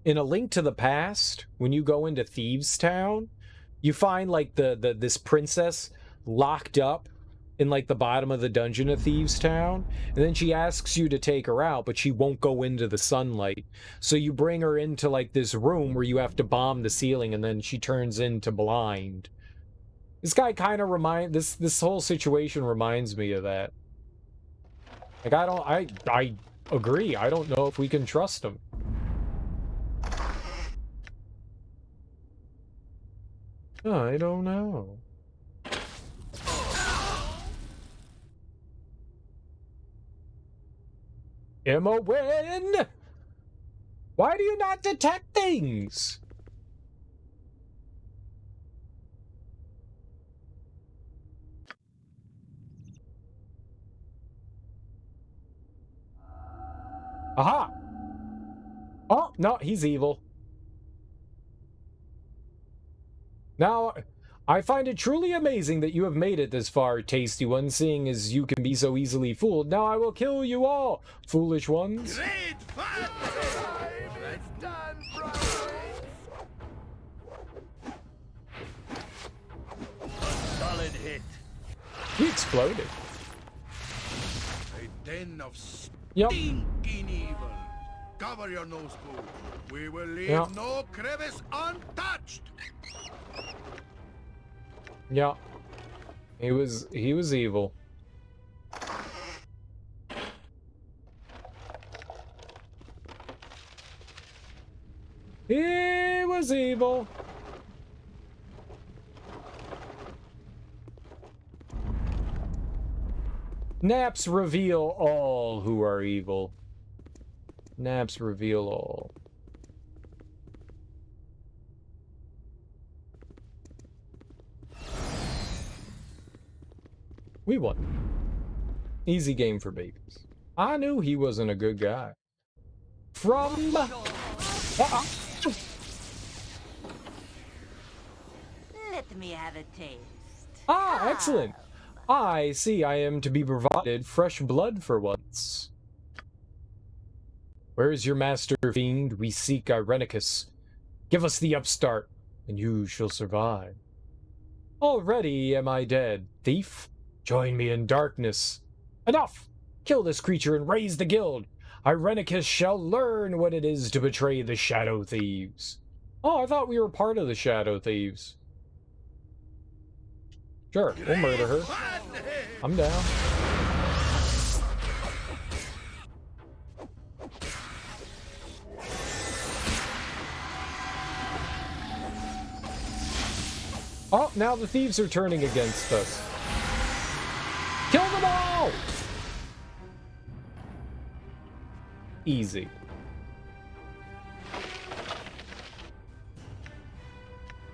in A Link to the Past, when you go into Thieves Town, you find like this princess locked up in like the bottom of the dungeon of Thieves Town, and then she asks you to take her out, but she won't go into the sunlight. So you bring her into like this room where you have to bomb the ceiling, and then she turns into blind. This guy kind of this whole situation reminds me of that. Like I agree. I don't know if we can trust him. I don't know. Emma Wynn! Why do you not detect things? Aha! Oh, no, he's evil. Now, I find it truly amazing that you have made it this far, tasty one, seeing as you can be so easily fooled. Now I will kill you all, foolish ones. Great fun! It's done, solid hit. He exploded. A den of Yep. stinking evil. Cover your nose, fool. We will leave no crevice untouched. Yeah. He was evil. He was evil. Naps reveal all who are evil. Naps reveal all. We won. Easy game for babies. I knew he wasn't a good guy. From... Let me have a taste. Ah, excellent. I see I am to be provided fresh blood for once. Where is your master, fiend? We seek Irenicus. Give us the upstart, and you shall survive. Already am I dead, thief. Join me in darkness. Enough! Kill this creature and raise the guild. Irenicus shall learn what it is to betray the Shadow Thieves. Oh, I thought we were part of the Shadow Thieves. Sure, we'll murder her. I'm down. Oh, now the thieves are turning against us. Kill them all! Easy.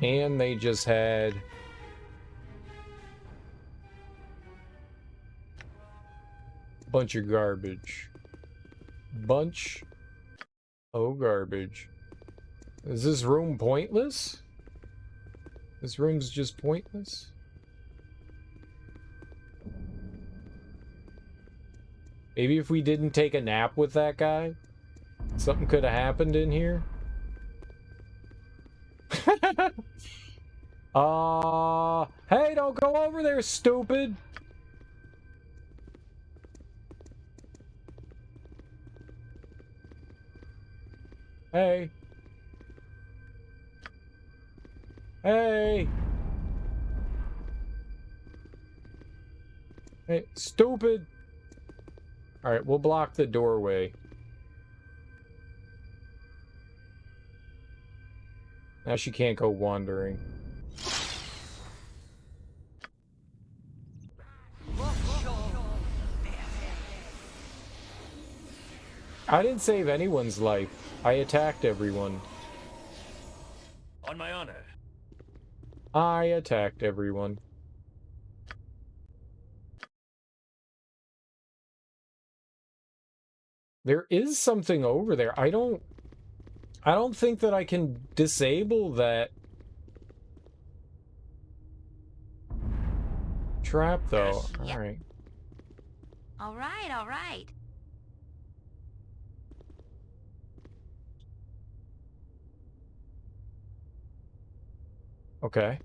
And they just had... bunch of garbage. Bunch of garbage. Is this room pointless? This room's just pointless? Maybe if we didn't take a nap with that guy, something could have happened in here. Hey, don't go over there, stupid! Hey. Hey. Hey, stupid. All right, we'll block the doorway. Now she can't go wandering. I didn't save anyone's life. I attacked everyone. On my honor. I attacked everyone. There is something over there. I don't think that I can disable that trap though. Yes. All right. All right, all right. Okay.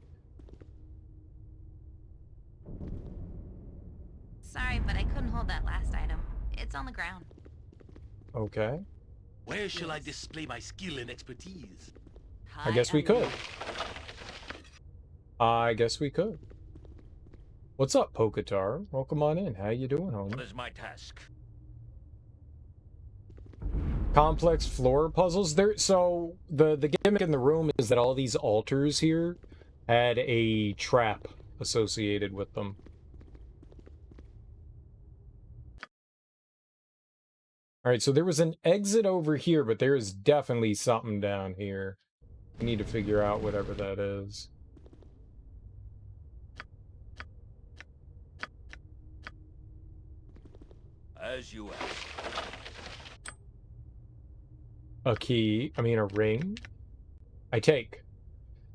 Sorry, but I couldn't hold that last item. It's on the ground. Okay. Where shall I display my skill and expertise? I guess we could. I guess we could. What's up, Pokatar? Welcome on in. How you doing, homie? What is my task? Complex floor puzzles. So the gimmick in the room is that all these altars here had a trap associated with them. All right, so there was an exit over here, but there is definitely something down here. We need to figure out whatever that is. As you ask. A key, I mean a ring. I take.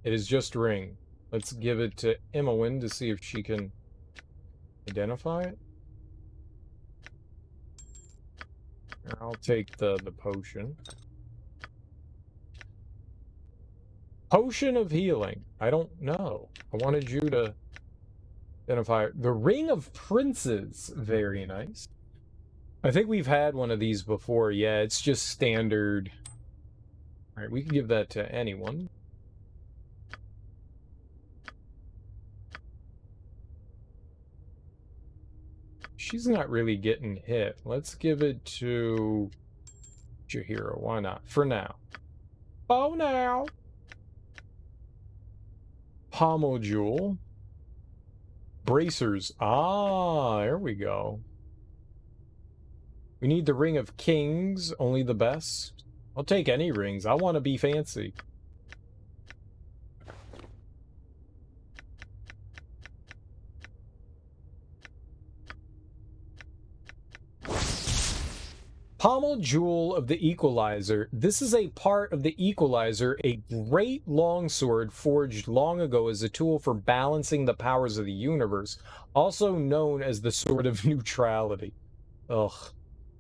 It is just ring. Let's give it to Imowen to see if she can identify it. I'll take the potion. Potion of healing. I don't know. I wanted you to identify it. The Ring of Princes. Very nice. I think we've had one of these before. Yeah, it's just standard. All right, we can give that to anyone. She's not really getting hit. Let's give it to Jahiera. Why not? For now. Oh, now. Pommel Jewel. Bracers. Ah, there we go. We need the Ring of Kings. Only the best. I'll take any rings. I want to be fancy. Pommel Jewel of the Equalizer. This is a part of the Equalizer, a great longsword forged long ago as a tool for balancing the powers of the universe, also known as the Sword of Neutrality. Ugh.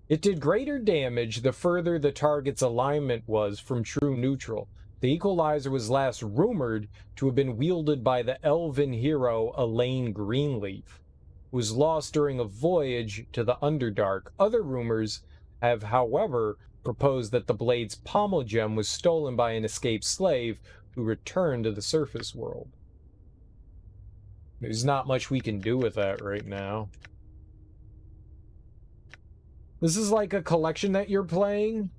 It did greater damage the further the target's alignment was from true neutral. The Equalizer was last rumored to have been wielded by the elven hero Elaine Greenleaf, who was lost during a voyage to the Underdark. Other rumors have, however, proposed that the blade's pommel gem was stolen by an escaped slave who returned to the surface world. There's not much we can do with that right now. This is like a collection that you're playing?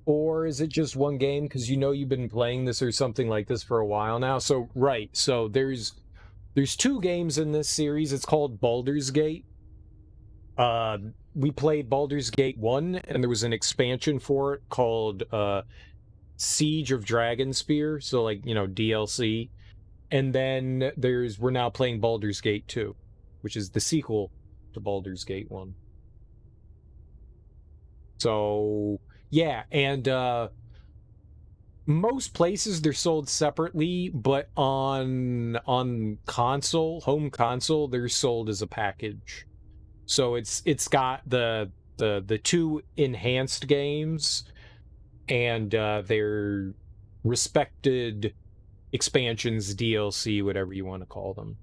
Or is it just one game? Because you know you've been playing this or something like this for a while now. So, right. So there's 2 games in this series. It's called Baldur's Gate. We played Baldur's Gate 1, and there was an expansion for it called Siege of Dragonspear, so like, you know, DLC. And then we're now playing Baldur's Gate 2, which is the sequel to Baldur's Gate 1. So, yeah, and most places they're sold separately, but on console, home console, they're sold as a package. So it's got the 2 enhanced games and their respected expansions, DLC, whatever you want to call them.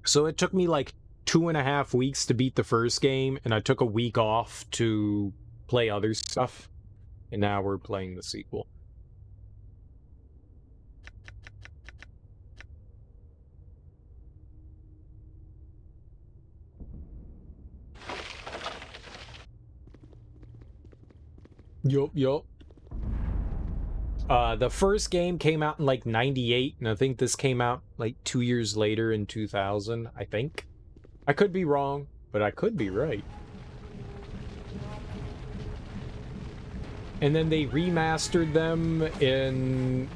So it took me like 2.5 weeks to beat the first game, and I took a week off to play other stuff, and now we're playing the sequel. Yup. The first game came out in like 98, and I think this came out like 2 years later in 2000, I think. I could be wrong, but I could be right. And then they remastered them in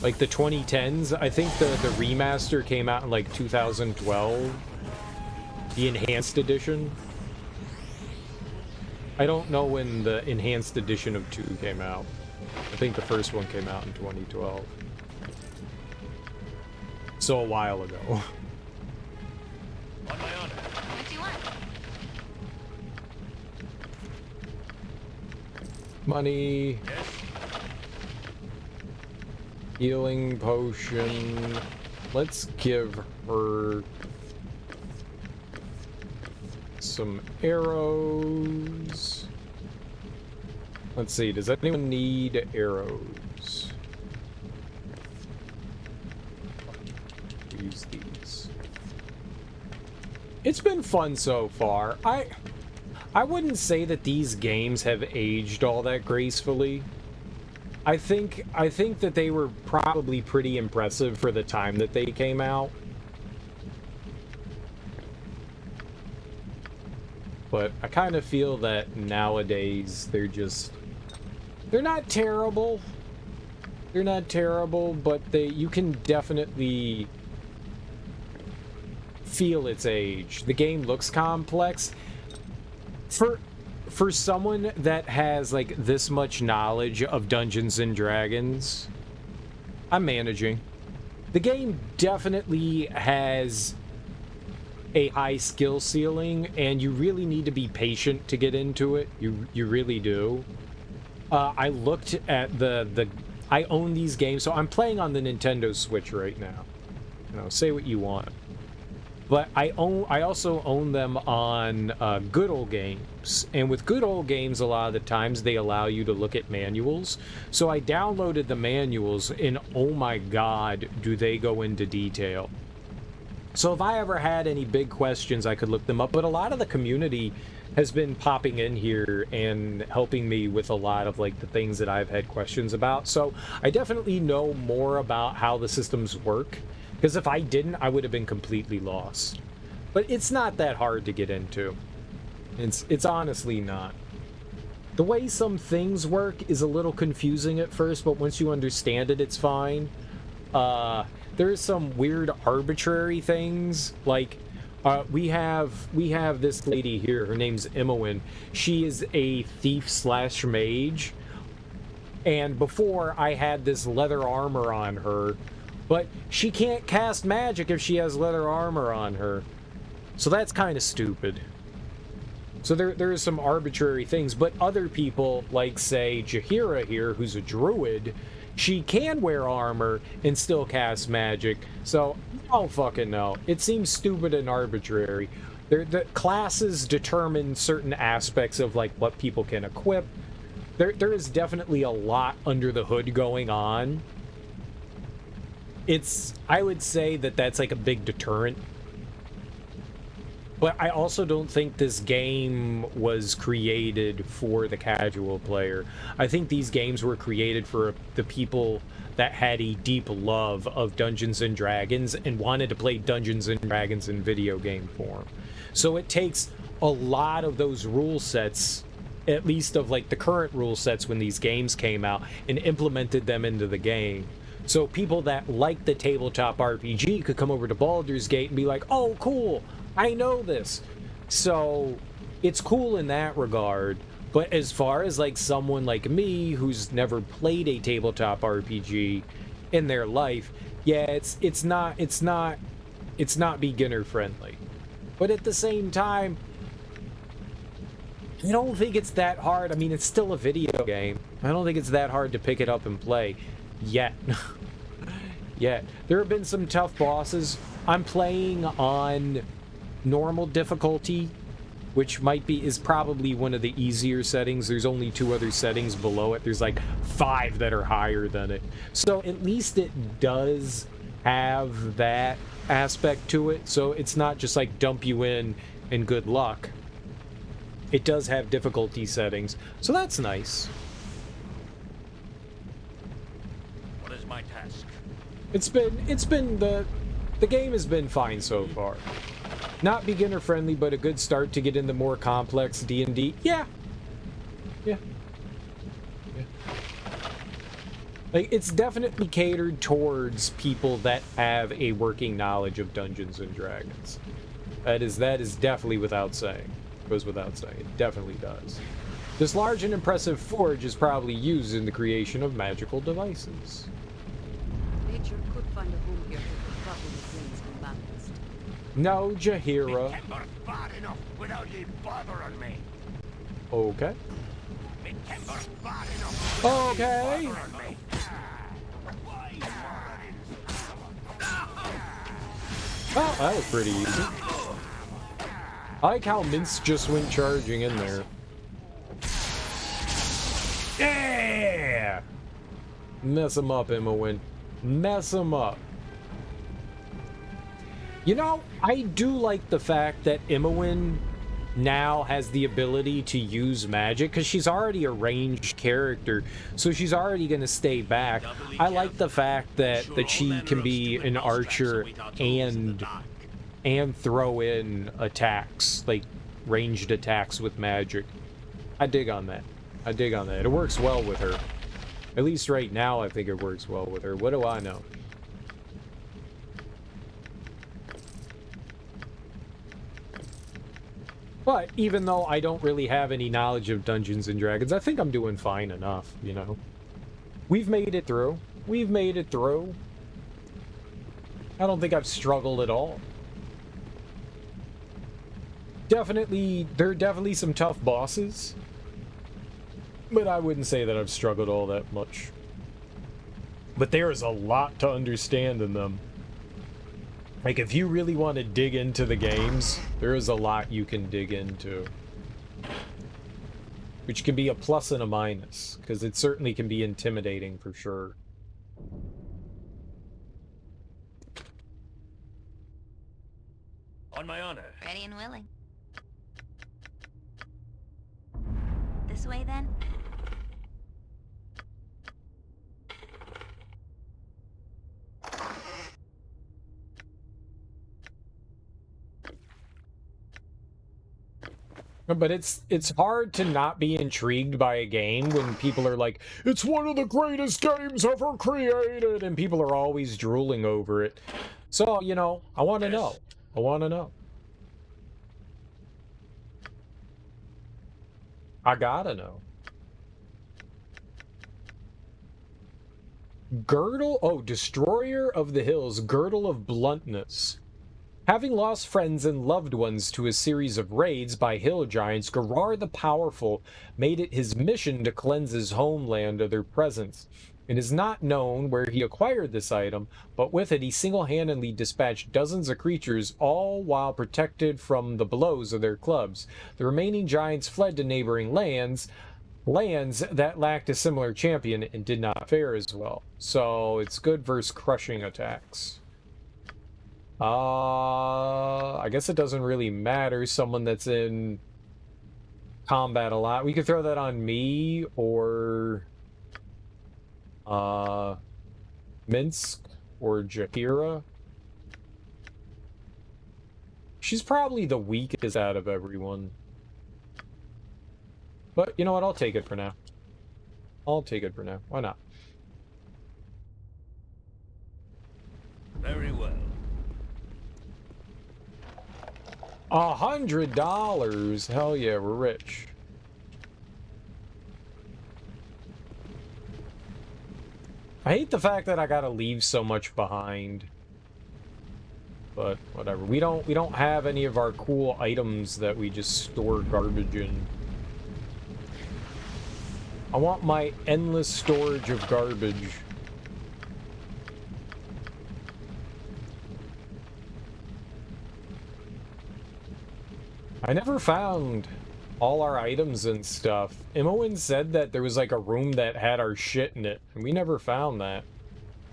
like the 2010s. I think the remaster came out in like 2012. The enhanced edition. I don't know when the enhanced edition of 2 came out. I think the first one came out in 2012. So a while ago. On my honor. What do you want? Money. Healing potion. Let's give her some arrows. Let's see, does anyone need arrows? Use these. It's been fun so far. I wouldn't say that these games have aged all that gracefully. I think that they were probably pretty impressive for the time that they came out. But I kind of feel that nowadays they're not terrible. They're not terrible, but you can definitely feel its age. The game looks complex. For someone that has like this much knowledge of Dungeons and Dragons, I'm managing. The game definitely has a high skill ceiling, and you really need to be patient to get into it. You really do. I looked at I own these games, so I'm playing on the Nintendo Switch right now. You know, say what you want. But I also own them on Good Old Games. And with Good Old Games, a lot of the times they allow you to look at manuals. So I downloaded the manuals, and oh my god, do they go into detail. So if I ever had any big questions, I could look them up. But a lot of the community has been popping in here and helping me with a lot of like the things that I've had questions about. So I definitely know more about how the systems work. Because if I didn't, I would have been completely lost. But it's not that hard to get into. It's honestly not. The way some things work is a little confusing at first, but once you understand it, it's fine. There's some weird arbitrary things, like we have this lady here. Her name's Imowen. She is a thief/mage, and before I had this leather armor on her. But she can't cast magic if she has leather armor on her. So that's kind of stupid. So there are some arbitrary things, but other people, like, say, Jahiera here, who's a druid, she can wear armor and still cast magic. So, I don't fucking know. It seems stupid and arbitrary. The classes determine certain aspects of, like, what people can equip. There is definitely a lot under the hood going on. I would say that that's like a big deterrent. But I also don't think this game was created for the casual player. I think these games were created for the people that had a deep love of Dungeons and Dragons and wanted to play Dungeons and Dragons in video game form. So it takes a lot of those rule sets, at least of like the current rule sets when these games came out, and implemented them into the game. So people that like the tabletop RPG could come over to Baldur's Gate and be like, oh, cool, I know this. So it's cool in that regard. But as far as like someone like me who's never played a tabletop RPG in their life, yeah, it's not beginner friendly. But at the same time, I don't think it's that hard. I mean, it's still a video game. I don't think it's that hard to pick it up and play. Yet. There have been some tough bosses. I'm playing on normal difficulty, which is probably one of the easier settings. There's only 2 other settings below it. There's like 5 that are higher than it. So at least it does have that aspect to it. So it's not just like dump you in and good luck. It does have difficulty settings. So that's nice. My task. It's been the game has been fine so far. Not beginner friendly, but a good start to get into more complex D&D. Yeah. Like, it's definitely catered towards people that have a working knowledge of Dungeons and Dragons. That is definitely without saying. Goes without saying. It definitely does. This large and impressive forge is probably used in the creation of magical devices. Nature could find a home here if the problem remains unbalanced. No, Jahiera. Far enough without ye bothering me. Okay. Okay. Well, that was pretty easy. I like how Mince just went charging in there. Yeah! Mess him up, Imowen. Mess him up. You know, I do like the fact that Imowen now has the ability to use magic, because she's already a ranged character, so she's already going to stay back. I like the fact that she can be an archer and throw in attacks, like ranged attacks with magic. I dig on that. I dig on that. It works well with her. At least right now, I think it works well with her. What do I know? But even though I don't really have any knowledge of Dungeons and Dragons, I think I'm doing fine enough, you know? We've made it through. We've made it through. I don't think I've struggled at all. There are definitely some tough bosses. But I wouldn't say that I've struggled all that much. But there is a lot to understand in them. Like, if you really want to dig into the games, there is a lot you can dig into. Which can be a plus and a minus, because it certainly can be intimidating for sure. On my honor. Ready and willing. This way, then? But it's hard to not be intrigued by a game when people are like, it's one of the greatest games ever created, and people are always drooling over it. So, you know, I want to know. I want to know. I gotta know. Girdle, oh, Destroyer of the Hills, Girdle of Bluntness. Having lost friends and loved ones to a series of raids by hill giants, Garar the Powerful made it his mission to cleanse his homeland of their presence. It is not known where he acquired this item, but with it he single-handedly dispatched dozens of creatures, all while protected from the blows of their clubs. The remaining giants fled to neighboring lands that lacked a similar champion and did not fare as well. So it's good versus crushing attacks. I guess it doesn't really matter. Someone that's in combat a lot. We could throw that on me or Minsk or Jahiera. She's probably the weakest out of everyone. But you know what? I'll take it for now. I'll take it for now. Why not? Very well. $100. Hell yeah, we're rich. I hate the fact that I gotta leave so much behind. But whatever. We don't have any of our cool items that we just store garbage in. I want my endless storage of garbage. I never found all our items and stuff. Imowen said that there was like a room that had our shit in it, and we never found that.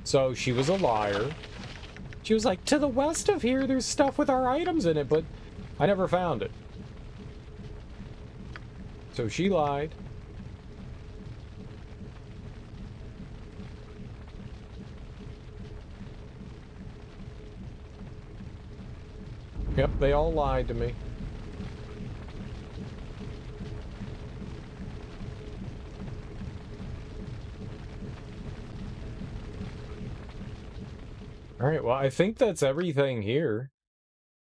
So she was a liar. She was like, to the west of here, there's stuff with our items in it, but I never found it. So she lied. Yep, they all lied to me. Alright, well, I think that's everything here.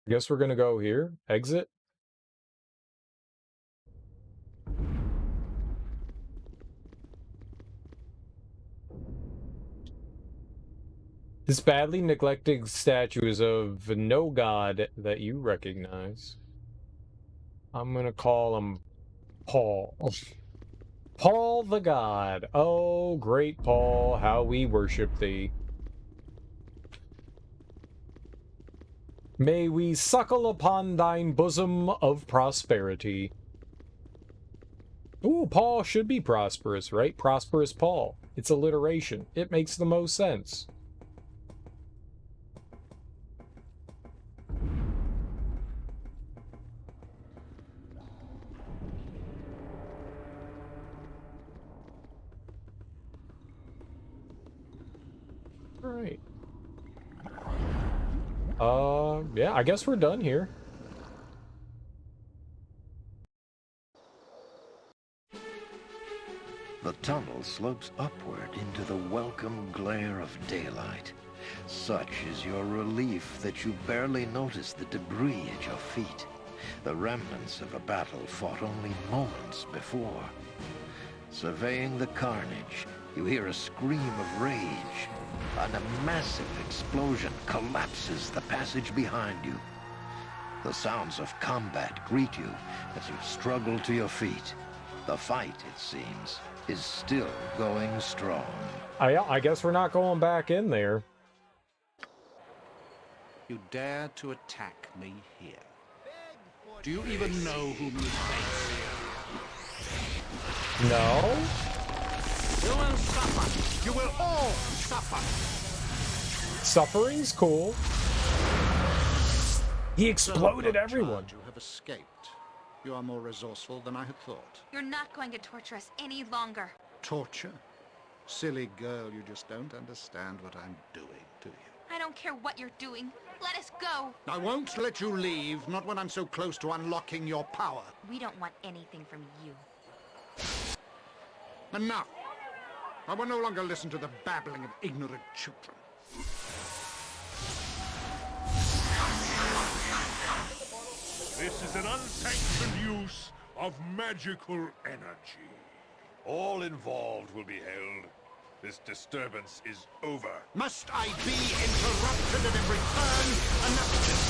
I guess we're gonna go here. Exit. This badly neglected statue is of no god that you recognize. I'm gonna call him Paul. Paul the God. Oh, great Paul, how we worship thee. May we suckle upon thine bosom of prosperity. Ooh, Paul should be prosperous, right? Prosperous Paul. It's alliteration. It makes the most sense. Right. Yeah, I guess we're done here. The tunnel slopes upward into the welcome glare of daylight. Such is your relief that you barely notice the debris at your feet, the remnants of a battle fought only moments before. Surveying the carnage, you hear a scream of rage, and a massive explosion collapses the passage behind you. The sounds of combat greet you as you struggle to your feet. The fight, it seems, is still going strong. I guess we're not going back in there. You dare to attack me here. Do you even know whom you face? No? You will suffer. You will all suffer. Suffering's cool. He exploded everyone. You have escaped. You are more resourceful than I had thought. You're not going to torture us any longer. Torture? Silly girl, you just don't understand what I'm doing, do you? I don't care what you're doing. Let us go. I won't let you leave, not when I'm so close to unlocking your power. We don't want anything from you. Enough! I will no longer listen to the babbling of ignorant children. This is an unsanctioned use of magical energy. All involved will be held. This disturbance is over. Must I be interrupted at every turn? Enough of this!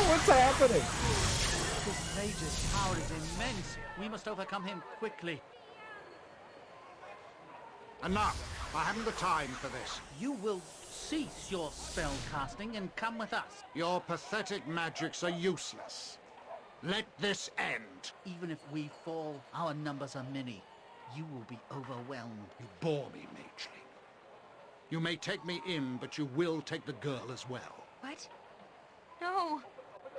What's happening? This mage's power is immense. We must overcome him quickly. Enough! I haven't the time for this. You will cease your spell casting and come with us. Your pathetic magics are useless. Let this end. Even if we fall, our numbers are many. You will be overwhelmed. You bore me, Mageling. You may take me in, but you will take the girl as well. What? No.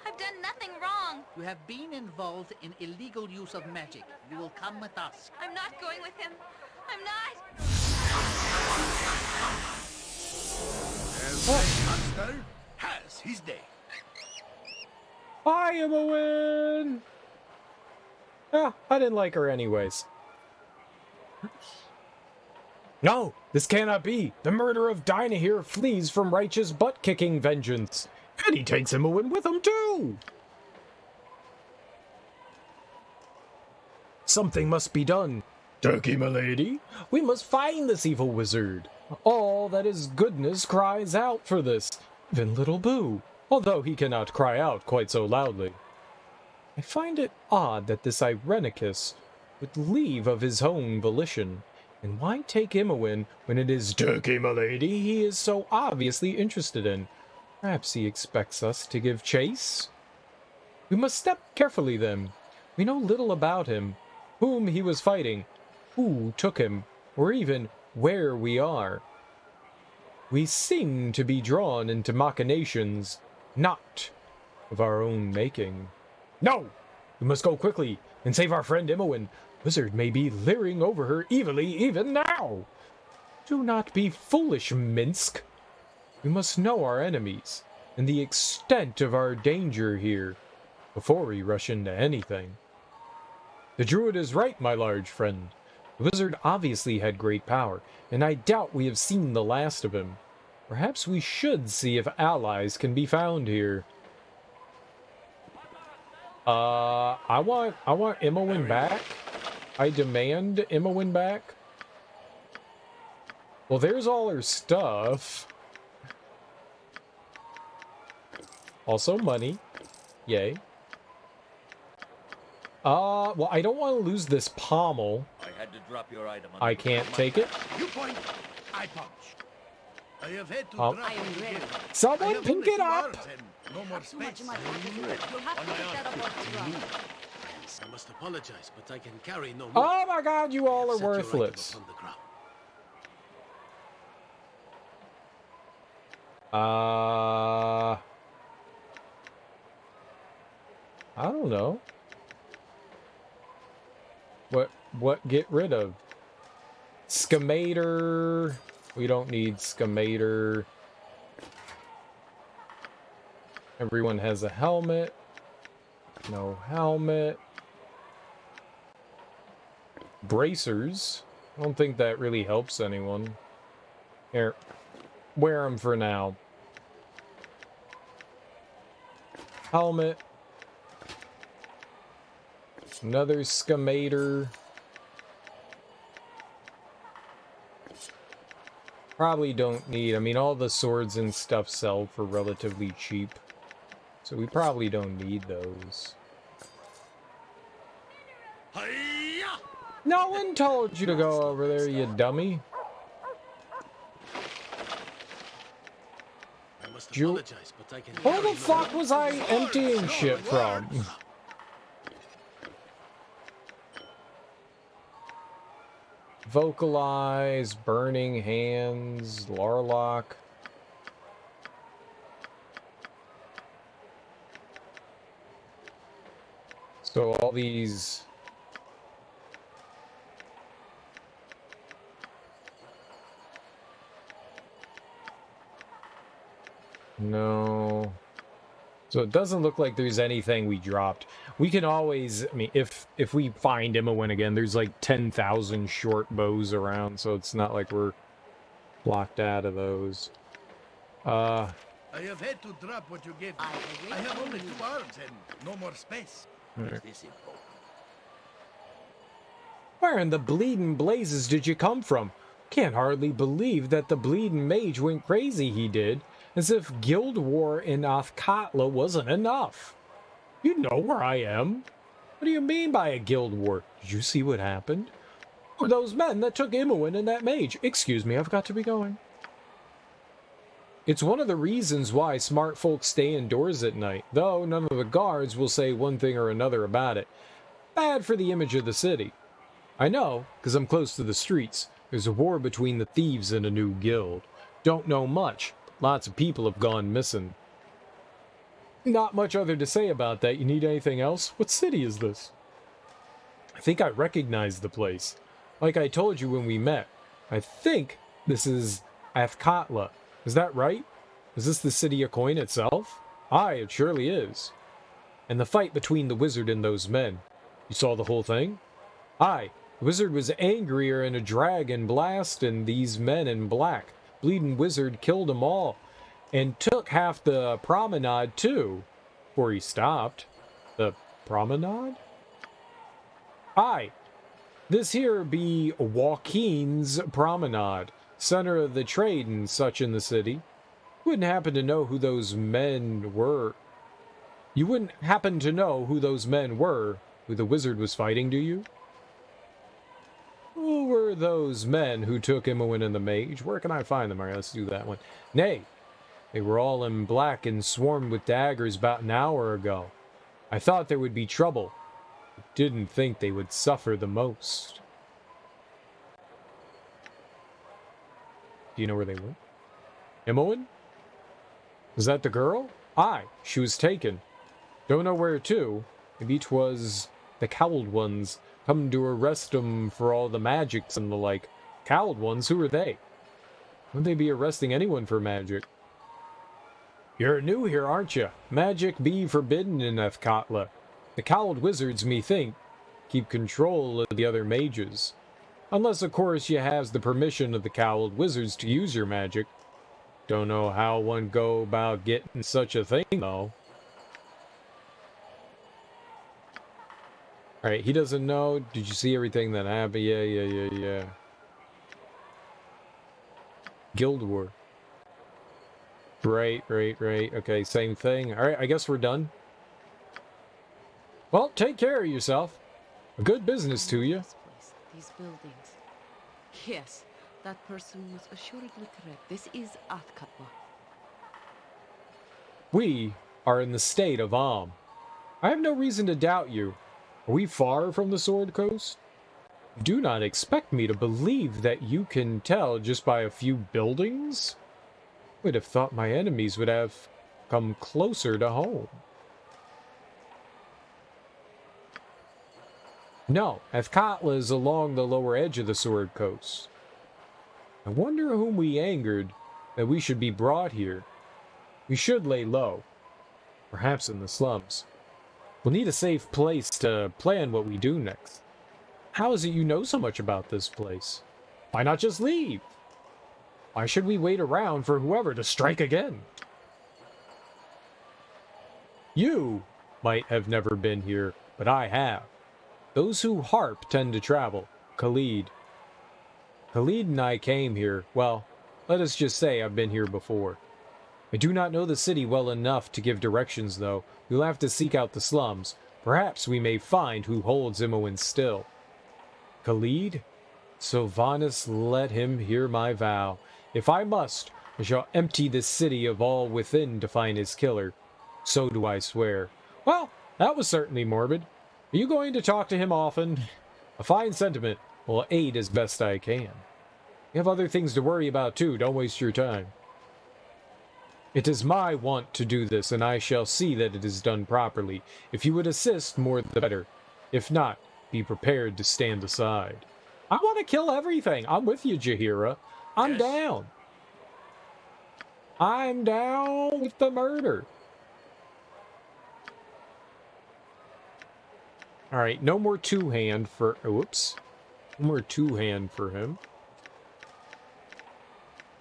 I've done nothing wrong. You have been involved in illegal use of magic. You will come with us. I'm not going with him. I'm not. Master has his day. I am a win! Ah, I didn't like her anyways. No, this cannot be. The murderer of Jahiera flees from righteous butt-kicking vengeance. And he takes Imowen with him too! Something must be done. Turkey, milady. We must find this evil wizard. All that is goodness cries out for this. Even little Boo, although he cannot cry out quite so loudly. I find it odd that this Irenicus would leave of his own volition. And why take Imowen when it is Turkey, milady, he is so obviously interested in? Perhaps he expects us to give chase? We must step carefully then. We know little about him, whom he was fighting, who took him, or even where we are. We seem to be drawn into machinations not of our own making. No! We must go quickly and save our friend Imowen. Wizard may be leering over her evilly even now. Do not be foolish, Minsk. We must know our enemies and the extent of our danger here before we rush into anything. The druid is right, my large friend. The wizard obviously had great power, and I doubt we have seen the last of him. Perhaps we should see if allies can be found here. I want Imowen back. I demand Imowen back. Well, there's all her stuff. Also money. Yay. Well, I don't want to lose this pommel. I had to drop your item. I can't take it. You point, I punch. I have had to Oh. drop. I am ready. Someone pick it up! No more Too much space. in my pocket. You'll have to pick that up off the ground. I must apologize, but I can carry no more. Oh my god, you all are Set your item worthless. upon the ground. I don't know. What get rid of? Scamator. We don't need Scamator. Everyone has a helmet. No helmet. Bracers. I don't think that really helps anyone. Here. Wear them for now. Helmet. Another Scamator. Probably don't need, I mean, all the swords and stuff sell for relatively cheap. So we probably don't need those. No one told you to go over there, you dummy. I must apologize, but I can Who carry the no fuck more. was I emptying shit from? Vocalize, Burning Hands, Larlock. So all these... No. So it doesn't look like there's anything we dropped. We can always, I mean, if we find Imowen again, there's like 10,000 short bows around, so it's not like we're blocked out of those. I have had to drop what you gave me. I have only 2 arms and no more space. Right. This info. Where in the bleeding blazes did you come from? Can't hardly believe that the bleeding mage went crazy he did, as if guild war in Athkatla wasn't enough. You know where I am. What do you mean by a guild war? Did you see what happened? Who are those men that took Imowen and that mage? Excuse me, I've got to be going. It's one of the reasons why smart folks stay indoors at night, though none of the guards will say one thing or another about it. Bad for the image of the city. I know, because I'm close to the streets. There's a war between the thieves and a new guild. Don't know much. Lots of people have gone missing. Not much other to say about that. You need anything else? What city is this? I think I recognize the place. Like I told you when we met. I think this is Ahtkatla. Is that right? Is this the city of coin itself? Aye, it surely is. And the fight between the wizard and those men. You saw the whole thing? Aye. The wizard was angrier in a dragon blast and these men in black. Bleeding wizard killed them all. And took half the promenade, too. Before he stopped. The promenade? Aye. This here be Joaquin's promenade. Center of the trade and such in the city. Wouldn't happen to know who those men were. You wouldn't happen to know who those men were, who the wizard was fighting, do you? Who were those men who took Imowen and the mage? Where can I find them? Alright, let's do that one. Nay, they were all in black and swarmed with daggers about an hour ago. I thought there would be trouble. I didn't think they would suffer the most. Do you know where they went? Imowen? Was that the girl? Aye, she was taken. Don't know where to. Maybe 'twas the cowled ones come to arrest 'em for all the magics and the like. Cowled ones? Who are they? Wouldn't they be arresting anyone for magic? You're new here, aren't you? Magic be forbidden in Athkatla. The cowled wizards, methink, keep control of the other mages. Unless, of course, you has the permission of the cowled wizards to use your magic. Don't know how one go about getting such a thing, though. Alright, he doesn't know. Did you see everything that happened? Yeah. Guild War. Right. Okay, same thing. Alright, I guess we're done. Well, take care of yourself. A good business to you. This place, these buildings. Yes, that person was assuredly correct. This is Ahtkatla. We are in the state of Am. I have no reason to doubt you. Are we far from the Sword Coast? You do not expect me to believe that you can tell just by a few buildings? I would have thought my enemies would have come closer to home. No, Athkatla is along the lower edge of the Sword Coast. I wonder whom we angered that we should be brought here. We should lay low, perhaps in the slums. We'll need a safe place to plan what we do next. How is it you know so much about this place? Why not just leave? Why should we wait around for whoever to strike again? You might have never been here, but I have. Those who harp tend to travel. Khalid. Khalid and I came here. Well, let us just say I've been here before. I do not know the city well enough to give directions, though. You'll have to seek out the slums. Perhaps we may find who holds Imoen still. Khalid? Sylvanas, let him hear my vow. If I must, I shall empty this city of all within to find his killer. So do I swear. Well, that was certainly morbid. Are you going to talk to him often? A fine sentiment. Will aid as best I can. You have other things to worry about too. Don't waste your time. It is my want to do this, and I shall see that it is done properly. If you would assist, more the better. If not, be prepared to stand aside. I want to kill everything. I'm with you, Jahiera. I'm down. I'm down with the murder. Alright, no more two-hand for... Whoops. No more two-hand for him.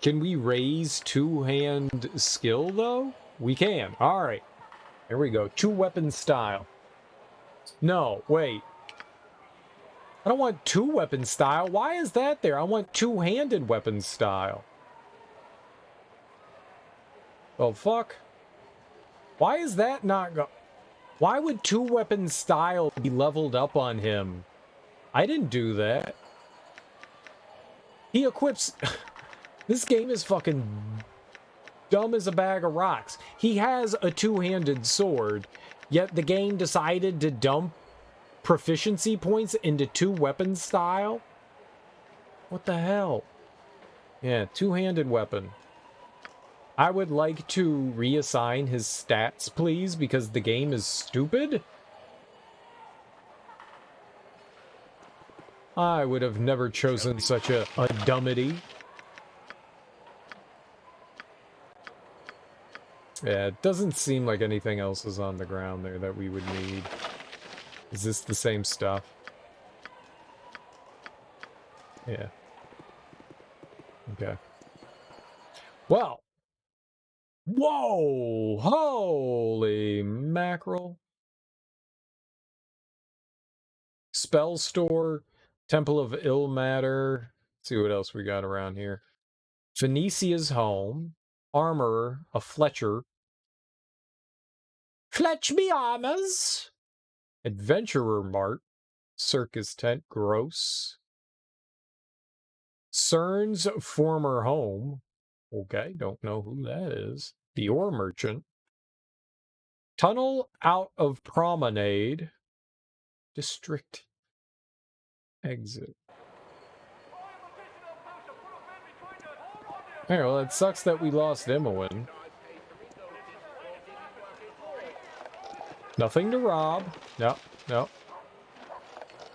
Can we raise two-hand skill, though? We can. Alright. There we go. Two-weapon style. No, wait. I don't want two-weapon style. Why is that there? I want two-handed weapon style. Oh, fuck. Why is that not go... Why would two-weapon style be leveled up on him? I didn't do that. He equips... This game is fucking dumb as a bag of rocks. He has a two-handed sword, yet the game decided to dump proficiency points into two-weapon style? What the hell? Yeah, two-handed weapon. I would like to reassign his stats, please, because the game is stupid. I would have never chosen such a dummity. Yeah, it doesn't seem like anything else is on the ground there that we would need. Is this the same stuff? Yeah. Okay. Well. Whoa! Holy mackerel. Spell store, Temple of Ill Matter. Let's see what else we got around here. Phoenicia's home. Armorer, a Fletcher. Fletch me armors! Adventurer Mart. Circus tent, gross. Cern's former home. Okay, don't know who that is. The ore merchant. Tunnel out of promenade. District exit. Hey, well, it sucks that we lost Imoen. Nothing to rob. No, no.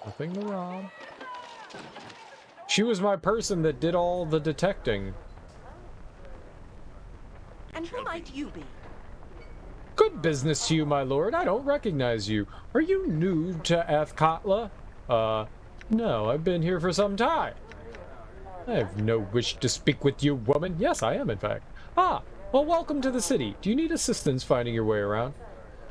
Nothing to rob. She was my person that did all the detecting. And who might you be? Good business to you, my lord. I don't recognize you. Are you new to Athkatla? No, I've been here for some time. I have no wish to speak with you, woman. Yes, I am, in fact. Ah, well, welcome to the city. Do you need assistance finding your way around?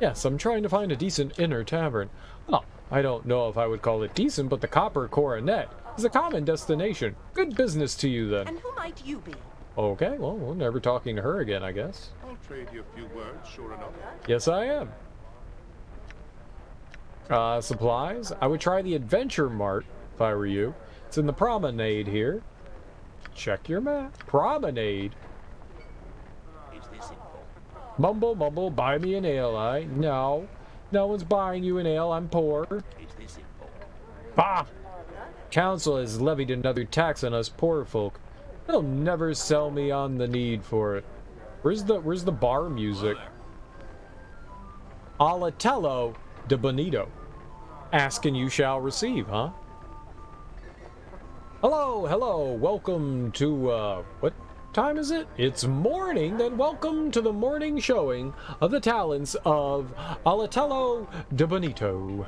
Yes, I'm trying to find a decent inner tavern. Well, I don't know if I would call it decent, but the Copper Coronet is a common destination. Good business to you, then. And who might you be? Okay, well, we're never talking to her again, I guess. I'll trade you a few words, sure enough. Yes, I am. Supplies? I would try the Adventure Mart if I were you. It's in the promenade here. Check your map. Promenade. Is this it? Mumble, mumble, buy me an ale, No. No one's buying you an ale, I'm poor. Is this it? Bah! Council has levied another tax on us poor folk. They'll never sell me on the need for it. Where's the bar music? Alatello de Bonito. Ask and you shall receive, huh? Hello, hello, welcome to, what time is it? It's morning, then welcome to the morning showing of the talents of Alatello de Bonito.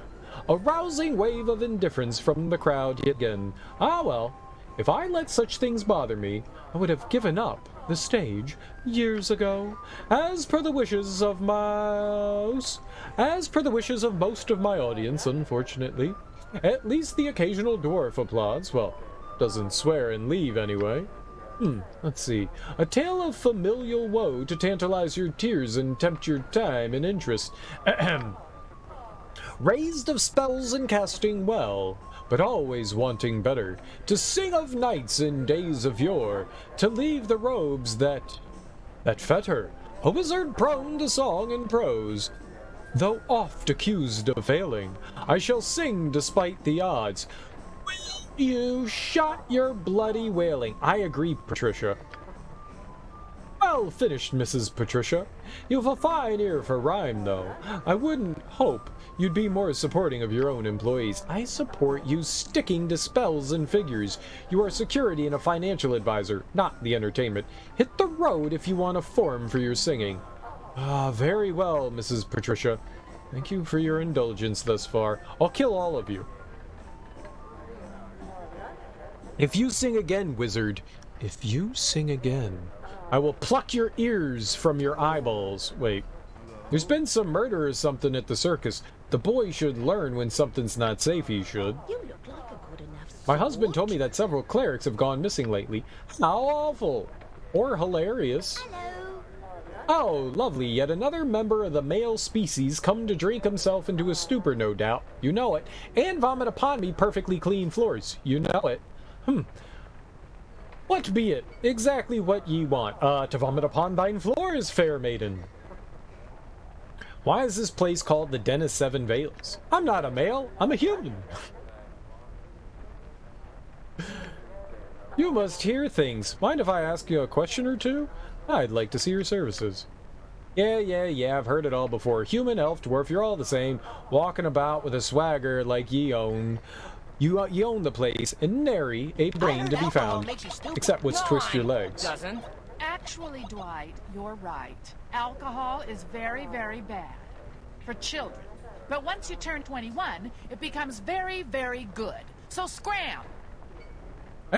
A rousing wave of indifference from the crowd yet again. Ah well, if I let such things bother me, I would have given up the stage years ago. As per the wishes of most of my audience, unfortunately. At least the occasional dwarf applauds. Well, doesn't swear and leave anyway. Let's see. A tale of familial woe to tantalize your tears and tempt your time and interest. Ahem. Raised of spells and casting well, but always wanting better, to sing of nights in days of yore, to leave the robes that fetter, a wizard prone to song and prose. Though oft accused of failing, I shall sing despite the odds. Will you shut your bloody wailing? I agree, Patricia. Well finished, Mrs. Patricia. You've a fine ear for rhyme, though. I wouldn't hope you'd be more supporting of your own employees. I support you sticking to spells and figures. You are security and a financial advisor, not the entertainment. Hit the road if you want a form for your singing. Ah, very well, Mrs. Patricia. Thank you for your indulgence thus far. I'll kill all of you. If you sing again, wizard, if you sing again, I will pluck your ears from your eyeballs. Wait. There's been some murder or something at the circus. The boy should learn when something's not safe, he should. You look like a good enough My husband told me that several clerics have gone missing lately. How awful. Or hilarious. Hello. Oh, lovely. Yet another member of the male species come to drink himself into a stupor, no doubt. You know it. And vomit upon me perfectly clean floors. You know it. What be it? Exactly what ye want. To vomit upon thine floors, fair maiden. Why is this place called the Den of Seven Veils? I'm not a male. I'm a human. You must hear things. Mind if I ask you a question or two? I'd like to see your services. Yeah, I've heard it all before. Human, elf, dwarf, you're all the same. Walking about with a swagger like ye own. You own the place, and nary a brain to be found. Except what's twist your legs. Doesn't. Actually, Dwight, you're right. Alcohol is very, very bad for children. But once you turn 21, it becomes very, very good. So scram!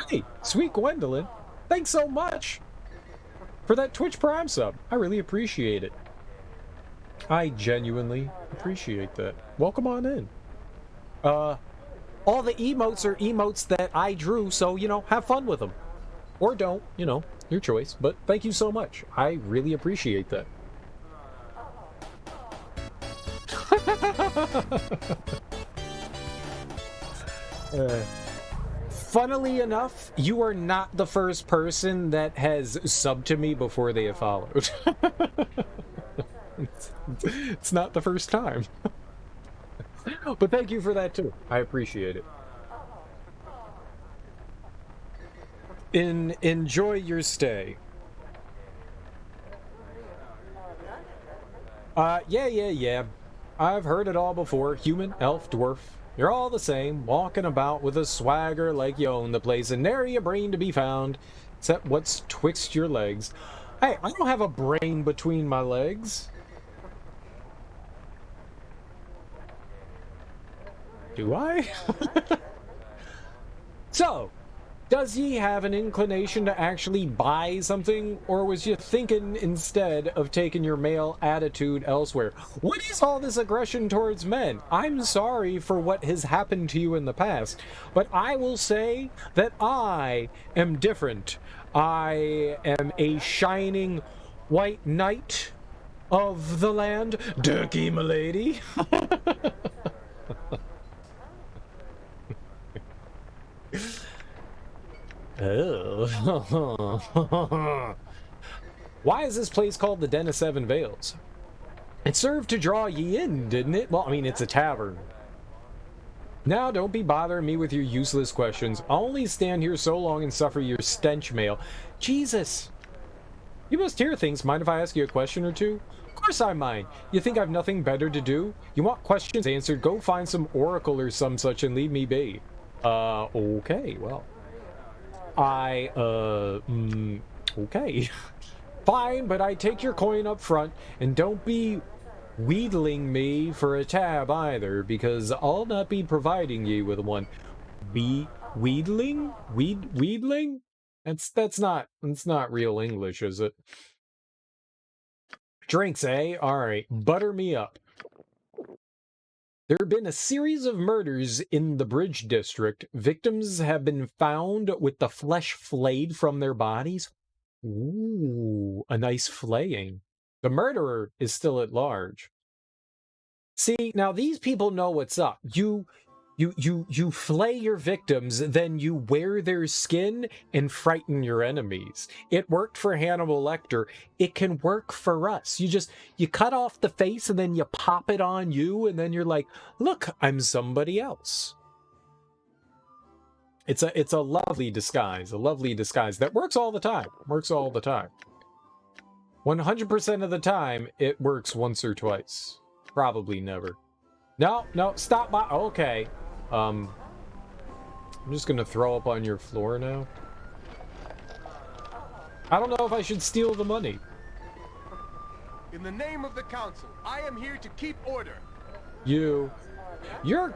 Hey, sweet Gwendolyn, thanks so much for that Twitch Prime sub. I really appreciate it. I genuinely appreciate that. Welcome on in. All the emotes are emotes that I drew, so, you know, have fun with them. Or don't, you know, your choice. But thank you so much. I really appreciate that. Funnily enough, you are not the first person that has subbed to me before they have followed. It's not the first time. But thank you for that too. I appreciate it. Enjoy your stay. Yeah. I've heard it all before. Human, elf, dwarf. You're all the same, walking about with a swagger like you own the place, and nary a brain to be found, except what's twixt your legs. Hey, I don't have a brain between my legs. Do I? So, does ye have an inclination to actually buy something, or was you thinking instead of taking your male attitude elsewhere? What is all this aggression towards men? I'm sorry for what has happened to you in the past, but I will say that I am different. I am a shining white knight of the land. Dirky, milady. Why is this place called the Den of Seven Veils? It served to draw ye in, didn't it? Well, I mean, it's a tavern. Now, don't be bothering me with your useless questions. I'll only stand here so long and suffer your stench mail. Jesus! You must hear things. Mind if I ask you a question or two? Of course I mind. You think I've nothing better to do? You want questions answered? Go find some oracle or some such and leave me be. Okay, well. Okay. Fine, but I take your coin up front, and don't be wheedling me for a tab either, because I'll not be providing you with one. Be wheedling? Wheedling? That's not real English, is it? Drinks, eh? Alright, butter me up. There have been a series of murders in the Bridge District. Victims have been found with the flesh flayed from their bodies. Ooh, a nice flaying. The murderer is still at large. See, now these people know what's up. You flay your victims, then you wear their skin and frighten your enemies. It worked for Hannibal Lecter. It can work for us. You cut off the face and then you pop it on you, and then you're like, look, I'm somebody else. It's a lovely disguise, that works all the time. 100% of the time, it works once or twice. Probably never. No, stop by. Okay. I'm just gonna throw up on your floor now. I don't know if I should steal the money. In the name of the council, I am here to keep order. You're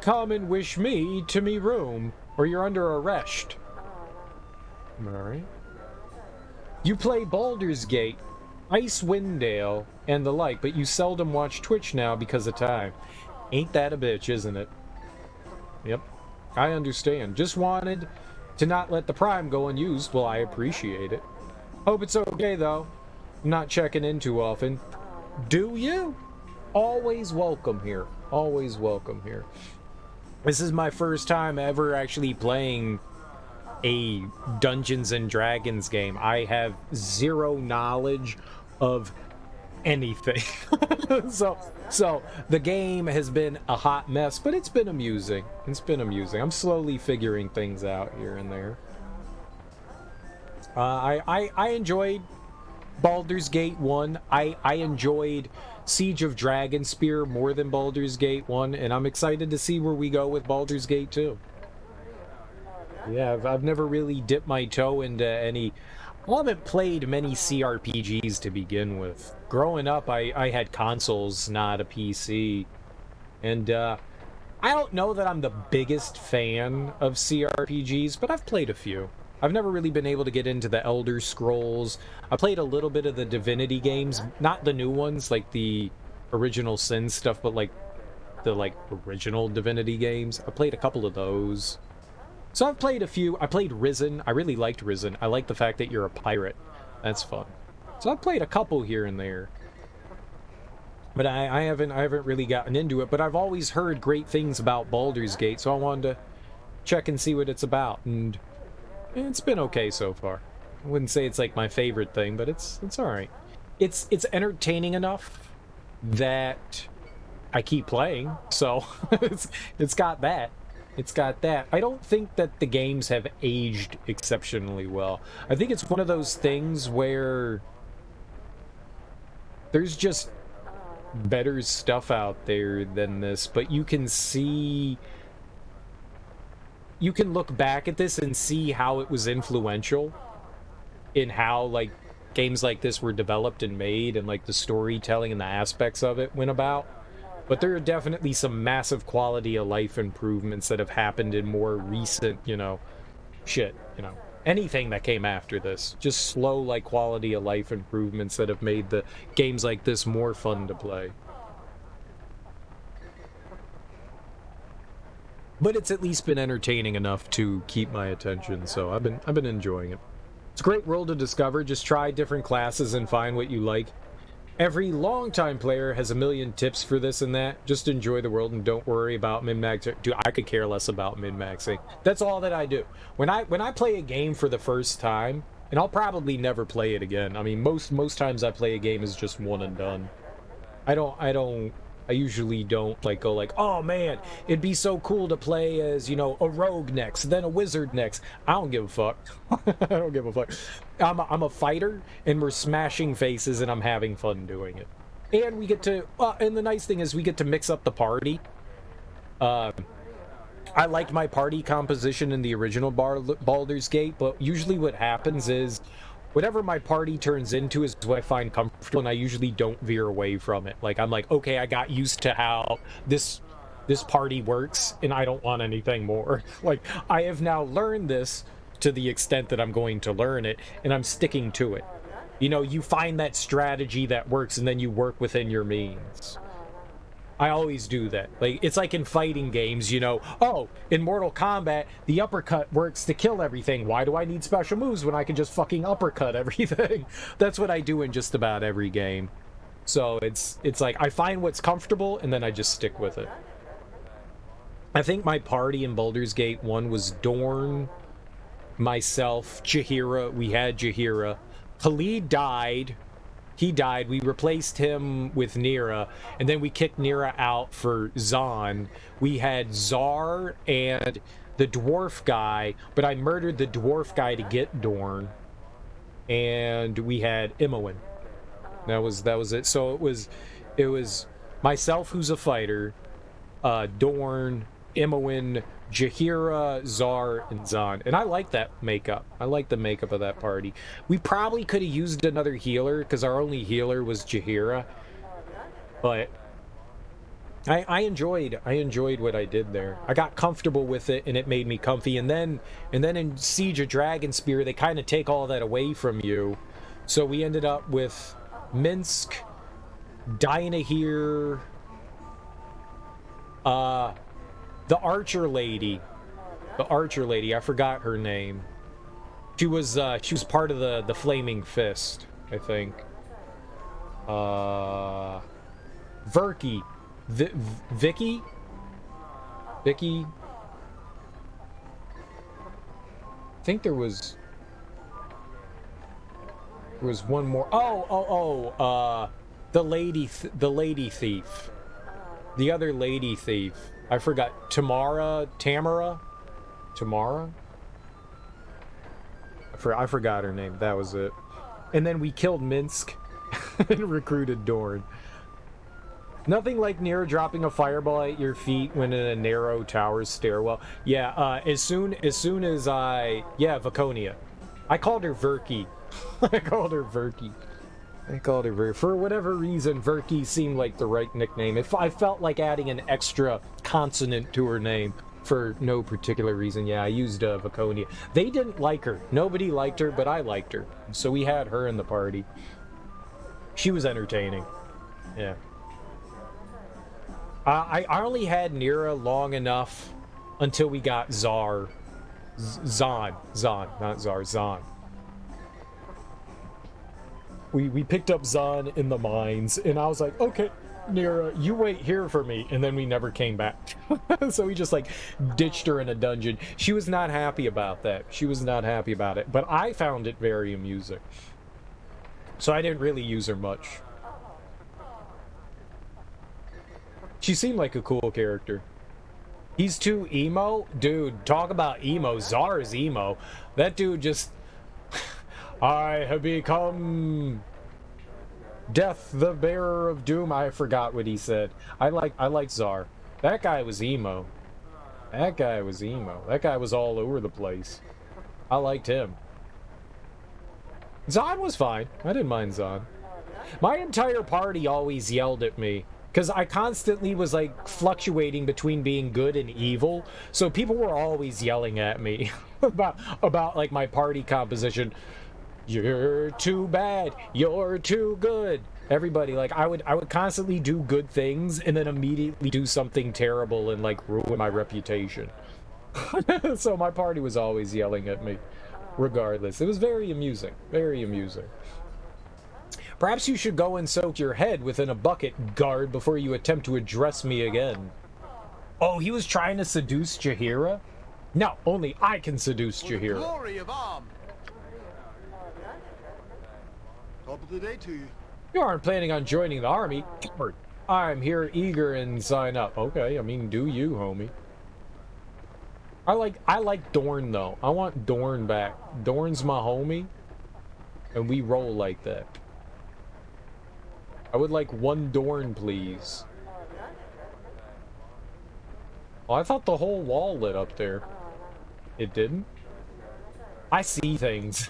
come and wish me to me room, or you're under arrest. Alright. You play Baldur's Gate, Icewind Dale, and the like, but you seldom watch Twitch now because of time. Ain't that a bitch, isn't it? Yep, I understand. Just wanted to not let the Prime go unused. Well, I appreciate it. Hope it's okay, though. I'm not checking in too often. Do you? Always welcome here. Always welcome here. This is my first time ever actually playing a Dungeons and Dragons game. I have zero knowledge of anything. So the game has been a hot mess, but it's been amusing. I'm slowly figuring things out here and there. I enjoyed Baldur's Gate 1. I enjoyed Siege of Dragonspear more than Baldur's Gate 1, and I'm excited to see where we go with Baldur's Gate 2. Yeah, I've never really dipped my toe into any... I haven't played many CRPGs to begin with. Growing up, I had consoles, not a PC. And, I don't know that I'm the biggest fan of CRPGs, but I've played a few. I've never really been able to get into the Elder Scrolls. I played a little bit of the Divinity games, not the new ones, like the original Sin stuff, but like the original Divinity games. I played a couple of those. So I've played a few. I played Risen. I really liked Risen. I like the fact that you're a pirate. That's fun. So I've played a couple here and there. But I haven't really gotten into it, but I've always heard great things about Baldur's Gate, so I wanted to check and see what it's about, and it's been okay so far. I wouldn't say it's like my favorite thing, but it's alright. It's entertaining enough that I keep playing, so it's got that. It's got that. I don't think that the games have aged exceptionally well. I think it's one of those things where there's just better stuff out there than this, but you can see... You can look back at this and see how it was influential in how, like, games like this were developed and made, and, like, the storytelling and the aspects of it went about. But there are definitely some massive quality of life improvements that have happened in more recent, anything that came after this. Just slow, like, quality of life improvements that have made the games like this more fun to play. But it's at least been entertaining enough to keep my attention, so I've been enjoying it. It's a great world to discover. Just try different classes and find what you like. Every longtime player has a million tips for this and that. Just enjoy the world and don't worry about min-maxing. Dude, I could care less about min-maxing. That's all that I do. When I play a game for the first time, And I'll probably never play it again. I mean, most times I play a game is just one and done. I usually don't like go like, oh man, it'd be so cool to play as, you know, a rogue next, then a wizard next. I don't give a fuck. I don't give a fuck. I'm a fighter, and we're smashing faces, and I'm having fun doing it. And we get to, and the nice thing is we get to mix up the party. I liked my party composition in the original Baldur's Gate, but usually what happens is whatever my party turns into is what I find comfortable, and I usually don't veer away from it. Like, I'm like, okay, I got used to how this party works, and I don't want anything more. Like, I have now learned this to the extent that I'm going to learn it, and I'm sticking to it. You know, you find that strategy that works, and then you work within your means. I always do that. Like, it's like in fighting games, you know, oh, in Mortal Kombat, the uppercut works to kill everything. Why do I need special moves when I can just fucking uppercut everything? That's what I do in just about every game. So it's like, I find what's comfortable, and then I just stick with it. I think my party in Baldur's Gate 1 was Dorn, myself, Jahiera. We had Jahiera. Khalid died. He died. We replaced him with Neera, and then we kicked Neera out for Zahn. We had Zar and the dwarf guy, but I murdered the dwarf guy to get Dorn. And we had Imoen. That was it. So it was myself, who's a fighter, Dorn, Imoen, Jahiera, Zar, and Zahn. And I like that makeup. I like the makeup of that party. We probably could have used another healer, because our only healer was Jahiera. But I enjoyed what I did there. I got comfortable with it, and it made me comfy. And then in Siege of Dragonspear, they kind of take all that away from you. So we ended up with Minsk, Dynahir, the archer lady, I forgot her name. She was part of the Flaming Fist, I think. Verki, Vicky. I think there was one more. The lady thief. The other lady thief. I forgot. Tamara? I forgot her name. That was it. And then we killed Minsk and recruited Dorn. Nothing like Neera dropping a fireball at your feet when in a narrow tower stairwell. Yeah, as soon as Vaconia. I called her Verki. For whatever reason, Verki seemed like the right nickname. I felt like adding an extra consonant to her name for no particular reason. Yeah, I used Vaconia. They didn't like her. Nobody liked her, but I liked her. So we had her in the party. She was entertaining. Yeah. I only had Neera long enough until we got Zahn. We picked up Zahn in the mines, and I was like, okay, Neera, you wait here for me, and then we never came back. So we just, like, ditched her in a dungeon. She was not happy about that. She was not happy about it, but I found it very amusing. So I didn't really use her much. She seemed like a cool character. He's too emo? Dude, talk about emo. Zar is emo. That dude just... I have become Death, the bearer of doom. I forgot what he said. I like Zar. That guy was emo. That guy was all over the place. I liked him. Zahn was fine. I didn't mind Zahn. My entire party always yelled at me, because I constantly was, like, fluctuating between being good and evil. So people were always yelling at me about like, my party composition. You're too bad. You're too good. Everybody, like, I would constantly do good things and then immediately do something terrible and, like, ruin my reputation. So my party was always yelling at me, regardless. It was very amusing. Very amusing. Perhaps you should go and soak your head within a bucket, guard, before you attempt to address me again. Oh, he was trying to seduce Jahiera? No, only I can seduce Jahiera. Glory of Arm. Top of the day to you. You aren't planning on joining the army. I'm here eager and sign up. Okay, I mean, do you, homie. I like Dorn, though. I want Dorn back. Dorn's my homie, and we roll like that. I would like one Dorn, please. Oh, I thought the whole wall lit up there. It didn't? I see things.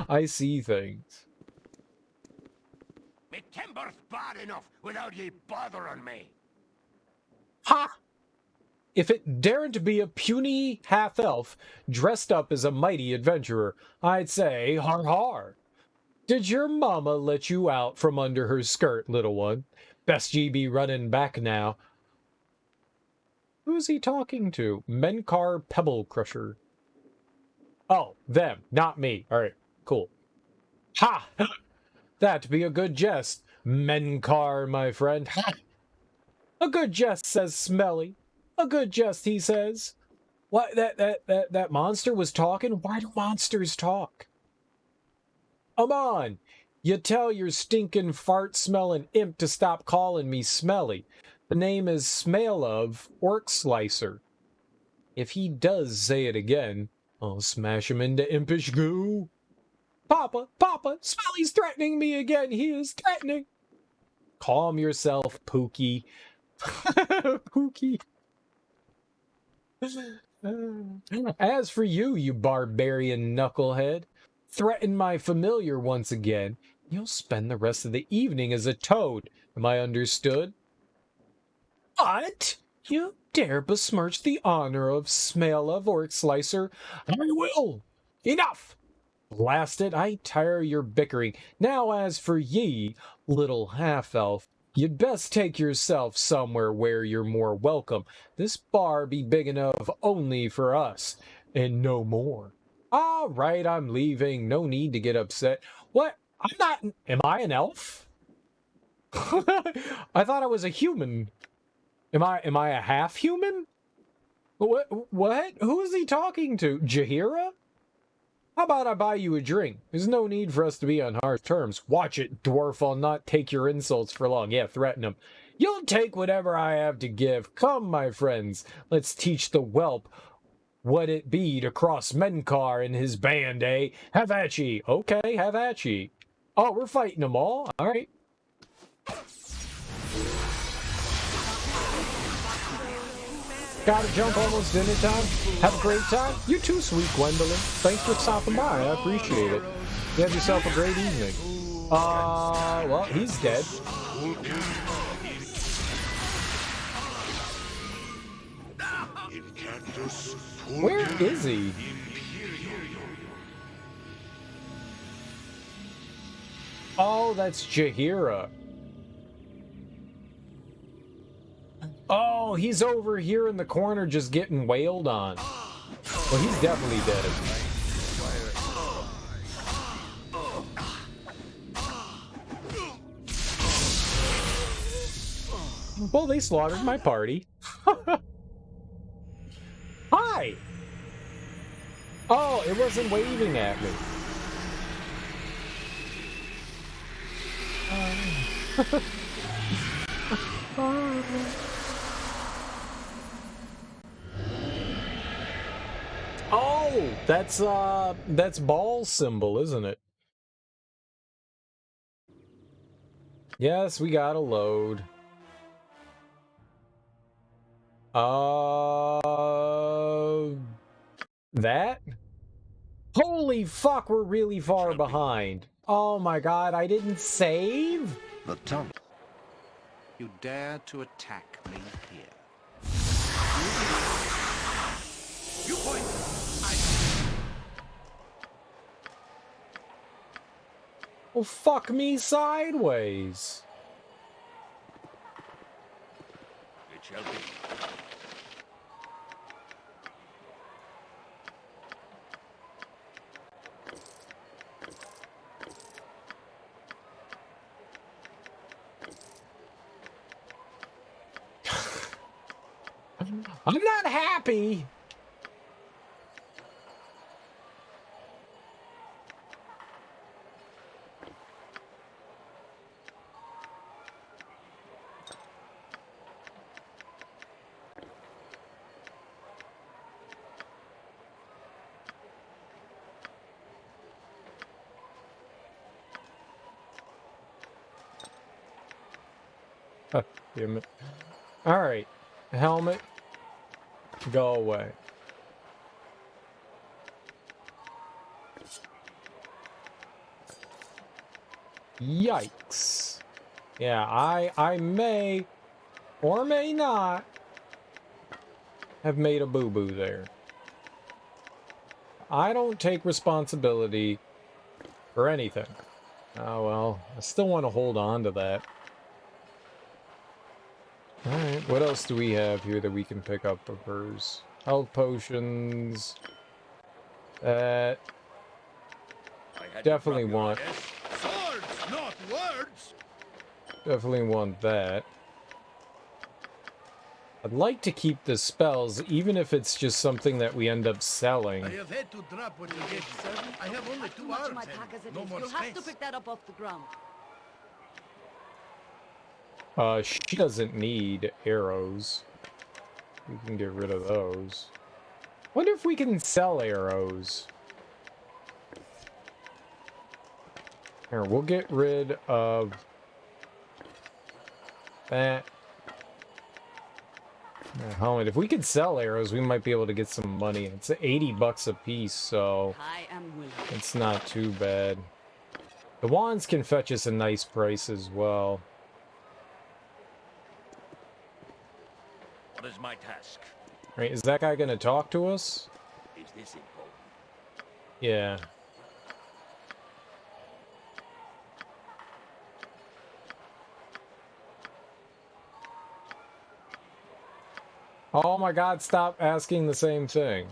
I see things. Me timber's bad enough without ye bothering me. Ha! If it daren't to be a puny half-elf dressed up as a mighty adventurer, I'd say har har. Did your mama let you out from under her skirt, little one? Best ye be running back now. Who's he talking to? Menkar Pebble Crusher. Oh, them, not me. Alright, cool. Ha! That'd be a good jest, Menkar, my friend. Ha! A good jest, says Smelly. A good jest, he says. What, that monster was talking? Why do monsters talk? Come on! You tell your stinking fart-smelling imp to stop calling me Smelly. The name is Smailov Orc Slicer. If he does say it again, I'll smash him into impish goo. Papa, Smelly's threatening me again. He is threatening. Calm yourself, Pookie. Pookie. As for you, you barbarian knucklehead, threaten my familiar once again, you'll spend the rest of the evening as a toad. Am I understood? What? You dare besmirch the honor of Smailov Orc Slicer? I will! Enough! Blast it, I tire your bickering. Now as for ye, little half-elf, you'd best take yourself somewhere where you're more welcome. This bar be big enough only for us, and no more. All right, I'm leaving. No need to get upset. What? I'm not... Am I an elf? I thought I was a human. Am I a half-human? What? Who is he talking to? Jahiera? How about I buy you a drink? There's no need for us to be on harsh terms. Watch it, dwarf. I'll not take your insults for long. Yeah, threaten him. You'll take whatever I have to give. Come, my friends. Let's teach the whelp what it be to cross Menkar and his band, eh? Have at ye. Okay, have at ye. Oh, we're fighting them all? All right. Gotta jump almost dinner time. Have a great time. You too, sweet Gwendolyn. Thanks for stopping by. I appreciate it. You have yourself a great evening. Well, he's dead. Where is he? Oh, that's Jahiera. Oh, he's over here in the corner just getting wailed on. Well, he's definitely dead. Well, they slaughtered my party. Hi! Oh, it wasn't waving at me. Oh, that's Bhaal symbol, isn't it? Yes, we gotta load. That? Holy fuck, we're really far behind. Oh my god, I didn't save? The tunnel. You dare to attack me here. You point. Well, fuck me sideways. It shall be. I'm not happy. Damn it. Alright. Helmet. Go away. Yikes. Yeah, I may or may not have made a boo-boo there. I don't take responsibility for anything. Oh well, I still want to hold on to that. Alright, what else do we have here that we can pick up of hers? Health potions. That... Definitely want... Swords, not words! Definitely want that. I'd like to keep the spells, even if it's just something that we end up selling. I have had to drop what you gave me. I have only Too 2 much arms in my and pack as it no is. more You'll space. have to pick that up off the ground. She doesn't need arrows. We can get rid of those. Wonder if we can sell arrows. Here, we'll get rid of that. Helmet. If we could sell arrows, we might be able to get some money. It's 80 bucks a piece, so it's not too bad. The wands can fetch us a nice price as well. What is my task? Right, is that guy gonna talk to us? Is this important? Yeah. Oh my god, stop asking the same thing.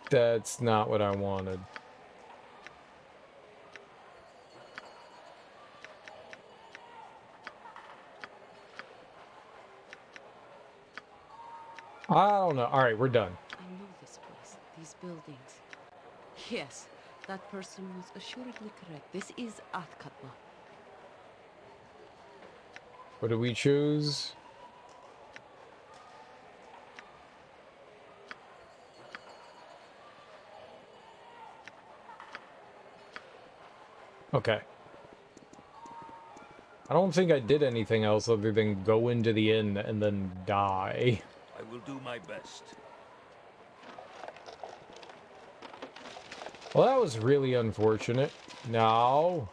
That's not what I wanted. I don't know. Alright, we're done. I know this place, these buildings. Yes, that person was assuredly correct. This is Ahtkatla. What do we choose? Okay. I don't think I did anything else other than go into the inn and then die. I will do my best. Well, that was really unfortunate. No.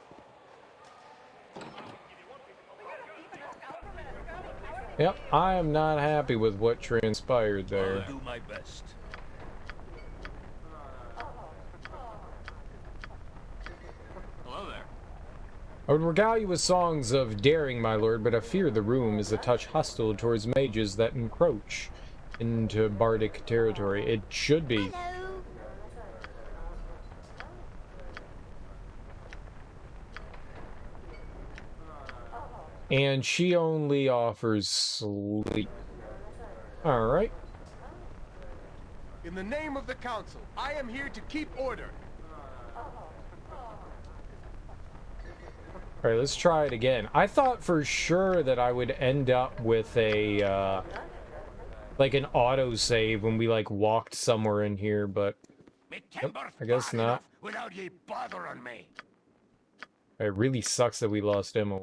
Yep, I am not happy with what transpired there. I'll do my best. Hello there. I would regale you with songs of daring, my lord, but I fear the room is a touch hostile towards mages that encroach into bardic territory. It should be. Hello. And she only offers sleep. Alright. In the name of the council, I am here to keep order. Alright, let's try it again. I thought for sure that I would end up with a, like an autosave when we, like, walked somewhere in here, but... Yep, I guess not. Without ye bothering me. It really sucks that we lost Emma.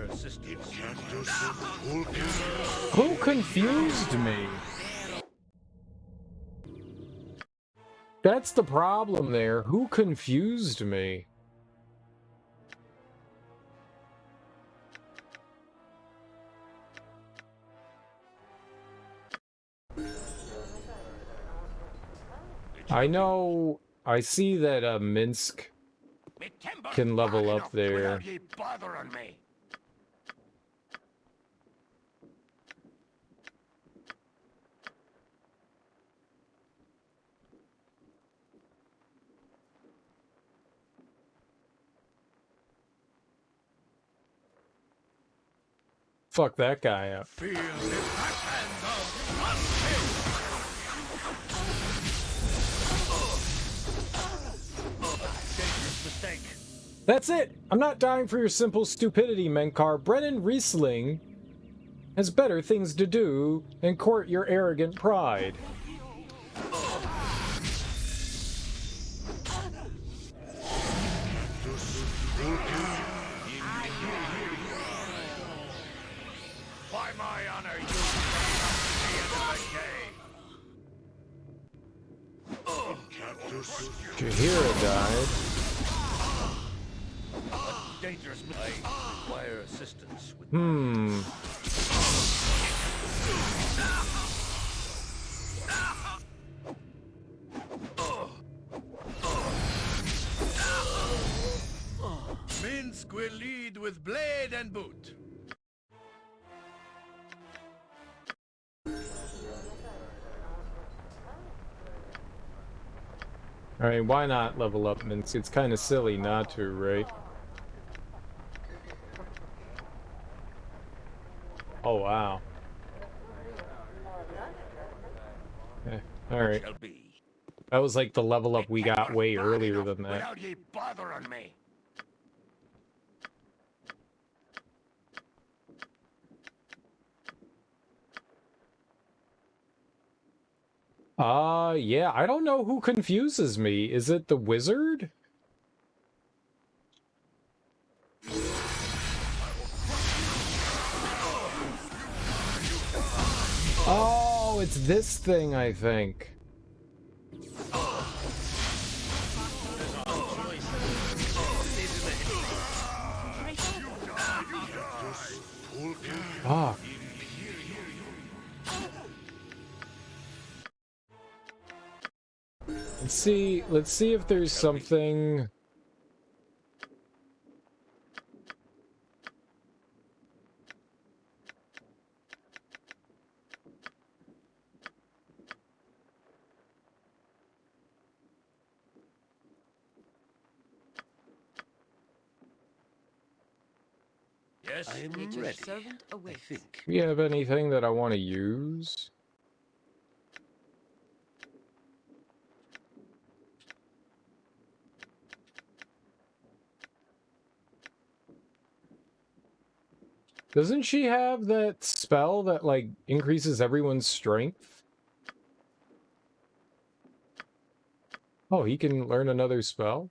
Assistance. Who confused me? That's the problem there. Who confused me? I know. I see that Minsk can level up there. Without ye bothering me. Fuck that guy up. Feel the backhand of Rust. Dangerous mistake. That's it! I'm not dying for your simple stupidity, Menkar. Brennan Riesling has better things to do than court your arrogant pride. By my honor, you shall see the day. Jahiera died. Dangerous mistake. I require assistance with Minsk will lead with blade and boot. Alright, why not level up Minsk? It's kind of silly not to, right? Oh, wow. Alright. That was like the level up we got way earlier than that. Without ye bothering me. Yeah, I don't know who confuses me. Is it the wizard? Oh, it's this thing, I think. Ah. Let's see if there's something. Yes, I am ready. I think. Do you have anything that I want to use? Doesn't she have that spell that, like, increases everyone's strength? Oh, he can learn another spell?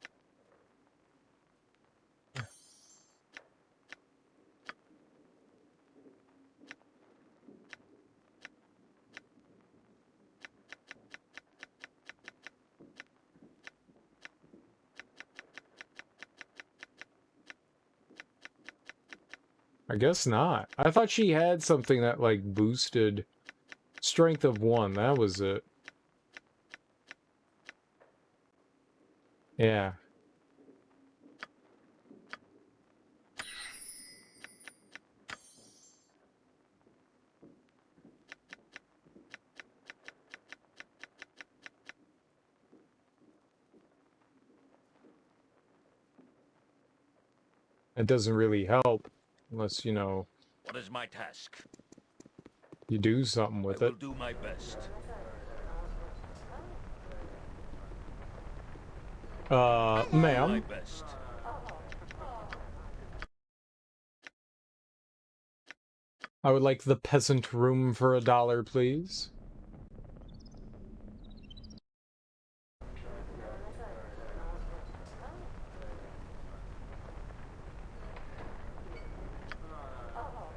I guess not. I thought she had something that, like, boosted strength of 1. That was it. Yeah. It doesn't really help. Unless, you know, What is my task? you do something with I it. will do my best. Ma'am? My best. I would like the peasant room for $1, please.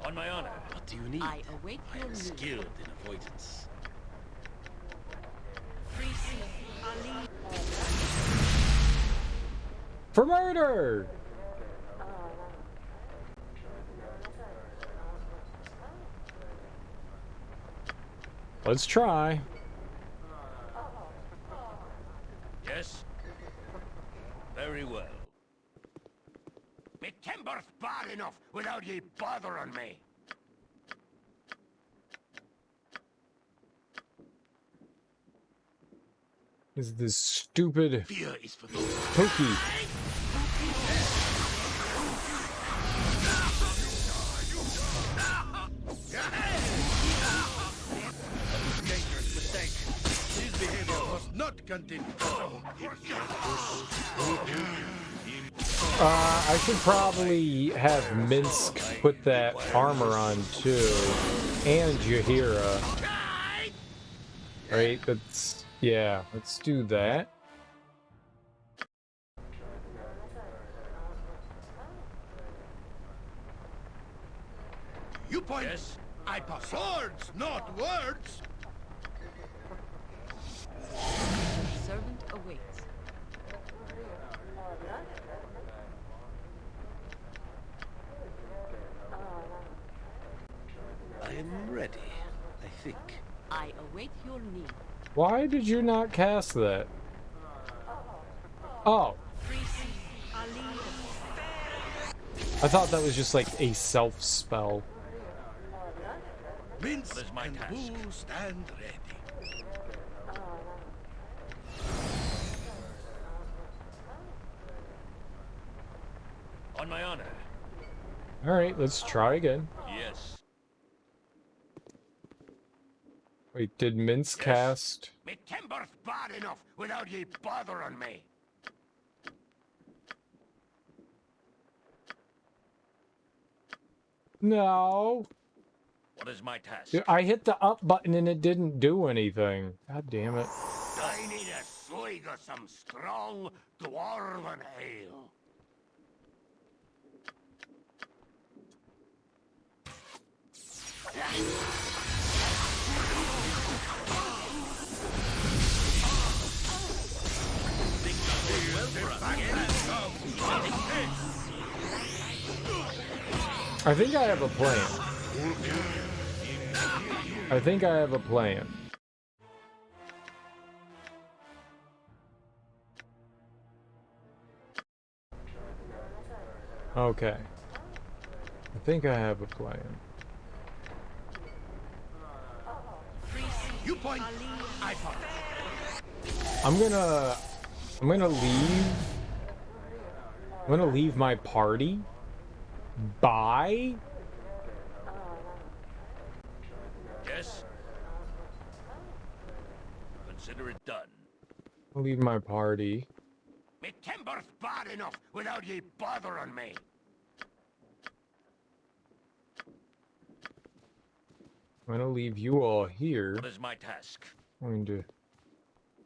On my honor. What do you need? I await I your am news. skilled in avoidance. For murder! Let's try. Yes? Very well. Me timber's bad enough without ye bothering me. Is this stupid Fear is for those. Toki? continue. I should probably have Minsk put that armor on too, and Jahiera. Right? Yeah, let's do that. You point. Yes, I pass. Swords, not words. Servant awaits. I am ready, I think. I await your need. Why did you not cast that? Oh. I thought that was just like a self spell. Mince and Boo stand ready. On my honor. Alright, let's try again. Yes. Wait, did Mince cast? Me timber's bad enough without ye bothering me. No. What is my task? I hit the up button and it didn't do anything. God damn it. I need a swig of some strong dwarven ale. I think I have a plan. I think I have a plan. Okay. I think I have a plan. You point. I point. I'm gonna leave my party by. Yes. Consider it done. I'll leave my party. Me timber's bad enough without ye bothering me. I'm gonna leave you all here. What is my task? I'm going to.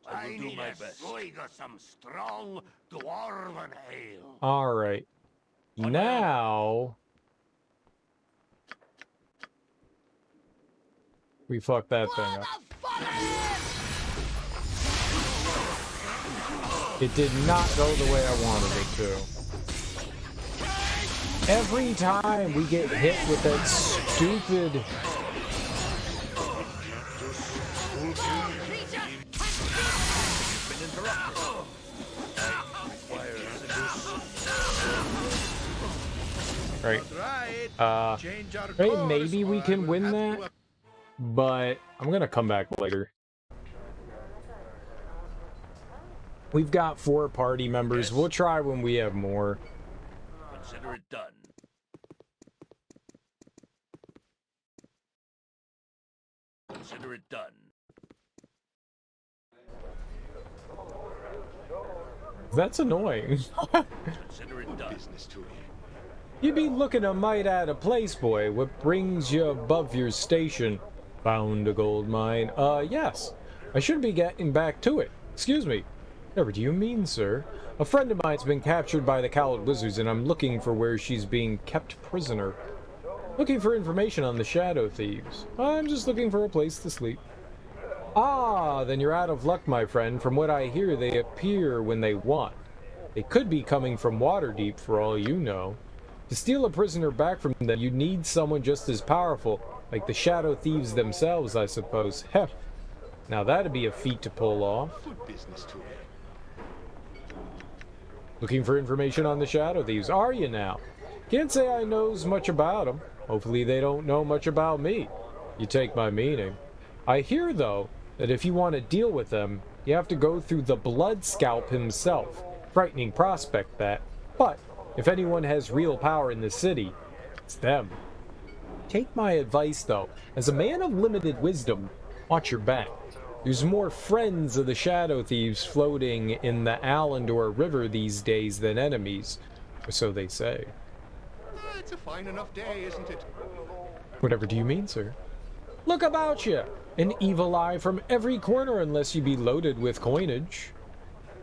I will do my best. Swig of some strong dwarven ale. All right. Now we fucked that thing up. It did not go the way I wanted it to. Every time we get hit with that stupid. Right. Right, maybe we can win that, but I'm gonna come back later. We've got 4 party members. Yes. We'll try when we have more. Consider it done. Consider it done. That's annoying. Consider it done. Business to you. You be looking a mite out of place, boy. What brings you above your station? Found a gold mine. Yes. I should be getting back to it. Excuse me. Whatever do you mean, sir? A friend of mine's been captured by the Khalid wizards, and I'm looking for where she's being kept prisoner. Looking for information on the shadow thieves. I'm just looking for a place to sleep. Ah, then you're out of luck, my friend. From what I hear, they appear when they want. They could be coming from Waterdeep, for all you know. To steal a prisoner back from them, you need someone just as powerful, like the shadow thieves themselves, I suppose. Heh. Now that'd be a feat to pull off. Good business to me. Looking for information on the shadow thieves, are you now? Can't say I knows much about them. Hopefully they don't know much about me. You take my meaning. I hear, though, that if you want to deal with them, you have to go through the Blood Scalp himself. Frightening prospect, that. But if anyone has real power in the city, it's them. Take my advice, though. As a man of limited wisdom, watch your back. There's more friends of the Shadow Thieves floating in the Allendor River these days than enemies, or so they say. It's a fine enough day, isn't it? Whatever do you mean, sir? Look about you! An evil eye from every corner unless you be loaded with coinage.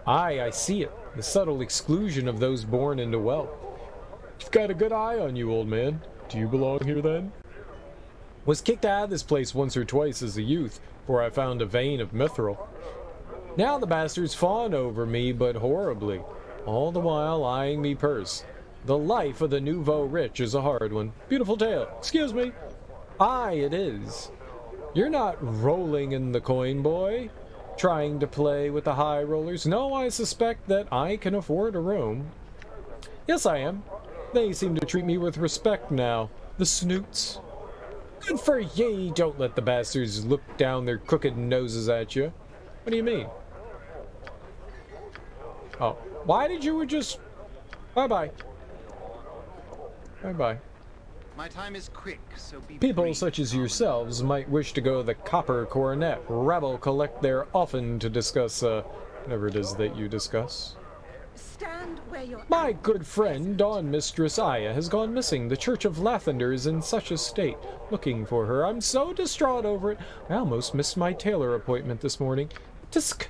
Aye, I see it. The subtle exclusion of those born into wealth. You've got a good eye on you, old man. Do you belong here, then? Was kicked out of this place once or twice as a youth, for I found a vein of mithril. Now the bastards fawn over me, but horribly, all the while eyeing me purse. The life of the nouveau rich is a hard one. Beautiful tale. Excuse me. Aye, it is. You're not rolling in the coin, boy. Trying to play with the high rollers. No, I suspect that I can afford a room. Yes, I am. They seem to treat me with respect now. The snoots. Good for ye! Don't let the bastards look down their crooked noses at you. What do you mean? Oh, why did you just... Bye-bye. Bye-bye. My time is quick, so be People brief. such as yourselves might wish to go to the Copper Coronet. Rabble collect there often to discuss, whatever it is that you discuss. Stand where you're My good friend, Dawn Mistress Aya, has gone missing. The Church of Lathander is in such a state. Looking for her. I'm so distraught over it. I almost missed my tailor appointment this morning. Tisk.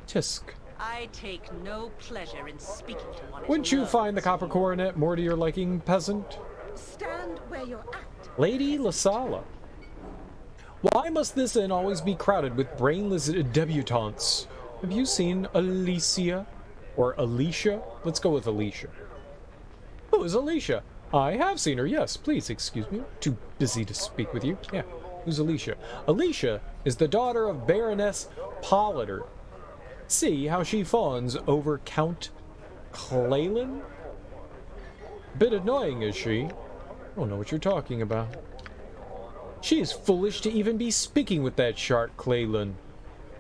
Tisk. I take no pleasure in speaking to one. Wouldn't you find the Copper Coronet more to your liking, peasant? Stand where you're at. Lady Lasala. Why must this inn always be crowded with brainless debutantes? Have you seen Alicia? Or Alicia? Let's go with Alicia. Who is Alicia? I have seen her, yes. Please excuse me. Too busy to speak with you. Yeah. Who's Alicia? Alicia is the daughter of Baroness Pollitter. See how she fawns over Count Claylan? Bit annoying, is she? I don't know what you're talking about. She is foolish to even be speaking with that shark Claylan.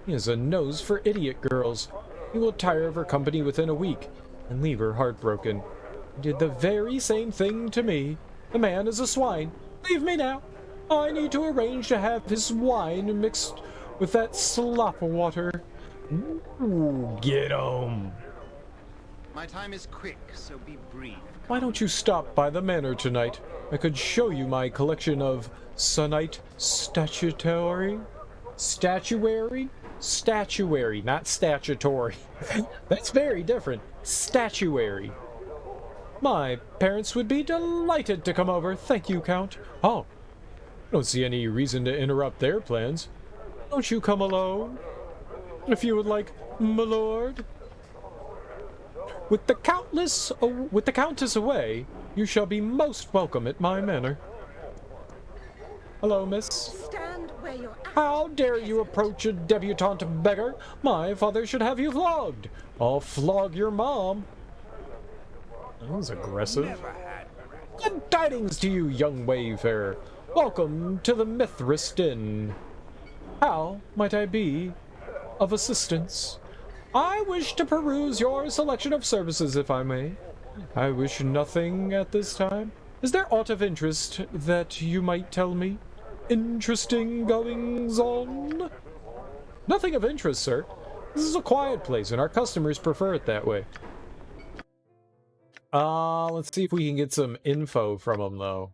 He has a nose for idiot girls. He will tire of her company within a week and leave her heartbroken. He did the very same thing to me. The man is a swine. Leave me now. I need to arrange to have his wine mixed with that slop water. Ooh, get 'em. My time is quick, so be brief. Why don't you stop by the manor tonight? I could show you my collection of Sunite statuary, not statutory. That's very different. Statuary. My parents would be delighted to come over. Thank you, Count. Oh, I don't see any reason to interrupt their plans. Don't you come alone? If you would like, my lord. With the Countess away, you shall be most welcome at my manor. Hello, miss. Stand where you're at. How dare you approach a debutante beggar? My father should have you flogged. I'll flog your mom. That was aggressive. Good tidings to you, young wayfarer. Welcome to the Mithrist Inn. How might I be of assistance? I wish to peruse your selection of services, if I may. I wish nothing at this time. Is there aught of interest that you might tell me? Interesting goings-on? Nothing of interest, sir. This is a quiet place, and our customers prefer it that way. Let's see if we can get some info from them, though.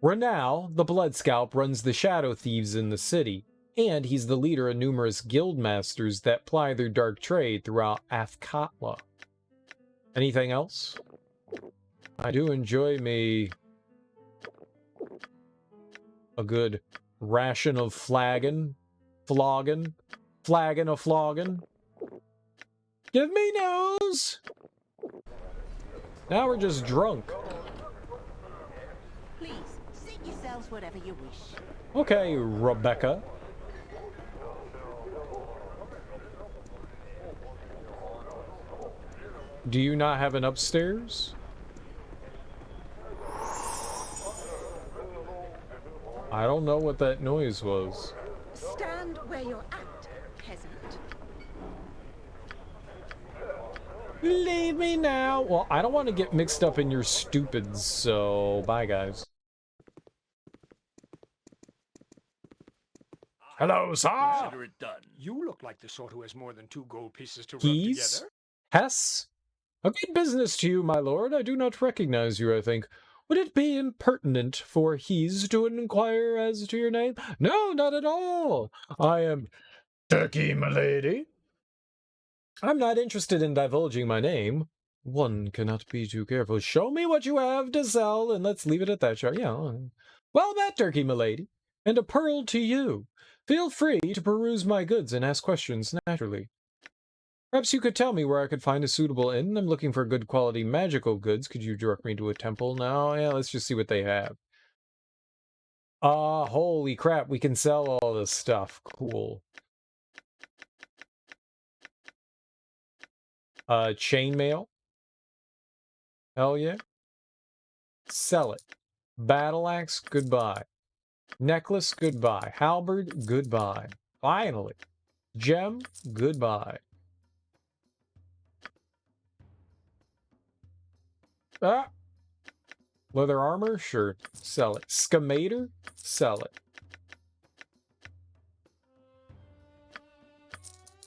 Renau, the Blood Scalp, runs the Shadow Thieves in the city, and he's the leader of numerous guild masters that ply their dark trade throughout Athkatla. Anything else? I do enjoy me a good ration of flagon. Give me news! Now we're just drunk. Please, seat yourselves whatever you wish. Okay, Rebecca. Do you not have an upstairs? I don't know what that noise was. Stand where you're at, peasant. Leave me now. Well, I don't want to get mixed up in your stupids, so bye, guys. Hello, sir. Consider it done. You look like the sort who has more than 2 gold pieces to rub Keys? together. Hess? A good business to you, my lord. I do not recognize you, I think. Would it be impertinent for He's to inquire as to your name? No, not at all. I am Turkey, milady. I'm not interested in divulging my name. One cannot be too careful. Show me what you have to sell, and let's leave it at that, sure. Yeah. Well met, Turkey, milady. And a pearl to you. Feel free to peruse my goods and ask questions naturally. Perhaps you could tell me where I could find a suitable inn. I'm looking for good quality magical goods. Could you direct me to a temple now? Yeah, let's just see what they have. Holy crap, we can sell all this stuff. Cool. Chainmail. Hell yeah. Sell it. Battle axe, goodbye. Necklace, goodbye. Halberd, goodbye. Finally. Gem, goodbye. Ah! Leather armor? Sure. Sell it. Scamator? Sell it.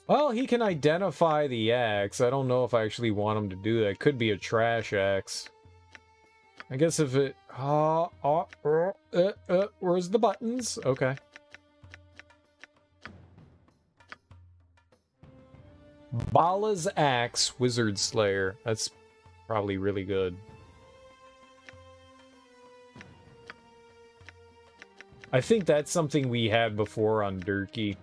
Well, he can identify the axe. I don't know if I actually want him to do that. It could be a trash axe. I guess if it... where's the buttons? Okay. Bala's Axe, Wizard Slayer. That's probably really good. I think that's something we had before on Durkee.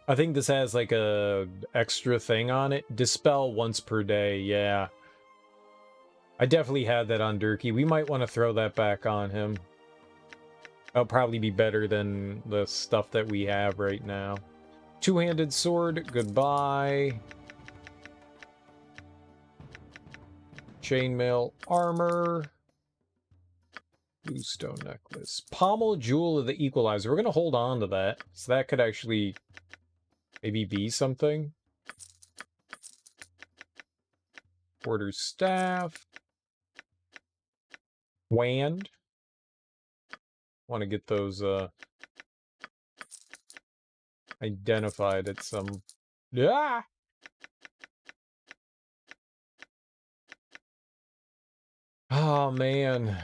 I think this has like a extra thing on it. Dispel once per day, yeah. I definitely had that on Durkee. We might want to throw that back on him. That'll probably be better than the stuff that we have right now. Two-handed sword, goodbye. Chainmail armor. Bluestone necklace. Pommel jewel of the equalizer. We're going to hold on to that. So that could actually maybe be something. Quarter staff. Wand. Want to get those identified at some... Ah! Oh, man.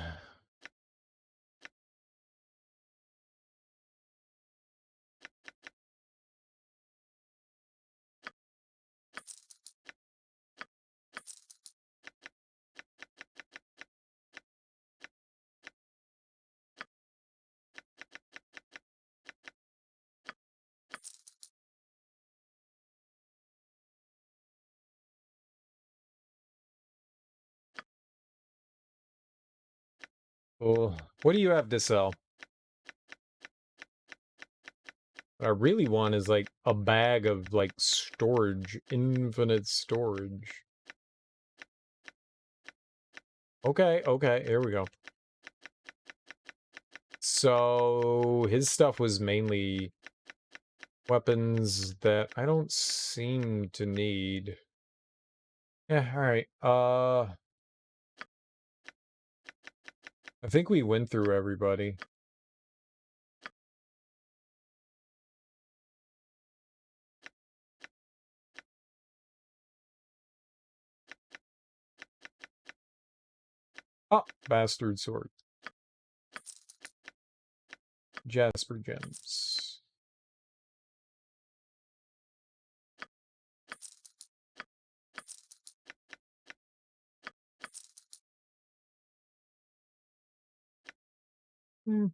Oh, what do you have to sell? What I really want is like a bag of like storage, infinite storage. Okay, okay, here we go. So his stuff was mainly weapons that I don't seem to need. Yeah, all right. I think we went through everybody. Oh, bastard sword. Jasper gems. Hmm.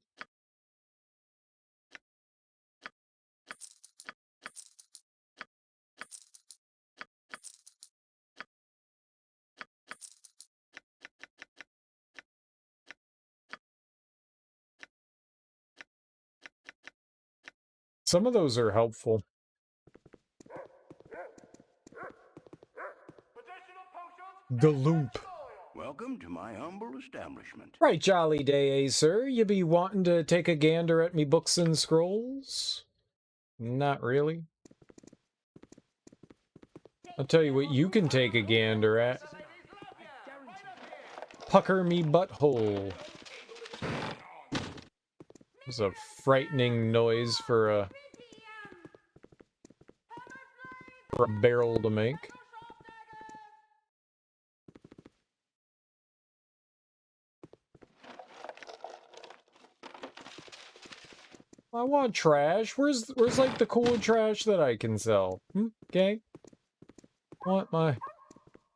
Some of those are helpful. Galoop. Welcome to my humble establishment. Right, jolly day, sir. You be wanting to take a gander at me books and scrolls? Not really. I'll tell you what you can take a gander at. Pucker me butthole. It's a frightening noise for a barrel to make. I want trash. Where's like the cool trash that I can sell? Okay. I want my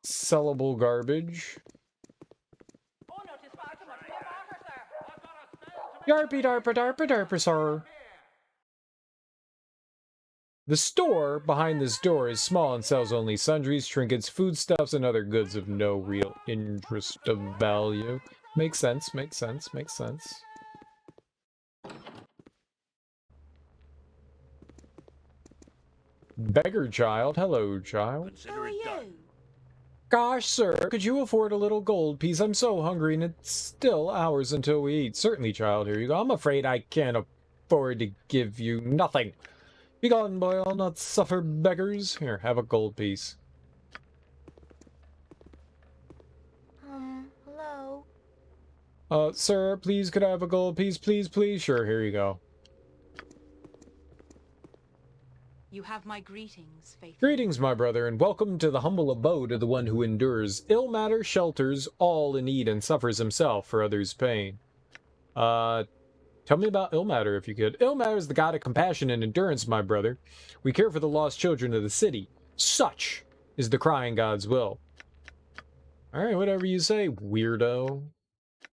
sellable garbage. Yarpy darpa darpa darpa sir. The store behind this door is small and sells only sundries, trinkets, foodstuffs, and other goods of no real interest of value. Makes sense, makes sense, makes sense. Beggar child, hello child. Consider it done. Gosh, sir, could you afford a little gold piece? I'm so hungry and it's still hours until we eat. Certainly, child, here you go. I'm afraid I can't afford to give you nothing. Be gone, boy, I'll not suffer beggars. Here, have a gold piece. Hello? Sir, please, could I have a gold piece? Please, please? Sure, here you go. You have my greetings, faithful. Greetings, my brother, and welcome to the humble abode of the one who endures ill matter, shelters all in need, and suffers himself for others' pain. Tell me about Ilmater, if you could. Ilmater is the god of compassion and endurance, my brother. We care for the lost children of the city. Such is the crying god's will. Alright, whatever you say, weirdo.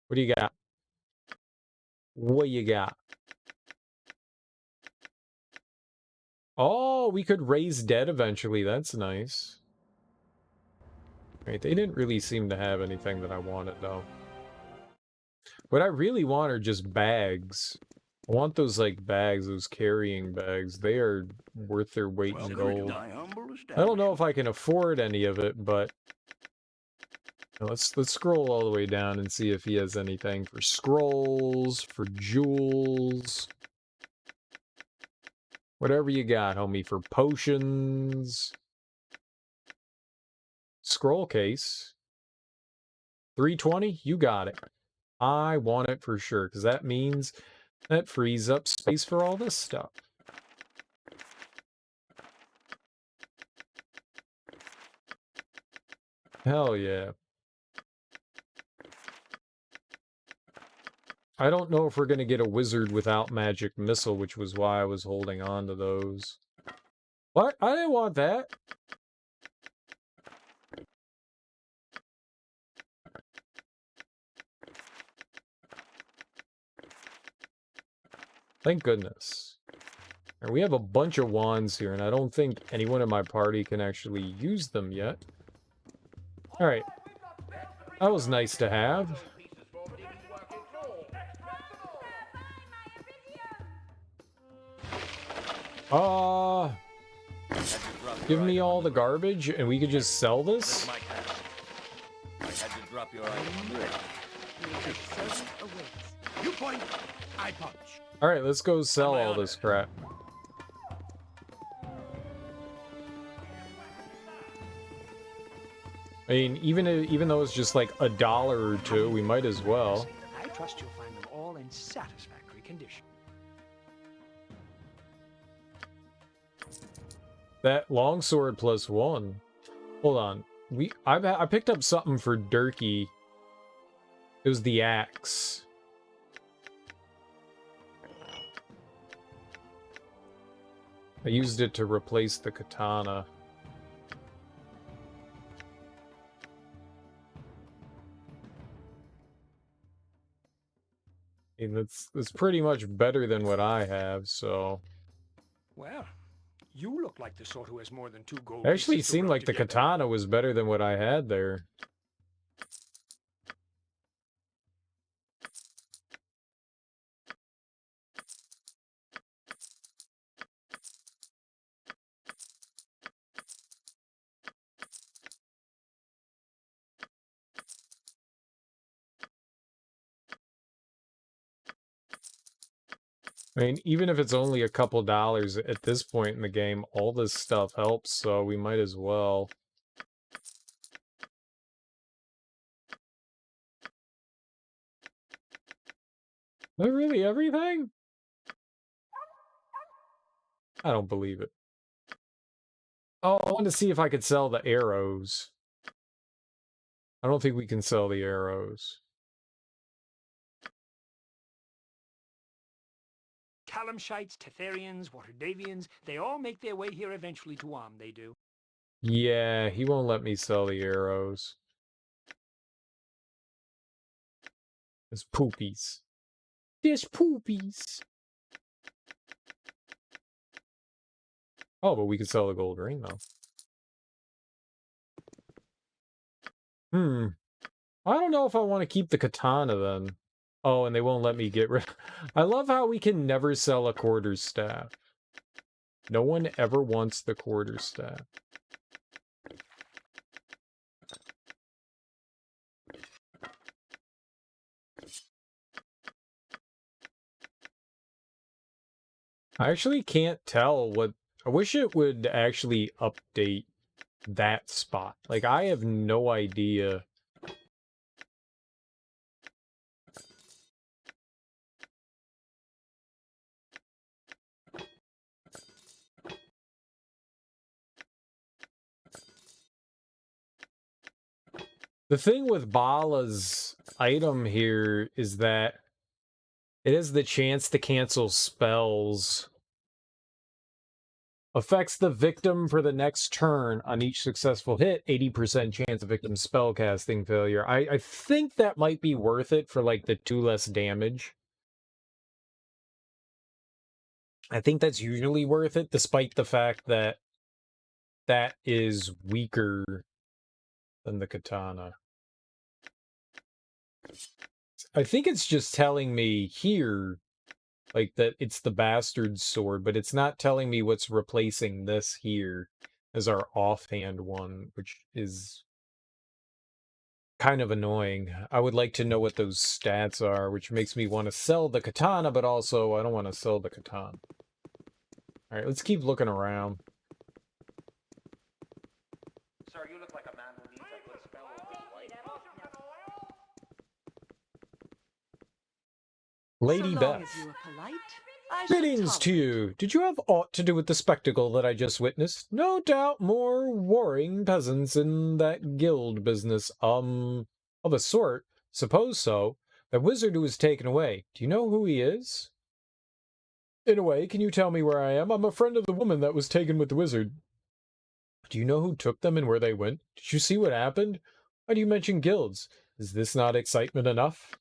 What do you got? What you got? Oh, we could raise dead eventually. That's nice. Alright, they didn't really seem to have anything that I wanted, though. What I really want are just bags. I want those, like, bags, those carrying bags. They are worth their weight in gold. I don't know if I can afford any of it, but... Let's scroll all the way down and see if he has anything for scrolls, for jewels. Whatever you got, homie, for potions. Scroll case. 320? You got it. I want it for sure, because that means that frees up space for all this stuff. Hell yeah. I don't know if we're going to get a wizard without magic missile, which was why I was holding on to those. What? I didn't want that. Thank goodness. And we have a bunch of wands here, and I don't think anyone in my party can actually use them yet. Alright. That was nice to have. Give me all the garbage, and we could just sell this? I had to drop your item. You point, I punch. Alright, let's go sell all this crap. I mean, even though it's just like $1 or $2, we might as well. I trust you'll find them all in satisfactory condition. That longsword +1. Hold on. I picked up something for Durkee. It was the axe. I used it to replace the katana. I mean, that's pretty much better than what I have, so... Well, you look like the sort who has more than 2 gold. It actually pieces to seemed rub like the together. katana was better than what I had there. I mean, even if it's only a couple dollars at this point in the game, all this stuff helps, so we might as well. Is that really everything? I don't believe it. Oh, I wanted to see if I could sell the arrows. I don't think we can sell the arrows. Calamshites, Tetherians, Waterdavians, they all make their way here eventually to they do. Yeah, he won't let me sell the arrows. There's poopies. There's poopies. Oh, but we could sell the gold ring, though. I don't know if I want to keep the katana, then. Oh, and they won't let me get rid... I love how we can never sell a quarterstaff. No one ever wants the quarterstaff. I actually can't tell what... I wish it would actually update that spot. Like, I have no idea. The thing with Bala's item here is that it has the chance to cancel spells. Affects the victim for the next turn on each successful hit. 80% chance of victim spellcasting failure. I think that might be worth it for, like, the 2 less damage. I think that's usually worth it, despite the fact that that is weaker than the katana. I think it's just telling me here, like, that it's the bastard sword, but it's not telling me what's replacing this here as our offhand one, which is kind of annoying. I would like to know what those stats are, which makes me want to sell the katana, but also I don't want to sell the katana. Alright, let's keep looking around. Sir, you look like a man who needs a good spell with his wife. Lady So long Beth. as you are polite, I shall Greetings to tolerate. you. Did you have aught to do with the spectacle that I just witnessed? No doubt more warring peasants in that guild business. Of a sort. Suppose so. That wizard who was taken away. Do you know who he is? In a way, can you tell me where I am? I'm a friend of the woman that was taken with the wizard. Do you know who took them and where they went? Did you see what happened? Why do you mention guilds? Is this not excitement enough?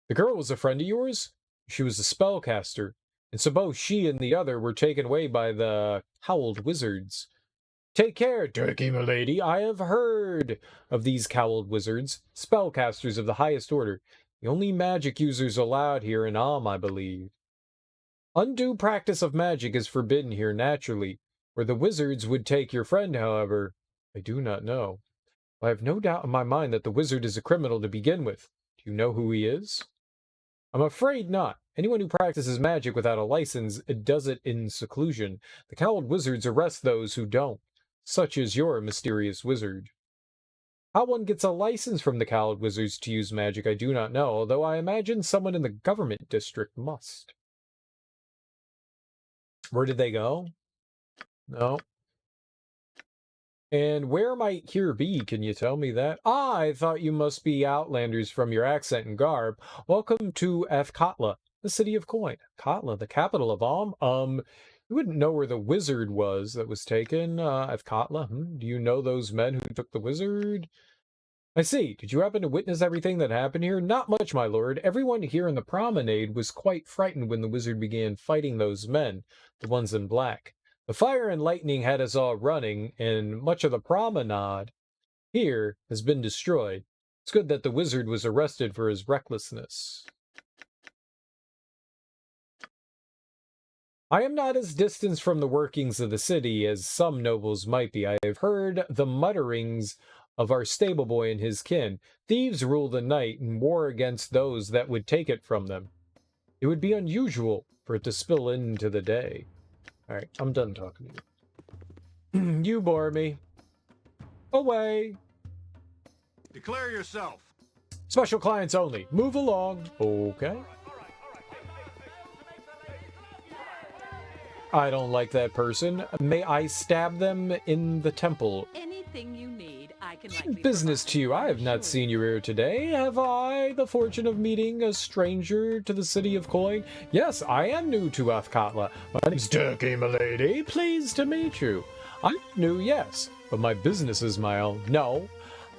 The girl was a friend of yours? She was a spellcaster, and so both she and the other were taken away by the cowled wizards. Take care, Turkey, milady. I have heard of these cowled wizards, spellcasters of the highest order. The only magic users allowed here in I believe. Undue practice of magic is forbidden here naturally. Where the wizards would take your friend, however, I do not know. I have no doubt in my mind that the wizard is a criminal to begin with. Do you know who he is? I'm afraid not. Anyone who practices magic without a license does it in seclusion. The cowled wizards arrest those who don't. Such is your mysterious wizard. How one gets a license from the cowled wizards to use magic I do not know, although I imagine someone in the government district must. Where did they go? No. And where might here be? Can you tell me that? Ah, I thought you must be Outlanders from your accent and garb. Welcome to Athkatla, the city of coin. Athkatla, the capital of you wouldn't know where the wizard was that was taken. Athkatla, Do you know those men who took the wizard? I see. Did you happen to witness everything that happened here? Not much, my lord. Everyone here in the promenade was quite frightened when the wizard began fighting those men, the ones in black. The fire and lightning had us all running, and much of the promenade here has been destroyed. It's good that the wizard was arrested for his recklessness. I am not as distant from the workings of the city as some nobles might be. I have heard the mutterings of our stable boy and his kin. Thieves rule the night and war against those that would take it from them. It would be unusual for it to spill into the day. Alright, I'm done talking to you. You bore me. Away. Declare yourself. Special clients only. Move along. Okay. I don't like that person. May I stab them in the temple? Anything you need, I can likely Business to you. I have not seen you here today. Have I the fortune of meeting a stranger to the city of Coin? Yes, I am new to Athkatla. My name's Turkey, milady. Pleased to meet you. I'm new, yes, but my business is my own. No,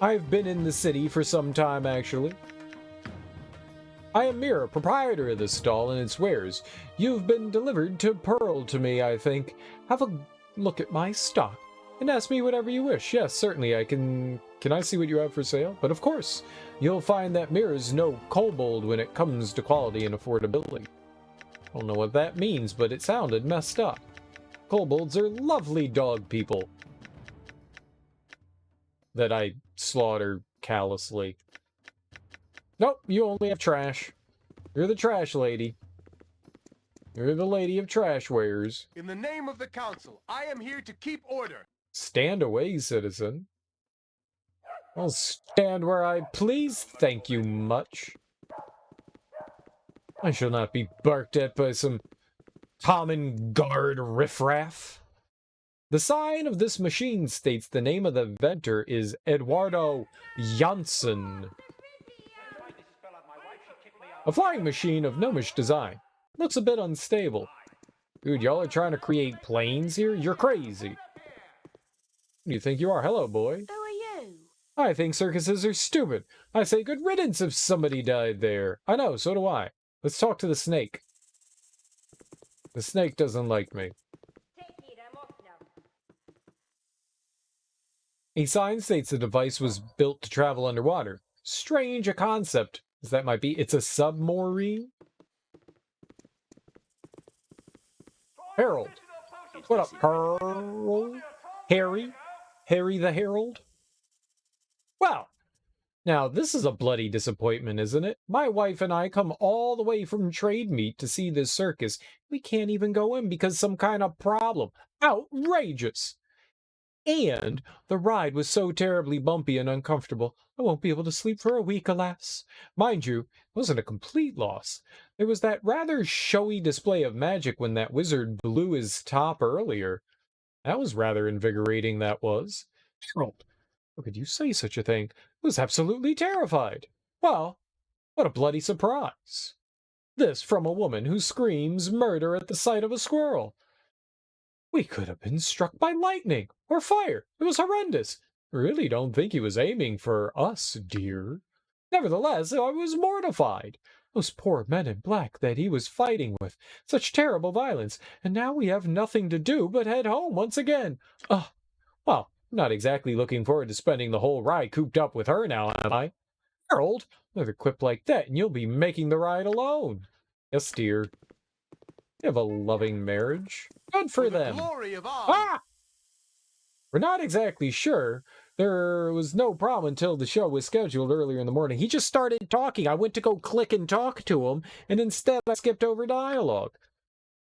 I've been in the city for some time, actually. I am Neera, proprietor of this stall and its wares. You've been delivered to Pearl to me, I think. Have a look at my stock and ask me whatever you wish. Yes, certainly I can. Can I see what you have for sale? But of course, you'll find that Mira's no kobold when it comes to quality and affordability. I don't know what that means, but it sounded messed up. Kobolds are lovely dog people that I slaughter callously. Nope, you only have trash. You're the trash lady. You're the lady of trash wares. In the name of the council, I am here to keep order. Stand away, citizen. I'll stand where I please, thank you much. I shall not be barked at by some common guard riffraff. The sign of this machine states the name of the inventor is Eduardo Janssen. A flying machine of gnomish design. Looks a bit unstable. Dude, y'all are trying to create planes here? You're crazy. Who do you think you are? Hello, boy. Who are you? I think circuses are stupid. I say good riddance if somebody died there. I know, so do I. Let's talk to the snake. The snake doesn't like me. A sign states the device was built to travel underwater. Strange a concept, as that might be. It's a submarine? Harold. What up, Harold? Harry? Harry the Herald? Well, now this is a bloody disappointment, isn't it? My wife and I come all the way from Trademeet to see this circus. We can't even go in because some kind of problem. Outrageous! And the ride was so terribly bumpy and uncomfortable, I won't be able to sleep for a week, alas. Mind you, it wasn't a complete loss. There was that rather showy display of magic when that wizard blew his top earlier. That was rather invigorating, that was. Harold, how could you say such a thing? I was absolutely terrified. Well, what a bloody surprise. This from a woman who screams murder at the sight of a squirrel. We could have been struck by lightning or fire. It was horrendous. I really don't think he was aiming for us, dear. Nevertheless, I was mortified. Those poor men in black that he was fighting with. Such terrible violence. And now we have nothing to do but head home once again. Well, I'm not exactly looking forward to spending the whole ride cooped up with her now, am I? Harold, another quip like that and you'll be making the ride alone. Yes, dear. You have a loving marriage. Good for them. Glory of Ah! We're not exactly sure. There was no problem until the show was scheduled earlier in the morning. He just started talking. I went to go click and talk to him, and instead I skipped over dialogue.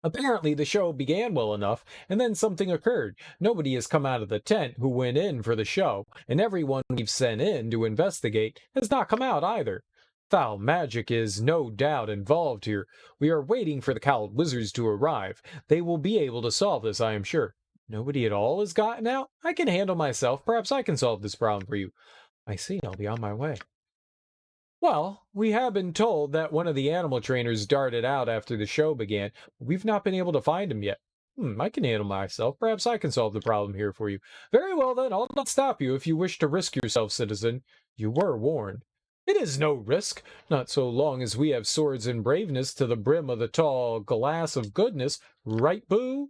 Apparently the show began well enough, and then something occurred. Nobody has come out of the tent who went in for the show, and everyone we've sent in to investigate has not come out either. Foul magic is no doubt involved here. We are waiting for the cowled wizards to arrive. They will be able to solve this, I am sure. Nobody at all has gotten out? I can handle myself. Perhaps I can solve this problem for you. I see. I'll be on my way. Well, we have been told that one of the animal trainers darted out after the show began. We've not been able to find him yet. I can handle myself. Perhaps I can solve the problem here for you. Very well, then. I'll not stop you if you wish to risk yourself, citizen. You were warned. It is no risk, not so long as we have swords and braveness to the brim of the tall glass of goodness. Right, Boo?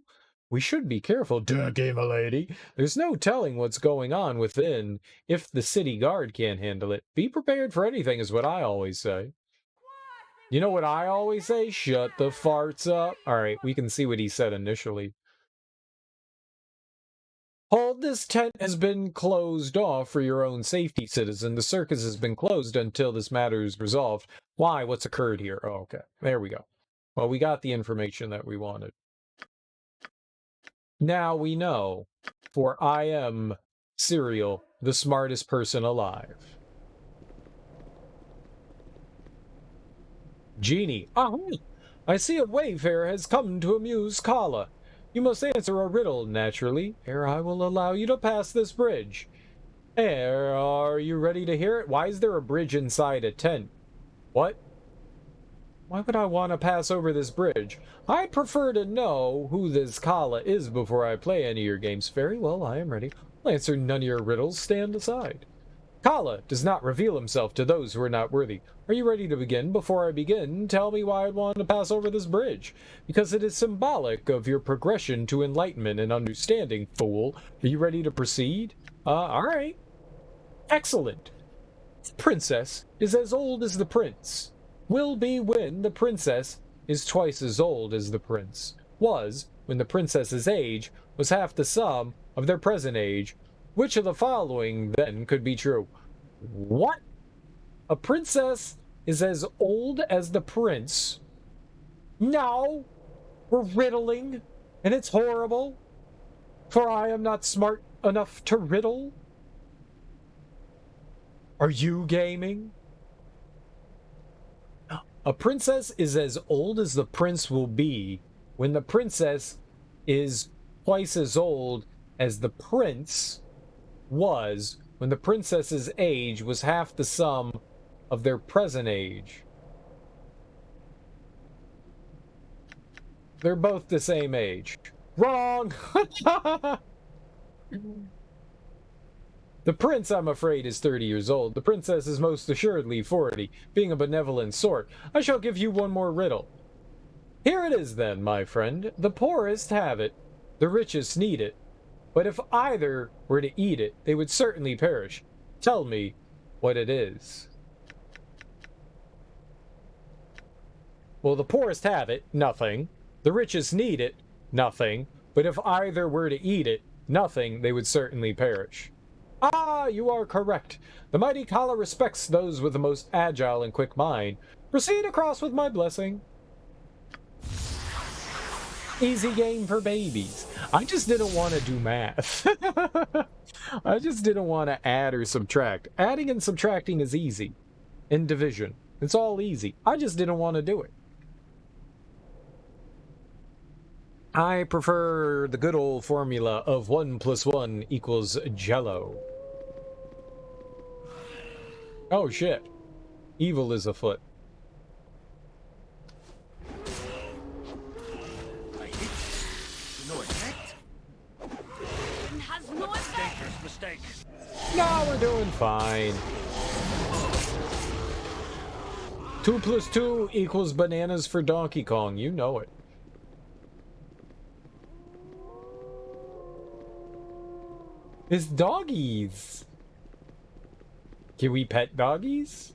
We should be careful, Turkey, milady. There's no telling what's going on within if the city guard can't handle it. Be prepared for anything is what I always say. You know what I always say? Shut the farts up. All right, we can see what he said initially. Hold, this tent has been closed off for your own safety, citizen. The circus has been closed until this matter is resolved. Why? What's occurred here? Oh, okay. There we go. Well, we got the information that we wanted. Now we know, for I am, Serial, the smartest person alive. Genie. I see a wayfarer has come to amuse Kala. You must answer a riddle, naturally, ere I will allow you to pass this bridge. Are you ready to hear it? Why is there a bridge inside a tent? What? Why would I want to pass over this bridge? I'd prefer to know who this Kala is before I play any of your games. Very well, I am ready. I'll answer none of your riddles. Stand aside. Kala does not reveal himself to those who are not worthy. Are you ready to begin? Before I begin, tell me why I'd want to pass over this bridge. Because it is symbolic of your progression to enlightenment and understanding, fool. Are you ready to proceed? Alright. Excellent. The princess is as old as the prince. Will be when the princess is twice as old as the prince. Was when the princess's age was half the sum of their present age. Which of the following, then, could be true? What? A princess is as old as the prince? No! We're riddling, and it's horrible, for I am not smart enough to riddle. Are you gaming? A princess is as old as the prince will be when the princess is twice as old as the prince was when the princess's age was half the sum of their present age. They're both the same age. Wrong! The prince, I'm afraid, is 30 years old. The princess is most assuredly 40, being a benevolent sort. I shall give you one more riddle. Here it is, then, my friend. The poorest have it, the richest need it. But if either were to eat it, they would certainly perish. Tell me what it is. Well, the poorest have it, nothing. The richest need it, nothing. But if either were to eat it, nothing, they would certainly perish. Ah, you are correct. The mighty Kala respects those with the most agile and quick mind. Proceed across with my blessing. Easy game for babies. I just didn't want to do math. I just didn't want to add or subtract. Adding and subtracting is easy. In division. It's all easy. I just didn't want to do it. I prefer the good old formula of 1 + 1 = Jello. Oh shit. Evil is afoot. No effect? It has no effect. Dangerous mistake. No, we're doing fine. 2 + 2 = bananas for Donkey Kong. You know it. It's doggies. Can we pet doggies?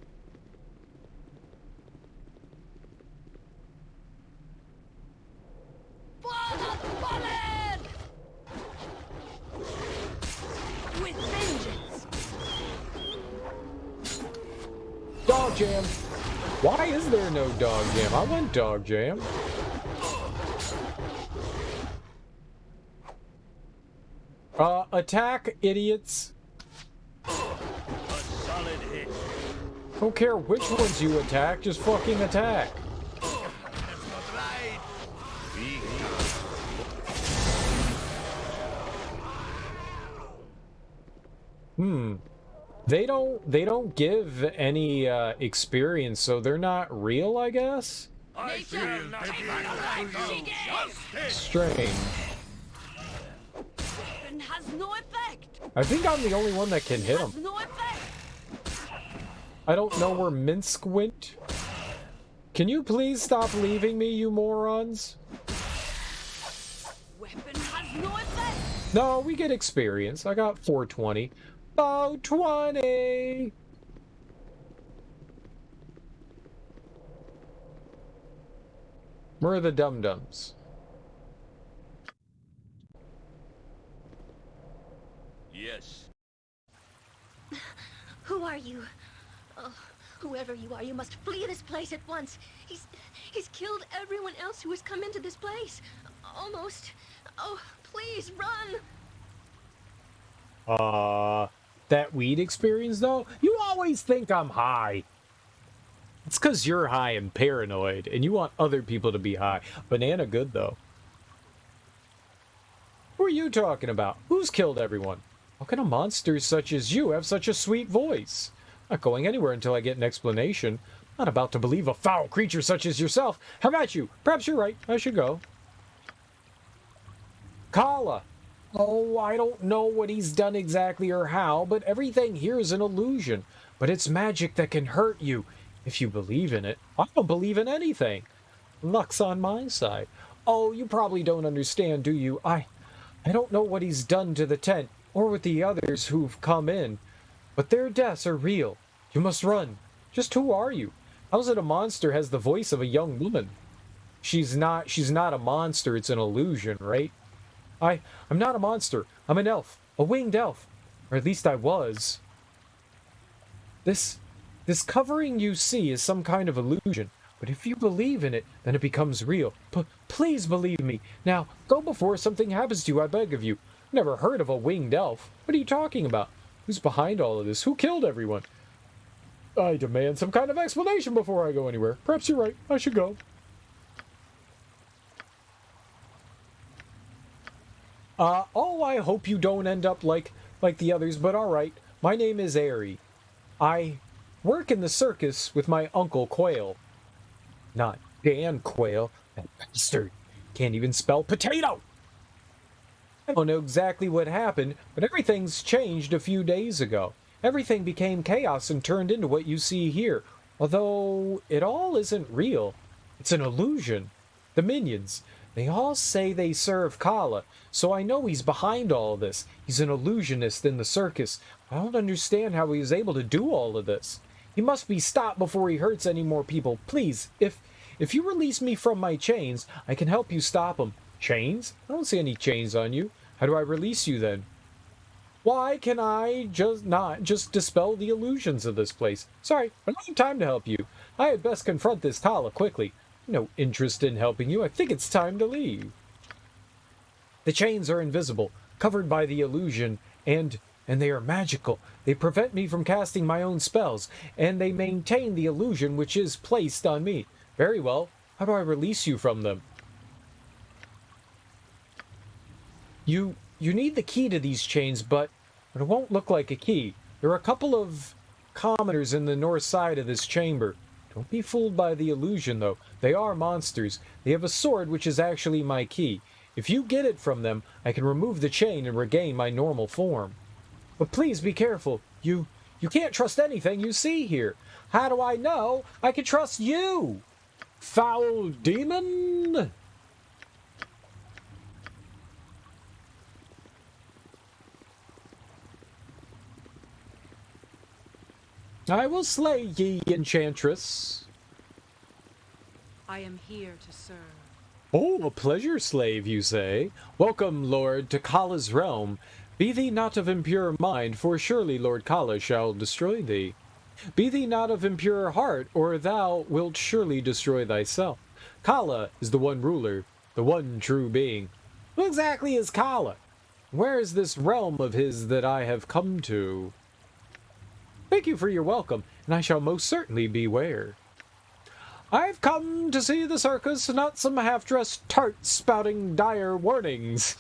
With vengeance. Dog jam. Why is there no dog jam? I want dog jam. Attack, idiots. A solid hit. Don't care which ones you attack, just fucking attack. That's not right. They don't give any experience, so they're not real, I guess. I feel Strange. Has no effect. I think I'm the only one that can hit him. Has no effect. I don't know where Minsk went. Can you please stop leaving me, you morons? Weapon has no effect. No, we get experience. I got 420. Oh, 20! Where are the dum-dums? Yes. Who are you? Oh, whoever you are, you must flee this place at once. He's killed everyone else who has come into this place. Almost. Oh, please, run! That weed experience, though? You always think I'm high. It's because you're high and paranoid, and you want other people to be high. Banana good, though. are you talking about? Who's killed everyone? How can a monster such as you have such a sweet voice? Not going anywhere until I get an explanation. Not about to believe a foul creature such as yourself. How about you? Perhaps you're right. I should go. Kala. Oh, I don't know what he's done exactly or how, but everything here is an illusion. But it's magic that can hurt you, if you believe in it. I don't believe in anything. Luck's on my side. Oh, you probably don't understand, do you? I don't know what he's done to the tent, or with the others who've come in. But their deaths are real. You must run. Just who are you? How's it a monster has the voice of a young woman? She's not a monster, it's an illusion, right? I'm not a monster. I'm an elf. A winged elf. Or at least I was. This covering you see is some kind of illusion. But if you believe in it, then it becomes real. Please believe me. Now, go before something happens to you, I beg of you. Never heard of a winged elf. What are you talking about? Who's behind all of this? Who killed everyone? I demand some kind of explanation before I go anywhere. Perhaps you're right. I should go. Oh, I hope you don't end up like the others, but alright. My name is Airy. I work in the circus with my Uncle Quail. Not Dan Quail. That bastard. Can't even spell potato! I don't know exactly what happened, but everything's changed a few days ago. Everything became chaos and turned into what you see here. Although, it all isn't real. It's an illusion. The minions, they all say they serve Kala, so I know he's behind all of this. He's an illusionist in the circus. I don't understand how he was able to do all of this. He must be stopped before he hurts any more people. Please, if you release me from my chains, I can help you stop him. Chains? I don't see any chains on you. How do I release you then? Why can I not just dispel the illusions of this place? Sorry, I don't have time to help you. I had best confront this Kala quickly. No interest in helping you. I think it's time to leave. The chains are invisible, covered by the illusion, and they are magical. They prevent me from casting my own spells, and they maintain the illusion which is placed on me. Very well. How do I release you from them? You need the key to these chains, but it won't look like a key. There are a couple of commoners in the north side of this chamber. Don't be fooled by the illusion, though. They are monsters. They have a sword, which is actually my key. If you get it from them, I can remove the chain and regain my normal form. But please be careful. You can't trust anything you see here. How do I know I can trust you? Foul demon? I will slay ye, enchantress. I am here to serve. Oh, a pleasure slave, you say? Welcome, Lord, to Kala's realm. Be thee not of impure mind, for surely Lord Kala shall destroy thee. Be thee not of impure heart, or thou wilt surely destroy thyself. Kala is the one ruler, the one true being. Who exactly is Kala? Where is this realm of his that I have come to? Thank you for your welcome, and I shall most certainly beware. I've come to see the circus, not some half-dressed tarts spouting dire warnings.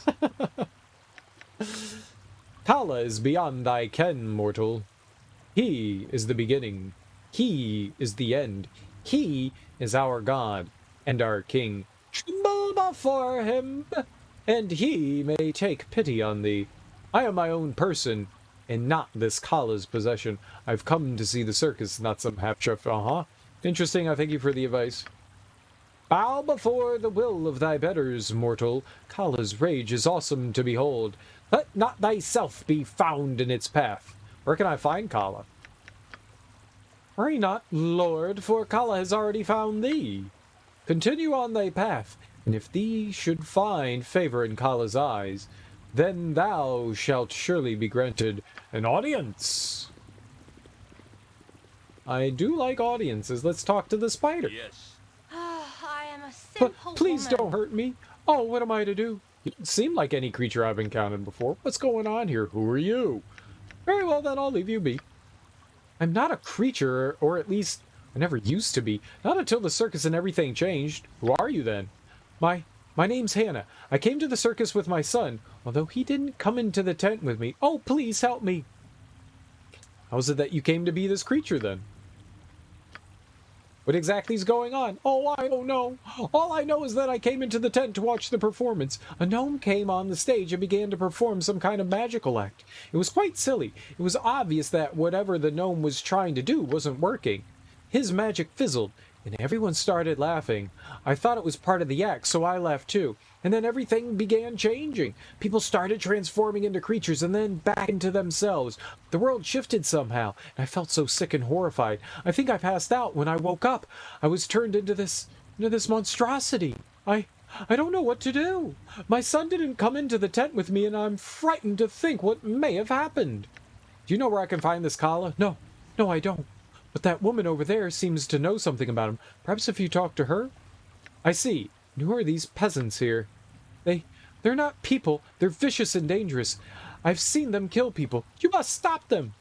Kala is beyond thy ken, mortal. He is the beginning. He is the end. He is our God and our King. Tremble before him, and he may take pity on thee. I am my own person, and not this Kala's possession. I've come to see the circus, not some half-chef. Interesting, I thank you for the advice. Bow before the will of thy betters, mortal. Kala's rage is awesome to behold. Let not thyself be found in its path. Where can I find Kala? Worry not, Lord, for Kala has already found thee. Continue on thy path, and if thee should find favor in Kala's eyes, then thou shalt surely be granted an audience. I do like audiences. Let's talk to the spider. Yes. I am a simple Please woman. don't hurt me. Oh, what am I to do? You don't seem like any creature I've encountered before. What's going on here? Who are you? Very well, then I'll leave you be. I'm not a creature, or at least I never used to be. Not until the circus and everything changed. Who are you then? My My name's Hannah. I came to the circus with my son, although he didn't come into the tent with me. Oh, please help me. How is it that you came to be this creature, then? What exactly is going on? Oh, I don't know. All I know is that I came into the tent to watch the performance. A gnome came on the stage and began to perform some kind of magical act. It was quite silly. It was obvious that whatever the gnome was trying to do wasn't working. His magic fizzled, and everyone started laughing. I thought it was part of the act, so I laughed too. And then everything began changing. People started transforming into creatures and then back into themselves. The world shifted somehow, and I felt so sick and horrified. I think I passed out when I woke up. I was turned into this monstrosity. I don't know what to do. My son didn't come into the tent with me, and I'm frightened to think what may have happened. Do you know where I can find this Kala? No, I don't. But that woman over there seems to know something about him. Perhaps if you talk to her? I see. And who are these peasants here? They're not people. They're vicious and dangerous. I've seen them kill people. You must stop them.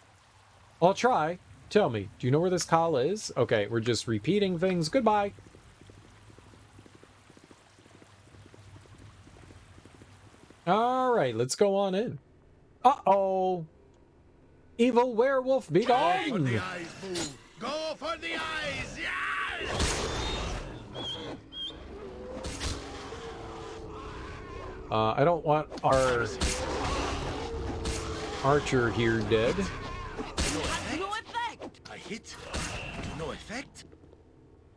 I'll try. Tell me, do you know where this Kala is? Okay, we're just repeating things. Goodbye. Alright, let's go on in. Uh-oh. Evil werewolf, be gone! Go for the eyes, Boo! Go for the eyes! Yes! I don't want our archer here dead. No effect! I hit. No effect?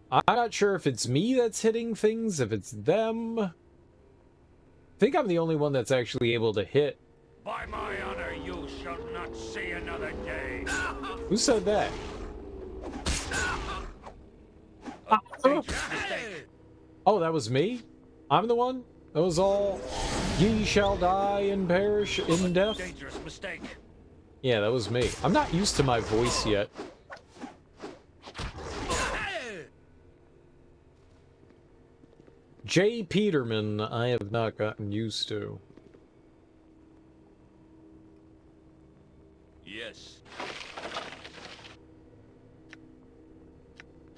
I'm not sure if it's me that's hitting things, if it's them. I think I'm the only one that's actually able to hit. By my honor, you shall not see another day. Who said that? Oh, that was me? I'm the one? That was all. Ye shall die and perish in death? Dangerous mistake. Yeah, that was me. I'm not used to my voice yet. J. Peterman, I have not gotten used to. Yes.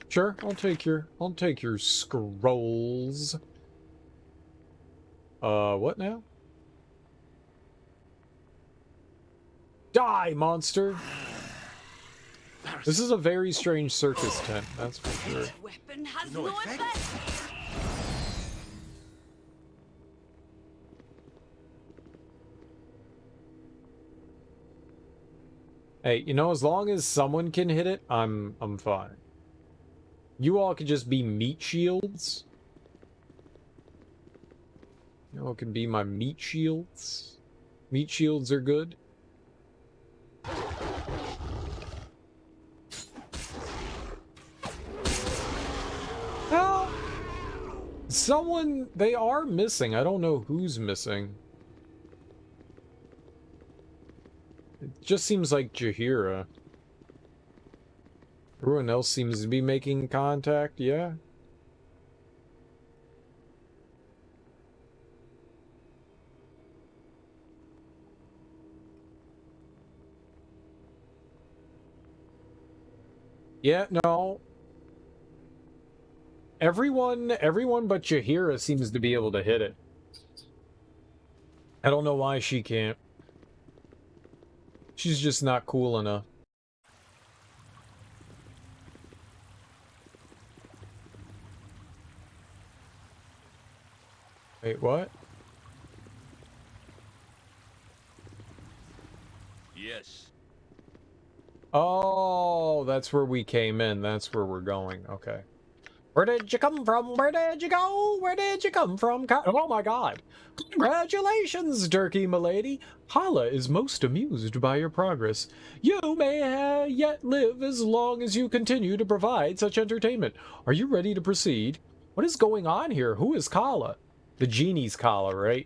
Sure, I'll take your scrolls. What now? Die, monster! This is a very strange circus tent, that's for sure. Weapon has no effect. Hey, you know, as long as someone can hit it, I'm fine. You all could just be meat shields. You all can be my meat shields. Meat shields are good. Well, they are missing. I don't know who's missing. It just seems like Jahiera. Everyone else seems to be making contact, yeah? Yeah, no. Everyone but Jahiera seems to be able to hit it. I don't know why she can't. She's just not cool enough. Wait, what? Yes. Oh, that's where we came in. That's where we're going. Okay. Where did you come from? Where did you go? Where did you come from? Oh my god. Congratulations, Durkee milady. Hala is most amused by your progress. You may yet live as long as you continue to provide such entertainment. Are you ready to proceed? What is going on here? Who is Kala? The genie's Kala, right?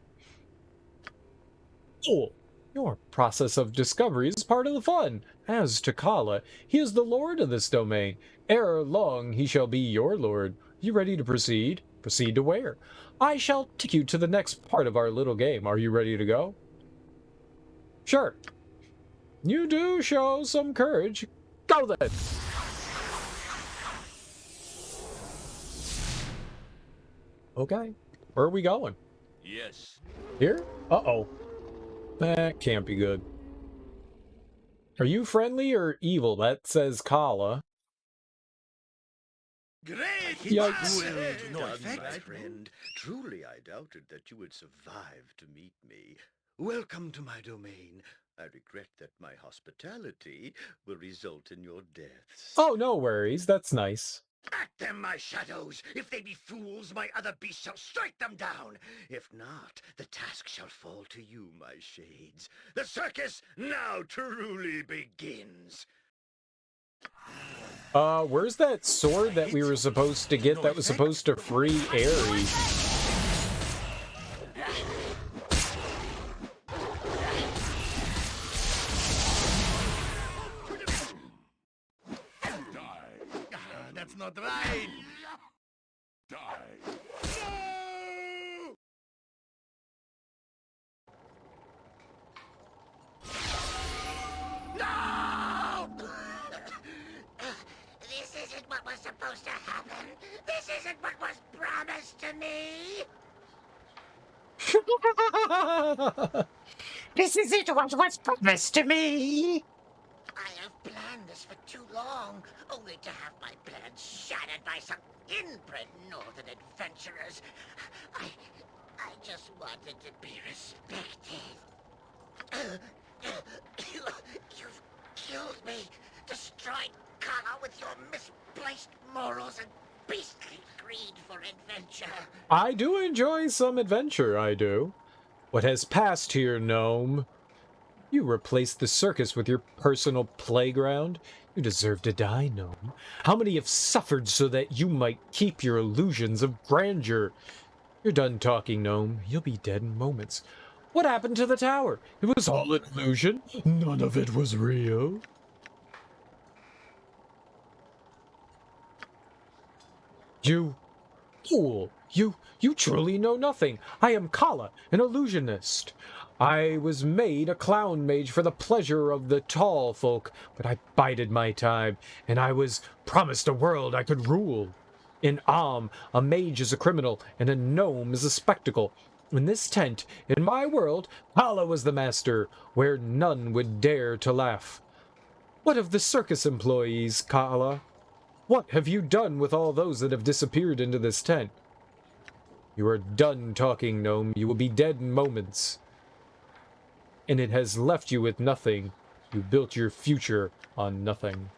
Cool. Your process of discovery is part of the fun. As to Kala, he is the lord of this domain. Ere long, he shall be your lord. You ready to proceed? Proceed to where? I shall take you to the next part of our little game. Are you ready to go? Sure. You do show some courage. Go then! Okay. Where are we going? Yes. Here? Uh-oh. That can't be good. Are you friendly or evil? That says Kala. Great! Yikes. Well done, effect. my friend. Truly, I doubted that you would survive to meet me. Welcome to my domain. I regret that my hospitality will result in your deaths. Oh, no worries. That's nice. At them, my shadows! If they be fools, my other beasts shall strike them down! If not, the task shall fall to you, my shades. The circus now truly begins. Where's that sword that we were supposed to get that was supposed to free Aerie? That's not right! Die. No! This isn't what was supposed to happen. This isn't what was promised to me. This isn't what was promised to me. I have planned this for too long, only to have my plans shattered by some inbred northern adventurers. I just wanted to be respected. You've killed me, destroyed Kala with your misplaced morals and beastly greed for adventure. I do enjoy some adventure, I do. What has passed here, gnome? You replaced the circus with your personal playground? You deserve to die, gnome. How many have suffered so that you might keep your illusions of grandeur? You're done talking, gnome. You'll be dead in moments. What happened to the tower? It was all an illusion. None of it was real. You fool! You truly know nothing. I am Kala, an illusionist. I was made a clown mage for the pleasure of the tall folk, but I bided my time, and I was promised a world I could rule. In Am, a mage is a criminal, and a gnome is a spectacle. In this tent, in my world, Kala was the master, where none would dare to laugh. What of the circus employees, Kala? What have you done with all those that have disappeared into this tent? You are done talking, gnome. You will be dead in moments. And it has left you with nothing. You built your future on nothing.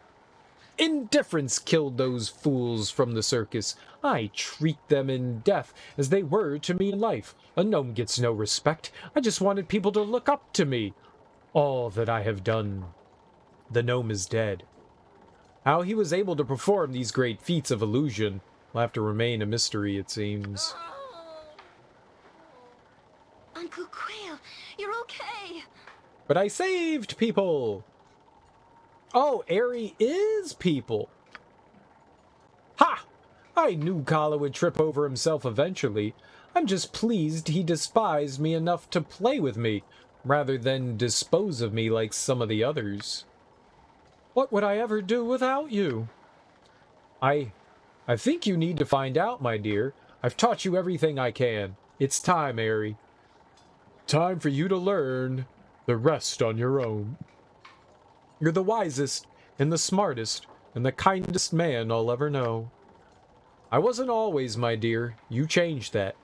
Indifference killed those fools from the circus. I treat them in death as they were to me in life. A gnome gets no respect. I just wanted people to look up to me. All that I have done. The gnome is dead. How he was able to perform these great feats of illusion will have to remain a mystery, it seems. Uncle Quail, you're okay. But I saved people! Oh, Aerie is people! Ha! I knew Kala would trip over himself eventually. I'm just pleased he despised me enough to play with me, rather than dispose of me like some of the others. What would I ever do without you? I think you need to find out, my dear. I've taught you everything I can. It's time, Aerie. Time for you to learn the rest on your own. You're the wisest, and the smartest, and the kindest man I'll ever know. I wasn't always, my dear. You changed that.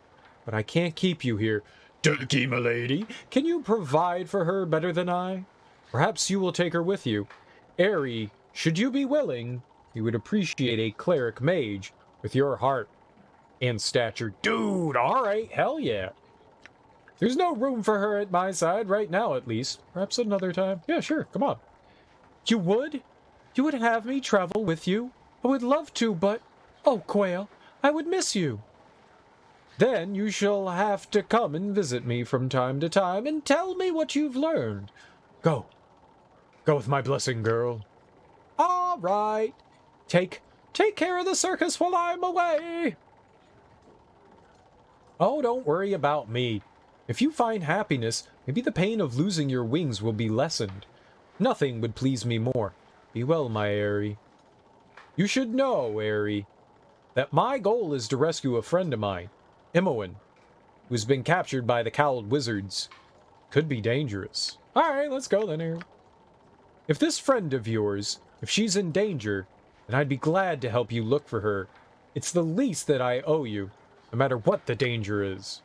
But I can't keep you here. Turkey, milady. Can you provide for her better than I? Perhaps you will take her with you. Aerie, should you be willing, you would appreciate a cleric mage with your heart and stature. Dude, alright, hell yeah. There's no room for her at my side right now, at least. Perhaps another time. Yeah, sure, come on. You would? You would have me travel with you? I would love to, but... Oh, Quail, I would miss you. Then you shall have to come and visit me from time to time and tell me what you've learned. Go. Go with my blessing, girl. All right. Take care of the circus while I'm away. Oh, don't worry about me. If you find happiness, maybe the pain of losing your wings will be lessened. Nothing would please me more. Be well, my Aerie. You should know, Aerie, that my goal is to rescue a friend of mine, Imoen. who's been captured by the cowled wizards. Could be dangerous. Alright, let's go then here. If this friend of yours, if she's in danger, then I'd be glad to help you look for her. It's the least that I owe you, no matter what the danger is.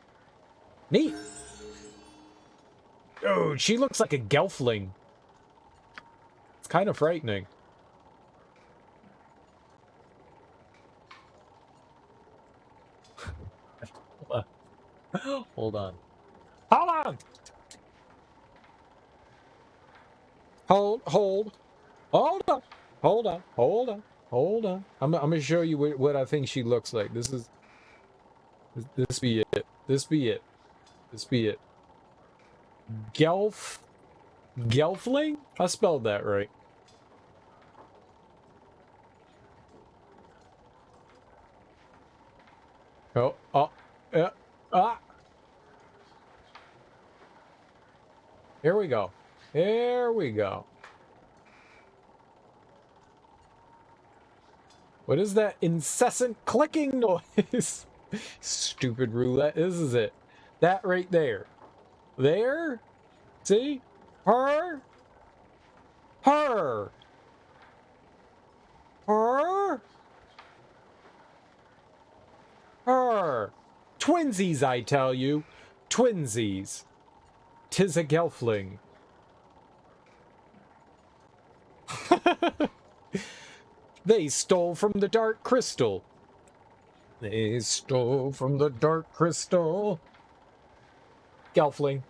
Neat. Oh, she looks like a gelfling. It's kind of frightening. Hold on. Hold on! Hold on. Hold on. Hold on. I'm gonna show you what I think she looks like. This be it. This be it. Gelfling? I spelled that right. Here we go. Here we go. What is that incessant clicking noise? Stupid roulette. This is it. That right there. There? See? Her? Her? Her? Her? Twinsies, I tell you. Twinsies. 'Tis a gelfling. They stole from the dark crystal. They stole from the dark crystal. Gelfling.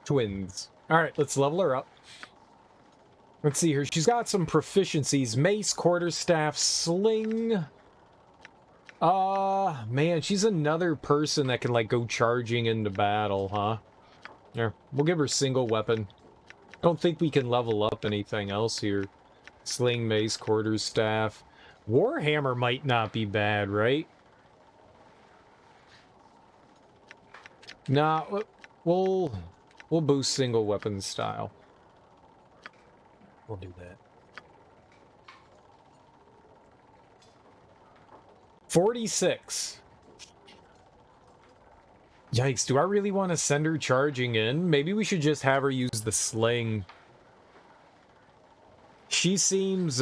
Twins. Alright, let's level her up. Let's see here. She's got some proficiencies. Mace, quarterstaff, sling. Man, she's another person that can, like, go charging into battle, huh? Yeah, we'll give her single weapon. I don't think we can level up anything else here. Sling, mace, quarterstaff. Warhammer might not be bad, right? Nah, we'll boost single weapon style. We'll do that. 46. Yikes, do I really want to send her charging in? Maybe we should just have her use the sling. She seems,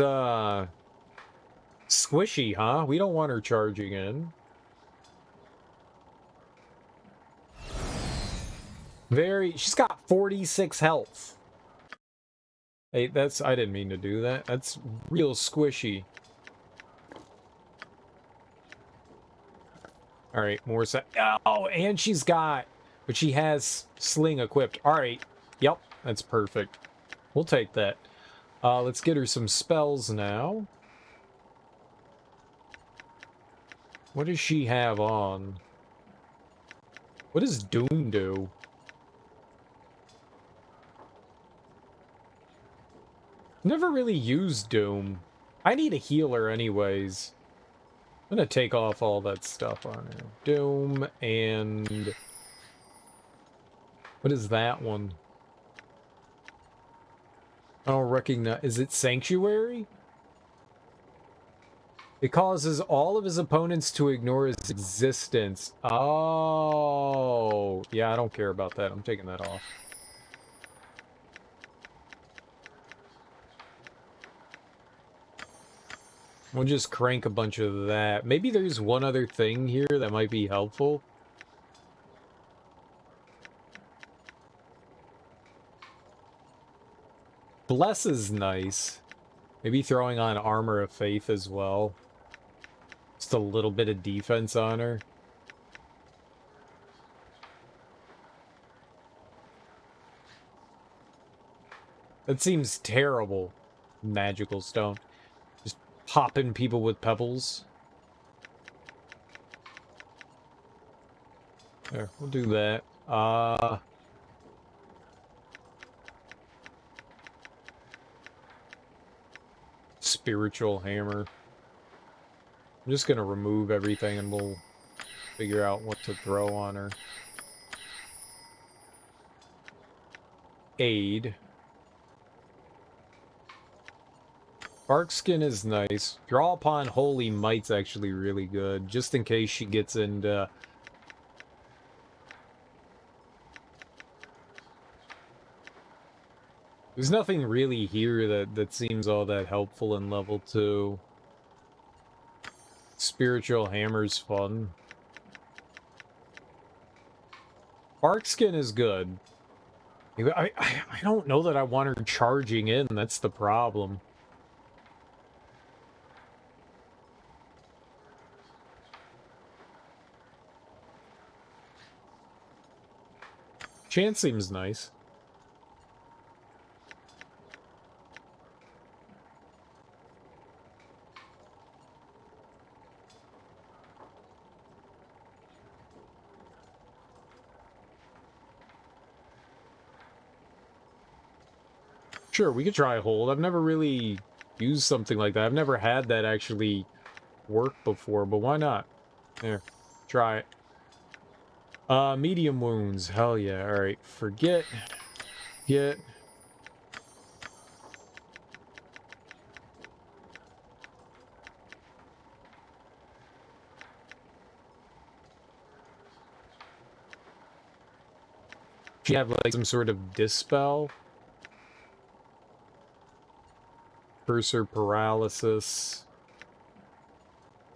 squishy, huh? We don't want her charging in. She's got 46 health. Hey, I didn't mean to do that. That's real squishy. Alright, more oh, and but she has sling equipped. Alright, yep, that's perfect. We'll take that. Let's get her some spells now. What does she have on? What does Doom do? Never really used Doom. I need a healer anyways. I'm gonna take off all that stuff on her. Doom and... What is that one? I don't recognize... Is it Sanctuary? It causes all of his opponents to ignore his existence. Oh... Yeah, I don't care about that. I'm taking that off. We'll just crank a bunch of that. Maybe there's one other thing here that might be helpful. Bless is nice. Maybe throwing on Armor of Faith as well. Just a little bit of defense on her. That seems terrible. Magical stone. Popping people with pebbles. There, we'll do that. Spiritual hammer. I'm just gonna remove everything and we'll figure out what to throw on her. Aid. Barkskin is nice. Draw upon Holy Might's actually really good, just in case she gets into... There's nothing really here that seems all that helpful in level 2. Spiritual Hammer's fun. Barkskin is good. I don't know that I want her charging in, that's the problem. Chance seems nice. Sure, we could try hold. I've never really used something like that. I've never had that actually work before, but why not? Here, try it. Medium wounds. Hell yeah. Alright, forget. Get. She have like some sort of dispel. Cursor paralysis.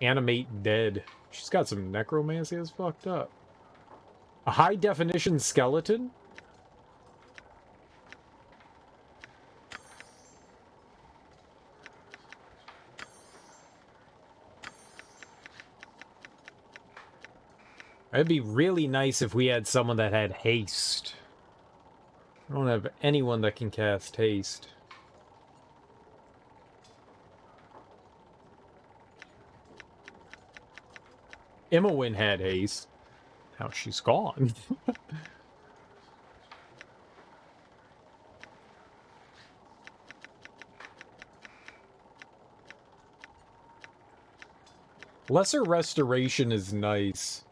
Animate dead. She's got some necromancy that's fucked up. A high definition skeleton? It'd be really nice if we had someone that had haste. I don't have anyone that can cast haste. Imowin had haste. Now she's gone. Lesser Restoration is nice.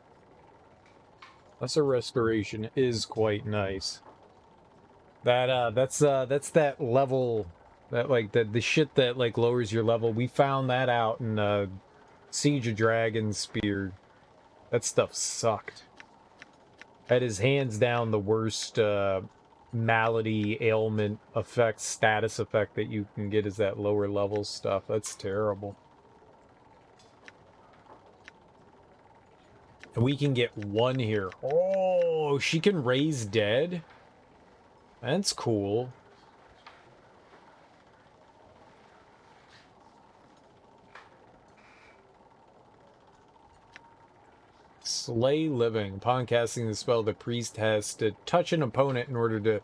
Lesser Restoration is quite nice. That's that level, that like the shit that like lowers your level. We found that out in Siege of Dragonspear. That stuff sucked. That is hands down the worst malady, ailment effect, status effect that you can get is that lower level stuff. That's terrible. And we can get one here. Oh, she can raise dead? That's cool. Slay living. Upon casting the spell, the priest has to touch an opponent in order to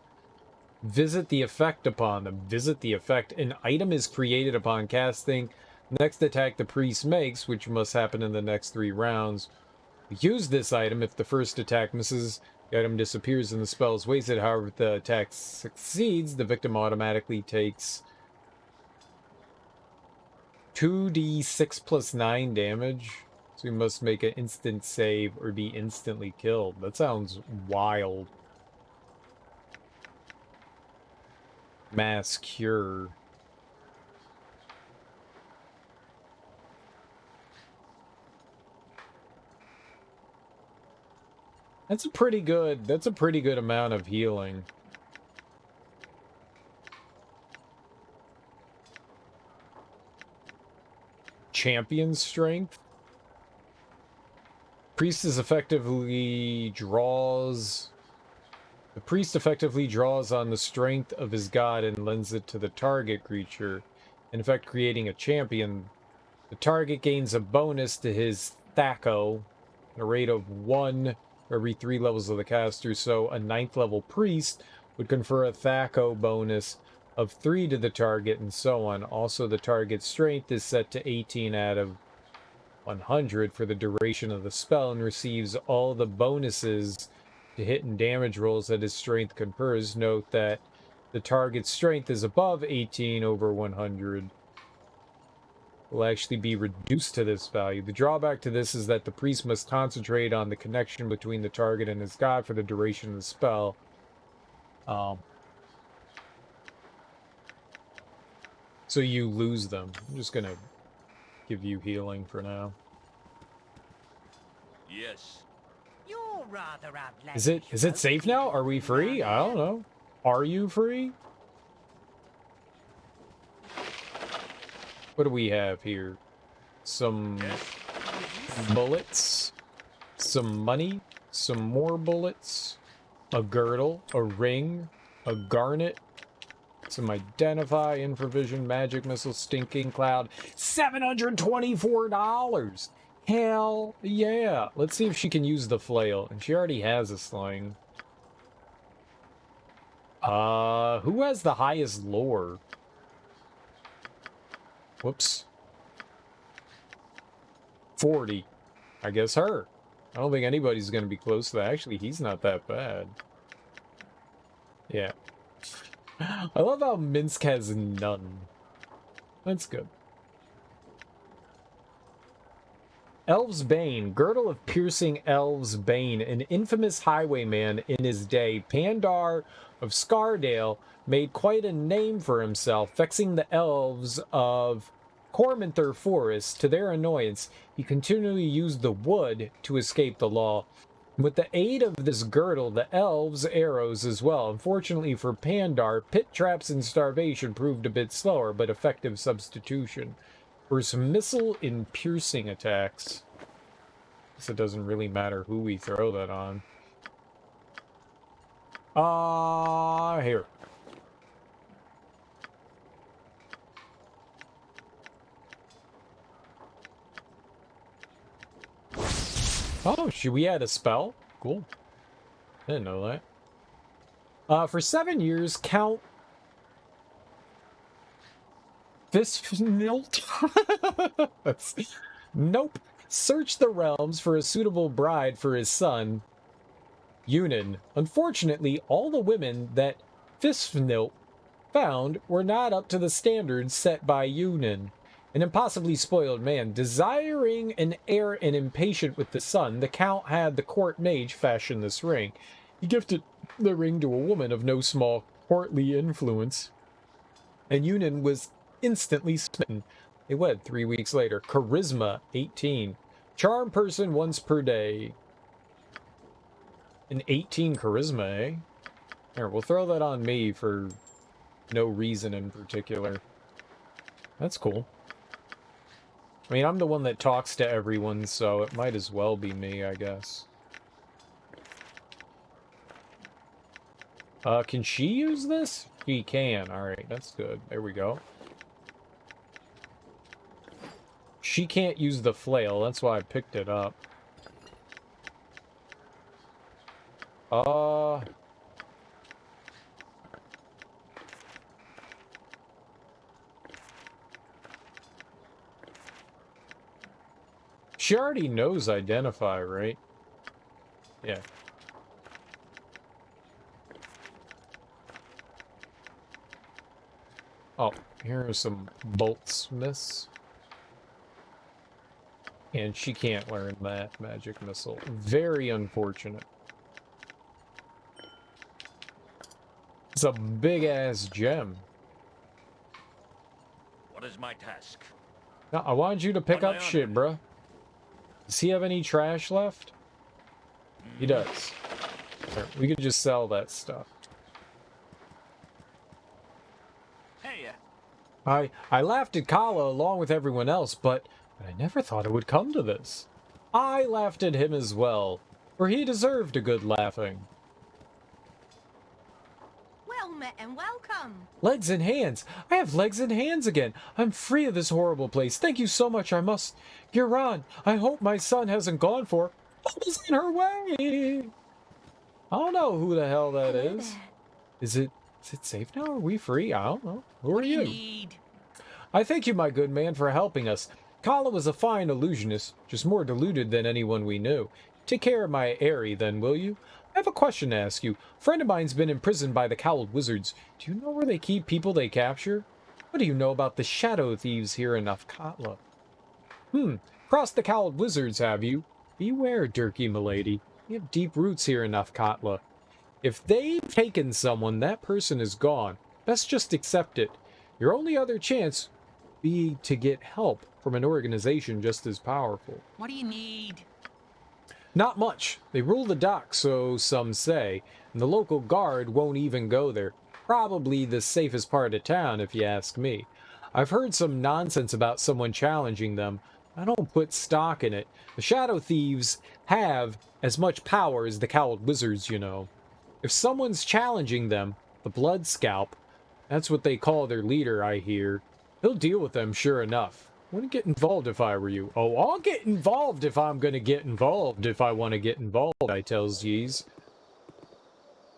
visit the effect upon them. Visit the effect. An item is created upon casting. Next attack the priest makes, which must happen in the next 3 rounds. Use this item. If the first attack misses, the item disappears and the spell is wasted. However, if the attack succeeds, the victim automatically takes 2d6 plus 9 damage. So you must make an instant save or be instantly killed. That sounds wild. Mass cure. That's a pretty good amount of healing. Champion strength. The priest effectively draws on the strength of his god and lends it to the target creature, in effect creating a champion. The target gains a bonus to his Thaco at a rate of 1 every 3 levels of the caster, so a 9th level priest would confer a Thaco bonus of 3 to the target, and so on. Also, the target's strength is set to 18 out of 100 for the duration of the spell, and receives all the bonuses to hit and damage rolls that his strength confers. Note that the target's strength is above 18 over 100. Will actually be reduced to this value. The drawback to this is that the priest must concentrate on the connection between the target and his god for the duration of the spell. So you lose them. I'm just gonna give you healing for now. Yes. You're rather outlandish. Is it safe now? Are we free? I don't know. Are you free? What do we have here? Some bullets, some money, some more bullets, a girdle, a ring, a garnet, some identify, infravision, magic missile, stinking cloud, $724. Hell yeah. Let's see if she can use the flail. And she already has a sling. Who has the highest lore? Whoops. 40. I guess her. I don't think anybody's going to be close to that. Actually, he's not that bad. Yeah. I love how Minsk has none. That's good. Elves' Bane. Girdle of Piercing Elves' Bane. An infamous highwayman in his day, Pandar of Scardale made quite a name for himself, vexing the elves of Cormanther Forest. To their annoyance, he continually used the wood to escape the law. With the aid of this girdle, the elves' arrows as well. Unfortunately for Pandar, pit traps and starvation proved a bit slower, but effective substitution. For some missile and piercing attacks. So it doesn't really matter who we throw that on. Here. Oh, should we add a spell? Cool. Didn't know that. For 7 years, Count Fistfnilt. Nope. Searched the realms for a suitable bride for his son, Yunin. Unfortunately, all the women that Fistfnilt found were not up to the standards set by Yunin. An impossibly spoiled man, desiring an heir and impatient with the son, the Count had the court mage fashion this ring. He gifted the ring to a woman of no small courtly influence, and Yunin was instantly smitten. They wed 3 weeks later. Charisma, 18. Charm person once per day. An 18 charisma, eh? Here, we'll throw that on me for no reason in particular. That's cool. I mean, I'm the one that talks to everyone, so it might as well be me, I guess. Can she use this? She can. Alright, that's good. There we go. She can't use the flail, that's why I picked it up. She already knows identify, right? Yeah. Oh, here are some boltsmiths. And she can't learn that magic missile. Very unfortunate. It's a big-ass gem. What is my task? Now, I wanted you to pick up shit, bruh. Does he have any trash left? He does. Here, we could just sell that stuff. Hey. I laughed at Kala along with everyone else, but I never thought it would come to this. I laughed at him as well, for he deserved a good laughing. Well met and welcome. Legs and hands. I have legs and hands again. I'm free of this horrible place. Thank you so much. You're on. I hope my son hasn't gone for what was in her way. I don't know who the hell that is. Is it safe now? Are we free? I don't know. Who are you? I thank you, my good man, for helping us. Kala was a fine illusionist, just more deluded than anyone we knew. Take care of my Aerie, then, will you? I have a question to ask you. A friend of mine's been imprisoned by the Cowled Wizards. Do you know where they keep people they capture? What do you know about the shadow thieves here in Athkatla? Crossed the Cowled Wizards, have you? Beware, Durkee, milady. We have deep roots here in Athkatla. If they've taken someone, that person is gone. Best just accept it. Your only other chance would be to get help from an organization just as powerful. What do you need? Not much. They rule the docks, so some say, and the local guard won't even go there. Probably the safest part of town, if you ask me. I've heard some nonsense about someone challenging them. I don't put stock in it. The Shadow Thieves have as much power as the Cowled Wizards, you know. If someone's challenging them, the Blood Scalp, that's what they call their leader, I hear, he'll deal with them sure enough. Wouldn't get involved if I were you. Oh, I'll get involved if I'm gonna get involved, if I want to get involved, I tells yees.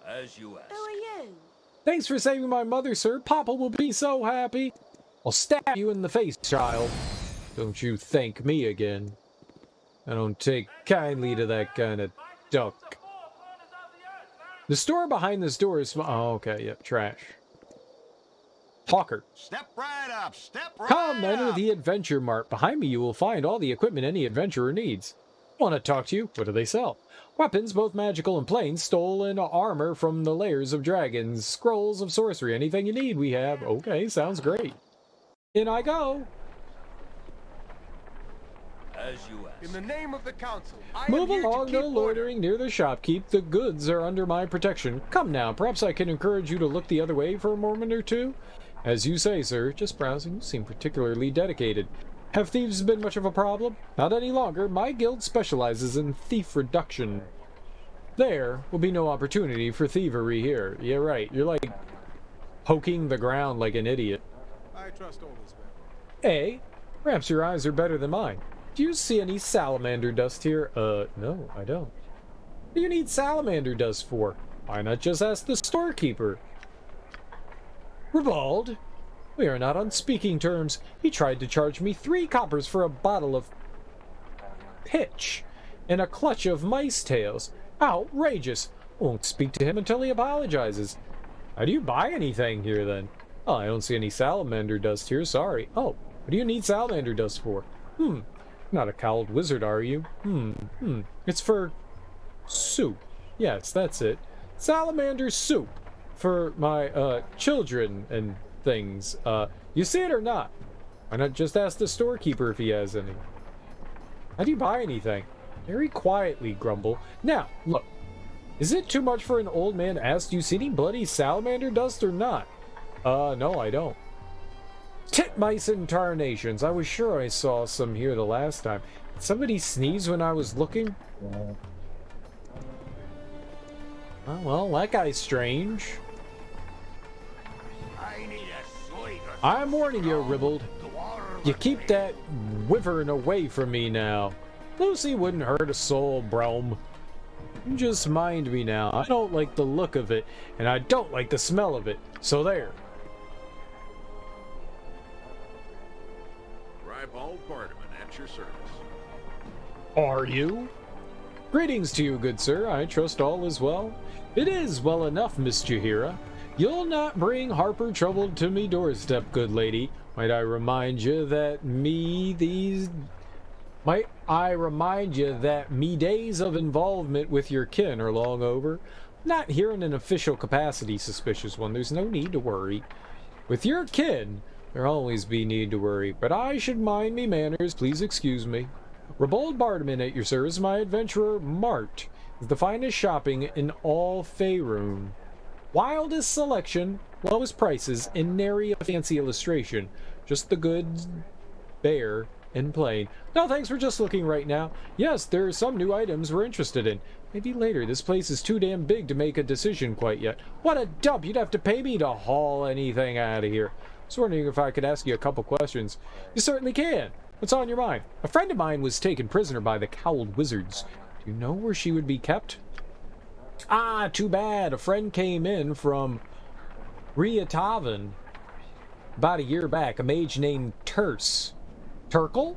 As you ask. Who are you? Thanks for saving my mother, sir. Papa will be so happy. I'll stab you in the face, child. Don't you thank me again. I don't take kindly to that kind of duck. The store behind this door is... Oh, okay, yeah, trash. Hawker. Step right up, step right Come, enter up. the Adventure Mart. Behind me you will find all the equipment any adventurer needs. Want to talk to you? What do they sell? Weapons, both magical and plain, stolen armor from the lairs of dragons, scrolls of sorcery, anything you need we have. Okay, sounds great. In I go. As you ask. In the name of the council, I Move am here along, to no keep loitering near the shopkeep. The goods are under my protection. Come now, perhaps I can encourage you to look the other way for a moment or two? As you say, sir. Just browsing. You seem particularly dedicated. Have thieves been much of a problem? Not any longer. My guild specializes in thief reduction. There will be no opportunity for thievery here. Yeah, right. You're like poking the ground like an idiot. I trust all is well. Eh? Perhaps your eyes are better than mine. Do you see any salamander dust here? No, I don't. What do you need salamander dust for? Why not just ask the storekeeper? Ribald? We are not on speaking terms. He tried to charge me 3 coppers for a bottle of pitch and a clutch of mice tails. Outrageous! Won't speak to him until he apologizes. How do you buy anything here, then? Oh, I don't see any salamander dust here, sorry. Oh, what do you need salamander dust for? Not a cowled wizard, are you? It's for soup. Yes, that's it. Salamander soup. For my, children and things. You see it or not? Why not just ask the storekeeper if he has any? How do you buy anything? Very quietly, Grumble. Now, look. Is it too much for an old man to ask, do you see any bloody salamander dust or not? No, I don't. Titmice and tarnations. I was sure I saw some here the last time. Did somebody sneeze when I was looking? Oh, well, that guy's strange. I'm warning you, Ribald. You keep that wyvern away from me now. Lucy wouldn't hurt a soul, Brelm. Just mind me now. I don't like the look of it, and I don't like the smell of it. So there. Ribald Bardaman at your service. Are you? Greetings to you, good sir. I trust all is well. It is well enough, Miss Jahiera. You'll not bring Harper trouble to me doorstep, good lady. Might I remind you that me days of involvement with your kin are long over? Not here in an official capacity, suspicious one. There's no need to worry. With your kin, there'll always be need to worry. But I should mind me manners. Please excuse me. Ribald Bardaman at your service. My adventurer Mart is the finest shopping in all Faerun. Wildest selection, lowest prices, and nary a fancy illustration. Just the goods, bare and plain. No, thanks, we're just looking right now. Yes, there are some new items we're interested in. Maybe later. This place is too damn big to make a decision quite yet. What a dump! You'd have to pay me to haul anything out of here. I was wondering if I could ask you a couple questions. You certainly can. What's on your mind? A friend of mine was taken prisoner by the Cowled Wizards. Do you know where she would be kept? Ah, too bad. A friend came in from Riatavan about a year back, a mage named Terse. Turkle?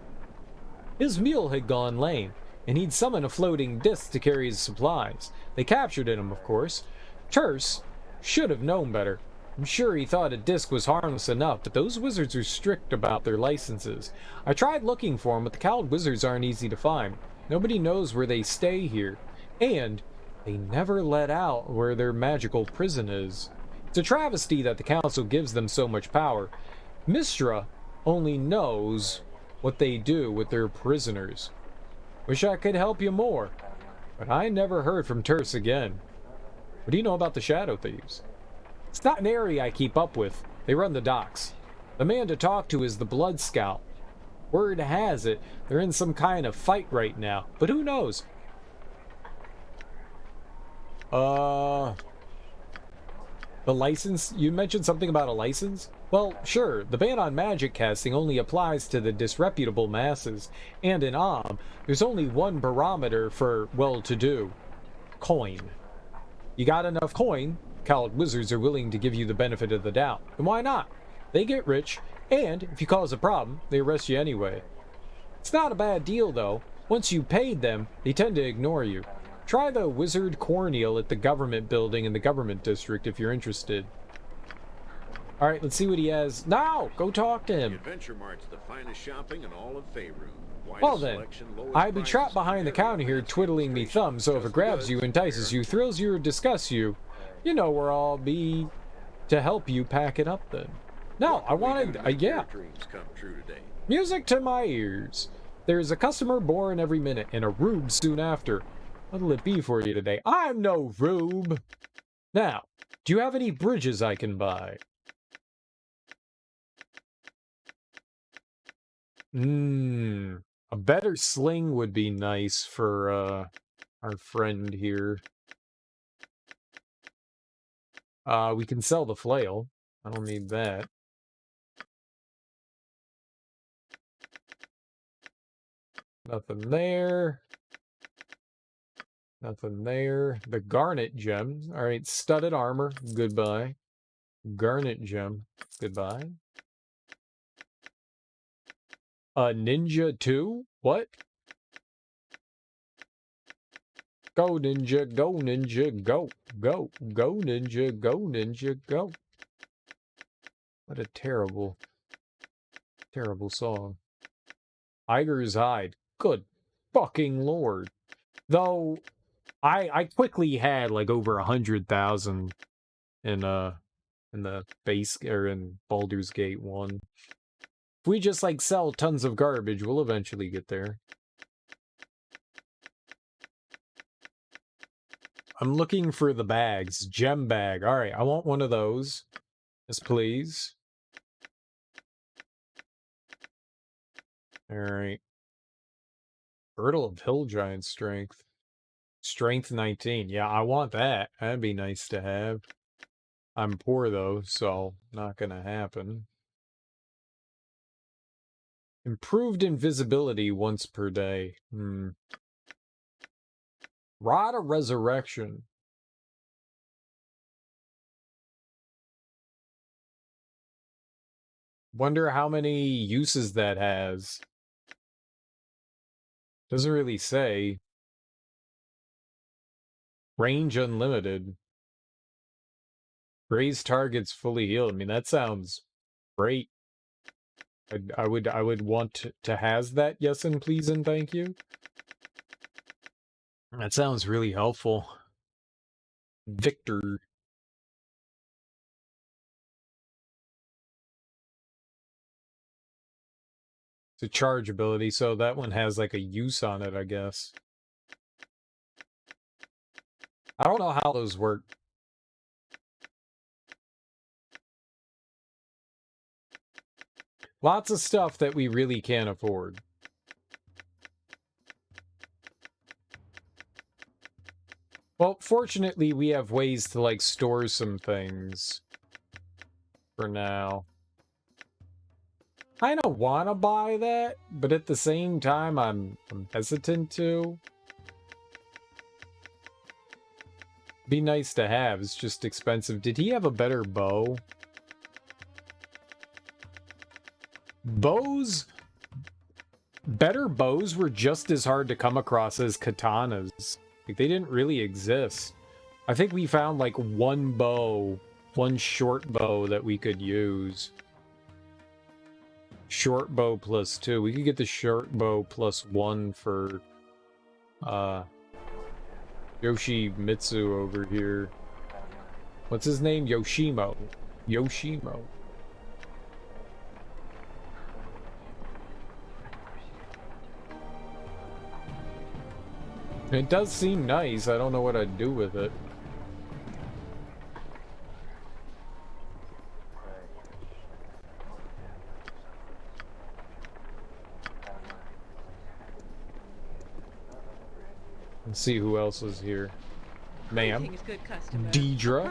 His mule had gone lame, and he'd summoned a floating disc to carry his supplies. They captured him, of course. Terse should have known better. I'm sure he thought a disc was harmless enough, but those wizards are strict about their licenses. I tried looking for him, but the Cowled Wizards aren't easy to find. Nobody knows where they stay here, and they never let out where their magical prison is. It's a travesty that the council gives them so much power. Mystra only knows what they do with their prisoners. Wish I could help you more, but I never heard from Terse again. What do you know about the Shadow Thieves? It's not an area I keep up with. They run the docks. The man to talk to is the Blood Scout. Word has it, they're in some kind of fight right now, but who knows? The license? You mentioned something about a license? Well, sure, the ban on magic casting only applies to the disreputable masses, and in there's only one barometer for well-to-do. Coin. You got enough coin, Khalid wizards are willing to give you the benefit of the doubt. And why not? They get rich, and if you cause a problem, they arrest you anyway. It's not a bad deal, though. Once you paid them, they tend to ignore you. Try the Wizard Corneal at the government building in the government district if you're interested. Alright, let's see what he has. Now, go talk to him. The Adventure Mart's the finest shopping in all of Faerun. Well then, I'd be trapped behind the counter here twiddling me thumbs, so if it grabs you, entices you, thrills you, or disgusts you, you know where I'll be to help you pack it up then. No, I wanted, yeah. Music to my ears. There's a customer born every minute, and a rube soon after. What'll it be for you today? I'm no rube. Now, do you have any bridges I can buy? A better sling would be nice for, our friend here. We can sell the flail. I don't need that. Nothing there. Nothing there. The garnet gem. Alright, studded armor. Goodbye. Garnet gem. Goodbye. Ninja 2? What? Go ninja, go ninja, go. Go. Go ninja, go ninja, go. What a terrible, terrible song. Iger's Hide. Good fucking lord. Though, I quickly had like over 100,000 in the base, or in Baldur's Gate 1. If we just like sell tons of garbage, we'll eventually get there. I'm looking for the bags. Gem bag. Alright, I want one of those. Yes, please. Alright. Girdle of Hill Giant Strength. Strength 19. Yeah, I want that. That'd be nice to have. I'm poor though, so not gonna happen. Improved invisibility once per day. Rod of Resurrection. Wonder how many uses that has. Doesn't really say. Range unlimited. Raise targets fully healed. I mean, that sounds great. I would want to has that, yes and please and thank you. That sounds really helpful. Victor. It's a charge ability, so that one has like a use on it, I guess. I don't know how those work. Lots of stuff that we really can't afford. Well, fortunately, we have ways to, like, store some things. For now. I don't want to buy that, but at the same time, I'm hesitant to. Be nice to have, it's just expensive. Did he have a better bow? Bows? Better bows were just as hard to come across as katanas. Like, they didn't really exist. I think we found, like, one bow, one short bow that we could use. Short bow plus 2. We could get the short bow plus 1 for, Yoshimitsu over here. What's his name? Yoshimo. Yoshimo. It does seem nice. I don't know what I'd do with it. Let's see who else is here. Ma'am. Deidre.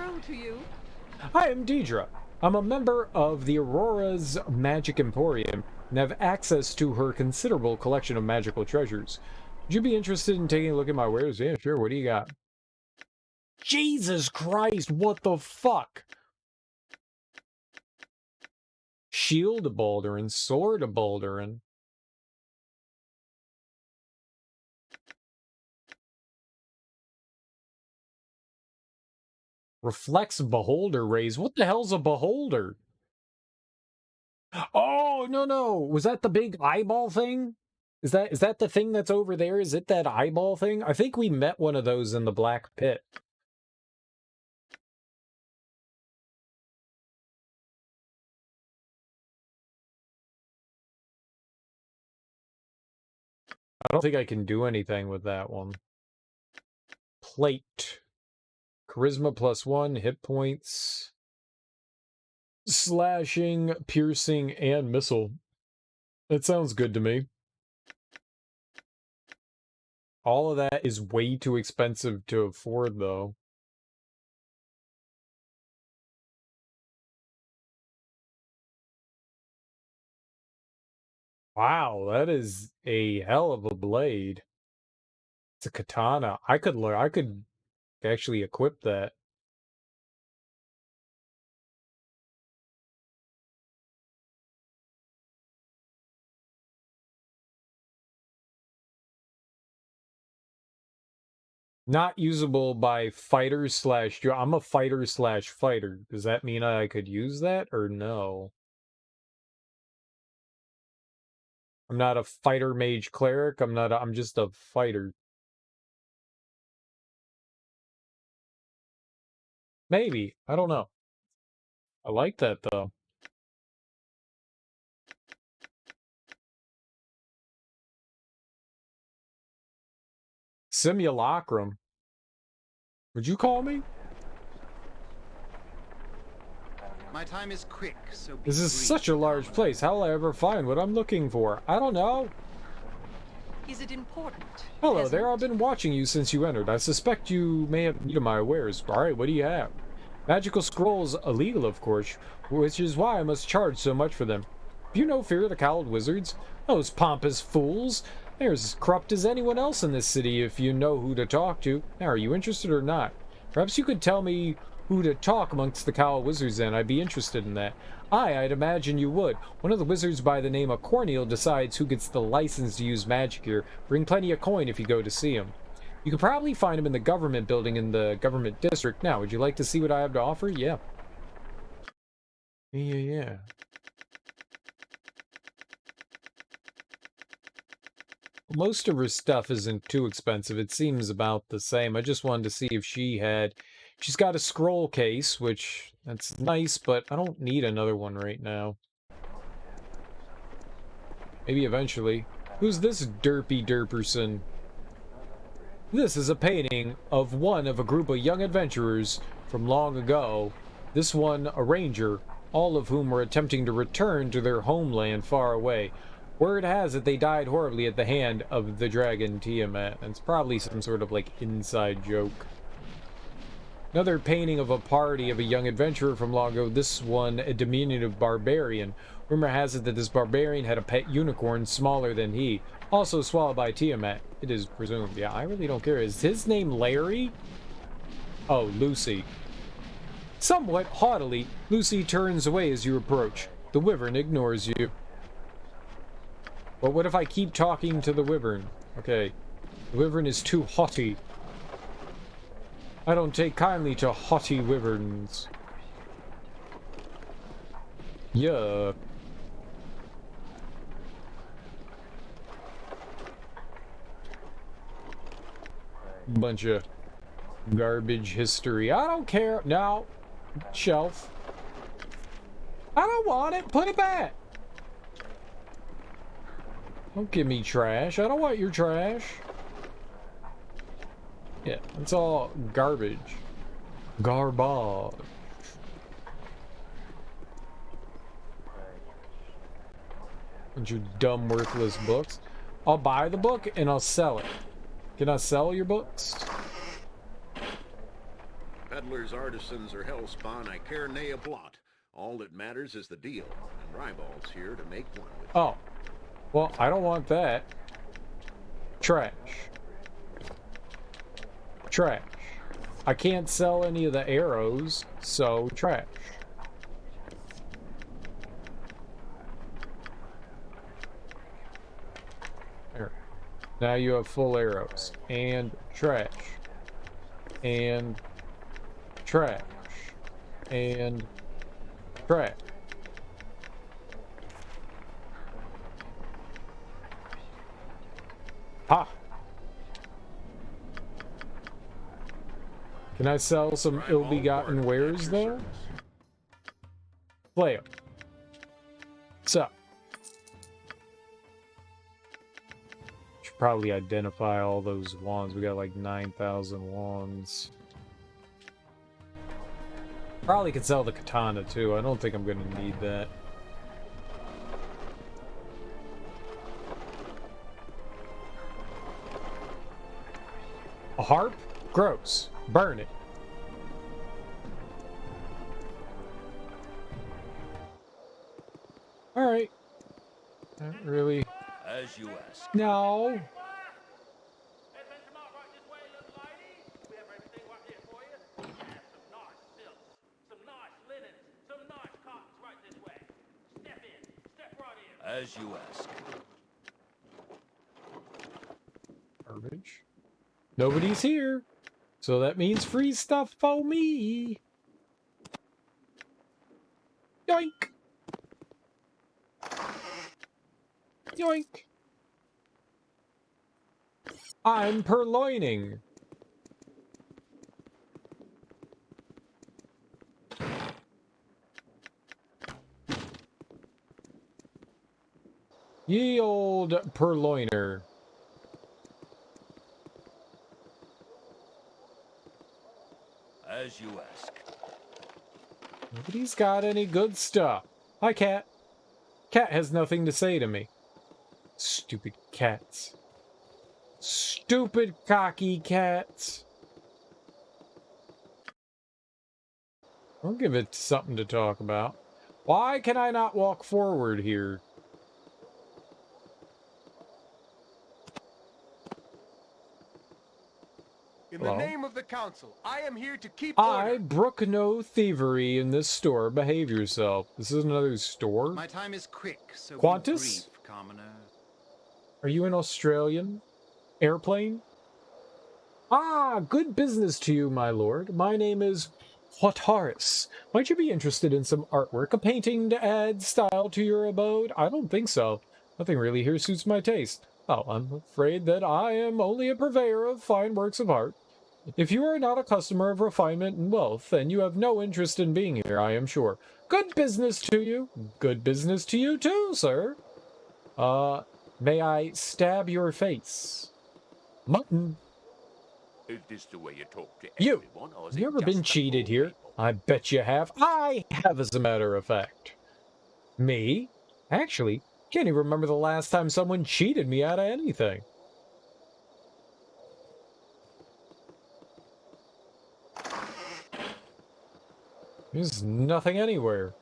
Hi, I'm Deidre. I'm a member of the Aurora's Magic Emporium and have access to her considerable collection of magical treasures. Would you be interested in taking a look at my wares? Yeah, sure. What do you got? Jesus Christ, what the fuck? Shield of Baldurin, Sword of Baldurin. Reflects Beholder rays. What the hell's a Beholder? Oh, no. Was that the big eyeball thing? Is that the thing that's over there? Is it that eyeball thing? I think we met one of those in the Black Pit. I don't think I can do anything with that one. Plate. Charisma +1, hit points. Slashing, piercing, and missile. That sounds good to me. All of that is way too expensive to afford, though. Wow, that is a hell of a blade. It's a katana. I could actually equip that. Not usable by fighters slash... I'm a fighter slash fighter. Does that mean I could use that or no? I'm not a fighter mage cleric. I'm just a fighter. Maybe. I don't know. I like that though. Simulacrum. Would you call me? My time is quick, so be This is such a large place. How will I ever find what I'm looking for? I don't know. Is it important? Hello there. I've been watching you since you entered. I suspect you may have need of my wares. Alright, what do you have? Magical scrolls, illegal of course, which is why I must charge so much for them. Have you no fear of the cowled wizards? Those pompous fools. They're as corrupt as anyone else in this city if you know who to talk to. Now, are you interested or not? Perhaps you could tell me who to talk amongst the Cowl Wizards then. I'd be interested in that. I'd imagine you would. One of the wizards by the name of Corneal decides who gets the license to use magic here. Bring plenty of coin if you go to see him. You can probably find him in the government building in the government district. Now, would you like to see what I have to offer? Yeah. Yeah. Most of her stuff isn't too expensive. It seems about the same. I just wanted to see if she's got a scroll case, which that's nice, but I don't need another one right now. Maybe eventually. Who's this derpy derperson? This is a painting of one of a group of young adventurers from long ago. This one, a ranger, all of whom were attempting to return to their homeland far away. Word has it they died horribly at the hand of the dragon Tiamat. And it's probably some sort of like inside joke. Another painting of a party of a young adventurer from long ago. This one, a diminutive barbarian. Rumor has it that this barbarian had a pet unicorn smaller than he, also swallowed by Tiamat, it is presumed. Yeah, I really don't care. Is his name Larry? Oh, Lucy. Somewhat haughtily, Lucy turns away as you approach. The wyvern ignores you. But what if I keep talking to the wyvern? Okay. The wyvern is too haughty. I don't take kindly to haughty wyverns. Yeah. Bunch of garbage history. I don't care. Now, shelf. I don't want it. Put it back. Don't give me trash. I don't want your trash. Yeah, it's all garbage. Garbage. Bunch of dumb, worthless books. I'll buy the book and I'll sell it. Can I sell your books? Peddlers, artisans, or hellspawn, I care nay a blot. All that matters is the deal, and Ribald's here to make one with you. Oh. Well, I don't want that. Trash. Trash. I can't sell any of the arrows, so trash. There. Now you have full arrows. And trash. And trash. And trash. Ha! Can I sell some ill-begotten wares, though? Play 'em. So. Should probably identify all those wands. We got like 9,000 wands. Probably could sell the katana, too. I don't think I'm going to need that. A harp? Gross. Burn it. Alright. Not really. As you ask. No. As you ask. Garbage. Nobody's here. So that means free stuff for me. Yoink. Yoink. I'm purloining. Ye old purloiner. As you ask. Nobody's got any good stuff. Hi, cat. Cat has nothing to say to me. Stupid cats. Stupid cocky cats. I'll give it something to talk about. Why can I not walk forward here? In the name of the council, I am here to keep I order. brook no thievery in this store. Behave yourself. This is another store. My time is quick, so Qantas? be brief, commoner. Are you an Australian airplane? Ah, good business to you, my lord. My name is Hotaris. Might you be interested in some artwork, a painting to add style to your abode? I don't think so. Nothing really here suits my taste. Oh, I'm afraid that I am only a purveyor of fine works of art. If you are not a customer of refinement and wealth, then you have no interest in being here, I am sure. Good business to you. Good business to you too, sir. May I stab your face? Mutton. Is this the way you talk to You. everyone, or is You it ever just been the cheated poor here? people? I bet you have. I have, as a matter of fact. Me? Actually, can't even remember the last time someone cheated me out of anything. There's nothing anywhere.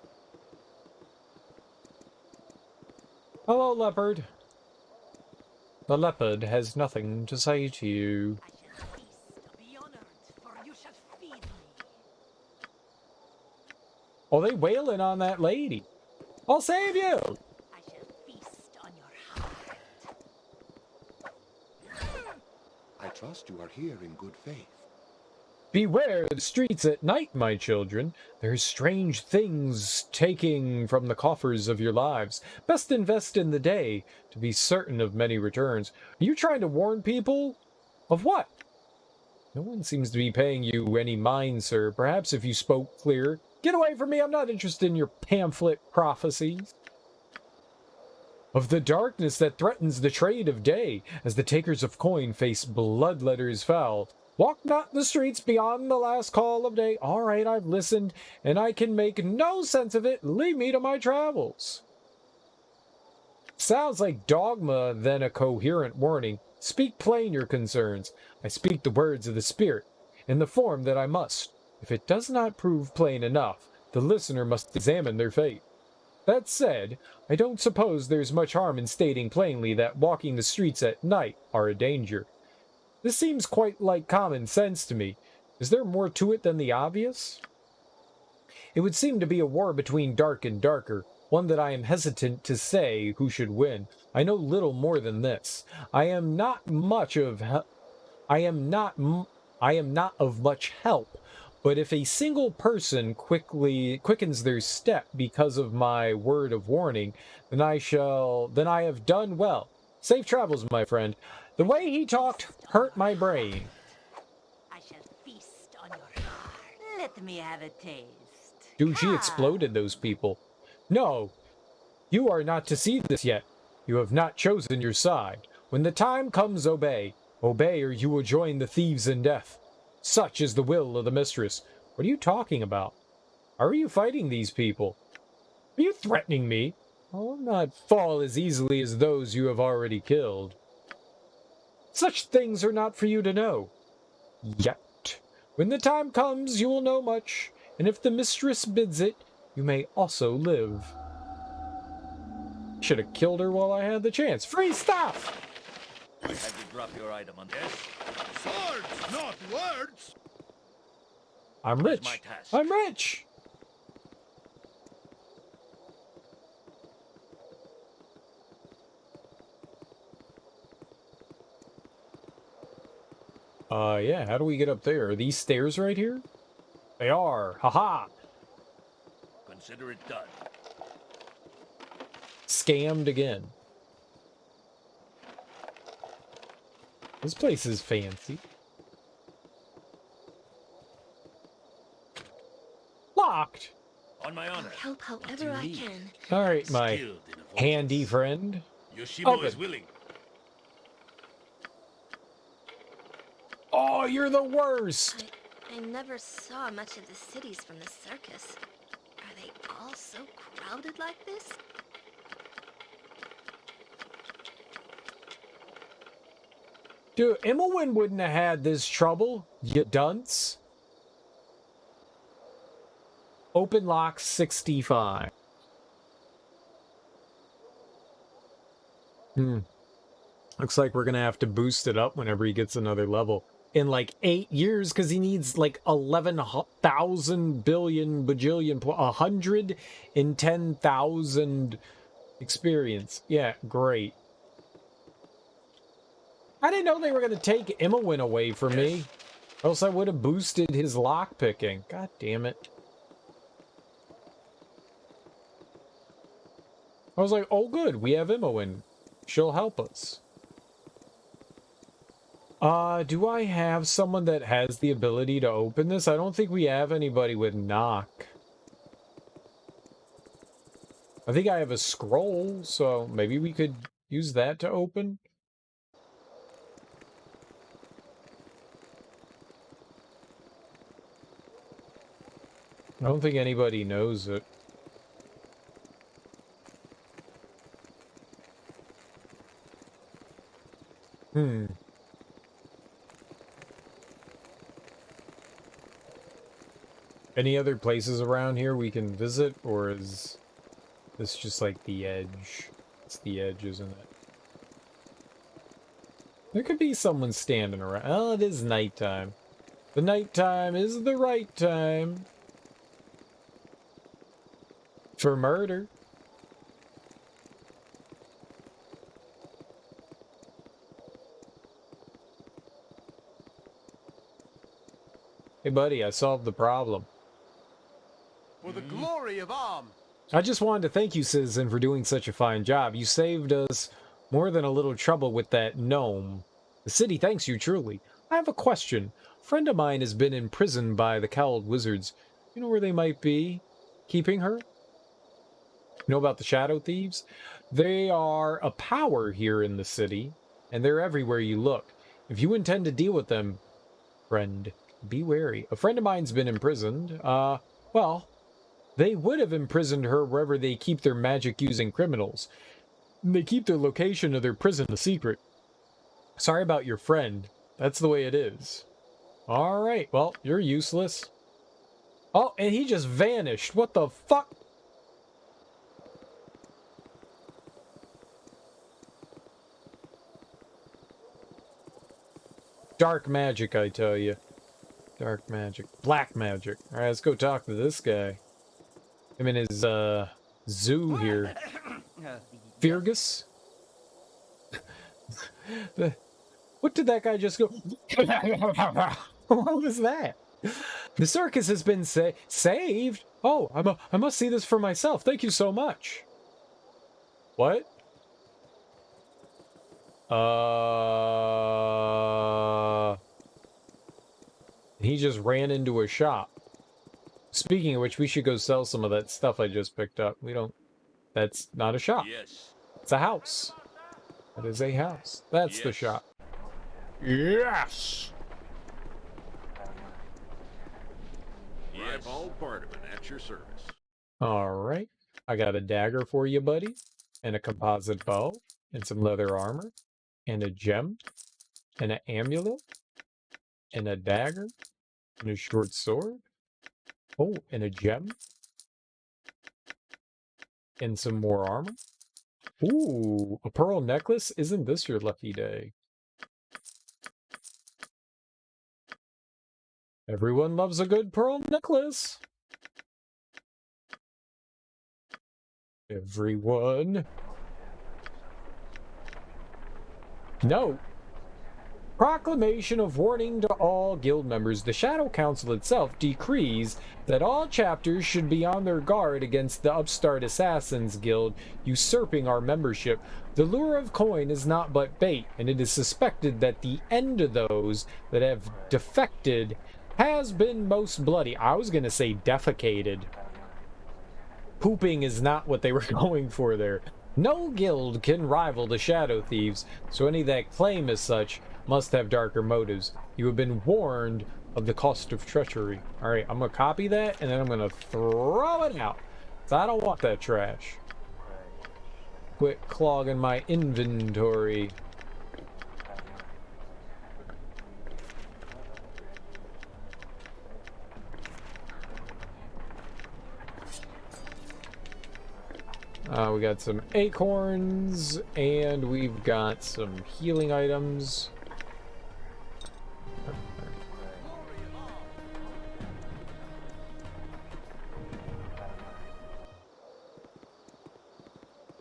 Hello, leopard. The leopard has nothing to say to you. Oh, they wailing on that lady. I'll save you. I shall feast on your heart. I trust you are here in good faith. Beware the streets at night, my children. There's strange things taking from the coffers of your lives. Best invest in the day to be certain of many returns. Are you trying to warn people? Of what? No one seems to be paying you any mind, sir. Perhaps if you spoke clearer. Get away from me! I'm not interested in your pamphlet prophecies. Of the darkness that threatens the trade of day, as the takers of coin face bloodletters foul. Walk not the streets beyond the last call of day. All right, I've listened, and I can make no sense of it. Leave me to my travels. Sounds like dogma than a coherent warning. Speak plain your concerns. I speak the words of the Spirit, in the form that I must. If it does not prove plain enough, the listener must examine their fate. That said, I don't suppose there's much harm in stating plainly that walking the streets at night are a danger. This seems quite like common sense to me. Is there more to it than the obvious? It would seem to be a war between dark and darker, one that I am hesitant to say who should win. I know little more than this. I am not of much help, but if a single person quickens their step because of my word of warning, then I have done well. Safe travels, my friend. The way he talked hurt my brain. I shall feast on your heart. Let me have a taste. Dude, she exploded those people. No, you are not to see this yet. You have not chosen your side. When the time comes, obey. Obey, or you will join the thieves in death. Such is the will of the mistress. What are you talking about? How are you fighting these people? Are you threatening me? I'll not fall as easily as those you have already killed. Such things are not for you to know. Yet. When the time comes, you will know much, and if the mistress bids it, you may also live. Should have killed her while I had the chance. Free stuff! I had to drop your item on this. Swords, not words! I'm rich. My task. I'm rich! Yeah, how do we get up there? Are these stairs right here? They are. Haha! Consider it done. Scammed again. This place is fancy. Locked! On my honor. I'll help however I can. Alright, my handy friend. Yoshimo is willing. Oh, you're the worst! I never saw much of the cities from the circus. Are they all so crowded like this? Dude, Immelwyn wouldn't have had this trouble, you dunce. Open lock 65. Looks like we're gonna have to boost it up whenever he gets another level. In like 8 years, because he needs like 11,000 billion bajillion 110,000 experience. Yeah, great. I didn't know they were gonna take Immelwyn away from me. Else I would have boosted his lockpicking. God damn it. I was like, oh good, we have Immelwyn. She'll help us. Do I have someone that has the ability to open this? I don't think we have anybody with knock. I think I have a scroll, so maybe we could use that to open. I don't think anybody knows it. Any other places around here we can visit, or is this just like the edge? It's the edge, isn't it? There could be someone standing around. Oh, it is nighttime. The nighttime is the right time for murder. Hey buddy, I solved the problem. For the glory of Am. I just wanted to thank you, citizen, for doing such a fine job. You saved us more than a little trouble with that gnome. The city thanks you truly. I have a question. A friend of mine has been imprisoned by the cowled wizards. You know where they might be keeping her? You know about the shadow thieves? They are a power here in the city, and they're everywhere you look. If you intend to deal with them, friend, be wary. A friend of mine's been imprisoned. Well, they would have imprisoned her wherever they keep their magic-using criminals. They keep their location of their prison a secret. Sorry about your friend. That's the way it is. Alright, well, you're useless. Oh, and he just vanished. What the fuck? Dark magic, I tell you. Dark magic. Black magic. Alright, let's go talk to this guy. I'm in his, zoo here. Fergus? What did that guy just go? What was that? The circus has been saved? Oh, I must see this for myself. Thank you so much. What? He just ran into a shop. Speaking of which, we should go sell some of that stuff I just picked up. We don't... That's not a shop. Yes. It's a house. That is a house. That's the shop. Yes! Yes. All part of it at your service. Alright. I got a dagger for you, buddy. And a composite bow. And some leather armor. And a gem. And an amulet. And a dagger. And a short sword. Oh, and a gem. And some more armor. Ooh, a pearl necklace? Isn't this your lucky day? Everyone loves a good pearl necklace. Everyone. No. Proclamation of warning to all guild members. The Shadow Council itself decrees that all chapters should be on their guard against the upstart Assassins Guild usurping our membership. The lure of coin is not but bait, and it is suspected that the end of those that have defected has been most bloody. I was going to say defecated. Pooping is not what they were going for there. No guild can rival the Shadow Thieves, so any that claim as such must have darker motives. You have been warned of the cost of treachery. Alright, I'm going to copy that, and then I'm going to throw it out. So I don't want that trash. Quit clogging my inventory. We got some acorns, and we've got some healing items.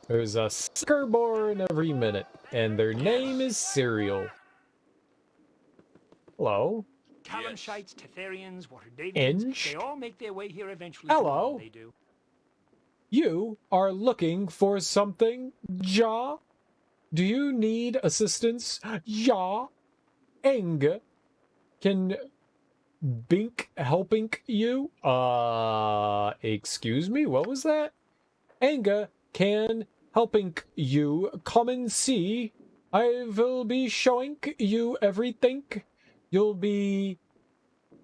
There's a sucker born every minute, and their name is Cereal. Hello. Kalimshites, Tetherians, Waterdavians, Inch. they all make their way here eventually. Hello. They do. You are looking for something, Ja? Do you need assistance, Ja? Eng can Bink helping you? Excuse me, what was that? Enga can helping you. Come and see. I will be showing you everything. You'll be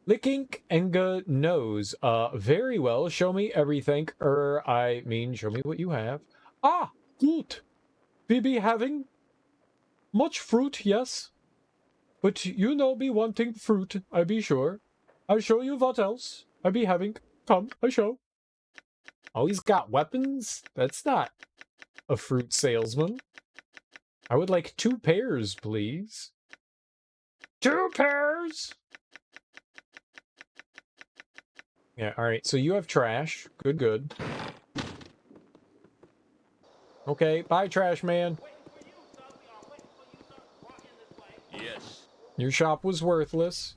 licking Enga nose. Very well. Show me everything. I mean, show me what you have. Ah, good. We be having much fruit, yes. But you know be wanting fruit, I be sure. I'll show you what else I be having. Come, I show. Oh, he's got weapons? That's not a fruit salesman. I would like 2 pairs, please. 2 pairs! Yeah, alright, so you have trash. Good, good. Okay, bye, trash man. Yes. Your shop was worthless.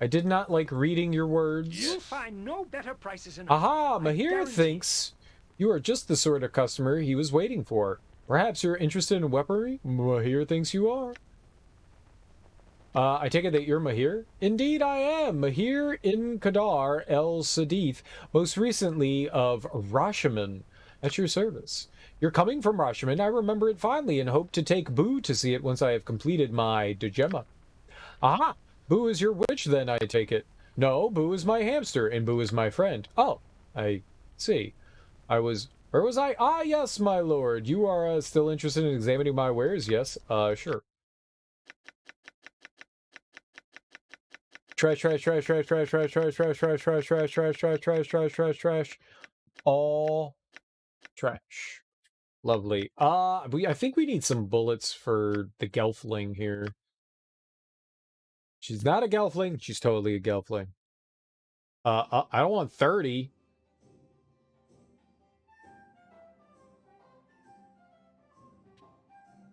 I did not like reading your words. You'll find no better prices in Aha! Mahir thinks you are just the sort of customer he was waiting for. Perhaps you're interested in weaponry? Mahir thinks you are. I take it that you're Mahir? Indeed I am, Mahir in Kadar El Sadith, most recently of Rashaman, at your service. You're coming from Rashaman, I remember it fondly, and hope to take Boo to see it once I have completed my Degema. Aha! Boo is your witch then, I take it. No, Boo is my hamster, and Boo is my friend. Oh, I see. Where was I? Ah, yes, my lord. You are still interested in examining my wares? Yes, sure. Trash, trash, trash, trash, trash, trash, trash, trash, trash, trash, trash, trash, trash, trash, trash, trash, trash. All trash. Lovely. I think we need some bullets for the Gelfling here. She's not a Gelfling. She's totally a Gelfling. I don't want 30.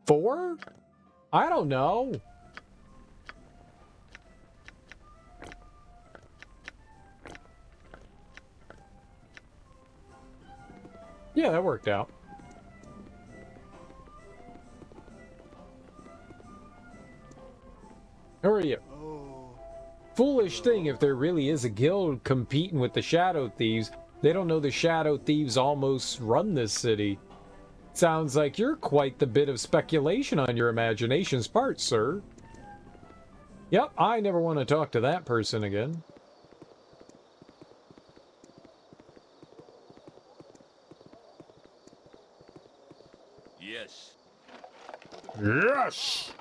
Four? I don't know. Yeah, that worked out. How are you? Foolish thing if there really is a guild competing with the Shadow Thieves. They don't know the Shadow Thieves almost run this city. Sounds like you're quite the bit of speculation on your imagination's part, sir. Yep, I never want to talk to that person again. Yes. Yes!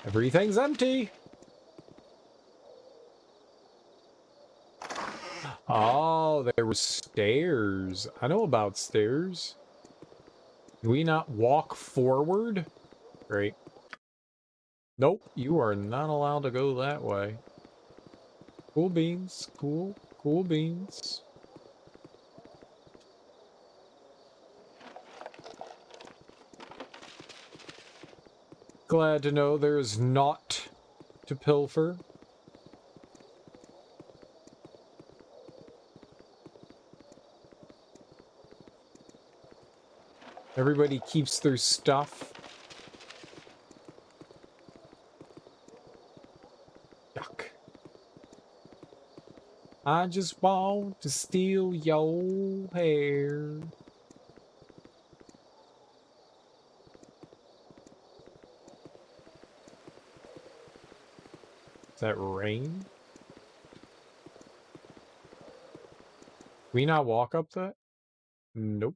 Everything's empty. Oh, there were stairs. I know about stairs. Do we not walk forward? Great. Nope, you are not allowed to go that way. Cool beans. Cool beans. Glad to know there's naught to pilfer. Everybody keeps their stuff. Yuck. I just want to steal your hair. Is that rain? We not walk up that? Nope.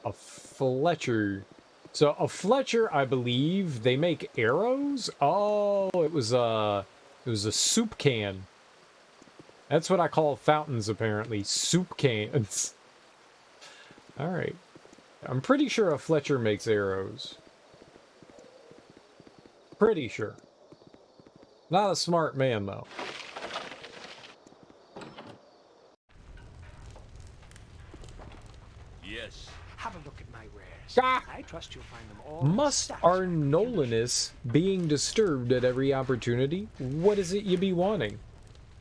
A Fletcher. So a Fletcher, I believe, they make arrows? Oh, it was a soup can. That's what I call fountains, apparently. Soup cans. Alright. I'm pretty sure a Fletcher makes arrows. Pretty sure. Not a smart man, though. Yes. Have a look at my wares. I trust you'll find them all. Must our Nolanus being disturbed at every opportunity? What is it you be wanting?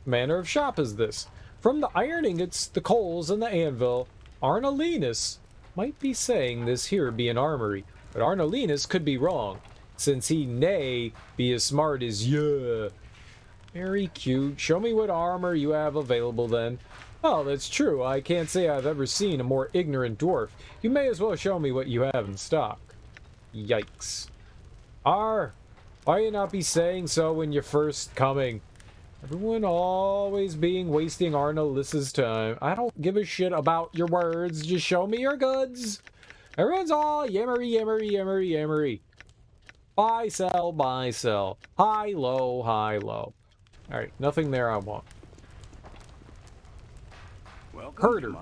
Manner of shop is this? From the iron ingots, the coals, and the anvil, Arnolinus might be saying this here be an armory, but Arnolinus could be wrong, since he nay be as smart as ya. Very cute. Show me what armor you have available then. Oh, that's true. I can't say I've ever seen a more ignorant dwarf. You may as well show me what you have in stock. Yikes. Why you not be saying so when you're first coming? Everyone always being wasting Arnolis's time. I don't give a shit about your words. Just show me your goods. Everyone's all yammery, yammery, yammery, yammery. Buy, sell, buy, sell. High, low, high, low. Alright, nothing there I want. Herder.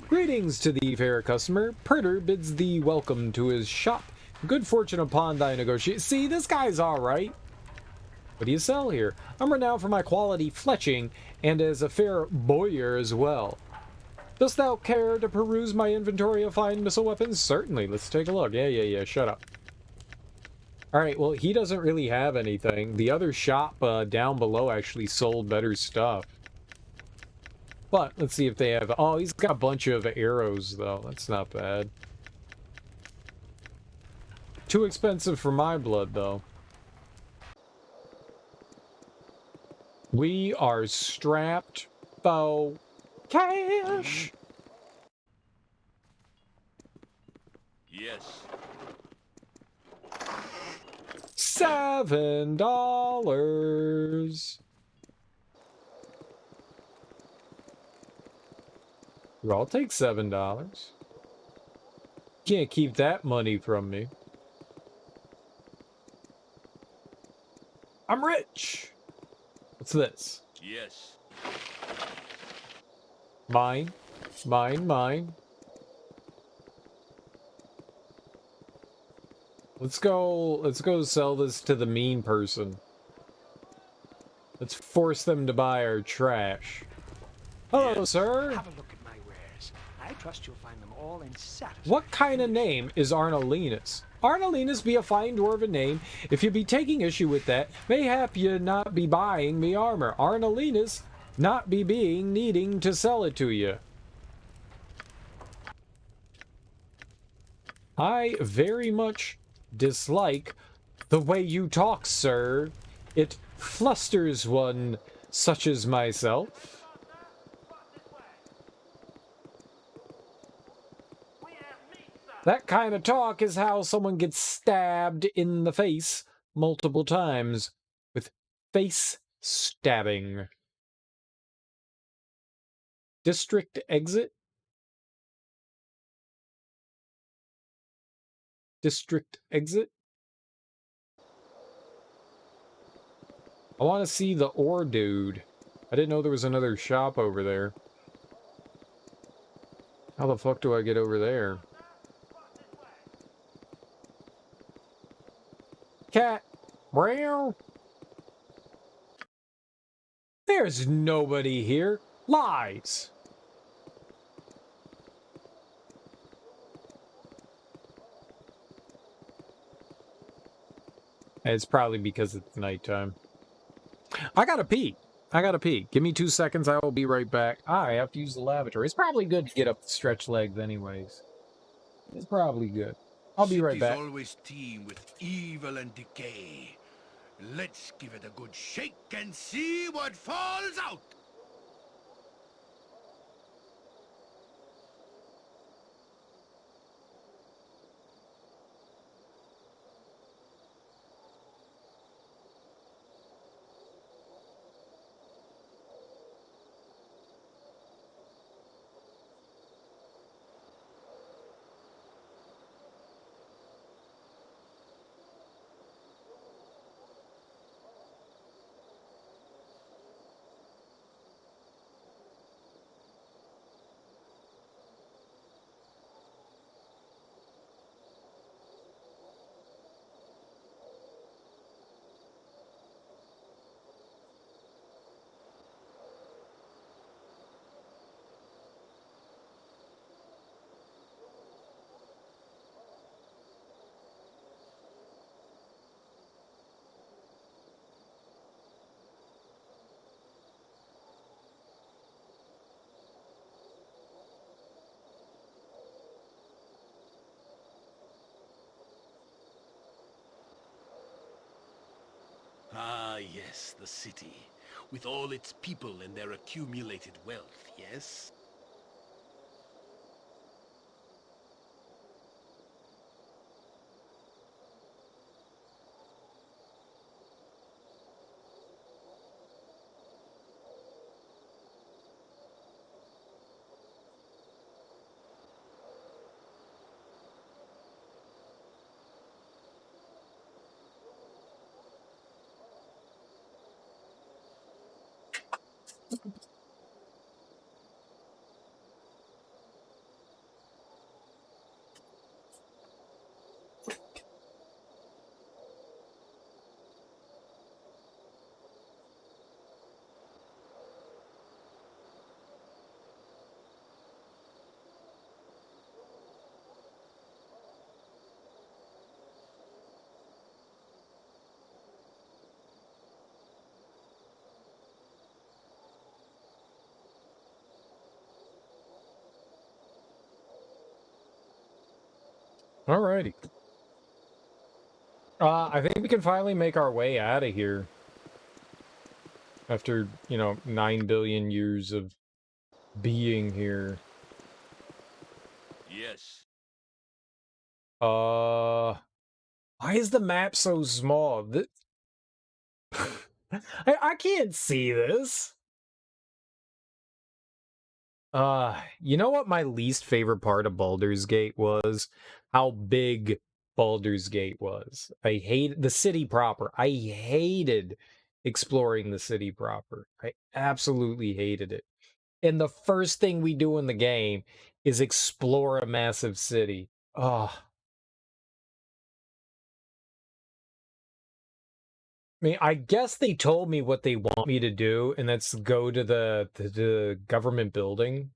Greetings to thee, fair customer. Herder bids thee welcome to his shop. Good fortune upon thy negotiation. See, this guy's alright. What do you sell here? I'm renowned for my quality fletching, and as a fair bowyer as well. Dost thou care to peruse my inventory of fine missile weapons? Certainly. Let's take a look. Yeah. Shut up. Alright, well, he doesn't really have anything. The other shop down below actually sold better stuff. But, let's see if they have... Oh, he's got a bunch of arrows, though. That's not bad. Too expensive for my blood, though. We are strapped for cash. Yes. $7. Well, I'll take $7. Can't keep that money from me. I'm rich. What's this? Yes. Mine. Mine, mine. Let's go sell this to the mean person. Let's force them to buy our trash. Hello, Yes. sir. Have a look at my wares. I trust you'll find them all in satisfactory. What kind of name is Arnalinus? Arnalinus be a fine dwarven name. If you be taking issue with that, mayhap you not be buying me armor. Arnalinus not be being needing to sell it to you. I very much dislike the way you talk, sir. It flusters one such as myself. That kind of talk is how someone gets stabbed in the face multiple times with face stabbing. District exit? District exit? I want to see the ore dude. I didn't know there was another shop over there. How the fuck do I get over there? Cat. Meow. There's nobody here. Lies. It's probably because it's nighttime. I gotta pee. I gotta pee. Give me 2 seconds. I will be right back. I have to use the lavatory. It's probably good to get up stretch legs anyways. It's probably good. I'll be right back. Cities always teem with evil and decay. Let's give it a good shake and see what falls out. Ah, yes, the city. With all its people and their accumulated wealth, yes? Alrighty. I think we can finally make our way out of here. After, 9 billion years of being here. Yes. Why is the map so small? I can't see this. You know what my least favorite part of Baldur's Gate was? How big Baldur's Gate was. I hate the city proper. I hated exploring the city proper. I absolutely hated it. And the first thing we do in the game is explore a massive city. I mean, I guess they told me what they want me to do, and that's go to the government building.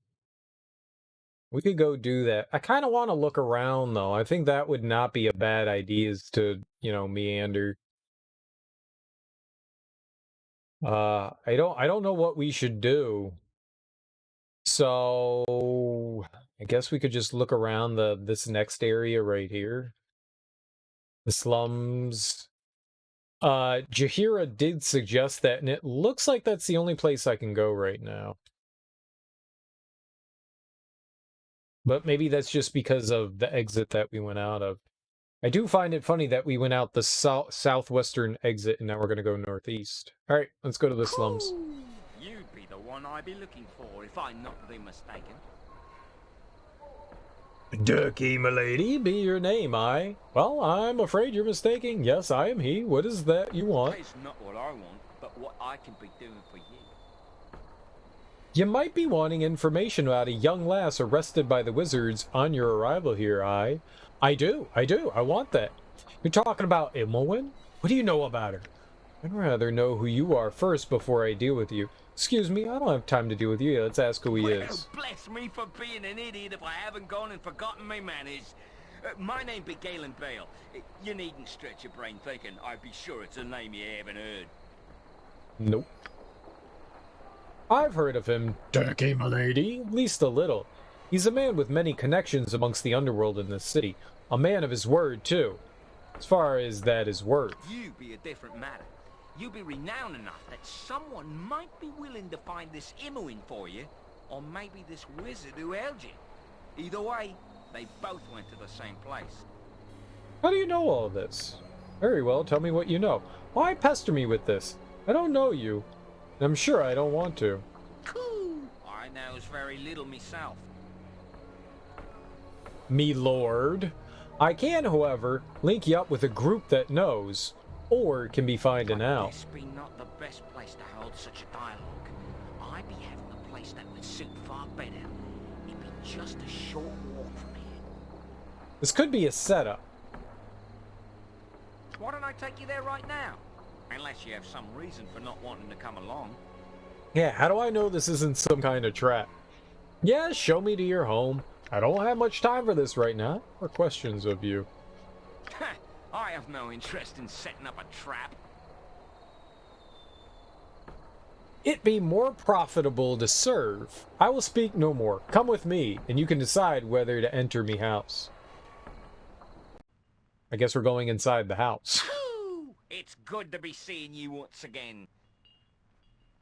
We could go do that. I kind of want to look around, though. I think that would not be a bad idea, is to, meander. I don't know what we should do. So I guess we could just look around this next area right here. The slums. Jahiera did suggest that, and it looks like that's the only place I can go right now. But maybe that's just because of the exit that we went out of. I do find it funny that we went out the southwestern exit, and now we're going to go northeast. All right, let's go to the slums. You'd be the one I'd be looking for if I'm not be mistaken. Durkee, milady, be your name, Well, I'm afraid you're mistaken. Yes, I am he. What is that you want? It's not what I want, but what I can be doing for you. You might be wanting information about a young lass arrested by the wizards on your arrival here, I do. I want that. You're talking about Imowen? What do you know about her? I'd rather know who you are first before I deal with you. Excuse me, I don't have time to deal with you. Let's ask who he is. Bless me for being an idiot if I haven't gone and forgotten my manners. My name be Galen Bale. You needn't stretch your brain thinking I'd be sure it's a name you haven't heard. Nope. I've heard of him, Durkee, milady, at least a little. He's a man with many connections amongst the underworld in this city. A man of his word, too. As far as that is worth. You be a different matter. You be renowned enough that someone might be willing to find this Imowen for you, or maybe this wizard who held you. Either way, they both went to the same place. How do you know all this? Very well, tell me what you know. Why pester me with this? I don't know you. And I'm sure I don't want to. Cool. I knows very little myself. Me lord. I can, however, link you up with a group that knows, or can be finding out. This be not the best place to hold such a dialogue. I be having a place that would suit far better. It'd be just a short walk from here. This could be a setup. Why don't I take you there right now? Unless you have some reason for not wanting to come along. Yeah, how do I know this isn't some kind of trap? Yeah, show me to your home. I don't have much time for this right now. Or questions of you. I have no interest in setting up a trap. It be more profitable to serve. I will speak no more. Come with me, and you can decide whether to enter me house. I guess we're going inside the house. It's good to be seeing you once again.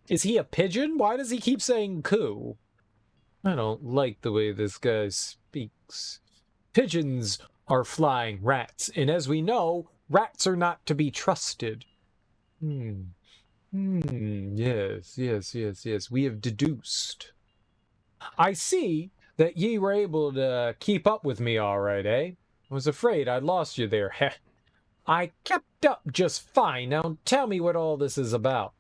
Is he a pigeon? Why does he keep saying coo? I don't like the way this guy speaks. Pigeons are flying rats, and as we know, rats are not to be trusted. Yes, we have deduced. I see that ye were able to keep up with me all right, eh? I was afraid I'd lost you there, heh. I kept up just fine. Now tell me what all this is about.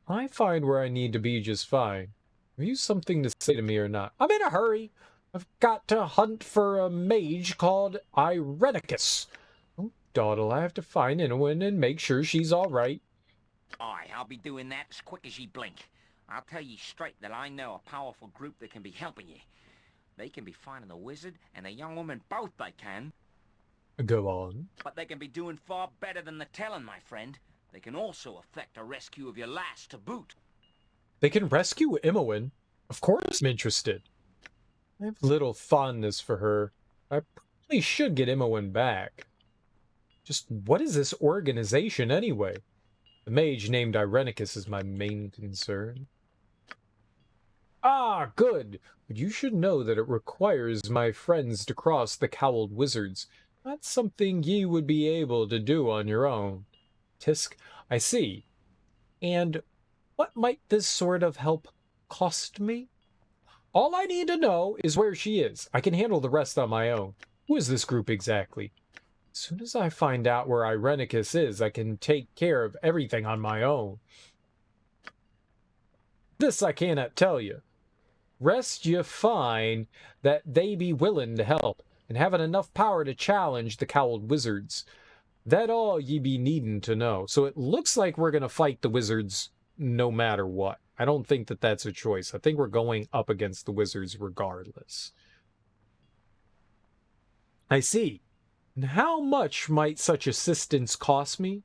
I find where I need to be just fine. Have you something to say to me or not? I'm in a hurry. I've got to hunt for a mage called Irenicus. Oh, Dawdle, I have to find Imowen and make sure she's all right. Aye, I'll be doing that as quick as ye blink. I'll tell ye straight that I know a powerful group that can be helping ye. They can be finding the wizard and the young woman both, they can. Go on. But they can be doing far better than the telling, my friend. They can also effect a rescue of your lass to boot. They can rescue Imowen? Of course I'm interested. I have little fondness for her. I probably should get Imowen back. Just what is this organization anyway? The mage named Irenicus is my main concern. Ah, good! But you should know that it requires my friends to cross the cowled wizards. Not something ye would be able to do on your own. Tisk, I see. And what might this sort of help cost me? All I need to know is where she is. I can handle the rest on my own. Who is this group exactly? As soon as I find out where Irenicus is, I can take care of everything on my own. This I cannot tell you. Rest ye find that they be willing to help, and having enough power to challenge the cowled wizards. That all ye be needing to know. So it looks like we're going to fight the wizards no matter what. I don't think that that's a choice. I think we're going up against the wizards regardless. I see. And how much might such assistance cost me?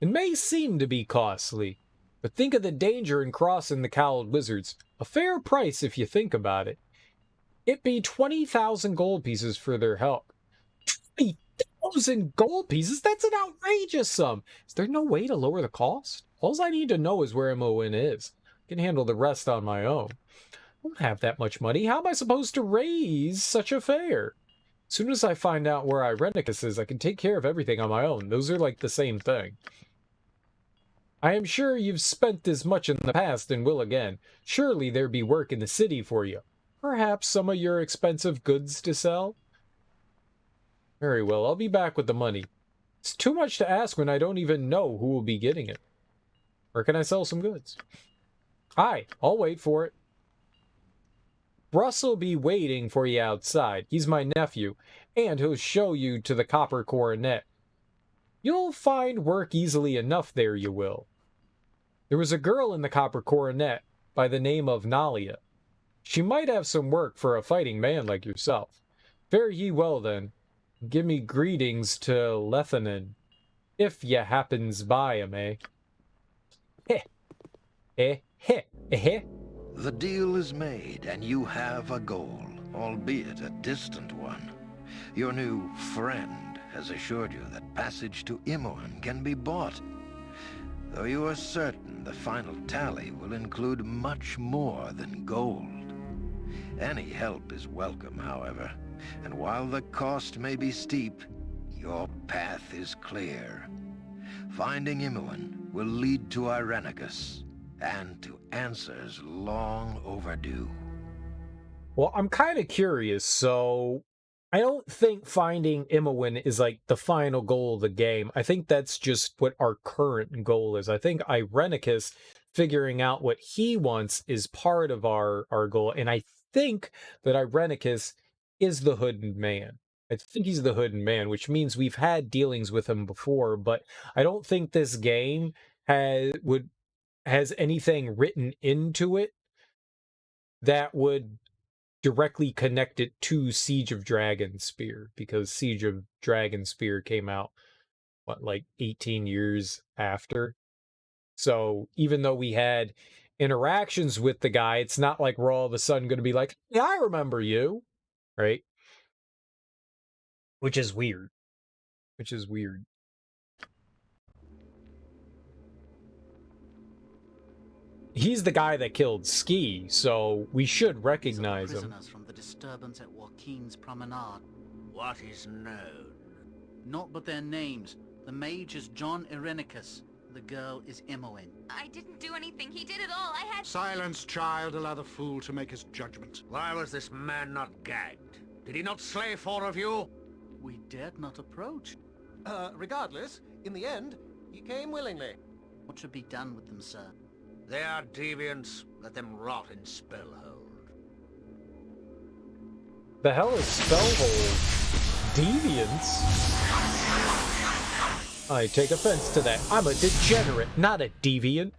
It may seem to be costly, but think of the danger in crossing the cowled wizards. A fair price if you think about it. It be 20,000 gold pieces for their help. 20,000 gold pieces? That's an outrageous sum. Is there no way to lower the cost? All I need to know is where MON is. I can handle the rest on my own. I don't have that much money. How am I supposed to raise such a fare? As soon as I find out where Irenicus is, I can take care of everything on my own. Those are like the same thing. I am sure you've spent as much in the past and will again. Surely there be work in the city for you. Perhaps some of your expensive goods to sell? Very well, I'll be back with the money. It's too much to ask when I don't even know who will be getting it. Where can I sell some goods? Aye, I'll wait for it. Russ'll be waiting for you outside. He's my nephew, and he'll show you to the copper coronet. You'll find work easily enough there, you will. There was a girl in the copper coronet by the name of Nalia. She might have some work for a fighting man like yourself. Fare ye well, then. Give me greetings to Lethanen, if ye happens by him, eh? The deal is made, and you have a goal, albeit a distant one. Your new friend has assured you that passage to Imoen can be bought, though you are certain the final tally will include much more than gold. Any help is welcome, however, and while the cost may be steep, your path is clear. Finding Imoen will lead to Irenicus, and to answers long overdue. Well, I'm kind of curious, so I don't think finding Imoen is like the final goal of the game. I think that's just what our current goal is. I think Irenicus figuring out what he wants is part of our goal, and I think that Irenicus is the Hooded Man. I think he's the Hooded Man, which means we've had dealings with him before, but I don't think this game has anything written into it that would directly connect it to Siege of Dragonspear, because Siege of Dragonspear came out, what, like 18 years after? So even though we had interactions with the guy, it's not like we're all of a sudden going to be like, yeah, I remember you, right? Which is weird. Which is weird. He's the guy that killed Ski, so we should recognize him. Prisoners from the disturbance at Joaquin's Promenade. What is known? Not but their names. The mage is John Irenicus. The girl is Imoen. I didn't do anything. He did it all. I had... Silence, child. Allow the fool to make his judgment. Why was this man not gagged? Did he not slay 4 of you? We dared not approach. Regardless, in the end, he came willingly. What should be done with them, sir? They are deviants. Let them rot in Spellhold. The hell is Spellhold? Deviants? I take offense to that. I'm a degenerate, not a deviant.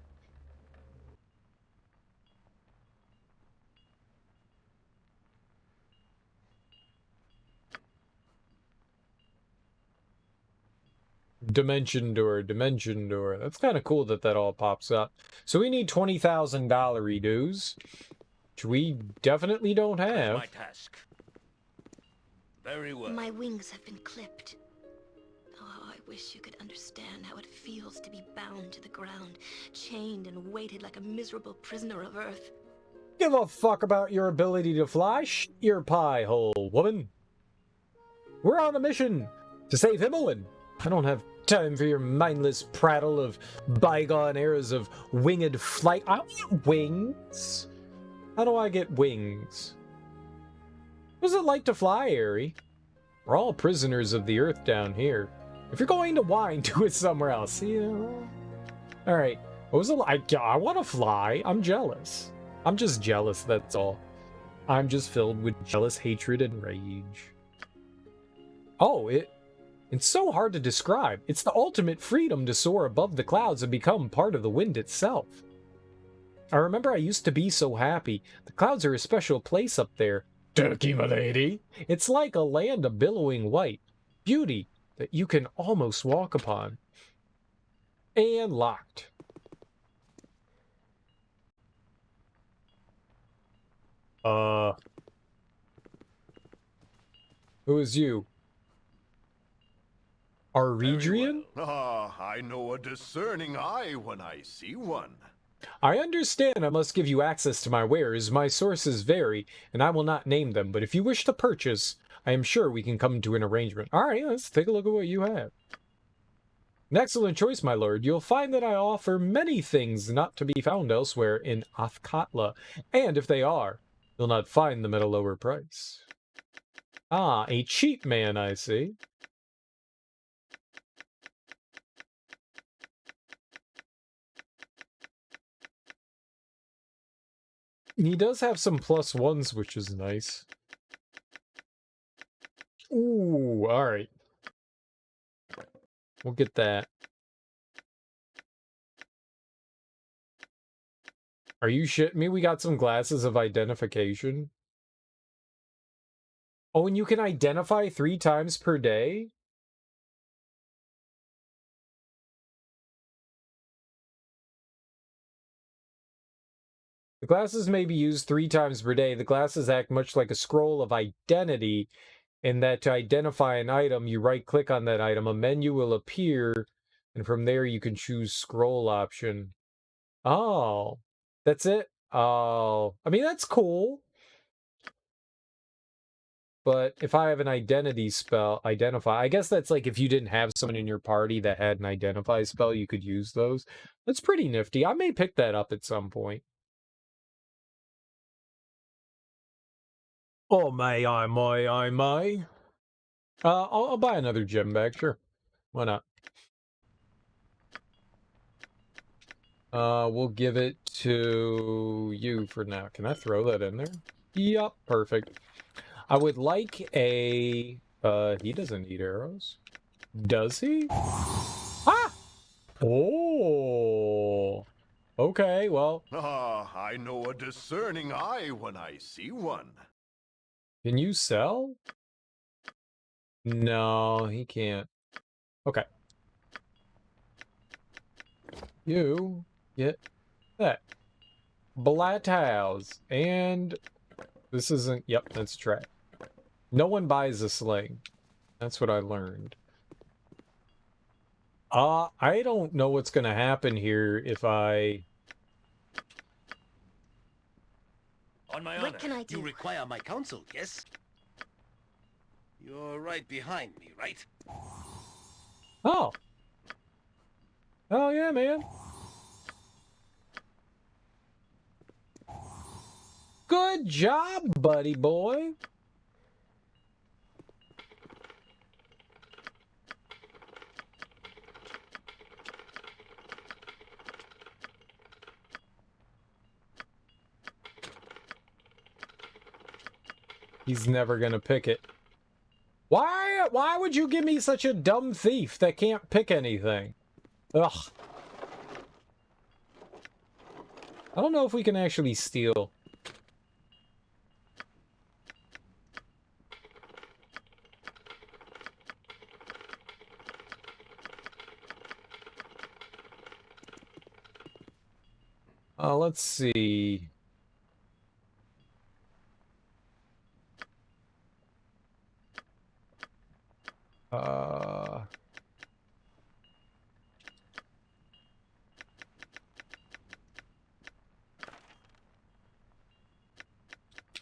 Dimension door, dimension door. That's kind of cool that that all pops up. So we need $20,000 dues, which we definitely don't have. My task. Very well. My wings have been clipped. Oh, I wish you could understand how it feels to be bound to the ground, chained and weighted like a miserable prisoner of Earth. Give a fuck about your ability to fly. Shut your pie hole, woman. We're on a mission to save Himmelin. I don't have time for your mindless prattle of bygone eras of winged flight. I want wings. How do I get wings? What does it like to fly, Aerie? We're all prisoners of the earth down here. If you're going to whine, do it somewhere else. Alright. What was it? I want to fly. I'm jealous. I'm just jealous, that's all. I'm just filled with jealous hatred and rage. Oh, it's so hard to describe. It's the ultimate freedom to soar above the clouds and become part of the wind itself. I remember I used to be so happy. The clouds are a special place up there. Turkey, my lady. It's like a land of billowing white. Beauty that you can almost walk upon. And locked. Who is you? Aridrian? Ah, I know a discerning eye when I see one. I understand I must give you access to my wares. My sources vary, and I will not name them, but if you wish to purchase, I am sure we can come to an arrangement. Alright, let's take a look at what you have. An excellent choice, my lord. You'll find that I offer many things not to be found elsewhere in Athkatla, and if they are, you'll not find them at a lower price. Ah, a cheap man, I see. He does have some +1s, which is nice. Ooh, alright. We'll get that. Are you shitting me? We got some glasses of identification. Oh, and you can identify 3 times per day? The glasses may be used 3 times per day. The glasses act much like a scroll of identity, in that to identify an item, you right-click on that item, a menu will appear, and from there you can choose scroll option. Oh, that's it? Oh, I mean, that's cool. But if I have an identity spell, identify, I guess that's like if you didn't have someone in your party that had an identify spell, you could use those. That's pretty nifty. I may pick that up at some point. Oh, may I, may. I'll buy another gem bag, sure. Why not? We'll give it to you for now. Can I throw that in there? Yup, perfect. I would like a... he doesn't need arrows. Does he? Ah! Oh! Okay, well... Ah, I know a discerning eye when I see one. Can you sell? No, he can't. Okay. You get that. Blatt House. And this isn't... Yep, that's track. No one buys a sling. That's what I learned. I don't know what's going to happen here if I... On my What honor, can I do? you require my counsel, yes? You're right behind me, right? Oh. Oh, yeah, man. Good job, buddy boy. He's never gonna pick it. Why would you give me such a dumb thief that can't pick anything? Ugh. I don't know if we can actually steal. Let's see.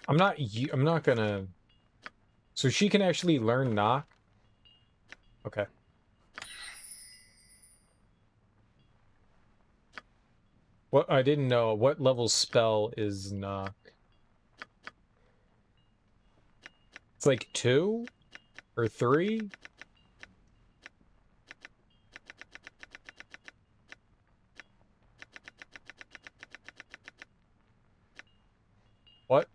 I'm not gonna... So she can actually learn knock? Okay. What I didn't know, what level spell is knock? It's like 2 or 3? What?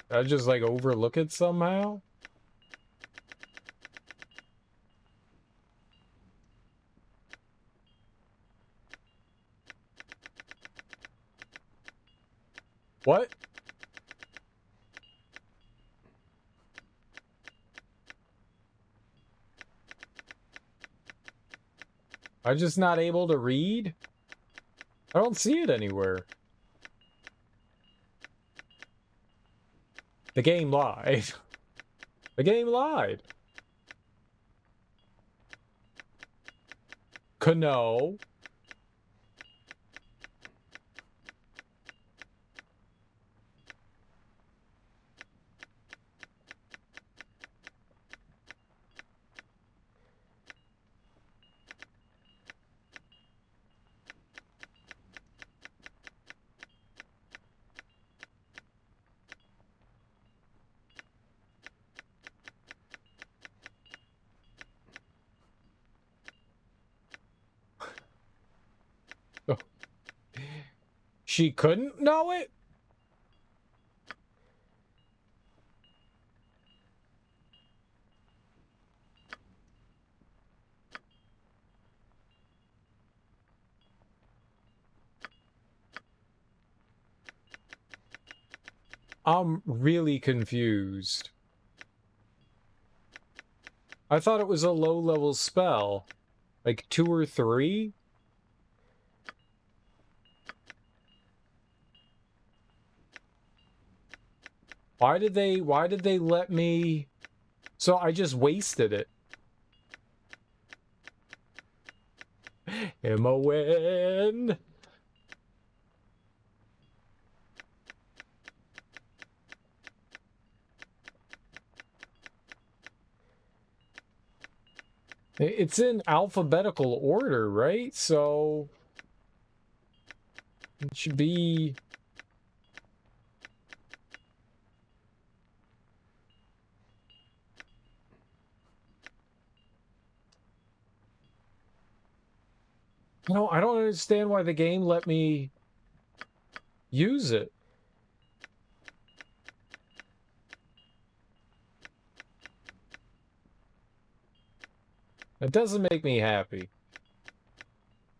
Did I just like overlook it somehow? What? I'm just not able to read? I don't see it anywhere. The game lied. The game lied. Kano. She couldn't know it? I'm really confused. I thought it was a low-level spell. Like 2 or 3? Why did they let me... So I just wasted it. M-O-N. It's in alphabetical order, right? So it should be... No, I don't understand why the game let me use it. That doesn't make me happy.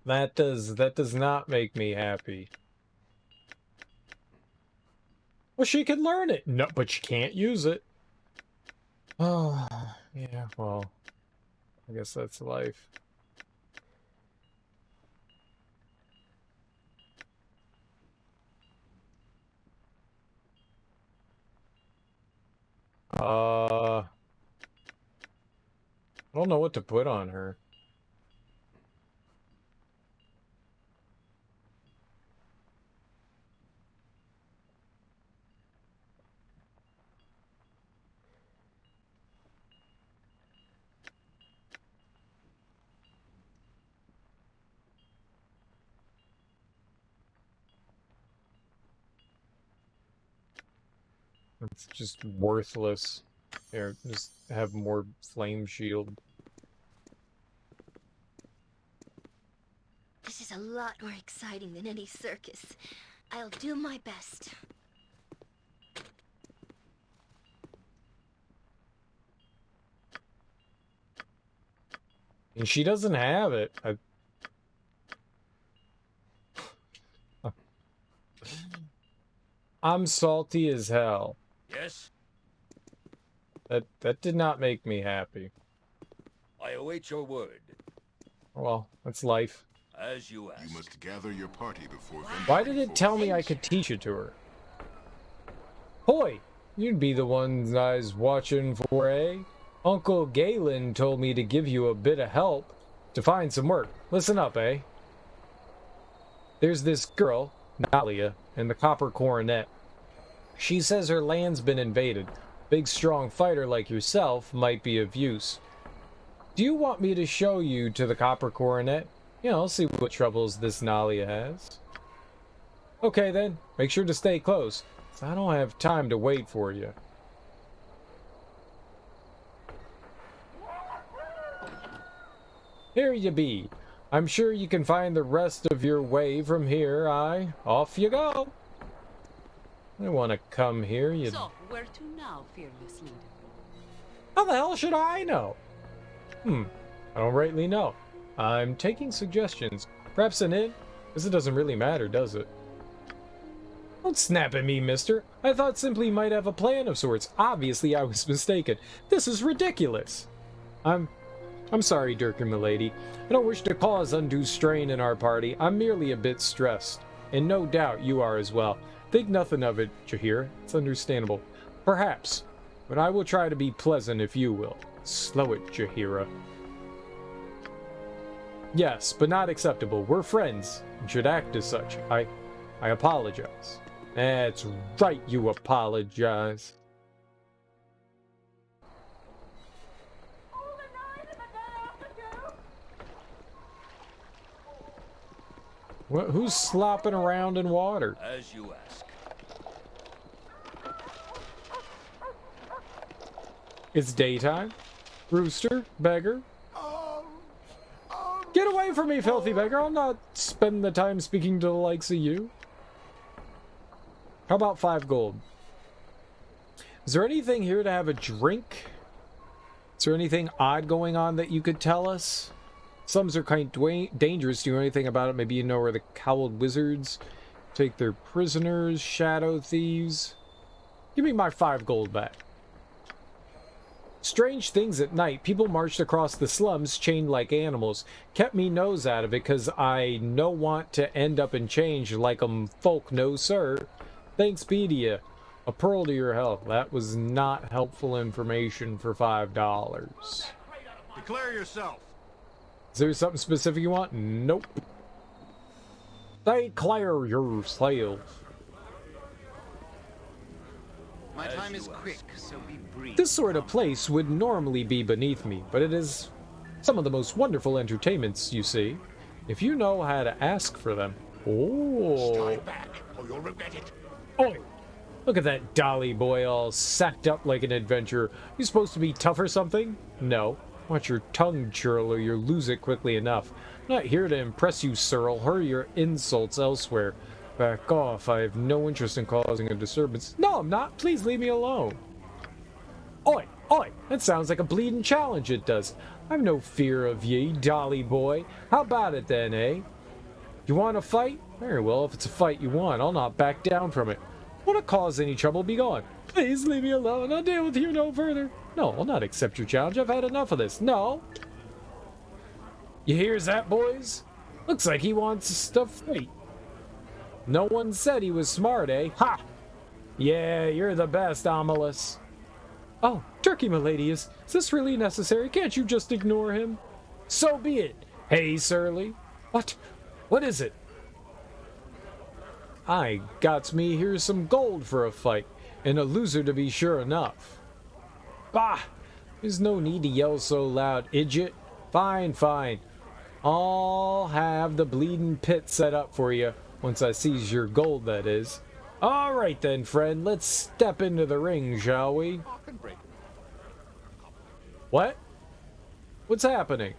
That does not make me happy. Well, she can learn it. No, but she can't use it. Oh, yeah, well, I guess that's life. I don't know what to put on her. It's just worthless. Here, just have more flame shield. This is a lot more exciting than any circus. I'll do my best. And she doesn't have it. I'm salty as hell. Yes? That did not make me happy. I await your word. Well, that's life. As you ask. You must gather your party before Why did it tell me I could teach it to her? Hoy, you'd be the ones I was watching for, eh? Uncle Galen told me to give you a bit of help to find some work. Listen up, eh? There's this girl, Nalia, in the Copper Coronet. She says her land's been invaded. Big, strong fighter like yourself might be of use. Do you want me to show you to the Copper Coronet? You know, see what troubles this Nalia has. Okay then, make sure to stay close. I don't have time to wait for you. Here you be. I'm sure you can find the rest of your way from here. Off you go. I want to come here, you... So, where to now, fearless leader? How the hell should I know? I don't rightly know. I'm taking suggestions. Perhaps an inn? Because it doesn't really matter, does it? Don't snap at me, mister. I thought simply you might have a plan of sorts. Obviously, I was mistaken. This is ridiculous. I'm sorry, Dirk and milady. I don't wish to cause undue strain in our party. I'm merely a bit stressed. And no doubt you are as well. Think nothing of it, Jahiera. It's understandable. Perhaps. But I will try to be pleasant if you will. Slow it, Jahiera. Yes, but not acceptable. We're friends and should act as such. I apologize. That's right, you apologize. What, who's slopping around in water? As you ask. It's daytime. Rooster, beggar. Get away from me, filthy beggar. I'll not spend the time speaking to the likes of you. How about 5 gold? Is there anything here to have a drink? Is there anything odd going on that you could tell us? Some are kind of dangerous. Do you know anything about it? Maybe you know where the cowled wizards take their prisoners, shadow thieves. Give me my 5 gold back. Strange things at night. People marched across the slums chained like animals. Kept me nose out of it because I no want to end up in change like folk, no sir. Thanks be to you. A pearl to your health. That was not helpful information for $5. Declare yourself. Is there something specific you want? Nope. Declare yourself. My time is quick, so be brief. This sort of place would normally be beneath me, but it is some of the most wonderful entertainments, you see. If you know how to ask for them. Oh. Strike back, or you'll regret it. Oi! Look at that dolly boy all sacked up like an adventurer. You supposed to be tough or something? No. Watch your tongue, churl, or you'll lose it quickly enough. I'm not here to impress you, sir. I'll hurry your insults elsewhere. Back off. I have no interest in causing a disturbance. No, I'm not. Please leave me alone. Oi! Oi! That sounds like a bleeding challenge, it does. I've no fear of ye, dolly boy. How about it then, eh? You want a fight? Very well, if it's a fight you want, I'll not back down from it. Want to cause any trouble, be gone. Please leave me alone. I'll deal with you no further. No, I'll not accept your challenge. I've had enough of this. No. You hears that, boys? Looks like he wants to fight. No one said he was smart, eh? Ha! Yeah, you're the best, Amalus. Oh, Turkey, milady, is this really necessary? Can't you just ignore him? So be it. Hey, Surly. What? What is it? I got me here's some gold for a fight, and a loser to be sure enough. Bah! There's no need to yell so loud, idiot. Fine, fine. I'll have the bleeding pit set up for you, once I seize your gold, that is. All right then, friend, let's step into the ring, shall we? What? What's happening?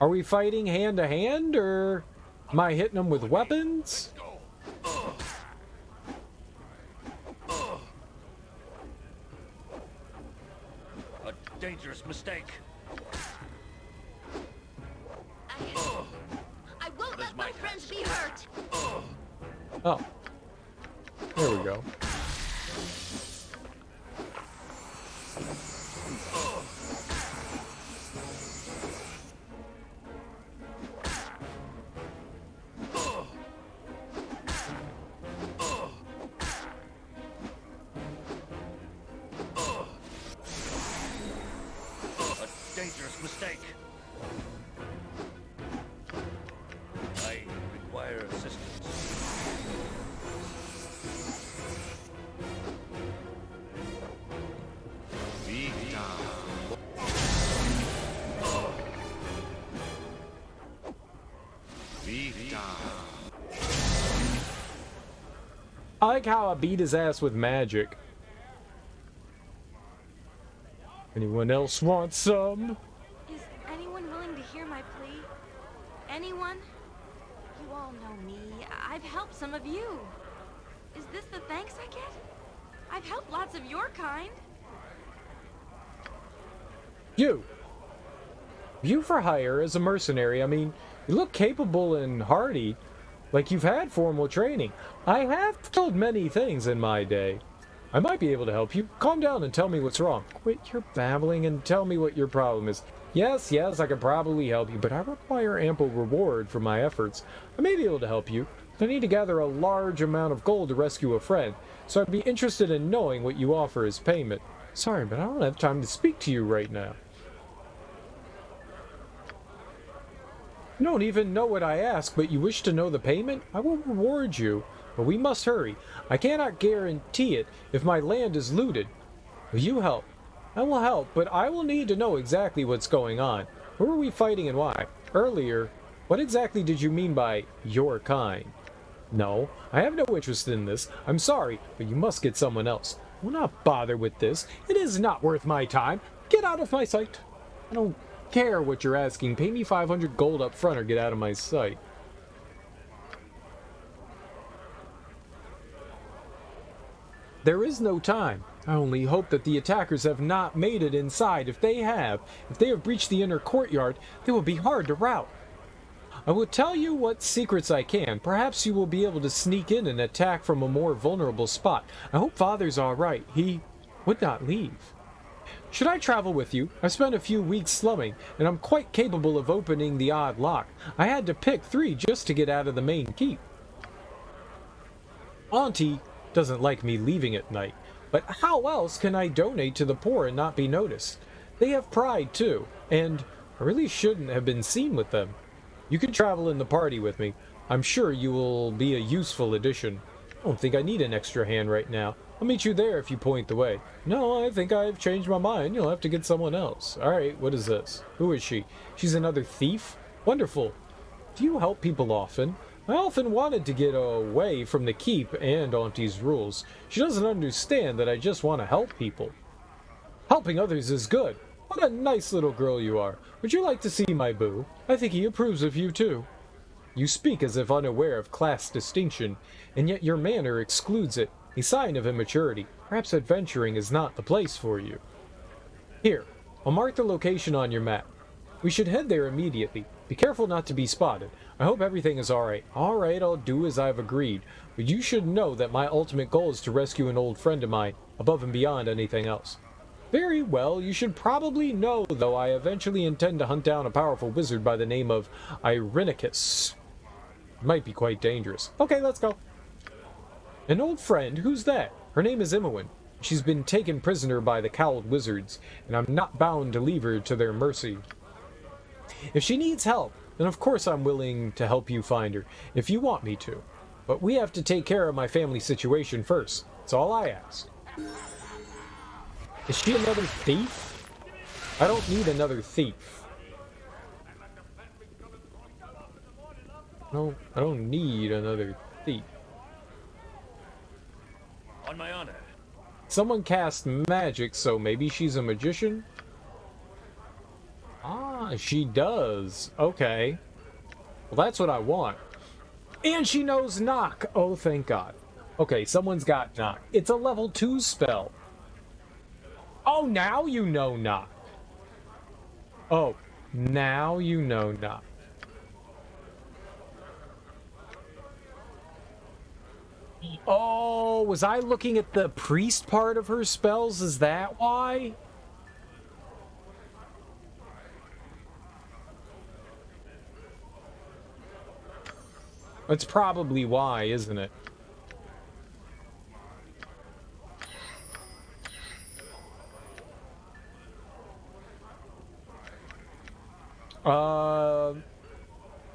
Are we fighting hand to hand, or am I hitting them with weapons? A dangerous mistake. I won't let my friends be hurt. Oh. There we go. I like how I beat his ass with magic. Anyone else want some? Is anyone willing to hear my plea? Anyone? You all know me. I've helped some of you. Is this the thanks I get? I've helped lots of your kind. You for hire as a mercenary. I mean, you look capable and hardy, like you've had formal training. I have killed many things in my day. I might be able to help you. Calm down and tell me what's wrong. Quit your babbling and tell me what your problem is. Yes, I could probably help you, but I require ample reward for my efforts. I may be able to help you, but I need to gather a large amount of gold to rescue a friend, so I'd be interested in knowing what you offer as payment. Sorry, but I don't have time to speak to you right now. You don't even know what I ask, but you wish to know the payment? I will reward you, but we must hurry. I cannot guarantee it if my land is looted. Will you help? I will help, but I will need to know exactly what's going on. Who are we fighting and why? Earlier, what exactly did you mean by your kind? No, I have no interest in this. I'm sorry, but you must get someone else. I will not bother with this. It is not worth my time. Get out of my sight. I don't care what you're asking. Pay me 500 gold up front or get out of my sight. There is no time. I only hope that the attackers have not made it inside. If they have breached the inner courtyard, they will be hard to rout. I will tell you what secrets I can. Perhaps you will be able to sneak in and attack from a more vulnerable spot. I hope Father's all right. He would not leave. Should I travel with you? I've spent a few weeks slumming, and I'm quite capable of opening the odd lock. I had to pick 3 just to get out of the main keep. Auntie doesn't like me leaving at night, but how else can I donate to the poor and not be noticed? They have pride too, and I really shouldn't have been seen with them. You can travel in the party with me. I'm sure you will be a useful addition. I don't think I need an extra hand right now. I'll meet you there if you point the way. No, I think I've changed my mind. You'll have to get someone else. Alright, what is this? Who is she? She's another thief? Wonderful. Do you help people often? I often wanted to get away from the keep and Auntie's rules. She doesn't understand that I just want to help people. Helping others is good. What a nice little girl you are. Would you like to see my boo? I think he approves of you too. You speak as if unaware of class distinction, and yet your manner excludes it. A sign of immaturity. Perhaps adventuring is not the place for you. Here, I'll mark the location on your map. We should head there immediately. Be careful not to be spotted. I hope everything is alright. Alright, I'll do as I've agreed. But you should know that my ultimate goal is to rescue an old friend of mine, above and beyond anything else. Very well, you should probably know, though, I eventually intend to hunt down a powerful wizard by the name of Irenicus. Might be quite dangerous. Okay, let's go. An old friend? Who's that? Her name is Imoen. She's been taken prisoner by the cowled wizards, and I'm not bound to leave her to their mercy. If she needs help, then of course I'm willing to help you find her, if you want me to. But we have to take care of my family situation first. That's all I ask. Is she another thief? I don't need another thief. No, I don't need another thief. On my honor. Someone cast magic, so maybe she's a magician? Ah, she does. Okay. Well, that's what I want. And she knows knock. Oh, thank God. Okay, someone's got knock. It's a level 2 spell. Oh, now you know knock. Oh, now you know knock. Oh, was I looking at the priest part of her spells? Is that why? That's probably why, isn't it?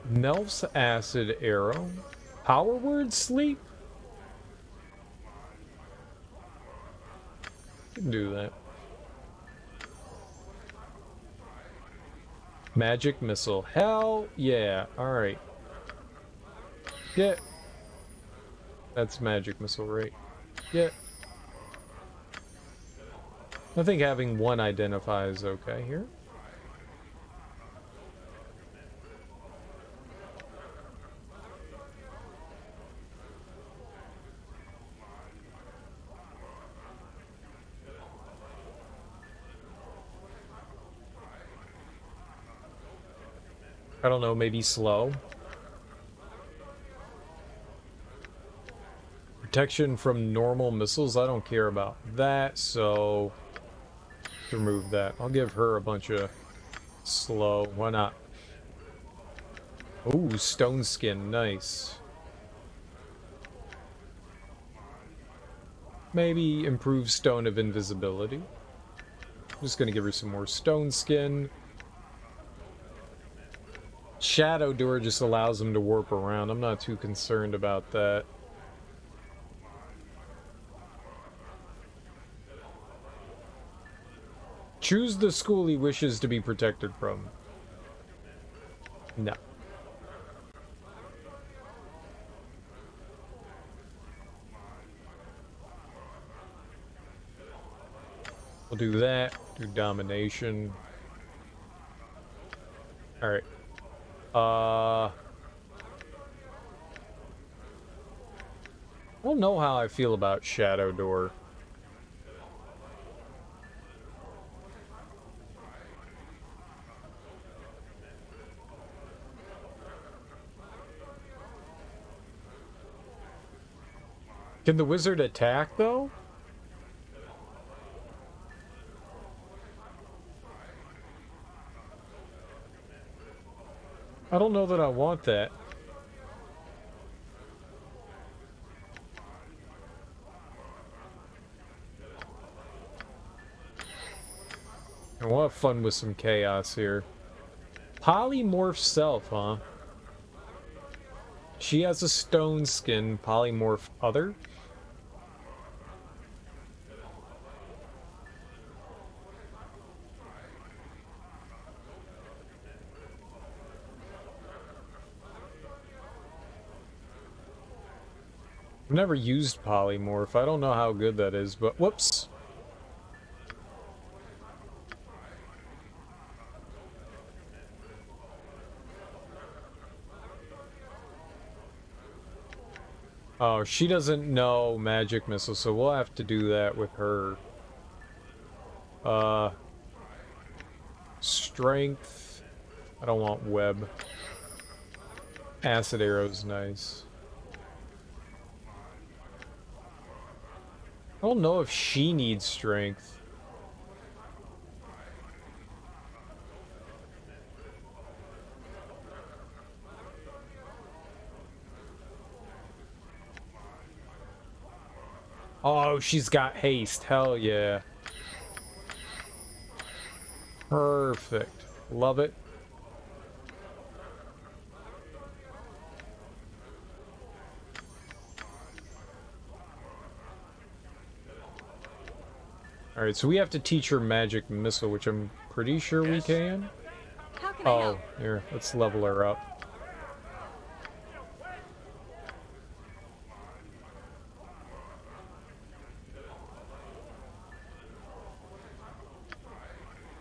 Melf's acid arrow. Power word sleep? Can do that. Magic missile. Hell yeah. Alright. Yeah. That's magic missile, right? Yeah. I think having one identify is okay here. I don't know, maybe slow. Protection from normal missiles, I don't care about that, so remove that. I'll give her a bunch of slow. Why not? Ooh, stone skin, nice. Maybe improve stone of invisibility. I'm just gonna give her some more stone skin. Shadow Door just allows them to warp around. I'm not too concerned about that. Choose the school he wishes to be protected from. No. We'll do that. Do domination. Alright. I don't know how I feel about Shadow Door. Can the wizard attack, though? I don't know that I want that. And we'll have fun with some chaos here. Polymorph self, huh? She has a stone skin. Polymorph other? I've never used polymorph. I don't know how good that is, but whoops. Oh, she doesn't know magic missile, so we'll have to do that with her. Strength. I don't want web. Acid arrow's nice. I don't know if she needs strength. Oh, she's got haste. Hell yeah. Perfect. Love it. Alright, so we have to teach her magic missile, which I'm pretty sure we can. How can I help? Here, let's level her up.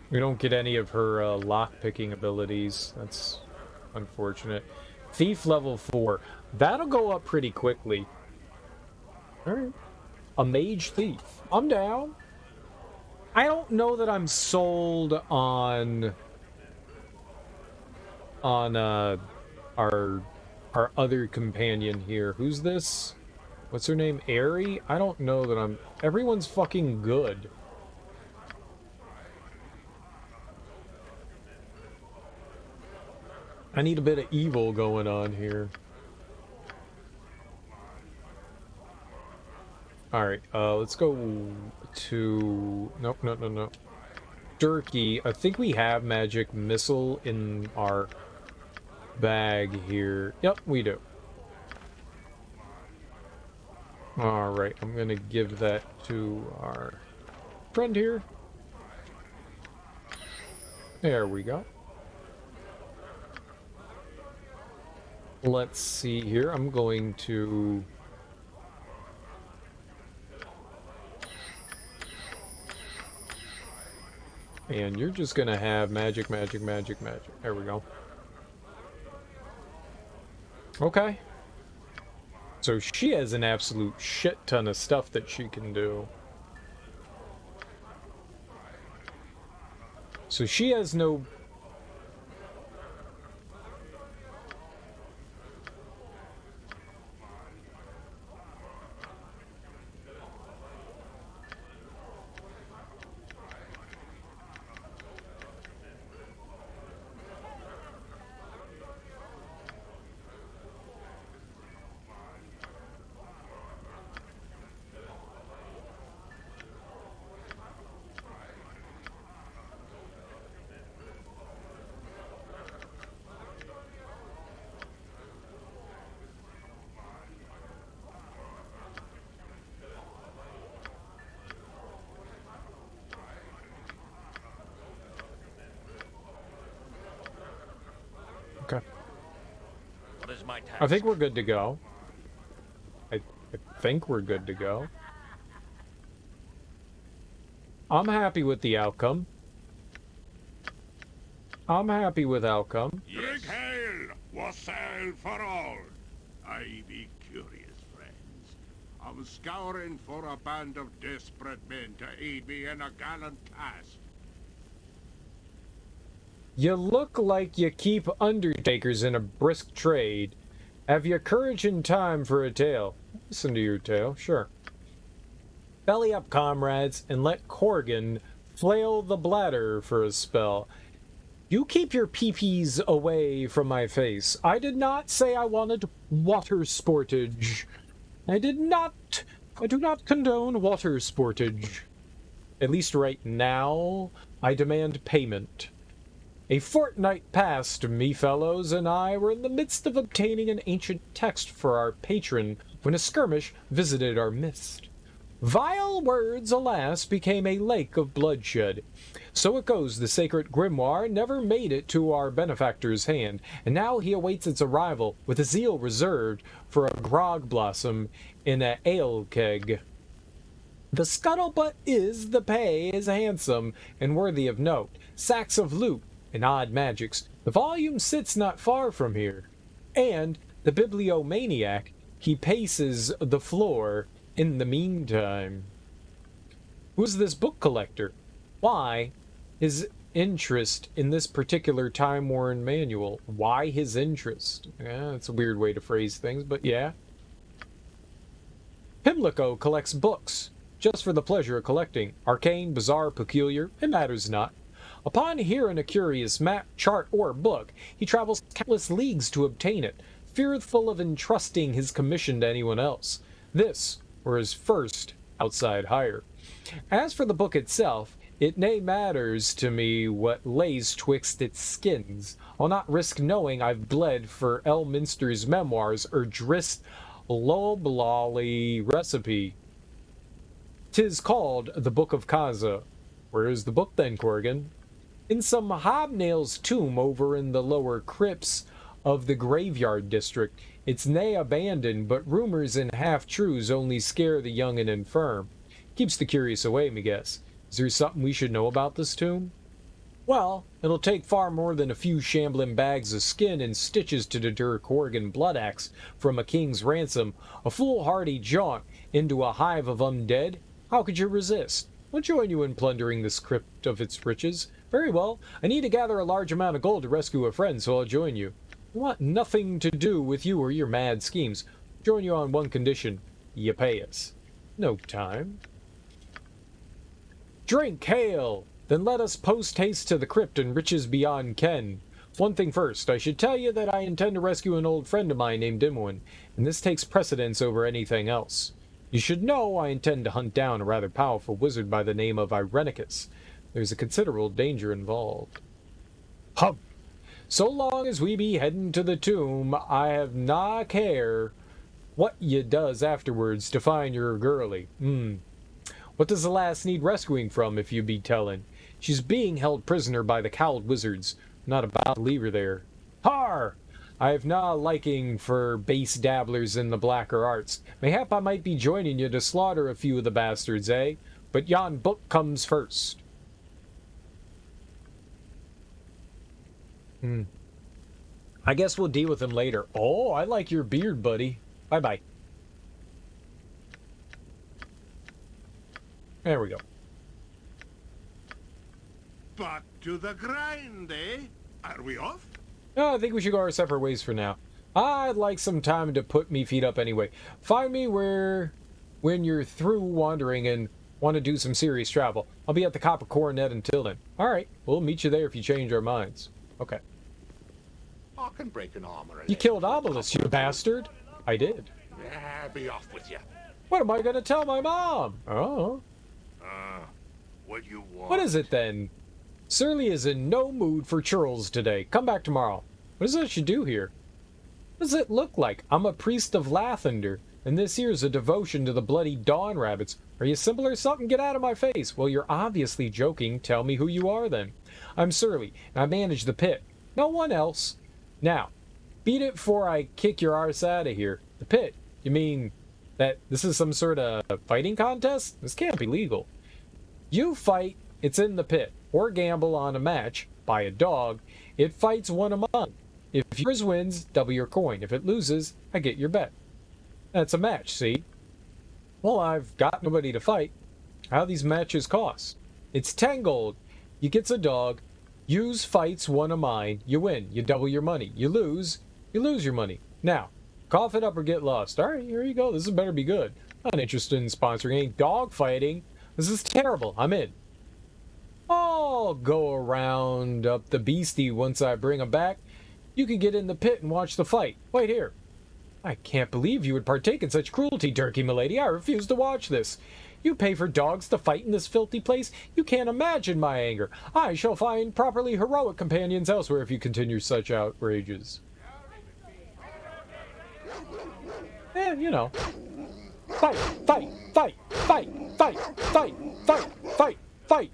We don't get any of her lock-picking abilities. That's unfortunate. Thief level 4. That'll go up pretty quickly. Alright. A mage thief. I'm down. I don't know that I'm sold on our other companion here. Who's this? What's her name? Aerie? I don't know that I'm... Everyone's fucking good. I need a bit of evil going on here. Alright, let's go to... Nope, no. Durkee. I think we have magic missile in our bag here. Yep, we do. Alright, I'm gonna give that to our friend here. There we go. Let's see here. I'm going to... And you're just gonna have magic, magic, magic, magic. There we go. Okay. So she has an absolute shit ton of stuff that she can do. So she has no... Okay. What is my task? I think we're good to go. I think we're good to go. I'm happy with the outcome. I'm happy with outcome. Yig hail! Wassail for all! I be curious, friends. I'm scouring for a band of desperate men to aid me in a gallant task. You look like you keep undertakers in a brisk trade. Have you courage and time for a tale? Listen to your tale, sure. Belly up, comrades, and let Corgan flail the bladder for a spell. You keep your peepees away from my face. I did not say I wanted water sportage. I do not condone water sportage. At least right now, I demand payment. A fortnight passed, me fellows and I were in the midst of obtaining an ancient text for our patron when a skirmish visited our midst. Vile words, alas, became a lake of bloodshed. So it goes, the sacred grimoire never made it to our benefactor's hand, and now he awaits its arrival with a zeal reserved for a grog blossom in a ale keg. The scuttlebutt is, the pay is handsome and worthy of note. Sacks of loot and odd magics. The volume sits not far from here. And the bibliomaniac, he paces the floor in the meantime. Who's this book collector? Why his interest in this particular time-worn manual? Why his interest? Yeah, that's a weird way to phrase things, but yeah. Pimlico collects books, just for the pleasure of collecting. Arcane, bizarre, peculiar, it matters not. Upon hearing a curious map, chart, or book, he travels countless leagues to obtain it, fearful of entrusting his commission to anyone else. This were his first outside hire. As for the book itself, it nae matters to me what lays twixt its skins. I'll not risk knowing I've bled for Elminster's memoirs or Drist Loblolly recipe. 'Tis called the Book of Kaza. Where is the book then, Corrigan? In some hobnail's tomb over in the lower crypts of the graveyard district. It's nae abandoned, but rumors and half-truths only scare the young and infirm. Keeps the curious away, me guess. Is there something we should know about this tomb? Well, it'll take far more than a few shambling bags of skin and stitches to deter Corrigan Bloodaxe from a king's ransom. A foolhardy jaunt into a hive of undead? How could you resist? I'll join you in plundering this crypt of its riches. Very well. I need to gather a large amount of gold to rescue a friend, so I'll join you. I want nothing to do with you or your mad schemes. Join you on one condition. You pay us. No time. Drink, hail! Then let us post haste to the crypt and riches beyond ken. One thing first, I should tell you that I intend to rescue an old friend of mine named Dimwin, and this takes precedence over anything else. You should know I intend to hunt down a rather powerful wizard by the name of Irenicus. There's a considerable danger involved. Hum! So long as we be heading to the tomb, I have na care what ye does afterwards to find your girlie. What does the lass need rescuing from, if you be tellin'? She's being held prisoner by the cowled wizards. Not about to leave her there. Har! I have not a liking for base dabblers in the blacker arts. Mayhap I might be joining you to slaughter a few of the bastards, eh? But yon book comes first. I guess we'll deal with him later. Oh, I like your beard, buddy. Bye-bye. There we go. Back to the grind, eh? Are we off? No, I think we should go our separate ways for now. I'd like some time to put me feet up anyway. Find me when you're through wandering and want to do some serious travel. I'll be at the Copper Coronet until then. Alright, we'll meet you there if you change our minds. Okay. I can break an arm or a You killed Obelisk, you bastard! I did. Yeah, be off with you. What am I gonna tell my mom? Oh. What you want? What is it then? Surly is in no mood for churls today. Come back tomorrow. What does that should do here? What does it look like? I'm a priest of Lathander, and this here's a devotion to the bloody Dawn Rabbits. Are you simple or something? Get out of my face. Well, you're obviously joking. Tell me who you are then. I'm Surly, and I manage the pit. No one else. Now, beat it before I kick your arse out of here. The pit? You mean that this is some sort of fighting contest? This can't be legal. You fight, it's in the pit, or gamble on a match, buy a dog, it fights one a month. If yours wins, double your coin. If it loses, I get your bet. That's a match, see? Well, I've got nobody to fight. How these matches cost? It's 10 gold. You gets a dog. Use fights one of mine. You win. You double your money. You lose your money. Now, cough it up or get lost. Alright, here you go. This better be good. Not interested in sponsoring any dog fighting. This is terrible. I'm in. I'll go around up the beastie once I bring him back. You can get in the pit and watch the fight. Wait here. I can't believe you would partake in such cruelty, Turkey milady. I refuse to watch this. You pay for dogs to fight in this filthy place? You can't imagine my anger. I shall find properly heroic companions elsewhere if you continue such outrages. You know. Fight, fight, fight, fight, fight, fight, fight, fight, fight.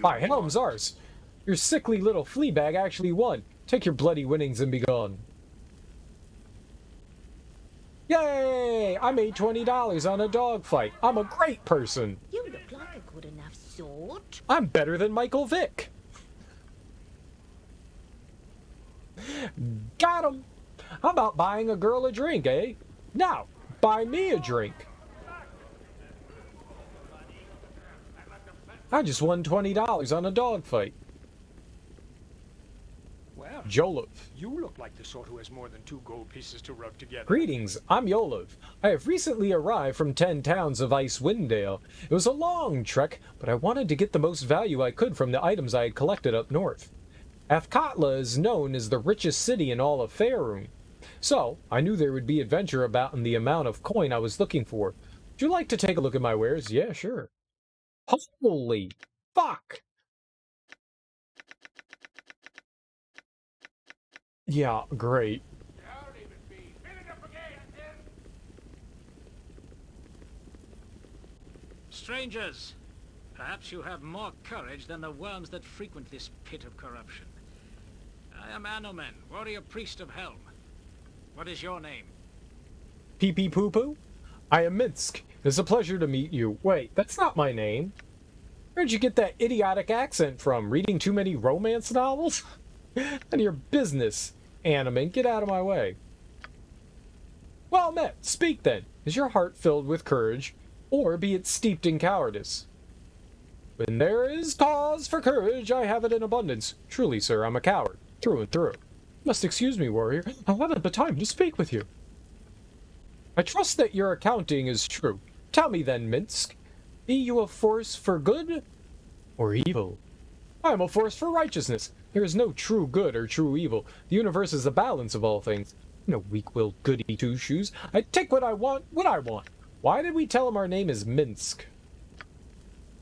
By Helm's ours. Your sickly little flea bag actually won. Take your bloody winnings and be gone. Yay! I made $20 on a dog fight. I'm a great person. You look like a good enough sort. I'm better than Michael Vick. Got him. How about buying a girl a drink, eh? Now, buy me a drink. I just won $20 on a dog fight. Well, Jolov. You look like the sort who has more than 2 gold pieces to rub together. Greetings, I'm Yolov. I have recently arrived from 10 towns of Icewindale. It was a long trek, but I wanted to get the most value I could from the items I had collected up north. Athkatla is known as the richest city in all of Faerun. So, I knew there would be adventure about in the amount of coin I was looking for. Would you like to take a look at my wares? Yeah, sure. Holy fuck! Yeah, great. Strangers, perhaps you have more courage than the worms that frequent this pit of corruption. I am Anomen, warrior priest of Helm. What is your name? Pee-pee poo-poo? I am Minsk. It's a pleasure to meet you. Wait, that's not my name. Where'd you get that idiotic accent from? Reading too many romance novels? None of your business, Anomen. Get out of my way. Well met. Speak then. Is your heart filled with courage, or be it steeped in cowardice? When there is cause for courage, I have it in abundance. Truly, sir, I'm a coward, through and through. Must excuse me, warrior. I haven't the time to speak with you. I trust that your accounting is true. Tell me then, Minsk, be you a force for good or evil? I am a force for righteousness. There is no true good or true evil. The universe is the balance of all things. No weak-willed goody two-shoes. I take what I want when I want. Why did we tell him our name is Minsk?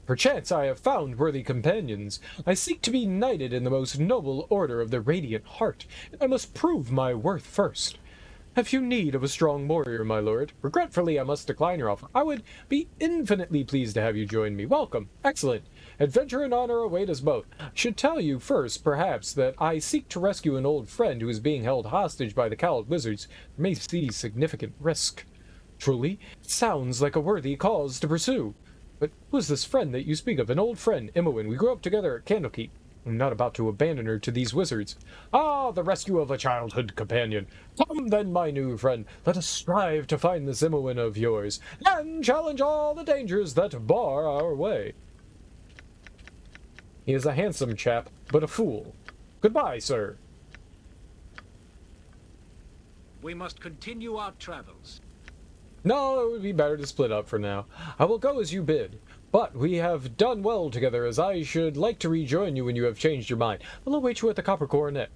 Perchance I have found worthy companions. I seek to be knighted in the most noble order of the Radiant Heart. I must prove my worth first. Have you need of a strong warrior, my lord? Regretfully, I must decline your offer. I would be infinitely pleased to have you join me. Welcome. Excellent. Adventure and honor await us both. I should tell you first, perhaps, that I seek to rescue an old friend who is being held hostage by the Khalid wizards. There may be significant risk. Truly, it sounds like a worthy cause to pursue. But who is this friend that you speak of? An old friend, Imoen. We grew up together at Candlekeep. I'm not about to abandon her to these wizards. Ah, the rescue of a childhood companion. Come then, my new friend. Let us strive to find this Imoen of yours, and challenge all the dangers that bar our way. He is a handsome chap, but a fool. Goodbye, sir. We must continue our travels. No, it would be better to split up for now. I will go as you bid. But we have done well together, as I should like to rejoin you when you have changed your mind. I'll await you at the Copper Coronet.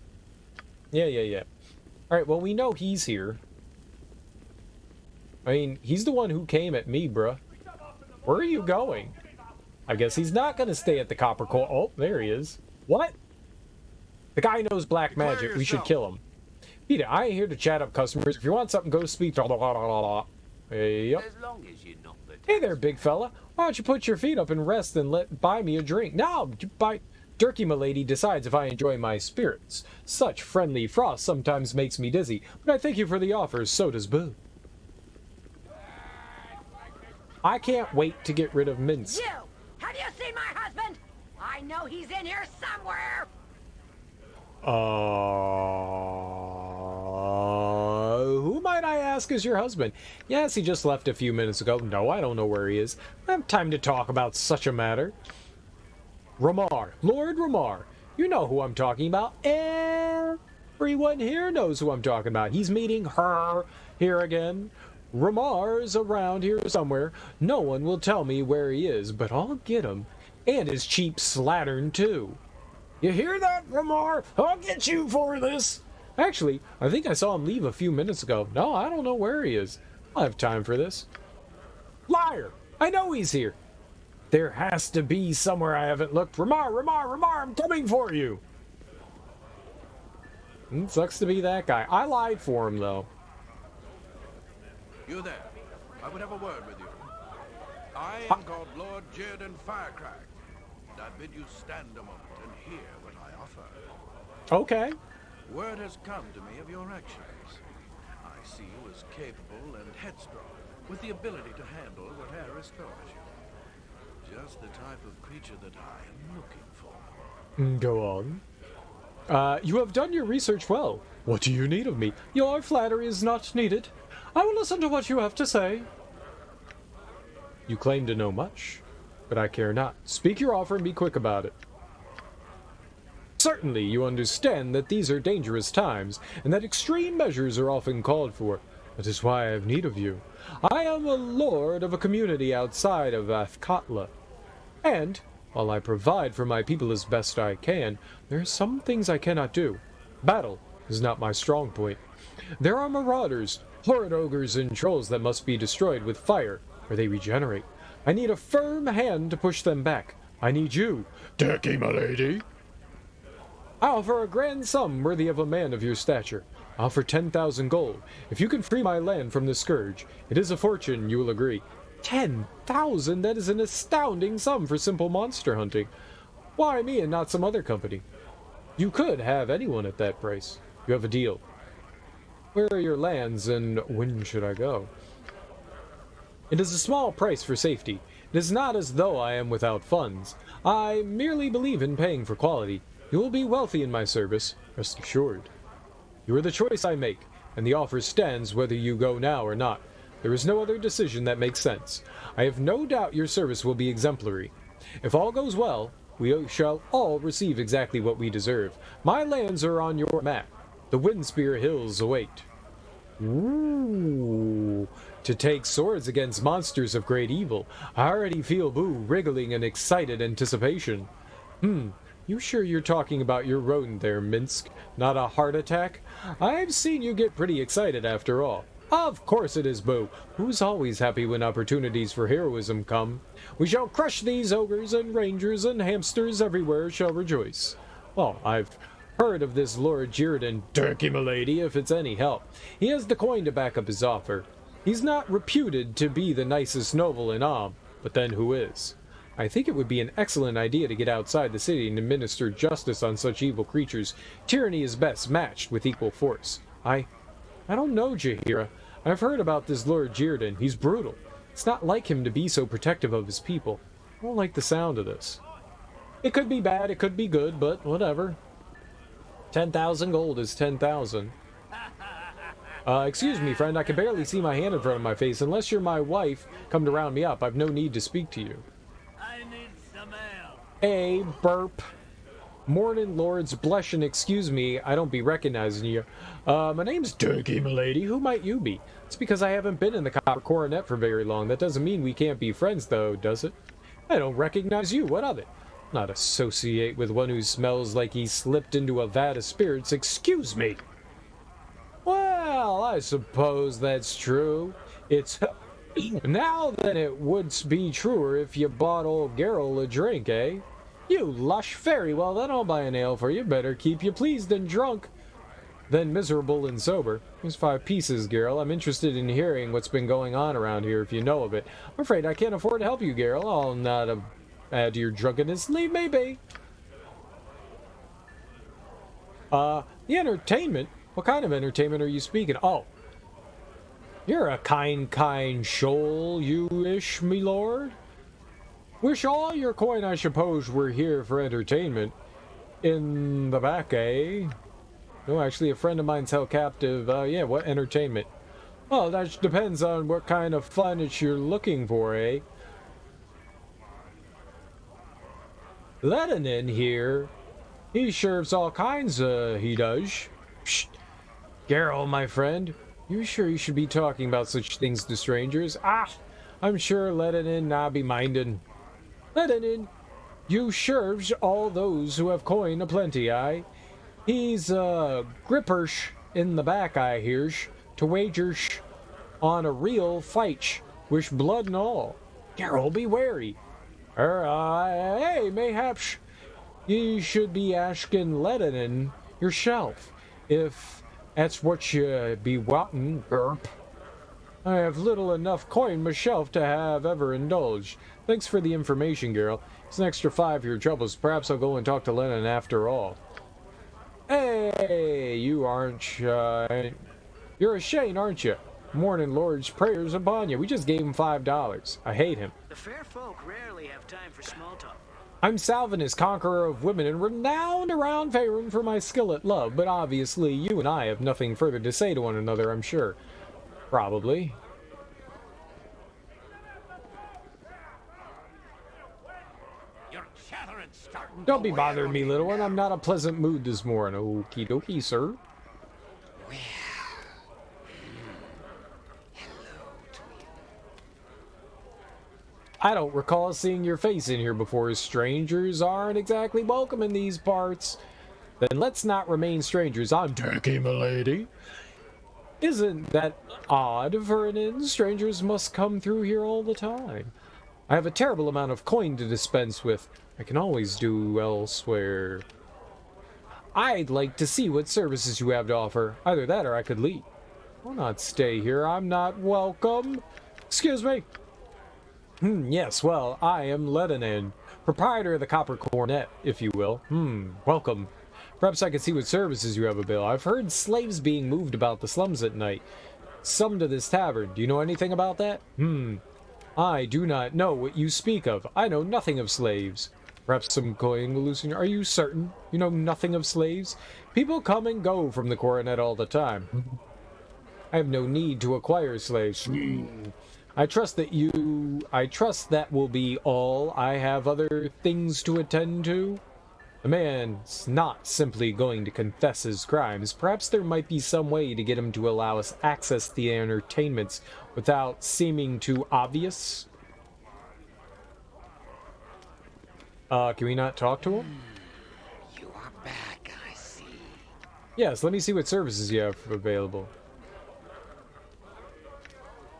Yeah. Alright, well, we know he's here. I mean, he's the one who came at me, bruh. Where are you going? I guess he's not going to stay at the Copper Coronet. Oh, there he is. What? The guy knows black magic. We should kill him. Peter, I ain't here to chat up customers. If you want something, go speak to... Yep. As long as you know the Hey there, big fella. Why don't you put your feet up and rest and buy me a drink? Now, Durkee, milady, decides if I enjoy my spirits. Such friendly frost sometimes makes me dizzy, but I thank you for the offer, so does Boo. I can't wait to get rid of Mince. You! Have you seen my husband? I know he's in here somewhere! Who might I ask is your husband? Yes, he just left a few minutes ago. No, I don't know where he is. I have time to talk about such a matter. Ramar, Lord Ramar. You know who I'm talking about. Everyone here knows who I'm talking about. He's meeting her here again. Ramar's around here somewhere. No one will tell me where he is, but I'll get him. And his cheap slattern, too. You hear that, Ramar? I'll get you for this. Actually, I think I saw him leave a few minutes ago. No, I don't know where he is. I'll have time for this. Liar! I know he's here. There has to be somewhere I haven't looked. Ramar, I'm coming for you. It sucks to be that guy. I lied for him, though. You there. I would have a word with you. I am called Lord Jaden Firecrack, and I bid you stand a moment and hear what I offer. Okay. Word has come to me of your actions. I see you as capable and headstrong, with the ability to handle whatever is thrown at you. Just the type of creature that I am looking for. Go on. You have done your research well. What do you need of me? Your flattery is not needed. I will listen to what you have to say. You claim to know much, but I care not. Speak your offer and be quick about it. Certainly, you understand that these are dangerous times, and that extreme measures are often called for. That is why I have need of you. I am a lord of a community outside of Athkatla. And, while I provide for my people as best I can, there are some things I cannot do. Battle is not my strong point. There are marauders, horrid ogres and trolls that must be destroyed with fire, or they regenerate. I need a firm hand to push them back. I need you. Durkee, my lady. I offer a grand sum worthy of a man of your stature. I offer 10,000 gold. If you can free my land from the scourge, it is a fortune, you will agree. 10,000? That is an astounding sum for simple monster hunting. Why me and not some other company? You could have anyone at that price. You have a deal. Where are your lands, and when should I go? It is a small price for safety. It is not as though I am without funds. I merely believe in paying for quality. You will be wealthy in my service, rest assured. You are the choice I make, and the offer stands whether you go now or not. There is no other decision that makes sense. I have no doubt your service will be exemplary. If all goes well, we shall all receive exactly what we deserve. My lands are on your map. The Windspear Hills await. Ooh, to take swords against monsters of great evil. I already feel Boo wriggling in excited anticipation. You sure you're talking about your rodent there, Minsk? Not a heart attack? I've seen you get pretty excited after all. Of course it is Boo, who's always happy when opportunities for heroism come. We shall crush these ogres, and rangers and hamsters everywhere shall rejoice. Well, I've heard of this Lord Jahiera, Durkee, milady, if it's any help. He has the coin to back up his offer. He's not reputed to be the nicest noble in Am, but then who is? I think it would be an excellent idea to get outside the city and administer justice on such evil creatures. Tyranny is best matched with equal force. I don't know, Jahiera. I've heard about this Lord Jirdan. He's brutal. It's not like him to be so protective of his people. I don't like the sound of this. It could be bad, it could be good, but whatever. 10,000 gold is 10,000. Excuse me, friend, I can barely see my hand in front of my face. Unless you're my wife, come to round me up. I've no need to speak to you. I need some ale. Hey, burp. Morning, lords, blush and excuse me, I don't be recognizing you. My name's Turkey, milady. Who might you be? It's because I haven't been in the Copper Coronet for very long. That doesn't mean we can't be friends, though, does it? I don't recognize you. What of it? Not associate with one who smells like he slipped into a vat of spirits. Excuse me. Well, I suppose that's true. It's... Now then, it would be truer if you bought old Geralt a drink, eh? You lush. Very well, then I'll buy an ale for you. Better keep you pleased and drunk than miserable and sober. Here's 5 pieces, Geralt. I'm interested in hearing what's been going on around here if you know of it. I'm afraid I can't afford to help you, Geralt. I'll not add to your drunkenness. Leave me be. The entertainment? What kind of entertainment are you speaking? Oh. You're a kind shoal, you-ish, me lord. Wish all your coin, I suppose, were here for entertainment. In the back, eh? No, actually, a friend of mine's held captive. Yeah, what entertainment? Well, that depends on what kind of fun it's you're looking for, eh? Lenin here, he serves all kinds, he does. Psst. Geralt, my friend, you sure you should be talking about such things to strangers? Ah, I'm sure Lenin not be mindin'. Lenin, you serves all those who have coin aplenty, aye? He's, grippers in the back, I hears, to wagers on a real fight, wish blood and all. Geralt, be wary. Hey, mayhaps ye should be asking Lenin yourself, if that's what you be wantin', Gerp. I have little enough coin myself to have ever indulged. Thanks for the information, Geralt. It's an extra 5 for your troubles. Perhaps I'll go and talk to Lenin after all. Hey, you aren't, you're a Shane, aren't you? Morning, Lord's prayers upon you. We just gave him $5. I hate him. The fair folk rarely have time for small talk. I'm Salvinus, conqueror of women, and renowned around Faerun for my skill at love, but obviously you and I have nothing further to say to one another, I'm sure. Probably. Don't be bothering me, little one. I'm not in a pleasant mood this morning. Okie dokie, sir. I don't recall seeing your face in here before. Strangers aren't exactly welcome in these parts. Then let's not remain strangers. I'm Turkey, milady. Isn't that odd for an inn? Strangers must come through here all the time. I have a terrible amount of coin to dispense with. I can always do elsewhere. I'd like to see what services you have to offer. Either that or I could leave. I'll not stay here. I'm not welcome. Excuse me. Yes, well, I am Lenin, proprietor of the Copper Coronet, if you will. Welcome. Perhaps I could see what services you have available. I've heard slaves being moved about the slums at night. Some to this tavern. Do you know anything about that? I do not know what you speak of. I know nothing of slaves. Perhaps some coin will loosen. Are you certain you know nothing of slaves? People come and go from the Coronet all the time. I have no need to acquire slaves. I trust that will be all. I have other things to attend to. A man's not simply going to confess his crimes. Perhaps there might be some way to get him to allow us access to the entertainments without seeming too obvious. Can we not talk to him? You are back, I see. Yes, let me see what services you have available.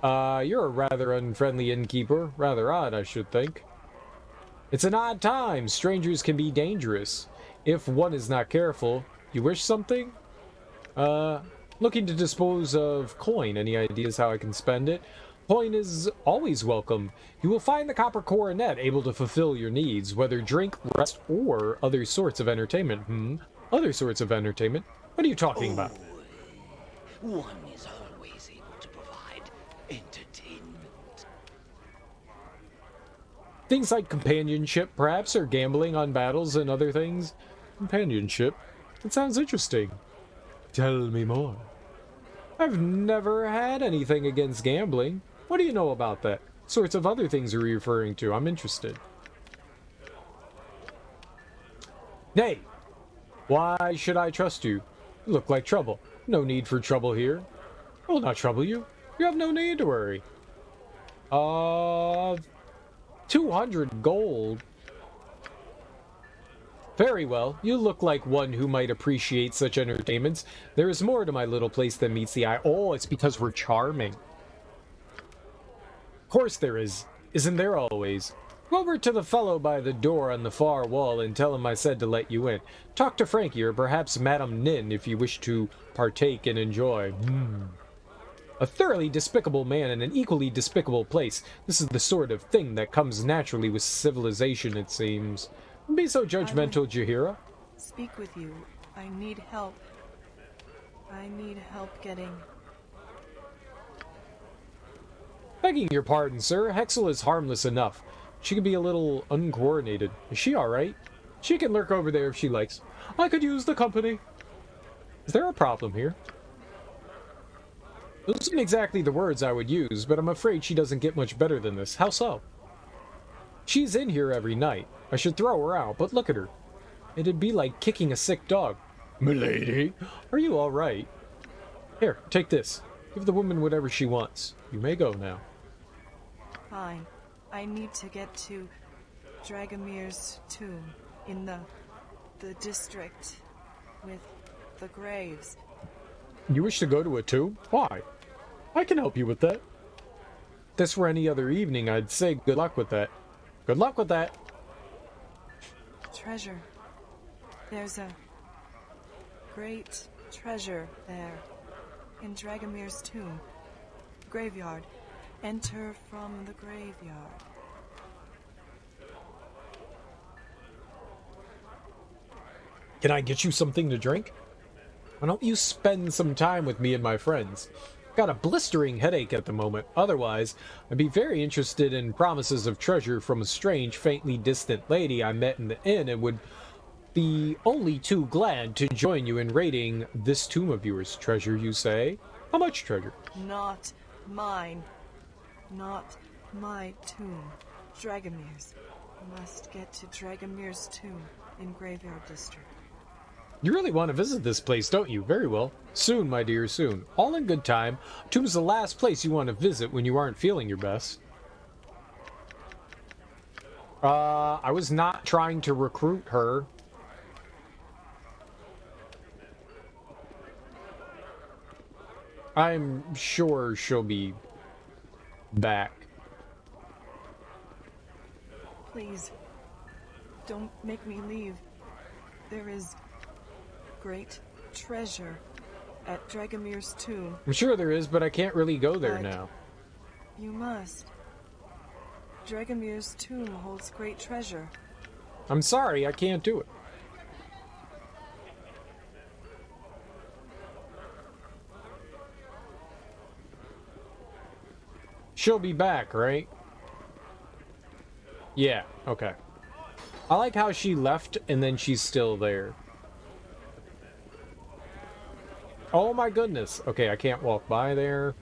You're a rather unfriendly innkeeper. Rather odd, I should think. It's an odd time. Strangers can be dangerous if one is not careful. You wish something? Looking to dispose of coin. Any ideas how I can spend it? Coin is always welcome. You will find the copper coronet able to fulfill your needs, whether drink, rest, or other sorts of entertainment. Other sorts of entertainment? What are you talking about? One is always able to provide entertainment. Things like companionship, perhaps, or gambling on battles and other things. Companionship? That sounds interesting. Tell me more. I've never had anything against gambling. What do you know about that? Sorts of other things are you referring to? I'm interested. Nay, why should I trust you? You look like trouble. No need for trouble here. I will not trouble you. You have no need to worry. 200 gold. Very well. You look like one who might appreciate such entertainments. There is more to my little place than meets the eye. Oh, it's because we're charming. Of course there is. Isn't there always? Go over to the fellow by the door on the far wall and tell him I said to let you in. Talk to Frankie or perhaps Madame Nin if you wish to partake and enjoy. A thoroughly despicable man in an equally despicable place. This is the sort of thing that comes naturally with civilization, it seems. Don't be so judgmental, Jahiera. Speak with you. I need help. I need help getting... Begging your pardon, sir. Hexxat is harmless enough. She can be a little uncoordinated. Is she alright? She can lurk over there if she likes. I could use the company. Is there a problem here? Those aren't exactly the words I would use, but I'm afraid she doesn't get much better than this. How so? She's in here every night. I should throw her out, but look at her. It'd be like kicking a sick dog. Milady, are you alright? Here, take this. Give the woman whatever she wants. You may go now. Fine. I need to get to Dragomir's tomb in the district with the graves. You wish to go to a tomb? Why? I can help you with that. If this were any other evening, I'd say good luck with that. Good luck with that. Treasure. There's a great treasure there in Dragomir's tomb. Graveyard. Enter from the graveyard. Can I get you something to drink? Why don't you spend some time with me and my friends? Got a blistering headache at the moment. Otherwise, I'd be very interested in promises of treasure from a strange, faintly distant lady I met in the inn and would be only too glad to join you in raiding this tomb of yours. Treasure, you say? How much treasure? Not mine. Not my tomb. Dragomir's. Must get to Dragomir's tomb in Graveyard District. You really want to visit this place, don't you? Very well. Soon, my dear, soon. All in good time. Tomb's the last place you want to visit when you aren't feeling your best. I was not trying to recruit her. I'm sure she'll be back. Please, don't make me leave. There is great treasure at Dragomir's tomb. I'm sure there is, but I can't really go there But now. You must. Dragomir's tomb holds great treasure. I'm sorry, I can't do it. She'll be back, right? Yeah, okay. I like how she left and then she's still there. Oh my goodness. Okay, I can't walk by there.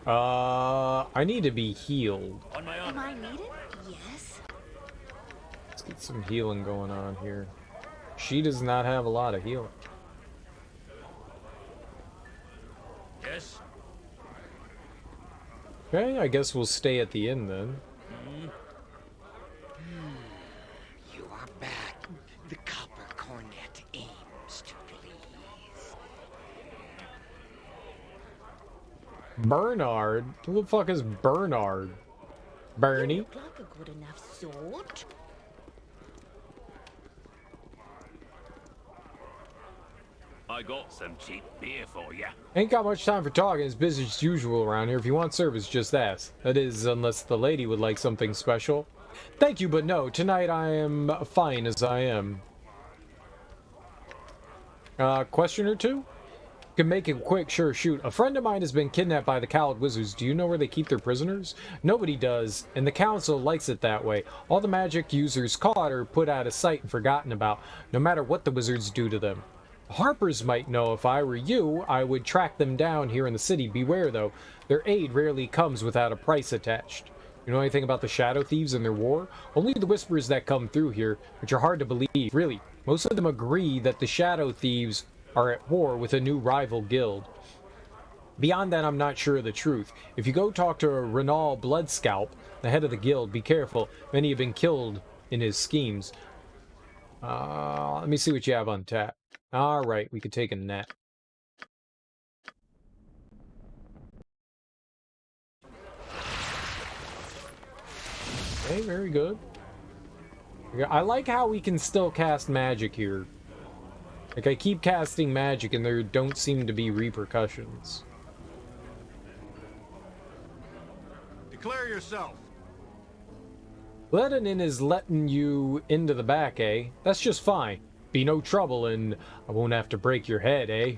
I need to be healed. Am I needed? Yes. Let's get some healing going on here. She does not have a lot of healing. Yes? Okay, I guess we'll stay at the inn then. You are back. The copper cornet aims to please. Bernard? Who the fuck is Bernard? Bernie? Look like a good enough sort. I got some cheap beer for you. Ain't got much time for talking. It's business as usual around here. If you want service, just ask. That is, unless the lady would like something special. Thank you, but no. Tonight I am fine as I am. Question or two? Can make it quick, sure, shoot. A friend of mine has been kidnapped by the Khalid wizards. Do you know where they keep their prisoners? Nobody does, and the council likes it that way. All the magic users caught are put out of sight and forgotten about, no matter what the wizards do to them. Harpers might know. If I were you, I would track them down here in the city. Beware, though. Their aid rarely comes without a price attached. You know anything about the Shadow Thieves and their war? Only the whispers that come through here, which are hard to believe. Really, most of them agree that the Shadow Thieves are at war with a new rival guild. Beyond that, I'm not sure of the truth. If you go talk to Renal Bloodscalp, the head of the guild, be careful. Many have been killed in his schemes. Let me see what you have on tap. Alright, we could take a net. Okay, very good. I like how we can still cast magic here. Like, I keep casting magic and there don't seem to be repercussions. Declare yourself. Letting in is letting you into the back, eh? That's just fine. Be no trouble and I won't have to break your head, eh?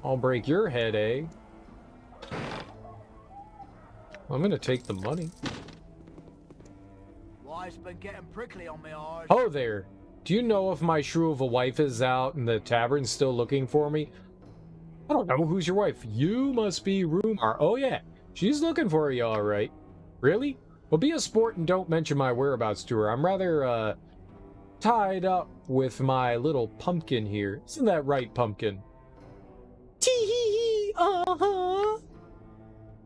I'll break your head, eh? I'm gonna take the money. Wife's been getting prickly on me arse. Oh there. Do you know if my shrew of a wife is out and the tavern's still looking for me? I don't know. Who's your wife? You must be Rumar. Oh yeah, she's looking for you, all right. Really? Well, be a sport and don't mention my whereabouts to her. I'm rather, tied up with my little pumpkin here. Isn't that right, pumpkin? Tee-hee-hee, uh-huh.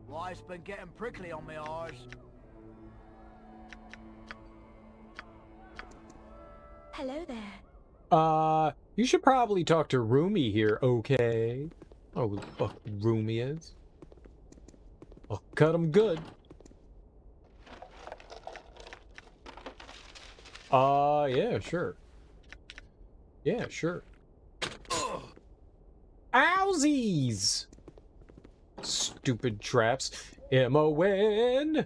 Wife's been getting prickly on me arse. Hello there. You should probably talk to Rumi here, okay? Oh, who the fuck Rumi is? I'll cut him good. Yeah, sure. Yeah, sure. Owsies! Stupid traps. M-O-N!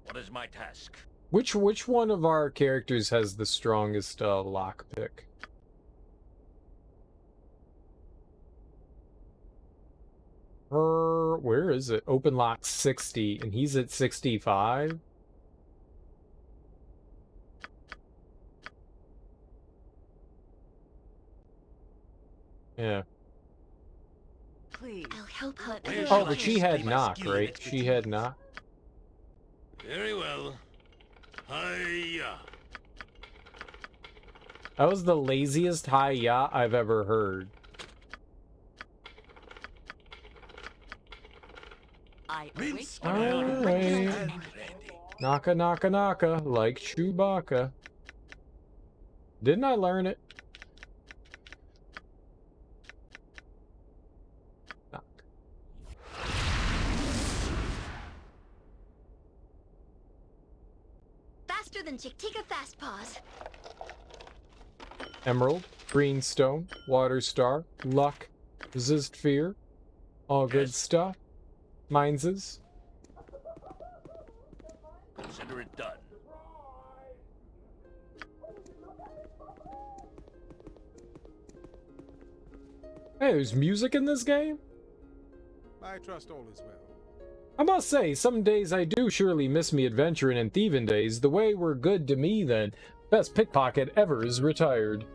What is my task? Which one of our characters has the strongest lockpick? Where is it? Open lock 60, and he's at 65? Yeah. Please. I'll help her. Oh, but she had knock, right? She had knock. Very well. Hiya. That was the laziest hi-ya I've ever heard. Alright. Naka naka naka, like Chewbacca. Didn't I learn it? Faster than Chick-Tika Fast Paws. Emerald, Greenstone, Water Star, Luck, Resist Fear, all good stuff. Mine's. Consider it done. Hey, there's music in this game? I trust all is well. I must say, some days I do surely miss me adventuring and thieving days. The way were good to me then. Best pickpocket ever is retired.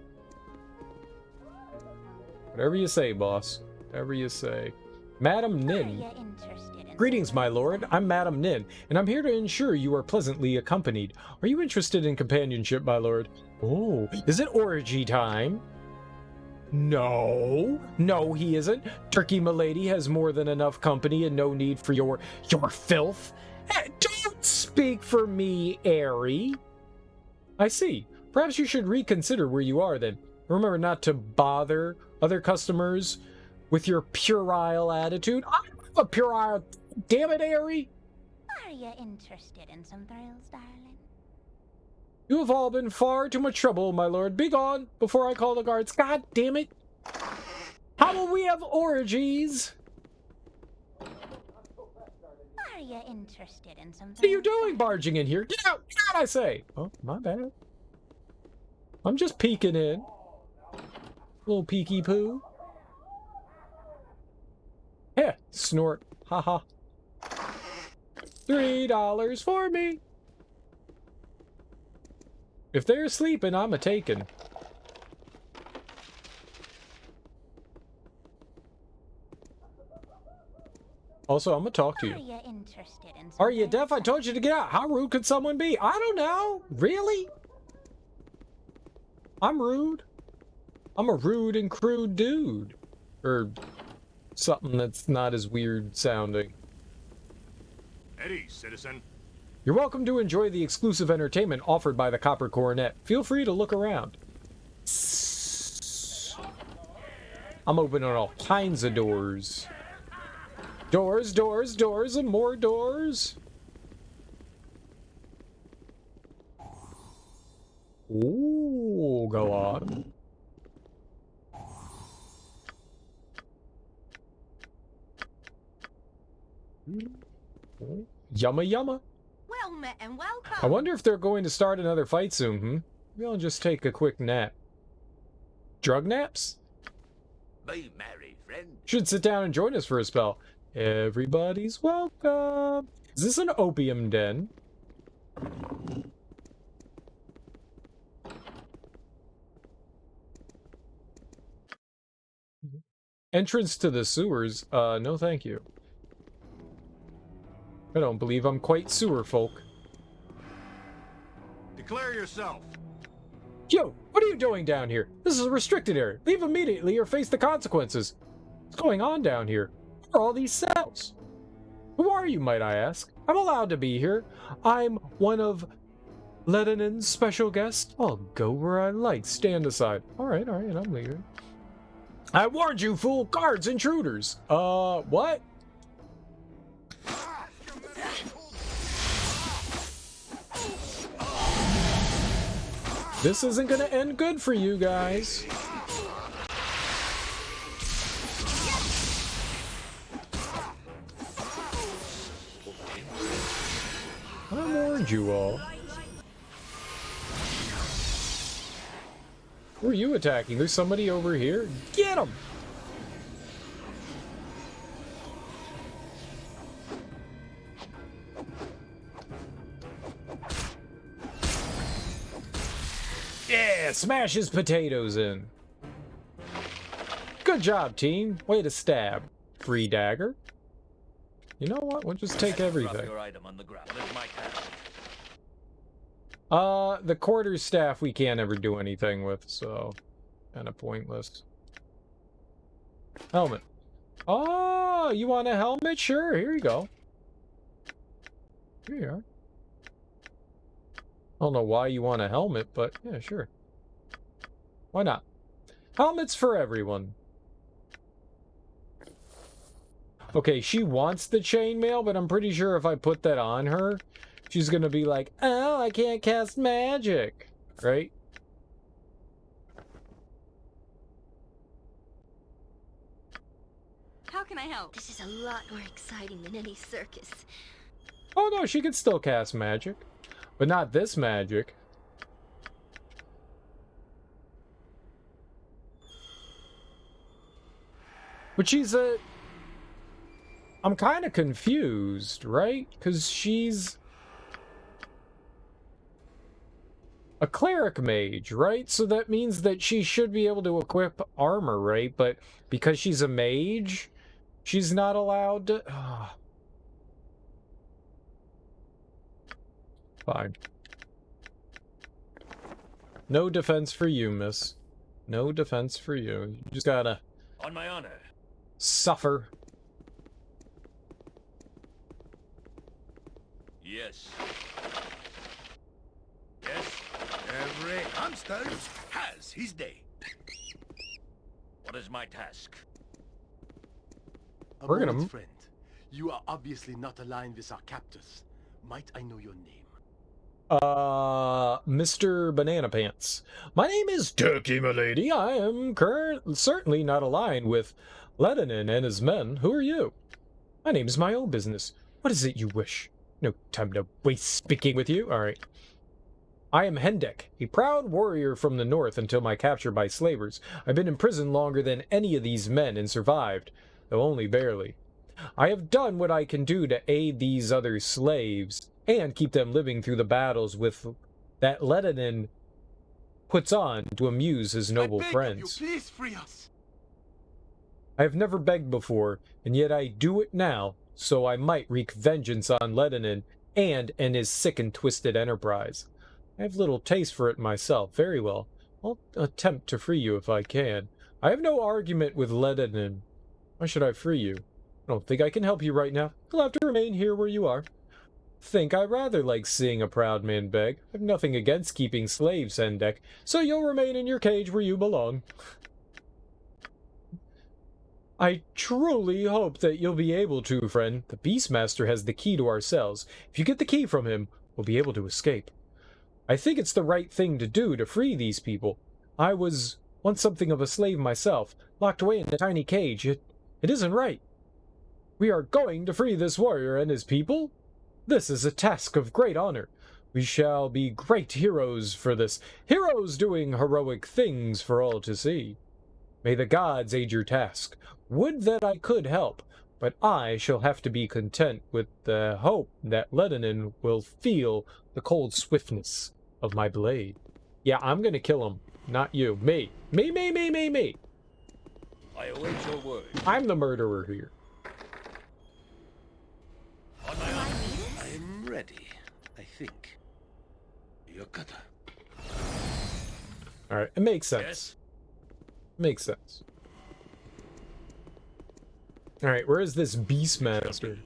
Whatever you say, boss. Whatever you say. Madam Nin. Greetings, my lord. I'm Madam Nin, and I'm here to ensure you are pleasantly accompanied. Are you interested in companionship, my lord? Oh, is it orgy time? No. No, he isn't. Turkey Milady has more than enough company and no need for your filth. Don't speak for me, Airy. I see. Perhaps you should reconsider where you are then. Remember not to bother other customers with your puerile attitude. I don't have a puerile, damn it, Aerie. Are you interested in some thrills, darling? You have all been far too much trouble, my lord. Be gone before I call the guards. God damn it. How will we have orgies? Are you interested in some What are you doing barging in here? Get out! Get out, I say! Oh, my bad. I'm just peeking in. Little peeky poo. Yeah, snort. Haha. $3 for me. If they're sleeping, I'm a-taken. Also, I'm gonna talk to you. Are you interested in some Are you deaf? I told you to get out. How rude could someone be? I don't know. Really? I'm rude. I'm a rude and crude dude. Or something that's not as weird sounding. Eddie, citizen. You're welcome to enjoy the exclusive entertainment offered by the Copper Coronet. Feel free to look around. I'm opening all kinds of doors. Doors, doors, doors, and more doors. Ooh, go on. Yumma yumma. Well met and welcome. I wonder if they're going to start another fight soon, Maybe I'll just take a quick nap. Drug naps? Be merry, friend. Should sit down and join us for a spell. Everybody's welcome. Is this an opium den? Entrance to the sewers? No thank you. I don't believe I'm quite sewer folk. Declare yourself. Yo, what are you doing down here? This is a restricted area. Leave immediately or face the consequences. What's going on down here? What are all these cells? Who are you, might I ask? I'm allowed to be here. I'm one of Lenin's special guests. I'll go where I like. Stand aside. Alright, I'm leaving. I warned you, fool! Guards, intruders! What? This isn't gonna end good for you guys. I warned you all. Who are you attacking? There's somebody over here. Get him! Yeah, smash his potatoes in. Good job, team. Way to stab. Free dagger. You know what? We'll just take everything. Your item on the ground. That's my task. The quarterstaff we can't ever do anything with, so kind of pointless. Helmet. Oh, you want a helmet? Sure, here you go. Here you are. I don't know why you want a helmet, but yeah, sure. Why not? Helmets for everyone. Okay, she wants the chainmail, but I'm pretty sure if I put that on her, she's gonna be like, oh, I can't cast magic, right? How can I help? This is a lot more exciting than any circus. Oh no, she can still cast magic. But not this magic. But she's a... I'm kind of confused, right? Because she's... a cleric mage, right? So that means that she should be able to equip armor, right? But because she's a mage, she's not allowed to... Fine. No defense for you, miss. No defense for you. You just gotta... On my honor. Suffer. Yes. Yes. Every hamster has his day. What is my task? A We're moment, gonna... friend. You are obviously not aligned with our captors. Might I know your name? Mr. Banana Pants. My name is Turkey, milady. I am certainly not aligned with Ledinin and his men. Who are you? My name is my own business. What is it you wish? No time to waste speaking with you. All right. I am Hendek, a proud warrior from the north until my capture by slavers. I've been in prison longer than any of these men and survived, though only barely. I have done what I can do to aid these other slaves and keep them living through the battles with that Ledinin puts on to amuse his noble friends. Please free us. I have never begged before, and yet I do it now, so I might wreak vengeance on Ledinin and his sick and twisted enterprise. I have little taste for it myself. Very well. I'll attempt to free you if I can. I have no argument with Ledinin. Why should I free you? I don't think I can help you right now. You'll have to remain here where you are. I rather like seeing a proud man beg. I have nothing against keeping slaves, Hendek, so you'll remain in your cage where you belong. I truly hope that you'll be able to, friend. The Beastmaster has the key to our cells. If you get the key from him, we'll be able to escape. I think it's the right thing to do to free these people. I was once something of a slave myself, locked away in a tiny cage. It isn't right. We are going to free this warrior and his people. This is a task of great honor. We shall be great heroes for this. Heroes doing heroic things for all to see. May the gods aid your task. Would that I could help, but I shall have to be content with the hope that Ledinin will feel the cold swiftness of my blade. Yeah, I'm gonna kill him, not you. Me. Me. I await your word. I'm the murderer here. I am ready, I think. Yokata. Alright, it makes sense. Yes. Makes sense. Alright, where is this Beastmaster?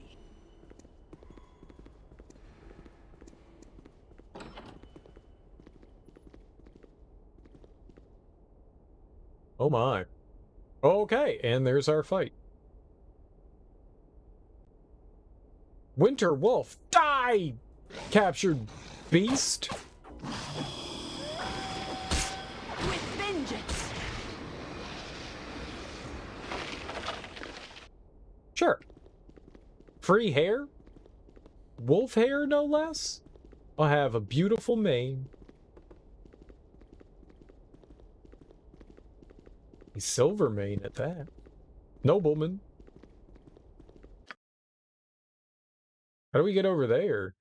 Oh my. Okay, and there's our fight. Winter Wolf, die! Captured beast. With vengeance. Sure. Free hair? Wolf hair, no less? I'll have a beautiful mane. A silver mane at that. Nobleman. How do we get over there?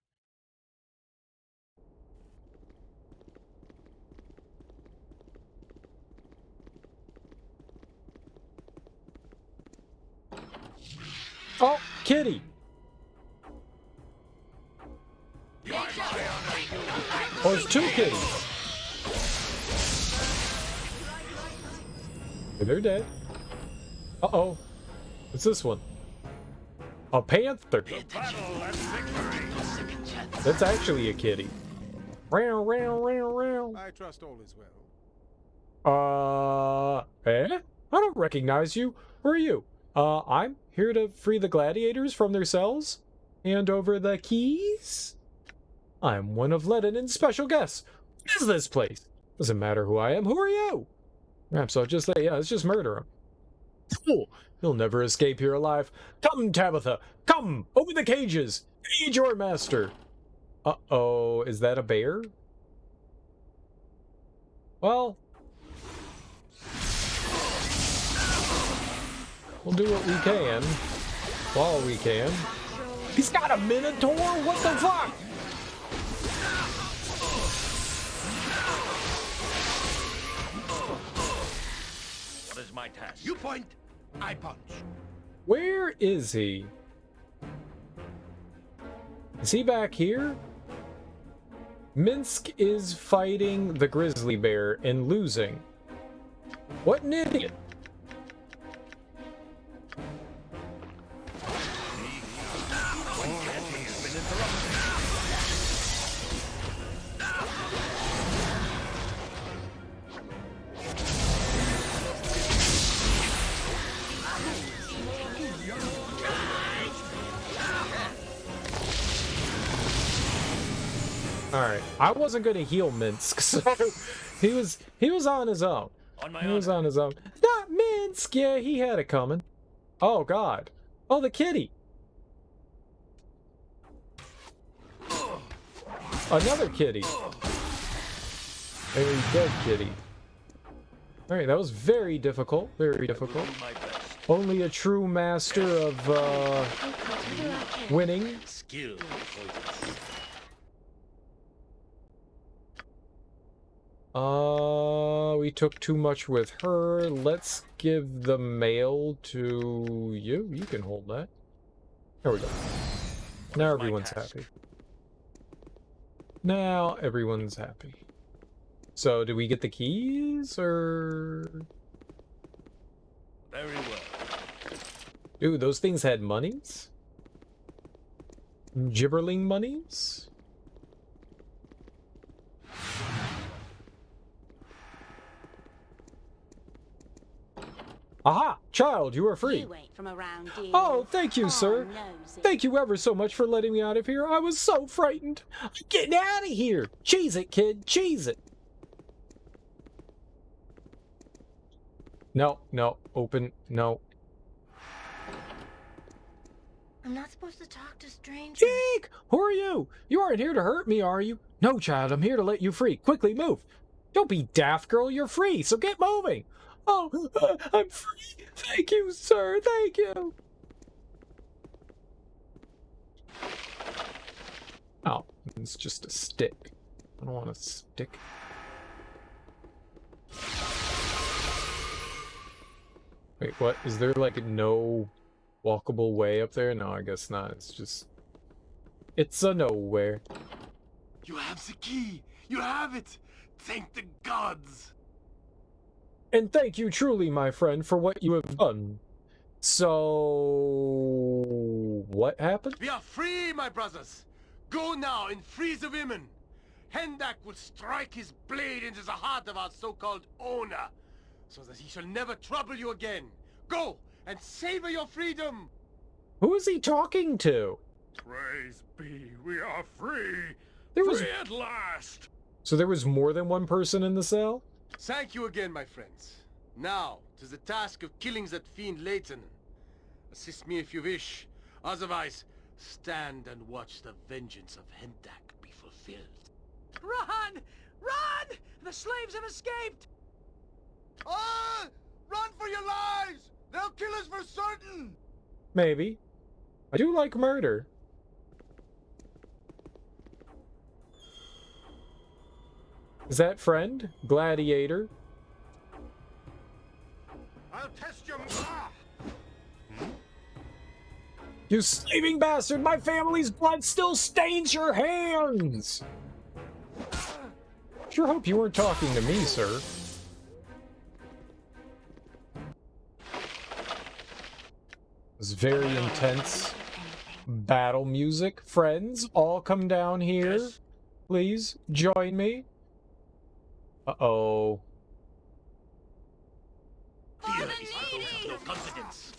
Oh, kitty! Oh, it's two kitties. They're dead. Uh-oh. What's this one? A panther. That's actually a kitty. I trust all is well. I don't recognize you. Who are you? I'm here to free the gladiators from their cells. Hand over the keys. I'm one of Ledinin's special guests. What is this place? Doesn't matter who I am. Who are you? Perhaps I'll just say, yeah, let's just murder him. Fool! You'll never escape here alive. Come, Tabitha! Come! Open the cages! Aid your master! Uh-oh, is that a bear? Well... we'll do what we can. While we can. He's got a minotaur? What the fuck? What is my task? You point, I punch. Where is he? Is he back here? Minsk is fighting the grizzly bear and losing. What an idiot. Alright, I wasn't gonna heal Minsk, so he was on his own. He was on his own. Not Minsk! Yeah, he had it coming. Oh god. Oh, the kitty! Another kitty. A dead kitty. Alright, that was very difficult. Very difficult. Only a true master of winning. Skill. We took too much with her. Let's give the mail to you. You can hold that. There we go. Now everyone's happy. Now everyone's happy. So, do we get the keys, or...? Very well. Ooh, those things had monies? Gibberling monies? Aha! Child, you are free! You ain't from around here. Oh, thank you, sir. Nosy. Thank you ever so much for letting me out of here. I was so frightened. I'm getting out of here. Cheese it, kid. Cheese it. No, no. Open. No. I'm not supposed to talk to strangers. Jake! Who are you? You aren't here to hurt me, are you? No, child. I'm here to let you free. Quickly, move. Don't be daft, girl. You're free, so get moving. Oh, I'm free. Thank you, sir. Thank you. Oh, it's just a stick. I don't want a stick. Wait, what? Is there, like, no walkable way up there? No, I guess not. It's just... It's a nowhere. You have the key. You have it. Thank the gods. And thank you truly, my friend, for what you have done. So... what happened? We are free, my brothers. Go now and free the women. Hendak will strike his blade into the heart of our so-called owner, so that he shall never trouble you again. Go and savor your freedom. Who is he talking to? Praise be, we are free. There was... Free at last. So there was more than one person in the cell? Thank you again, my friends. Now, to the task of killing that fiend Leighton. Assist me if you wish. Otherwise, stand and watch the vengeance of Hendak be fulfilled. Run! Run! The slaves have escaped! Ah! Run for your lives! They'll kill us for certain! Maybe. I do like murder. Is that friend? Gladiator? I'll test your... You slaving bastard! My family's blood still stains your hands! Sure hope you weren't talking to me, sir. It's very intense battle music. Friends, all come down here. Yes. Please, join me. Uh-oh. Fear is proof of no confidence.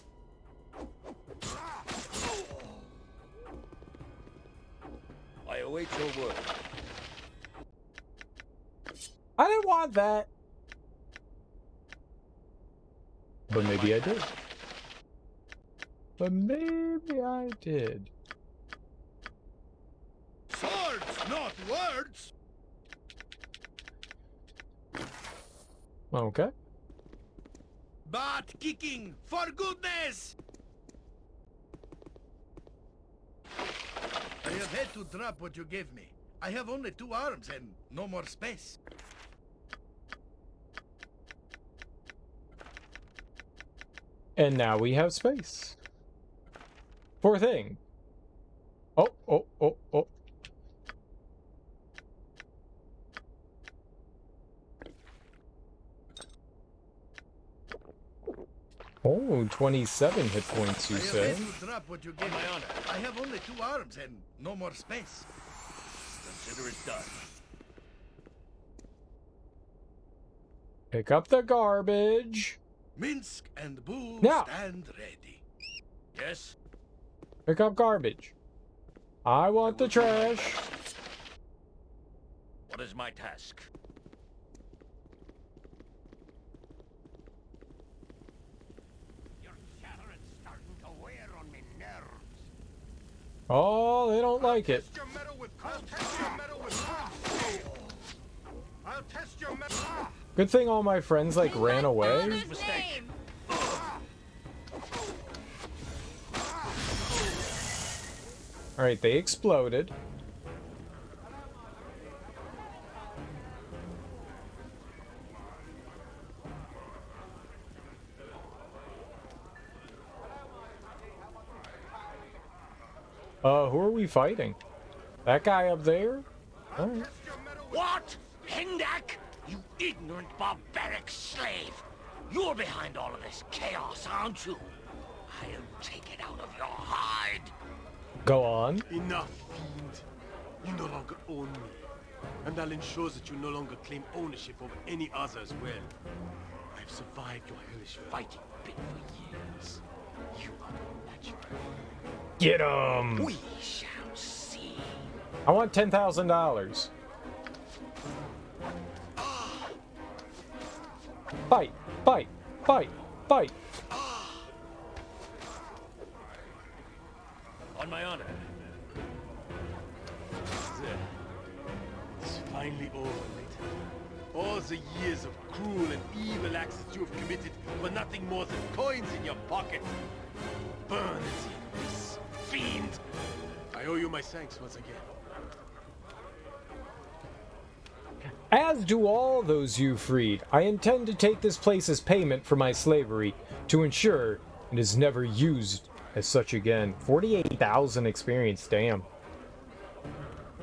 I await your word. I didn't want that. But maybe I did. But maybe I did. Swords, not words. Okay. Butt kicking, for goodness! I have had to drop what you gave me. I have only 2 arms and no more space. And now we have space. Poor thing. Oh, oh, oh, oh. Oh, 27 hit points, you say? I have had to drop what you gave me. I have only 2 arms and no more space. Consider it done. Pick up the garbage. Minsk and Boo now. Stand ready. Yes? Pick up garbage. I want the trash. What is my task? Your chattering's starting to wear on me nerves. Oh, they don't like it. I'll test your metal. Good thing all my friends like ran away. Alright, they exploded. Who are we fighting? That guy up there? Alright. What? Hendak? You ignorant barbaric slave! You're behind all of this chaos, aren't you? I'll take it out of your hide. Go on. Enough, fiend. You no longer own me. And I'll ensure that you no longer claim ownership of any other as well. I've survived your hellish fighting bit for years. You are unnatural. Get him! We shall see. I want $10,000. Fight! Fight! Fight! Fight! On my honor. It's finally over, mate. All the years of cruel and evil acts that you have committed were nothing more than coins in your pocket. Burn at this fiend! I owe you my thanks once again. As do all those you freed, I intend to take this place as payment for my slavery, to ensure it is never used as such again. 48,000 experience, damn.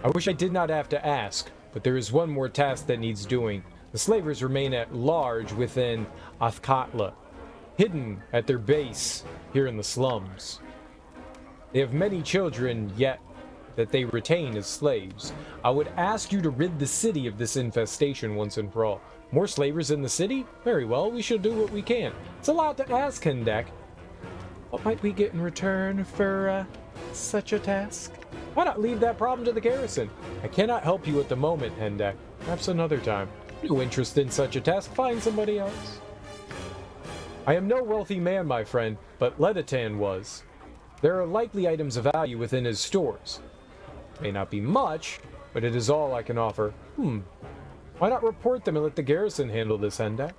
I wish I did not have to ask, but there is one more task that needs doing. The slavers remain at large within Athkatla, hidden at their base here in the slums. They have many children yet that they retain as slaves. I would ask you to rid the city of this infestation once and for all. More slavers in the city? Very well, we shall do what we can. It's a lot to ask, Hendak. What might we get in return for such a task? Why not leave that problem to the garrison? I cannot help you at the moment, Hendak. Perhaps another time. No interest in such a task. Find somebody else. I am no wealthy man, my friend, but Ledatan was. There are likely items of value within his stores. May not be much, but it is all I can offer. Why not report them and let the garrison handle this, Hendak?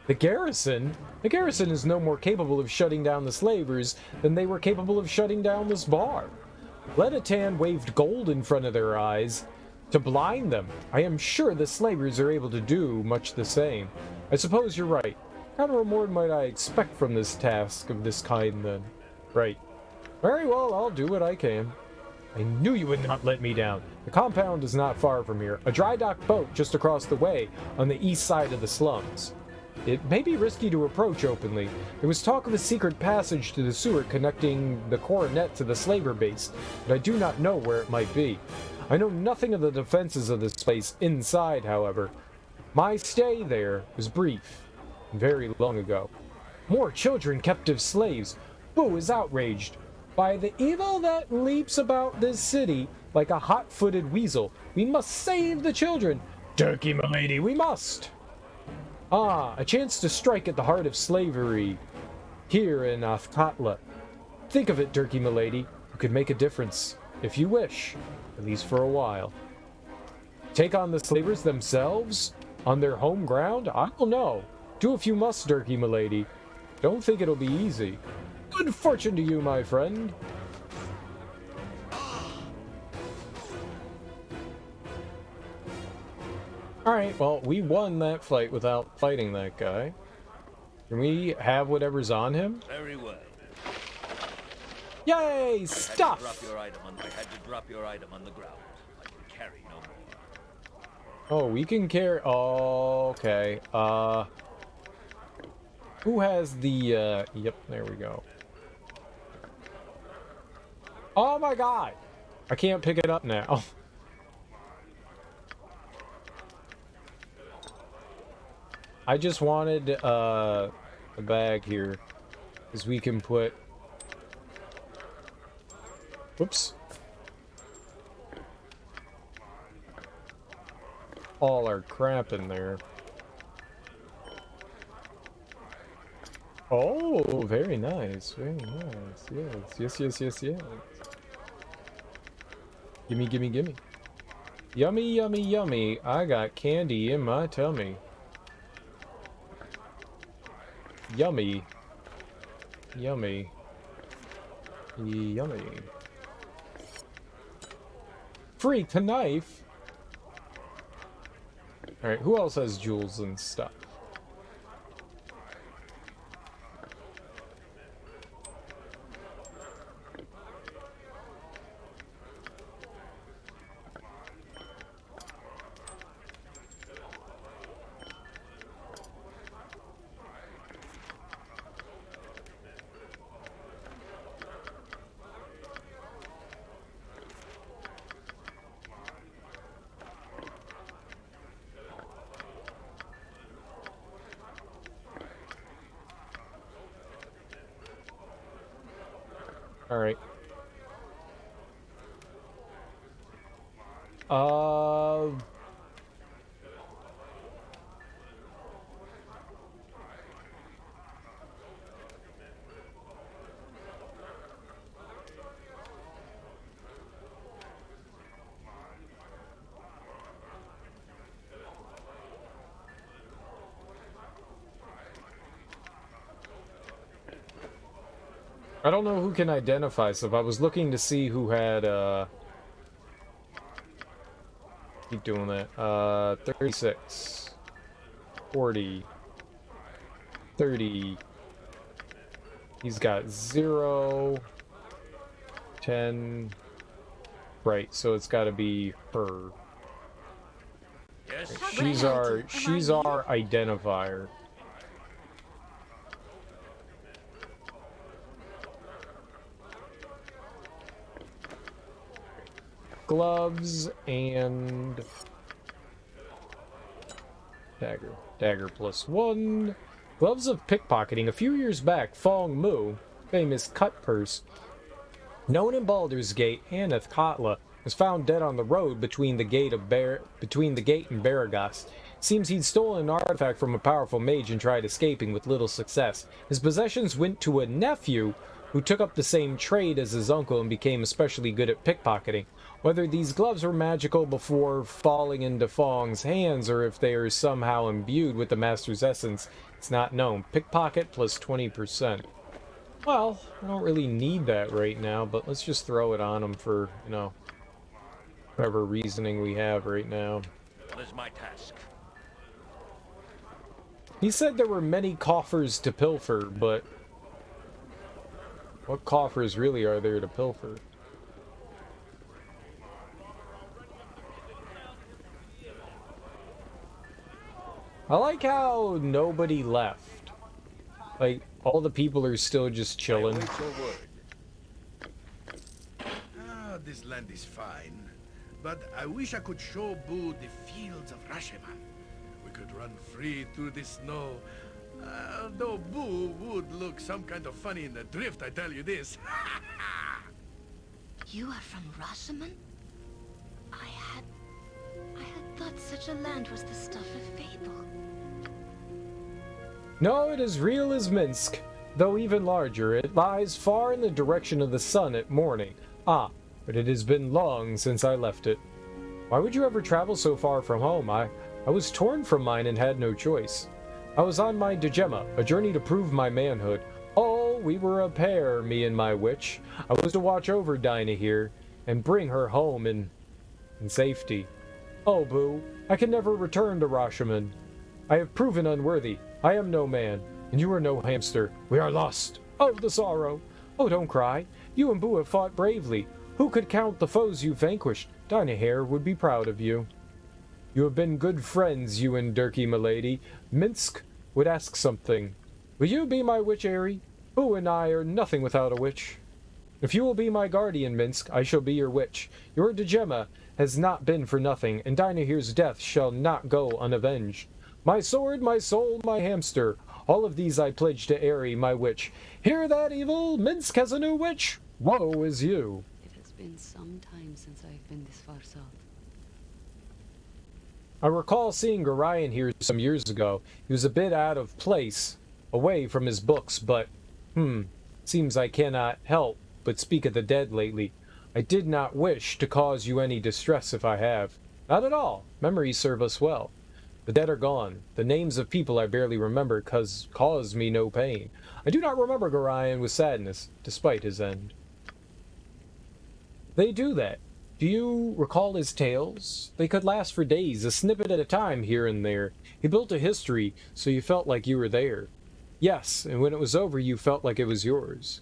The garrison? The garrison is no more capable of shutting down the slavers than they were capable of shutting down this bar. Ledatan waved gold in front of their eyes to blind them. I am sure the slavers are able to do much the same. I suppose you're right. What kind of reward might I expect from this task of this kind, then? Right. Very well, I'll do what I can. I knew you would not let me down. The compound is not far from here. A dry dock boat just across the way on the east side of the slums. It may be risky to approach openly. There was talk of a secret passage to the sewer connecting the coronet to the slaver base, but I do not know where it might be. I know nothing of the defenses of this place inside, however. My stay there was brief, very long ago. More children captive slaves. Boo is outraged. By the evil that leaps about this city like a hot-footed weasel, we must save the children. Turkey, milady, we must. Ah, a chance to strike at the heart of slavery here in Ahtkatla. Think of it, Turkey, milady. You could make a difference, if you wish, at least for a while. Take on the slavers themselves? On their home ground? I don't know. Do if you must, Turkey, milady. Don't think it'll be easy. Good fortune to you, my friend. Alright, well, we won that fight without fighting that guy. Can we have whatever's on him? Very well. Yay! Stuff! I had to drop your item on the ground. I can carry no more. Oh, we can carry... Oh, okay. Who has the, Yep, there we go. Oh my god! I can't pick it up now. I just wanted, a bag here. Because we can put... Whoops. all our crap in there. Oh, very nice. Very nice. Yes, yes, yes, yes, yes. Gimme, gimme, gimme. Yummy, yummy, yummy. I got candy in my tummy. Yummy. Yummy. Yummy. Freak, a knife! Alright, who else has jewels and stuff? Alright. I don't know who can identify stuff. I was looking to see who had, keep doing that. 36. 40. 30. He's got 0. 10. Right, so it's gotta be her. Yes. She's our identifier. Gloves and dagger. Dagger +1. Gloves of pickpocketing. A few years back, Fong Mu, famous cut purse, known in Baldur's Gate and Athkatla, was found dead on the road between the gate and Baragast. Seems he'd stolen an artifact from a powerful mage and tried escaping with little success. His possessions went to a nephew who took up the same trade as his uncle and became especially good at pickpocketing. Whether these gloves were magical before falling into Fong's hands or if they are somehow imbued with the master's essence, it's not known. Pickpocket +20%. Well, I don't really need that right now, but let's just throw it on him for, you know, whatever reasoning we have right now. What is my task? He said there were many coffers to pilfer, but what coffers really are there to pilfer? I like how nobody left. Like, all the people are still just chilling. Ah, this land is fine. But I wish I could show Boo the fields of Rashomon. We could run free through the snow. Though Boo would look some kind of funny in the drift, I tell you this. You are from Rashomon? I had thought such a land was the stuff of fable. No, it is real as Minsk, though even larger. It lies far in the direction of the sun at morning. Ah, but it has been long since I left it. Why would you ever travel so far from home? I was torn from mine and had no choice. I was on my Dejema, a journey to prove my manhood. Oh, we were a pair, me and my witch. I was to watch over Dinah here, and bring her home in safety. Oh, Boo, I can never return to Rashomon. I have proven unworthy. I am no man, and you are no hamster. We are lost. Oh, the sorrow. Oh, don't cry. You and Boo have fought bravely. Who could count the foes you vanquished? Jahiera would be proud of you. You have been good friends, you and Durkee, milady. Minsk would ask something. Will you be my witch, Aerie? Boo and I are nothing without a witch. If you will be my guardian, Minsk, I shall be your witch. Your Dejema has not been for nothing, and Dinahir's death shall not go unavenged. My sword, my soul, my hamster, all of these I pledge to Aerie, my witch. Hear that, evil? Minsk has a new witch. Woe is you. It has been some time since I've been this far south. I recall seeing Gorion here some years ago. He was a bit out of place, away from his books, but, seems I cannot help but speak of the dead lately. I did not wish to cause you any distress if I have. Not at all. Memories serve us well. The dead are gone. The names of people I barely remember cause me no pain. I do not remember Gorion with sadness, despite his end. They do that. Do you recall his tales? They could last for days, a snippet at a time here and there. He built a history, so you felt like you were there. Yes, and when it was over, you felt like it was yours.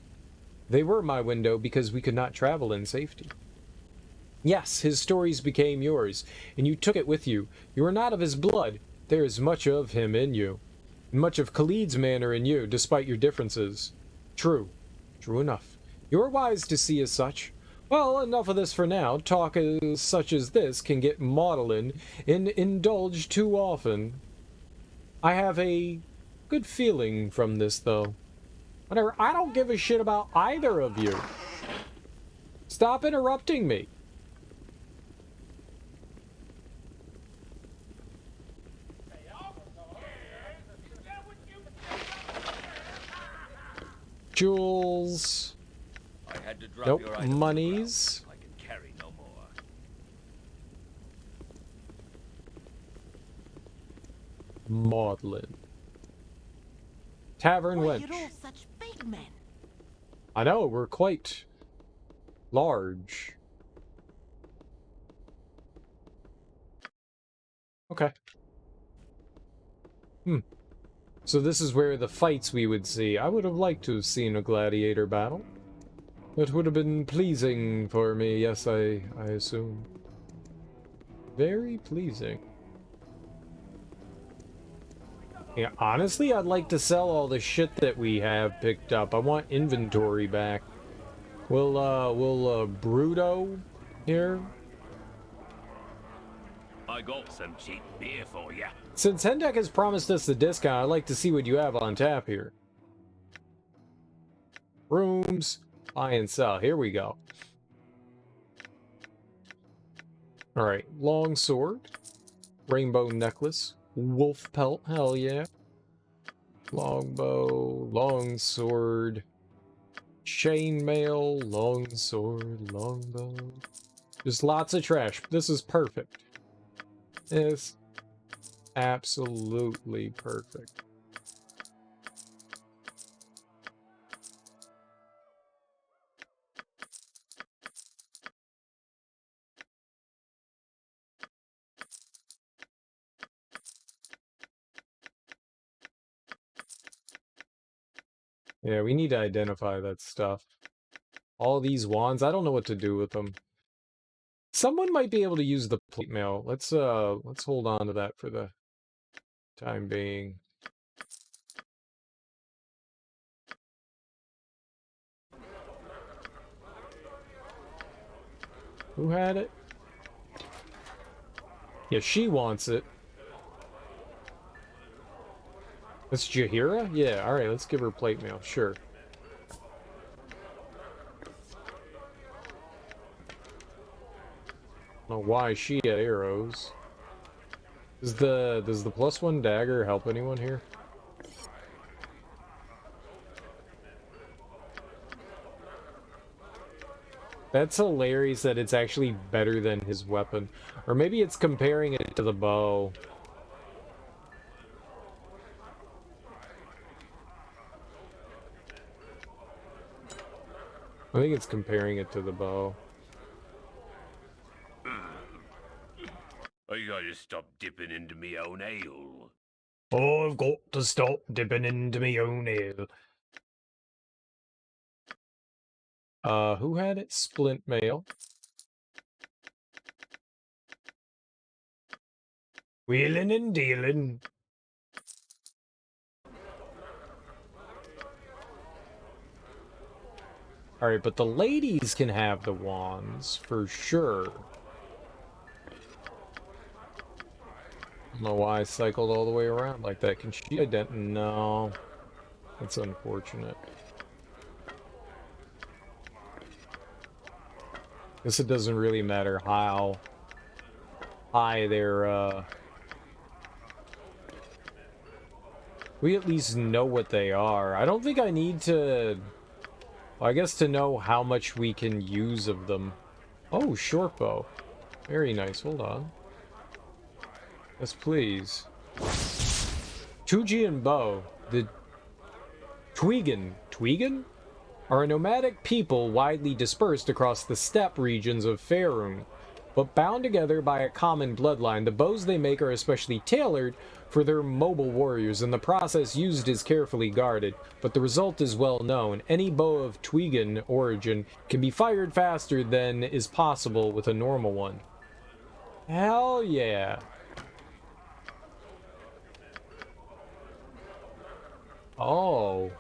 They were my window because we could not travel in safety. Yes, his stories became yours, and you took it with you. You are not of his blood. There is much of him in you, and much of Khalid's manner in you, despite your differences. True. True enough. You are wise to see as such. Well, enough of this for now. Talk as such as this can get maudlin and indulged too often. I have a good feeling from this, though. Whatever, I don't give a shit about either of you. Stop interrupting me. Jewels. I had to drop Nope. your item Monies. I can carry no more. Maudlin. Tavern Why, wench. you're all such big men. I know, we're quite large. Okay. So this is where the fights we would see. I would have liked to have seen a gladiator battle. It would have been pleasing for me, yes, I assume. Very pleasing. Yeah, honestly, I'd like to sell all the shit that we have picked up. I want inventory back. Will Bruto here? I got some cheap beer for you. Since Hendek has promised us the discount, I'd like to see what you have on tap here. Rooms, buy and sell. Here we go. Alright, long sword, rainbow necklace, wolf pelt, hell yeah. Longbow, long sword, chainmail, long sword, longbow. Just lots of trash. This is perfect. It's absolutely perfect. Yeah, we need to identify that stuff. All these wands, I don't know what to do with them. Someone might be able to use the plate mail. Let's hold on to that for the time being. Who had it? Yeah, she wants it. That's Jahiera? Yeah, alright, let's give her plate mail, sure. I don't know why she had arrows. Does the +1 dagger help anyone here? That's hilarious that it's actually better than his weapon. Or maybe it's comparing it to the bow. I think it's comparing it to the bow. I gotta stop dipping into me own ale. Oh, I've got to stop dipping into me own ale. Who had it? Splint mail. Wheeling and dealing. Alright, but the ladies can have the wands, for sure. I don't know why I cycled all the way around like that. Can she No. That's unfortunate. Guess it doesn't really matter how high their We at least know what they are. I don't think I need to... Well, I guess to know how much we can use of them. Oh, short bow. Very nice. Hold on. Yes, please. Tujian bow. The Tweegan are a nomadic people widely dispersed across the steppe regions of Faerun. But bound together by a common bloodline, the bows they make are especially tailored for their mobile warriors, and the process used is carefully guarded. But the result is well known. Any bow of Tweegan origin can be fired faster than is possible with a normal one. Hell yeah. Oh.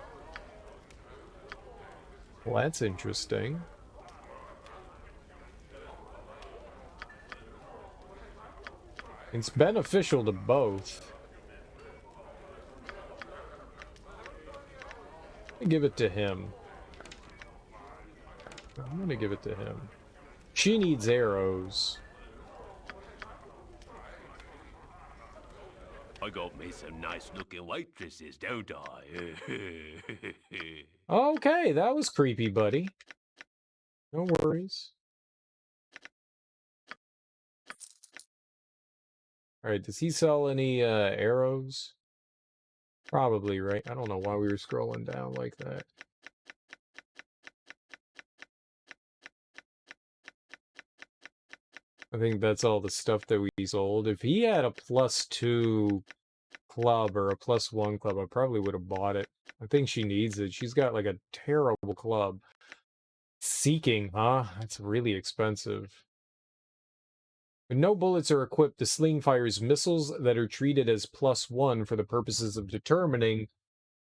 Well, that's interesting. It's beneficial to both. I give it to him. I'm gonna give it to him. She needs arrows. I got me some nice looking waitresses, don't I? Okay, that was creepy, buddy. No worries. Alright, does he sell any arrows? Probably, right? I don't know why we were scrolling down like that. I think that's all the stuff that we sold. If he had a +2 club or a +1 club, I probably would have bought it. I think she needs it. She's got like a terrible club. Seeking, huh? That's really expensive. When no bullets are equipped, the sling fires missiles that are treated as +1 for the purposes of determining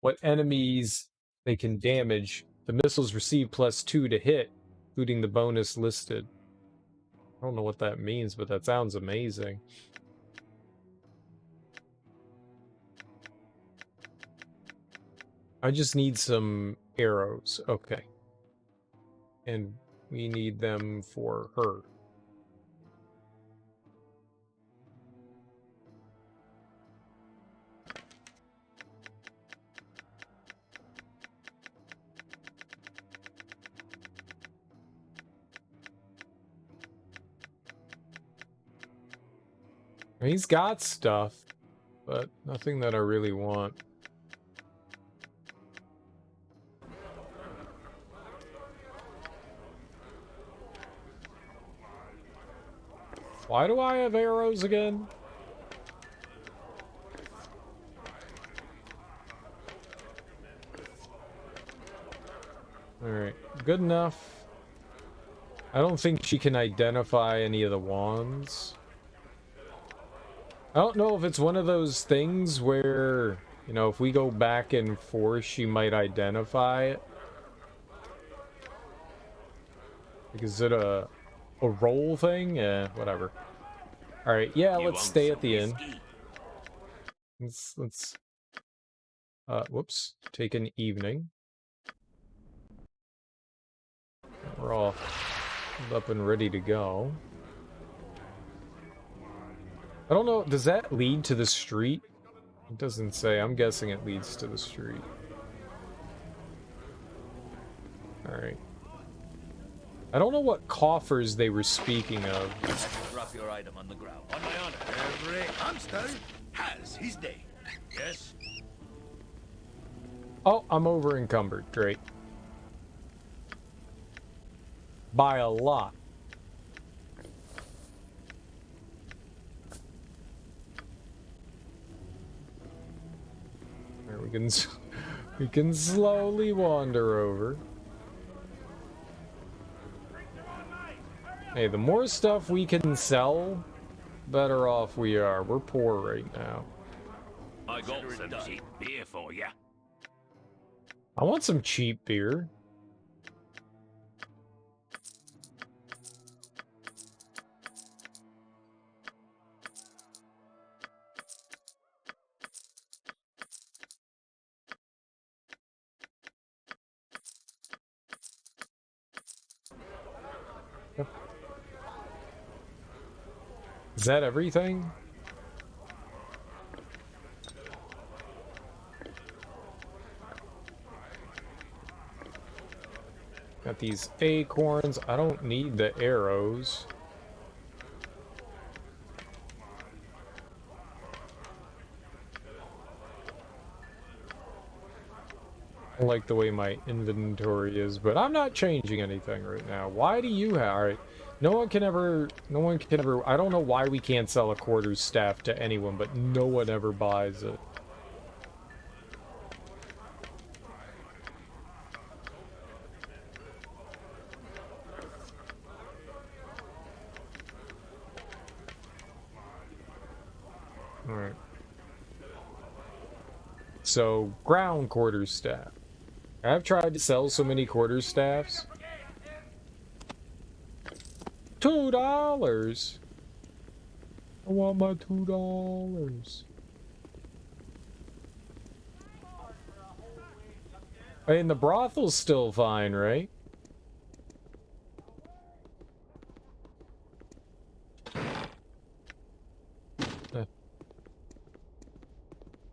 what enemies they can damage. The missiles receive +2 to hit, including the bonus listed. I don't know what that means, but that sounds amazing. I just need some arrows. Okay. And we need them for her. He's got stuff, but nothing that I really want. Why do I have arrows again? Alright, good enough. I don't think she can identify any of the wands. I don't know if it's one of those things where, you know, if we go back and forth, she might identify it. Like, is it a roll thing? Yeah, whatever. Alright, yeah, let's stay at the inn. Let's whoops, take an evening. We're all up and ready to go. I don't know, does that lead to the street? It doesn't say. I'm guessing it leads to the street. Alright. I don't know what coffers they were speaking of. Drop your item on the ground. On my honor. Every hamster has his day. Yes? Oh, I'm over encumbered. Great. By a lot. There, we can slowly wander over. Hey, the more stuff we can sell, better off we are. We're poor right now. I got some cheap beer for ya. I want some cheap beer. Is that everything? Got these acorns. I don't need the arrows. I like the way my inventory is, but I'm not changing anything right now. Why do you have... Alright. No one can ever... I don't know why we can't sell a quarter's staff to anyone, but no one ever buys it. Alright. So, ground quarterstaff. I've tried to sell so many quarterstaffs. $2! I want my $2. I mean, the brothel's still fine, right?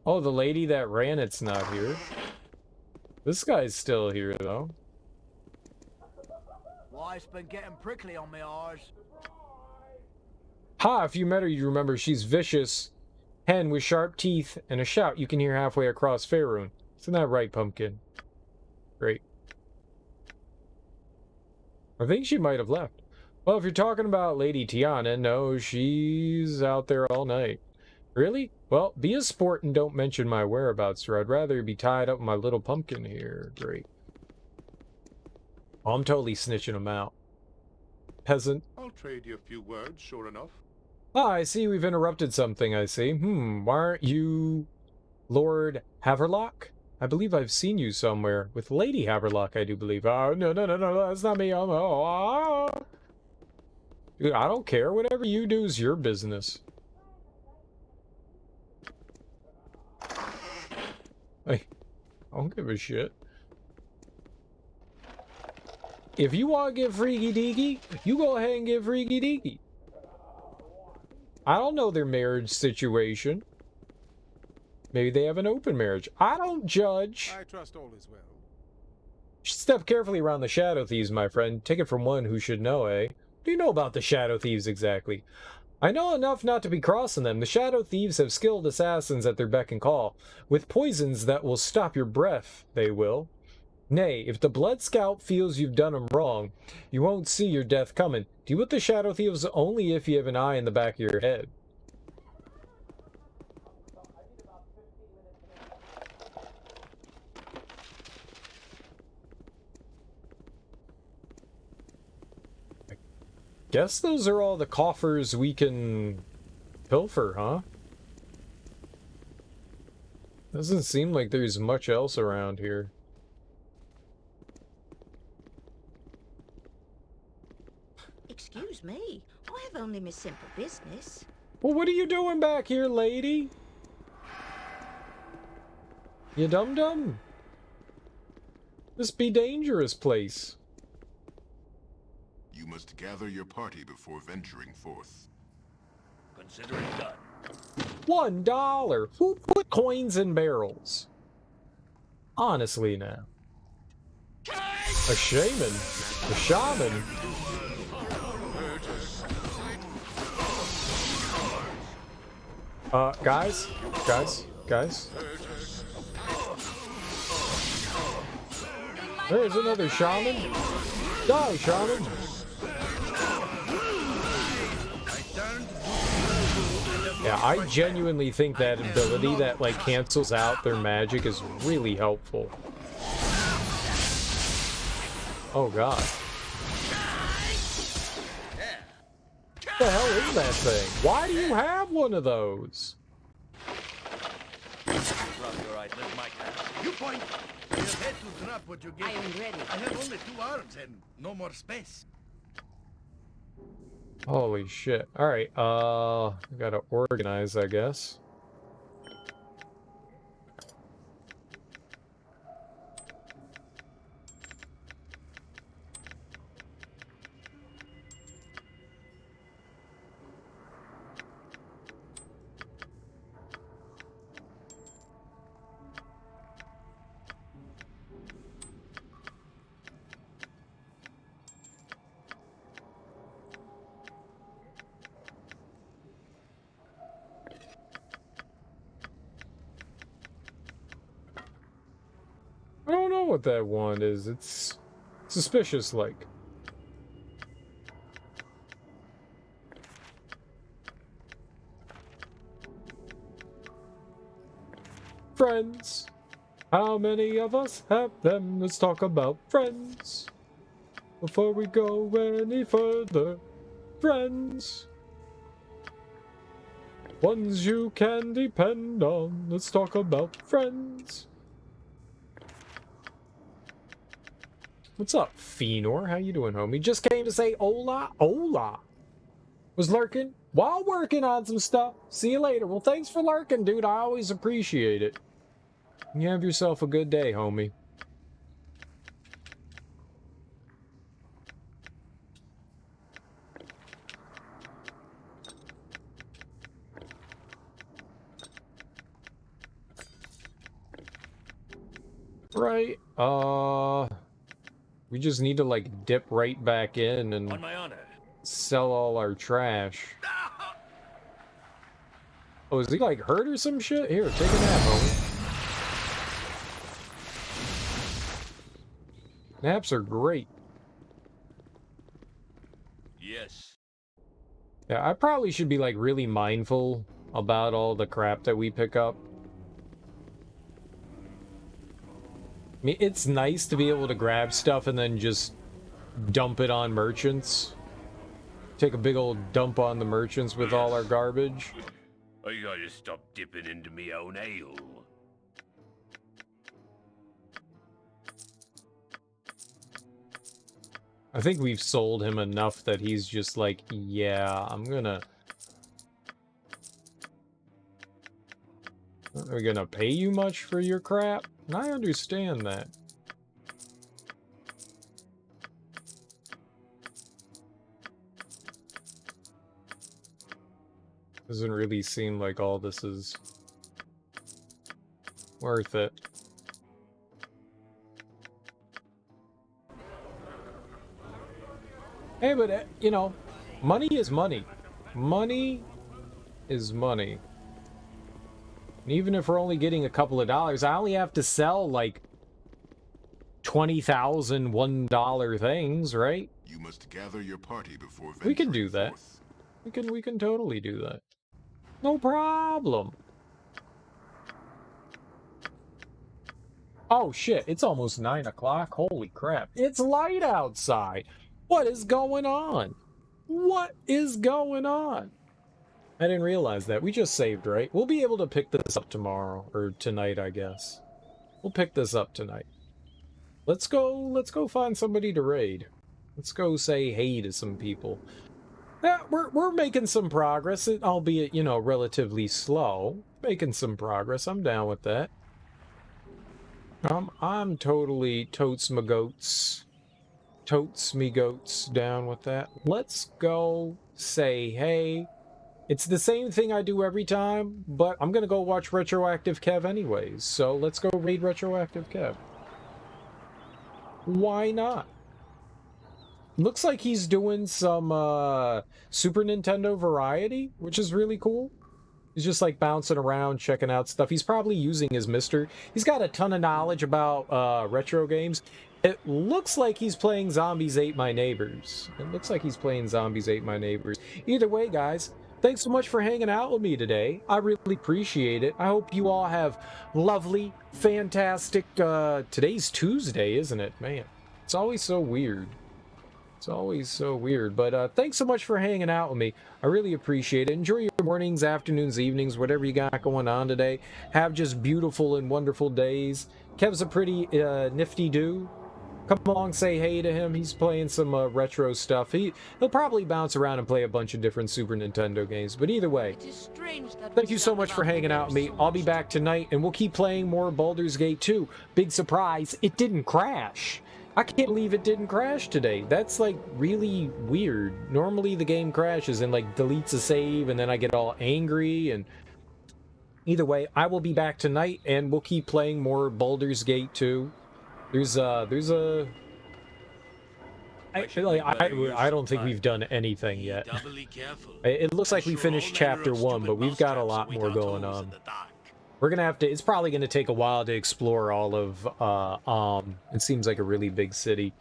Oh, the lady that ran it's not here. This guy's still here, though. Wife's been getting prickly on me arse. Ha! If you met her, you remember she's vicious. Hen with sharp teeth and a shout you can hear halfway across Faerun. Isn't that right, Pumpkin? Great. I think she might have left. Well, if you're talking about Lady Tiana, no, she's out there all night. Really? Well, be a sport and don't mention my whereabouts, or I'd rather be tied up with my little pumpkin here. Great. Oh, I'm totally snitching him out. Peasant. I'll trade you a few words, sure enough. Ah, I see we've interrupted something, I see. Why aren't you Lord Haverlock? I believe I've seen you somewhere. With Lady Haverlock, I do believe. Oh, no, that's not me. Dude, I don't care. Whatever you do is your business. I don't give a shit. If you want to give freaky deaky, you go ahead and give freaky deaky. I don't know their marriage situation. Maybe they have an open marriage. I don't judge. I trust all is well. Step carefully around the Shadow Thieves, my friend. Take it from one who should know, eh? What do you know about the Shadow Thieves exactly? I know enough not to be crossing them. The Shadow Thieves have skilled assassins at their beck and call. With poisons that will stop your breath, they will. Nay, if the Blood Scout feels you've done him wrong, you won't see your death coming. Deal with the Shadow Thieves only if you have an eye in the back of your head. Guess those are all the coffers we can pilfer, huh? Doesn't seem like there's much else around here. Excuse me, I have only my simple business. Well, what are you doing back here, lady? You dum-dum? This be dangerous place. You must gather your party before venturing forth. Consider it done. $1. Who put coins in barrels? Honestly now. A shaman. A shaman. Guys. There's another shaman. Die, shaman. Yeah, I genuinely think that ability that, like, cancels out their magic is really helpful. Oh, God. What the hell is that thing? Why do you have one of those? You point. You had to drop what you get. I am ready. I have only 2 arms and no more space. Holy shit. Alright, we gotta organize, I guess. what that wand is. It's suspicious like. Friends. How many of us have them? Let's talk about friends. Before we go any further. Friends. Ones you can depend on. Let's talk about friends. What's up, Fenor? How you doing, homie? Just came to say hola. Hola. Was lurking while working on some stuff. See you later. Well, thanks for lurking, dude. I always appreciate it. You have yourself a good day, homie. Right, we just need to, like, dip right back in and On my honor. sell all our trash. Oh, is he, like, hurt or some shit? Here, take a nap, homie. Naps are great. Yes. Yeah, I probably should be, like, really mindful about all the crap that we pick up. I mean, it's nice to be able to grab stuff and then just dump it on merchants. Take a big old dump on the merchants with all our garbage. I gotta stop dipping into me own ale. I think we've sold him enough that he's just like, yeah, I'm gonna... Are we gonna pay you much for your crap? And I understand that. Doesn't really seem like all this is worth it. Hey, but, you know, money is money. Money is money. And even if we're only getting a couple of dollars, I only have to sell, like, 20,000 $1 things, right? You must gather your party before We can do that. We can totally do that. No problem. Oh, shit. It's almost 9 o'clock. Holy crap. It's light outside. What is going on? What is going on? I didn't realize that. We just saved, right? We'll be able to pick this up tomorrow. Or tonight, I guess. We'll pick this up tonight. Let's go find somebody to raid. Let's go say hey to some people. Yeah, we're making some progress, albeit, you know, relatively slow. Making some progress. I'm down with that. I'm totally totes my goats. Totes me goats down with that. Let's go say hey. It's the same thing I do every time, but I'm gonna go watch Retroactive Kev anyways. So let's go raid Retroactive Kev. Why not? Looks like he's doing some Super Nintendo variety, which is really cool. He's just like bouncing around, checking out stuff. He's probably using his Mister. He's got a ton of knowledge about retro games. It looks like he's playing Zombies Ate My Neighbors. It looks like he's playing Zombies Ate My Neighbors. Either way, guys, thanks so much for hanging out with me today. I really appreciate it. I hope you all have lovely, fantastic... today's Tuesday, isn't it? Man, it's always so weird. It's always so weird. But thanks so much for hanging out with me. I really appreciate it. Enjoy your mornings, afternoons, evenings, whatever you got going on today. Have just beautiful and wonderful days. Kev's a pretty nifty dude. Come along, say hey to him. He's playing some retro stuff. He'll probably bounce around and play a bunch of different Super Nintendo games. But either way, thank you so much for hanging out with me. I'll be back tonight, and we'll keep playing more Baldur's Gate 2. Big surprise, it didn't crash. I can't believe it didn't crash today. That's, like, really weird. Normally the game crashes and, like, deletes a save, and then I get all angry, and... Either way, I will be back tonight, and we'll keep playing more Baldur's Gate 2. There's a... I don't think we've done anything yet. It looks like we finished chapter 1, but we've got a lot more going on. We're gonna have to, it's probably gonna take a while to explore all of, it seems like a really big city.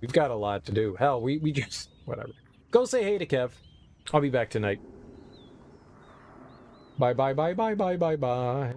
We've got a lot to do. Hell, we just, whatever. Go say hey to Kev. I'll be back tonight. Bye, bye, bye, bye, bye, bye, bye.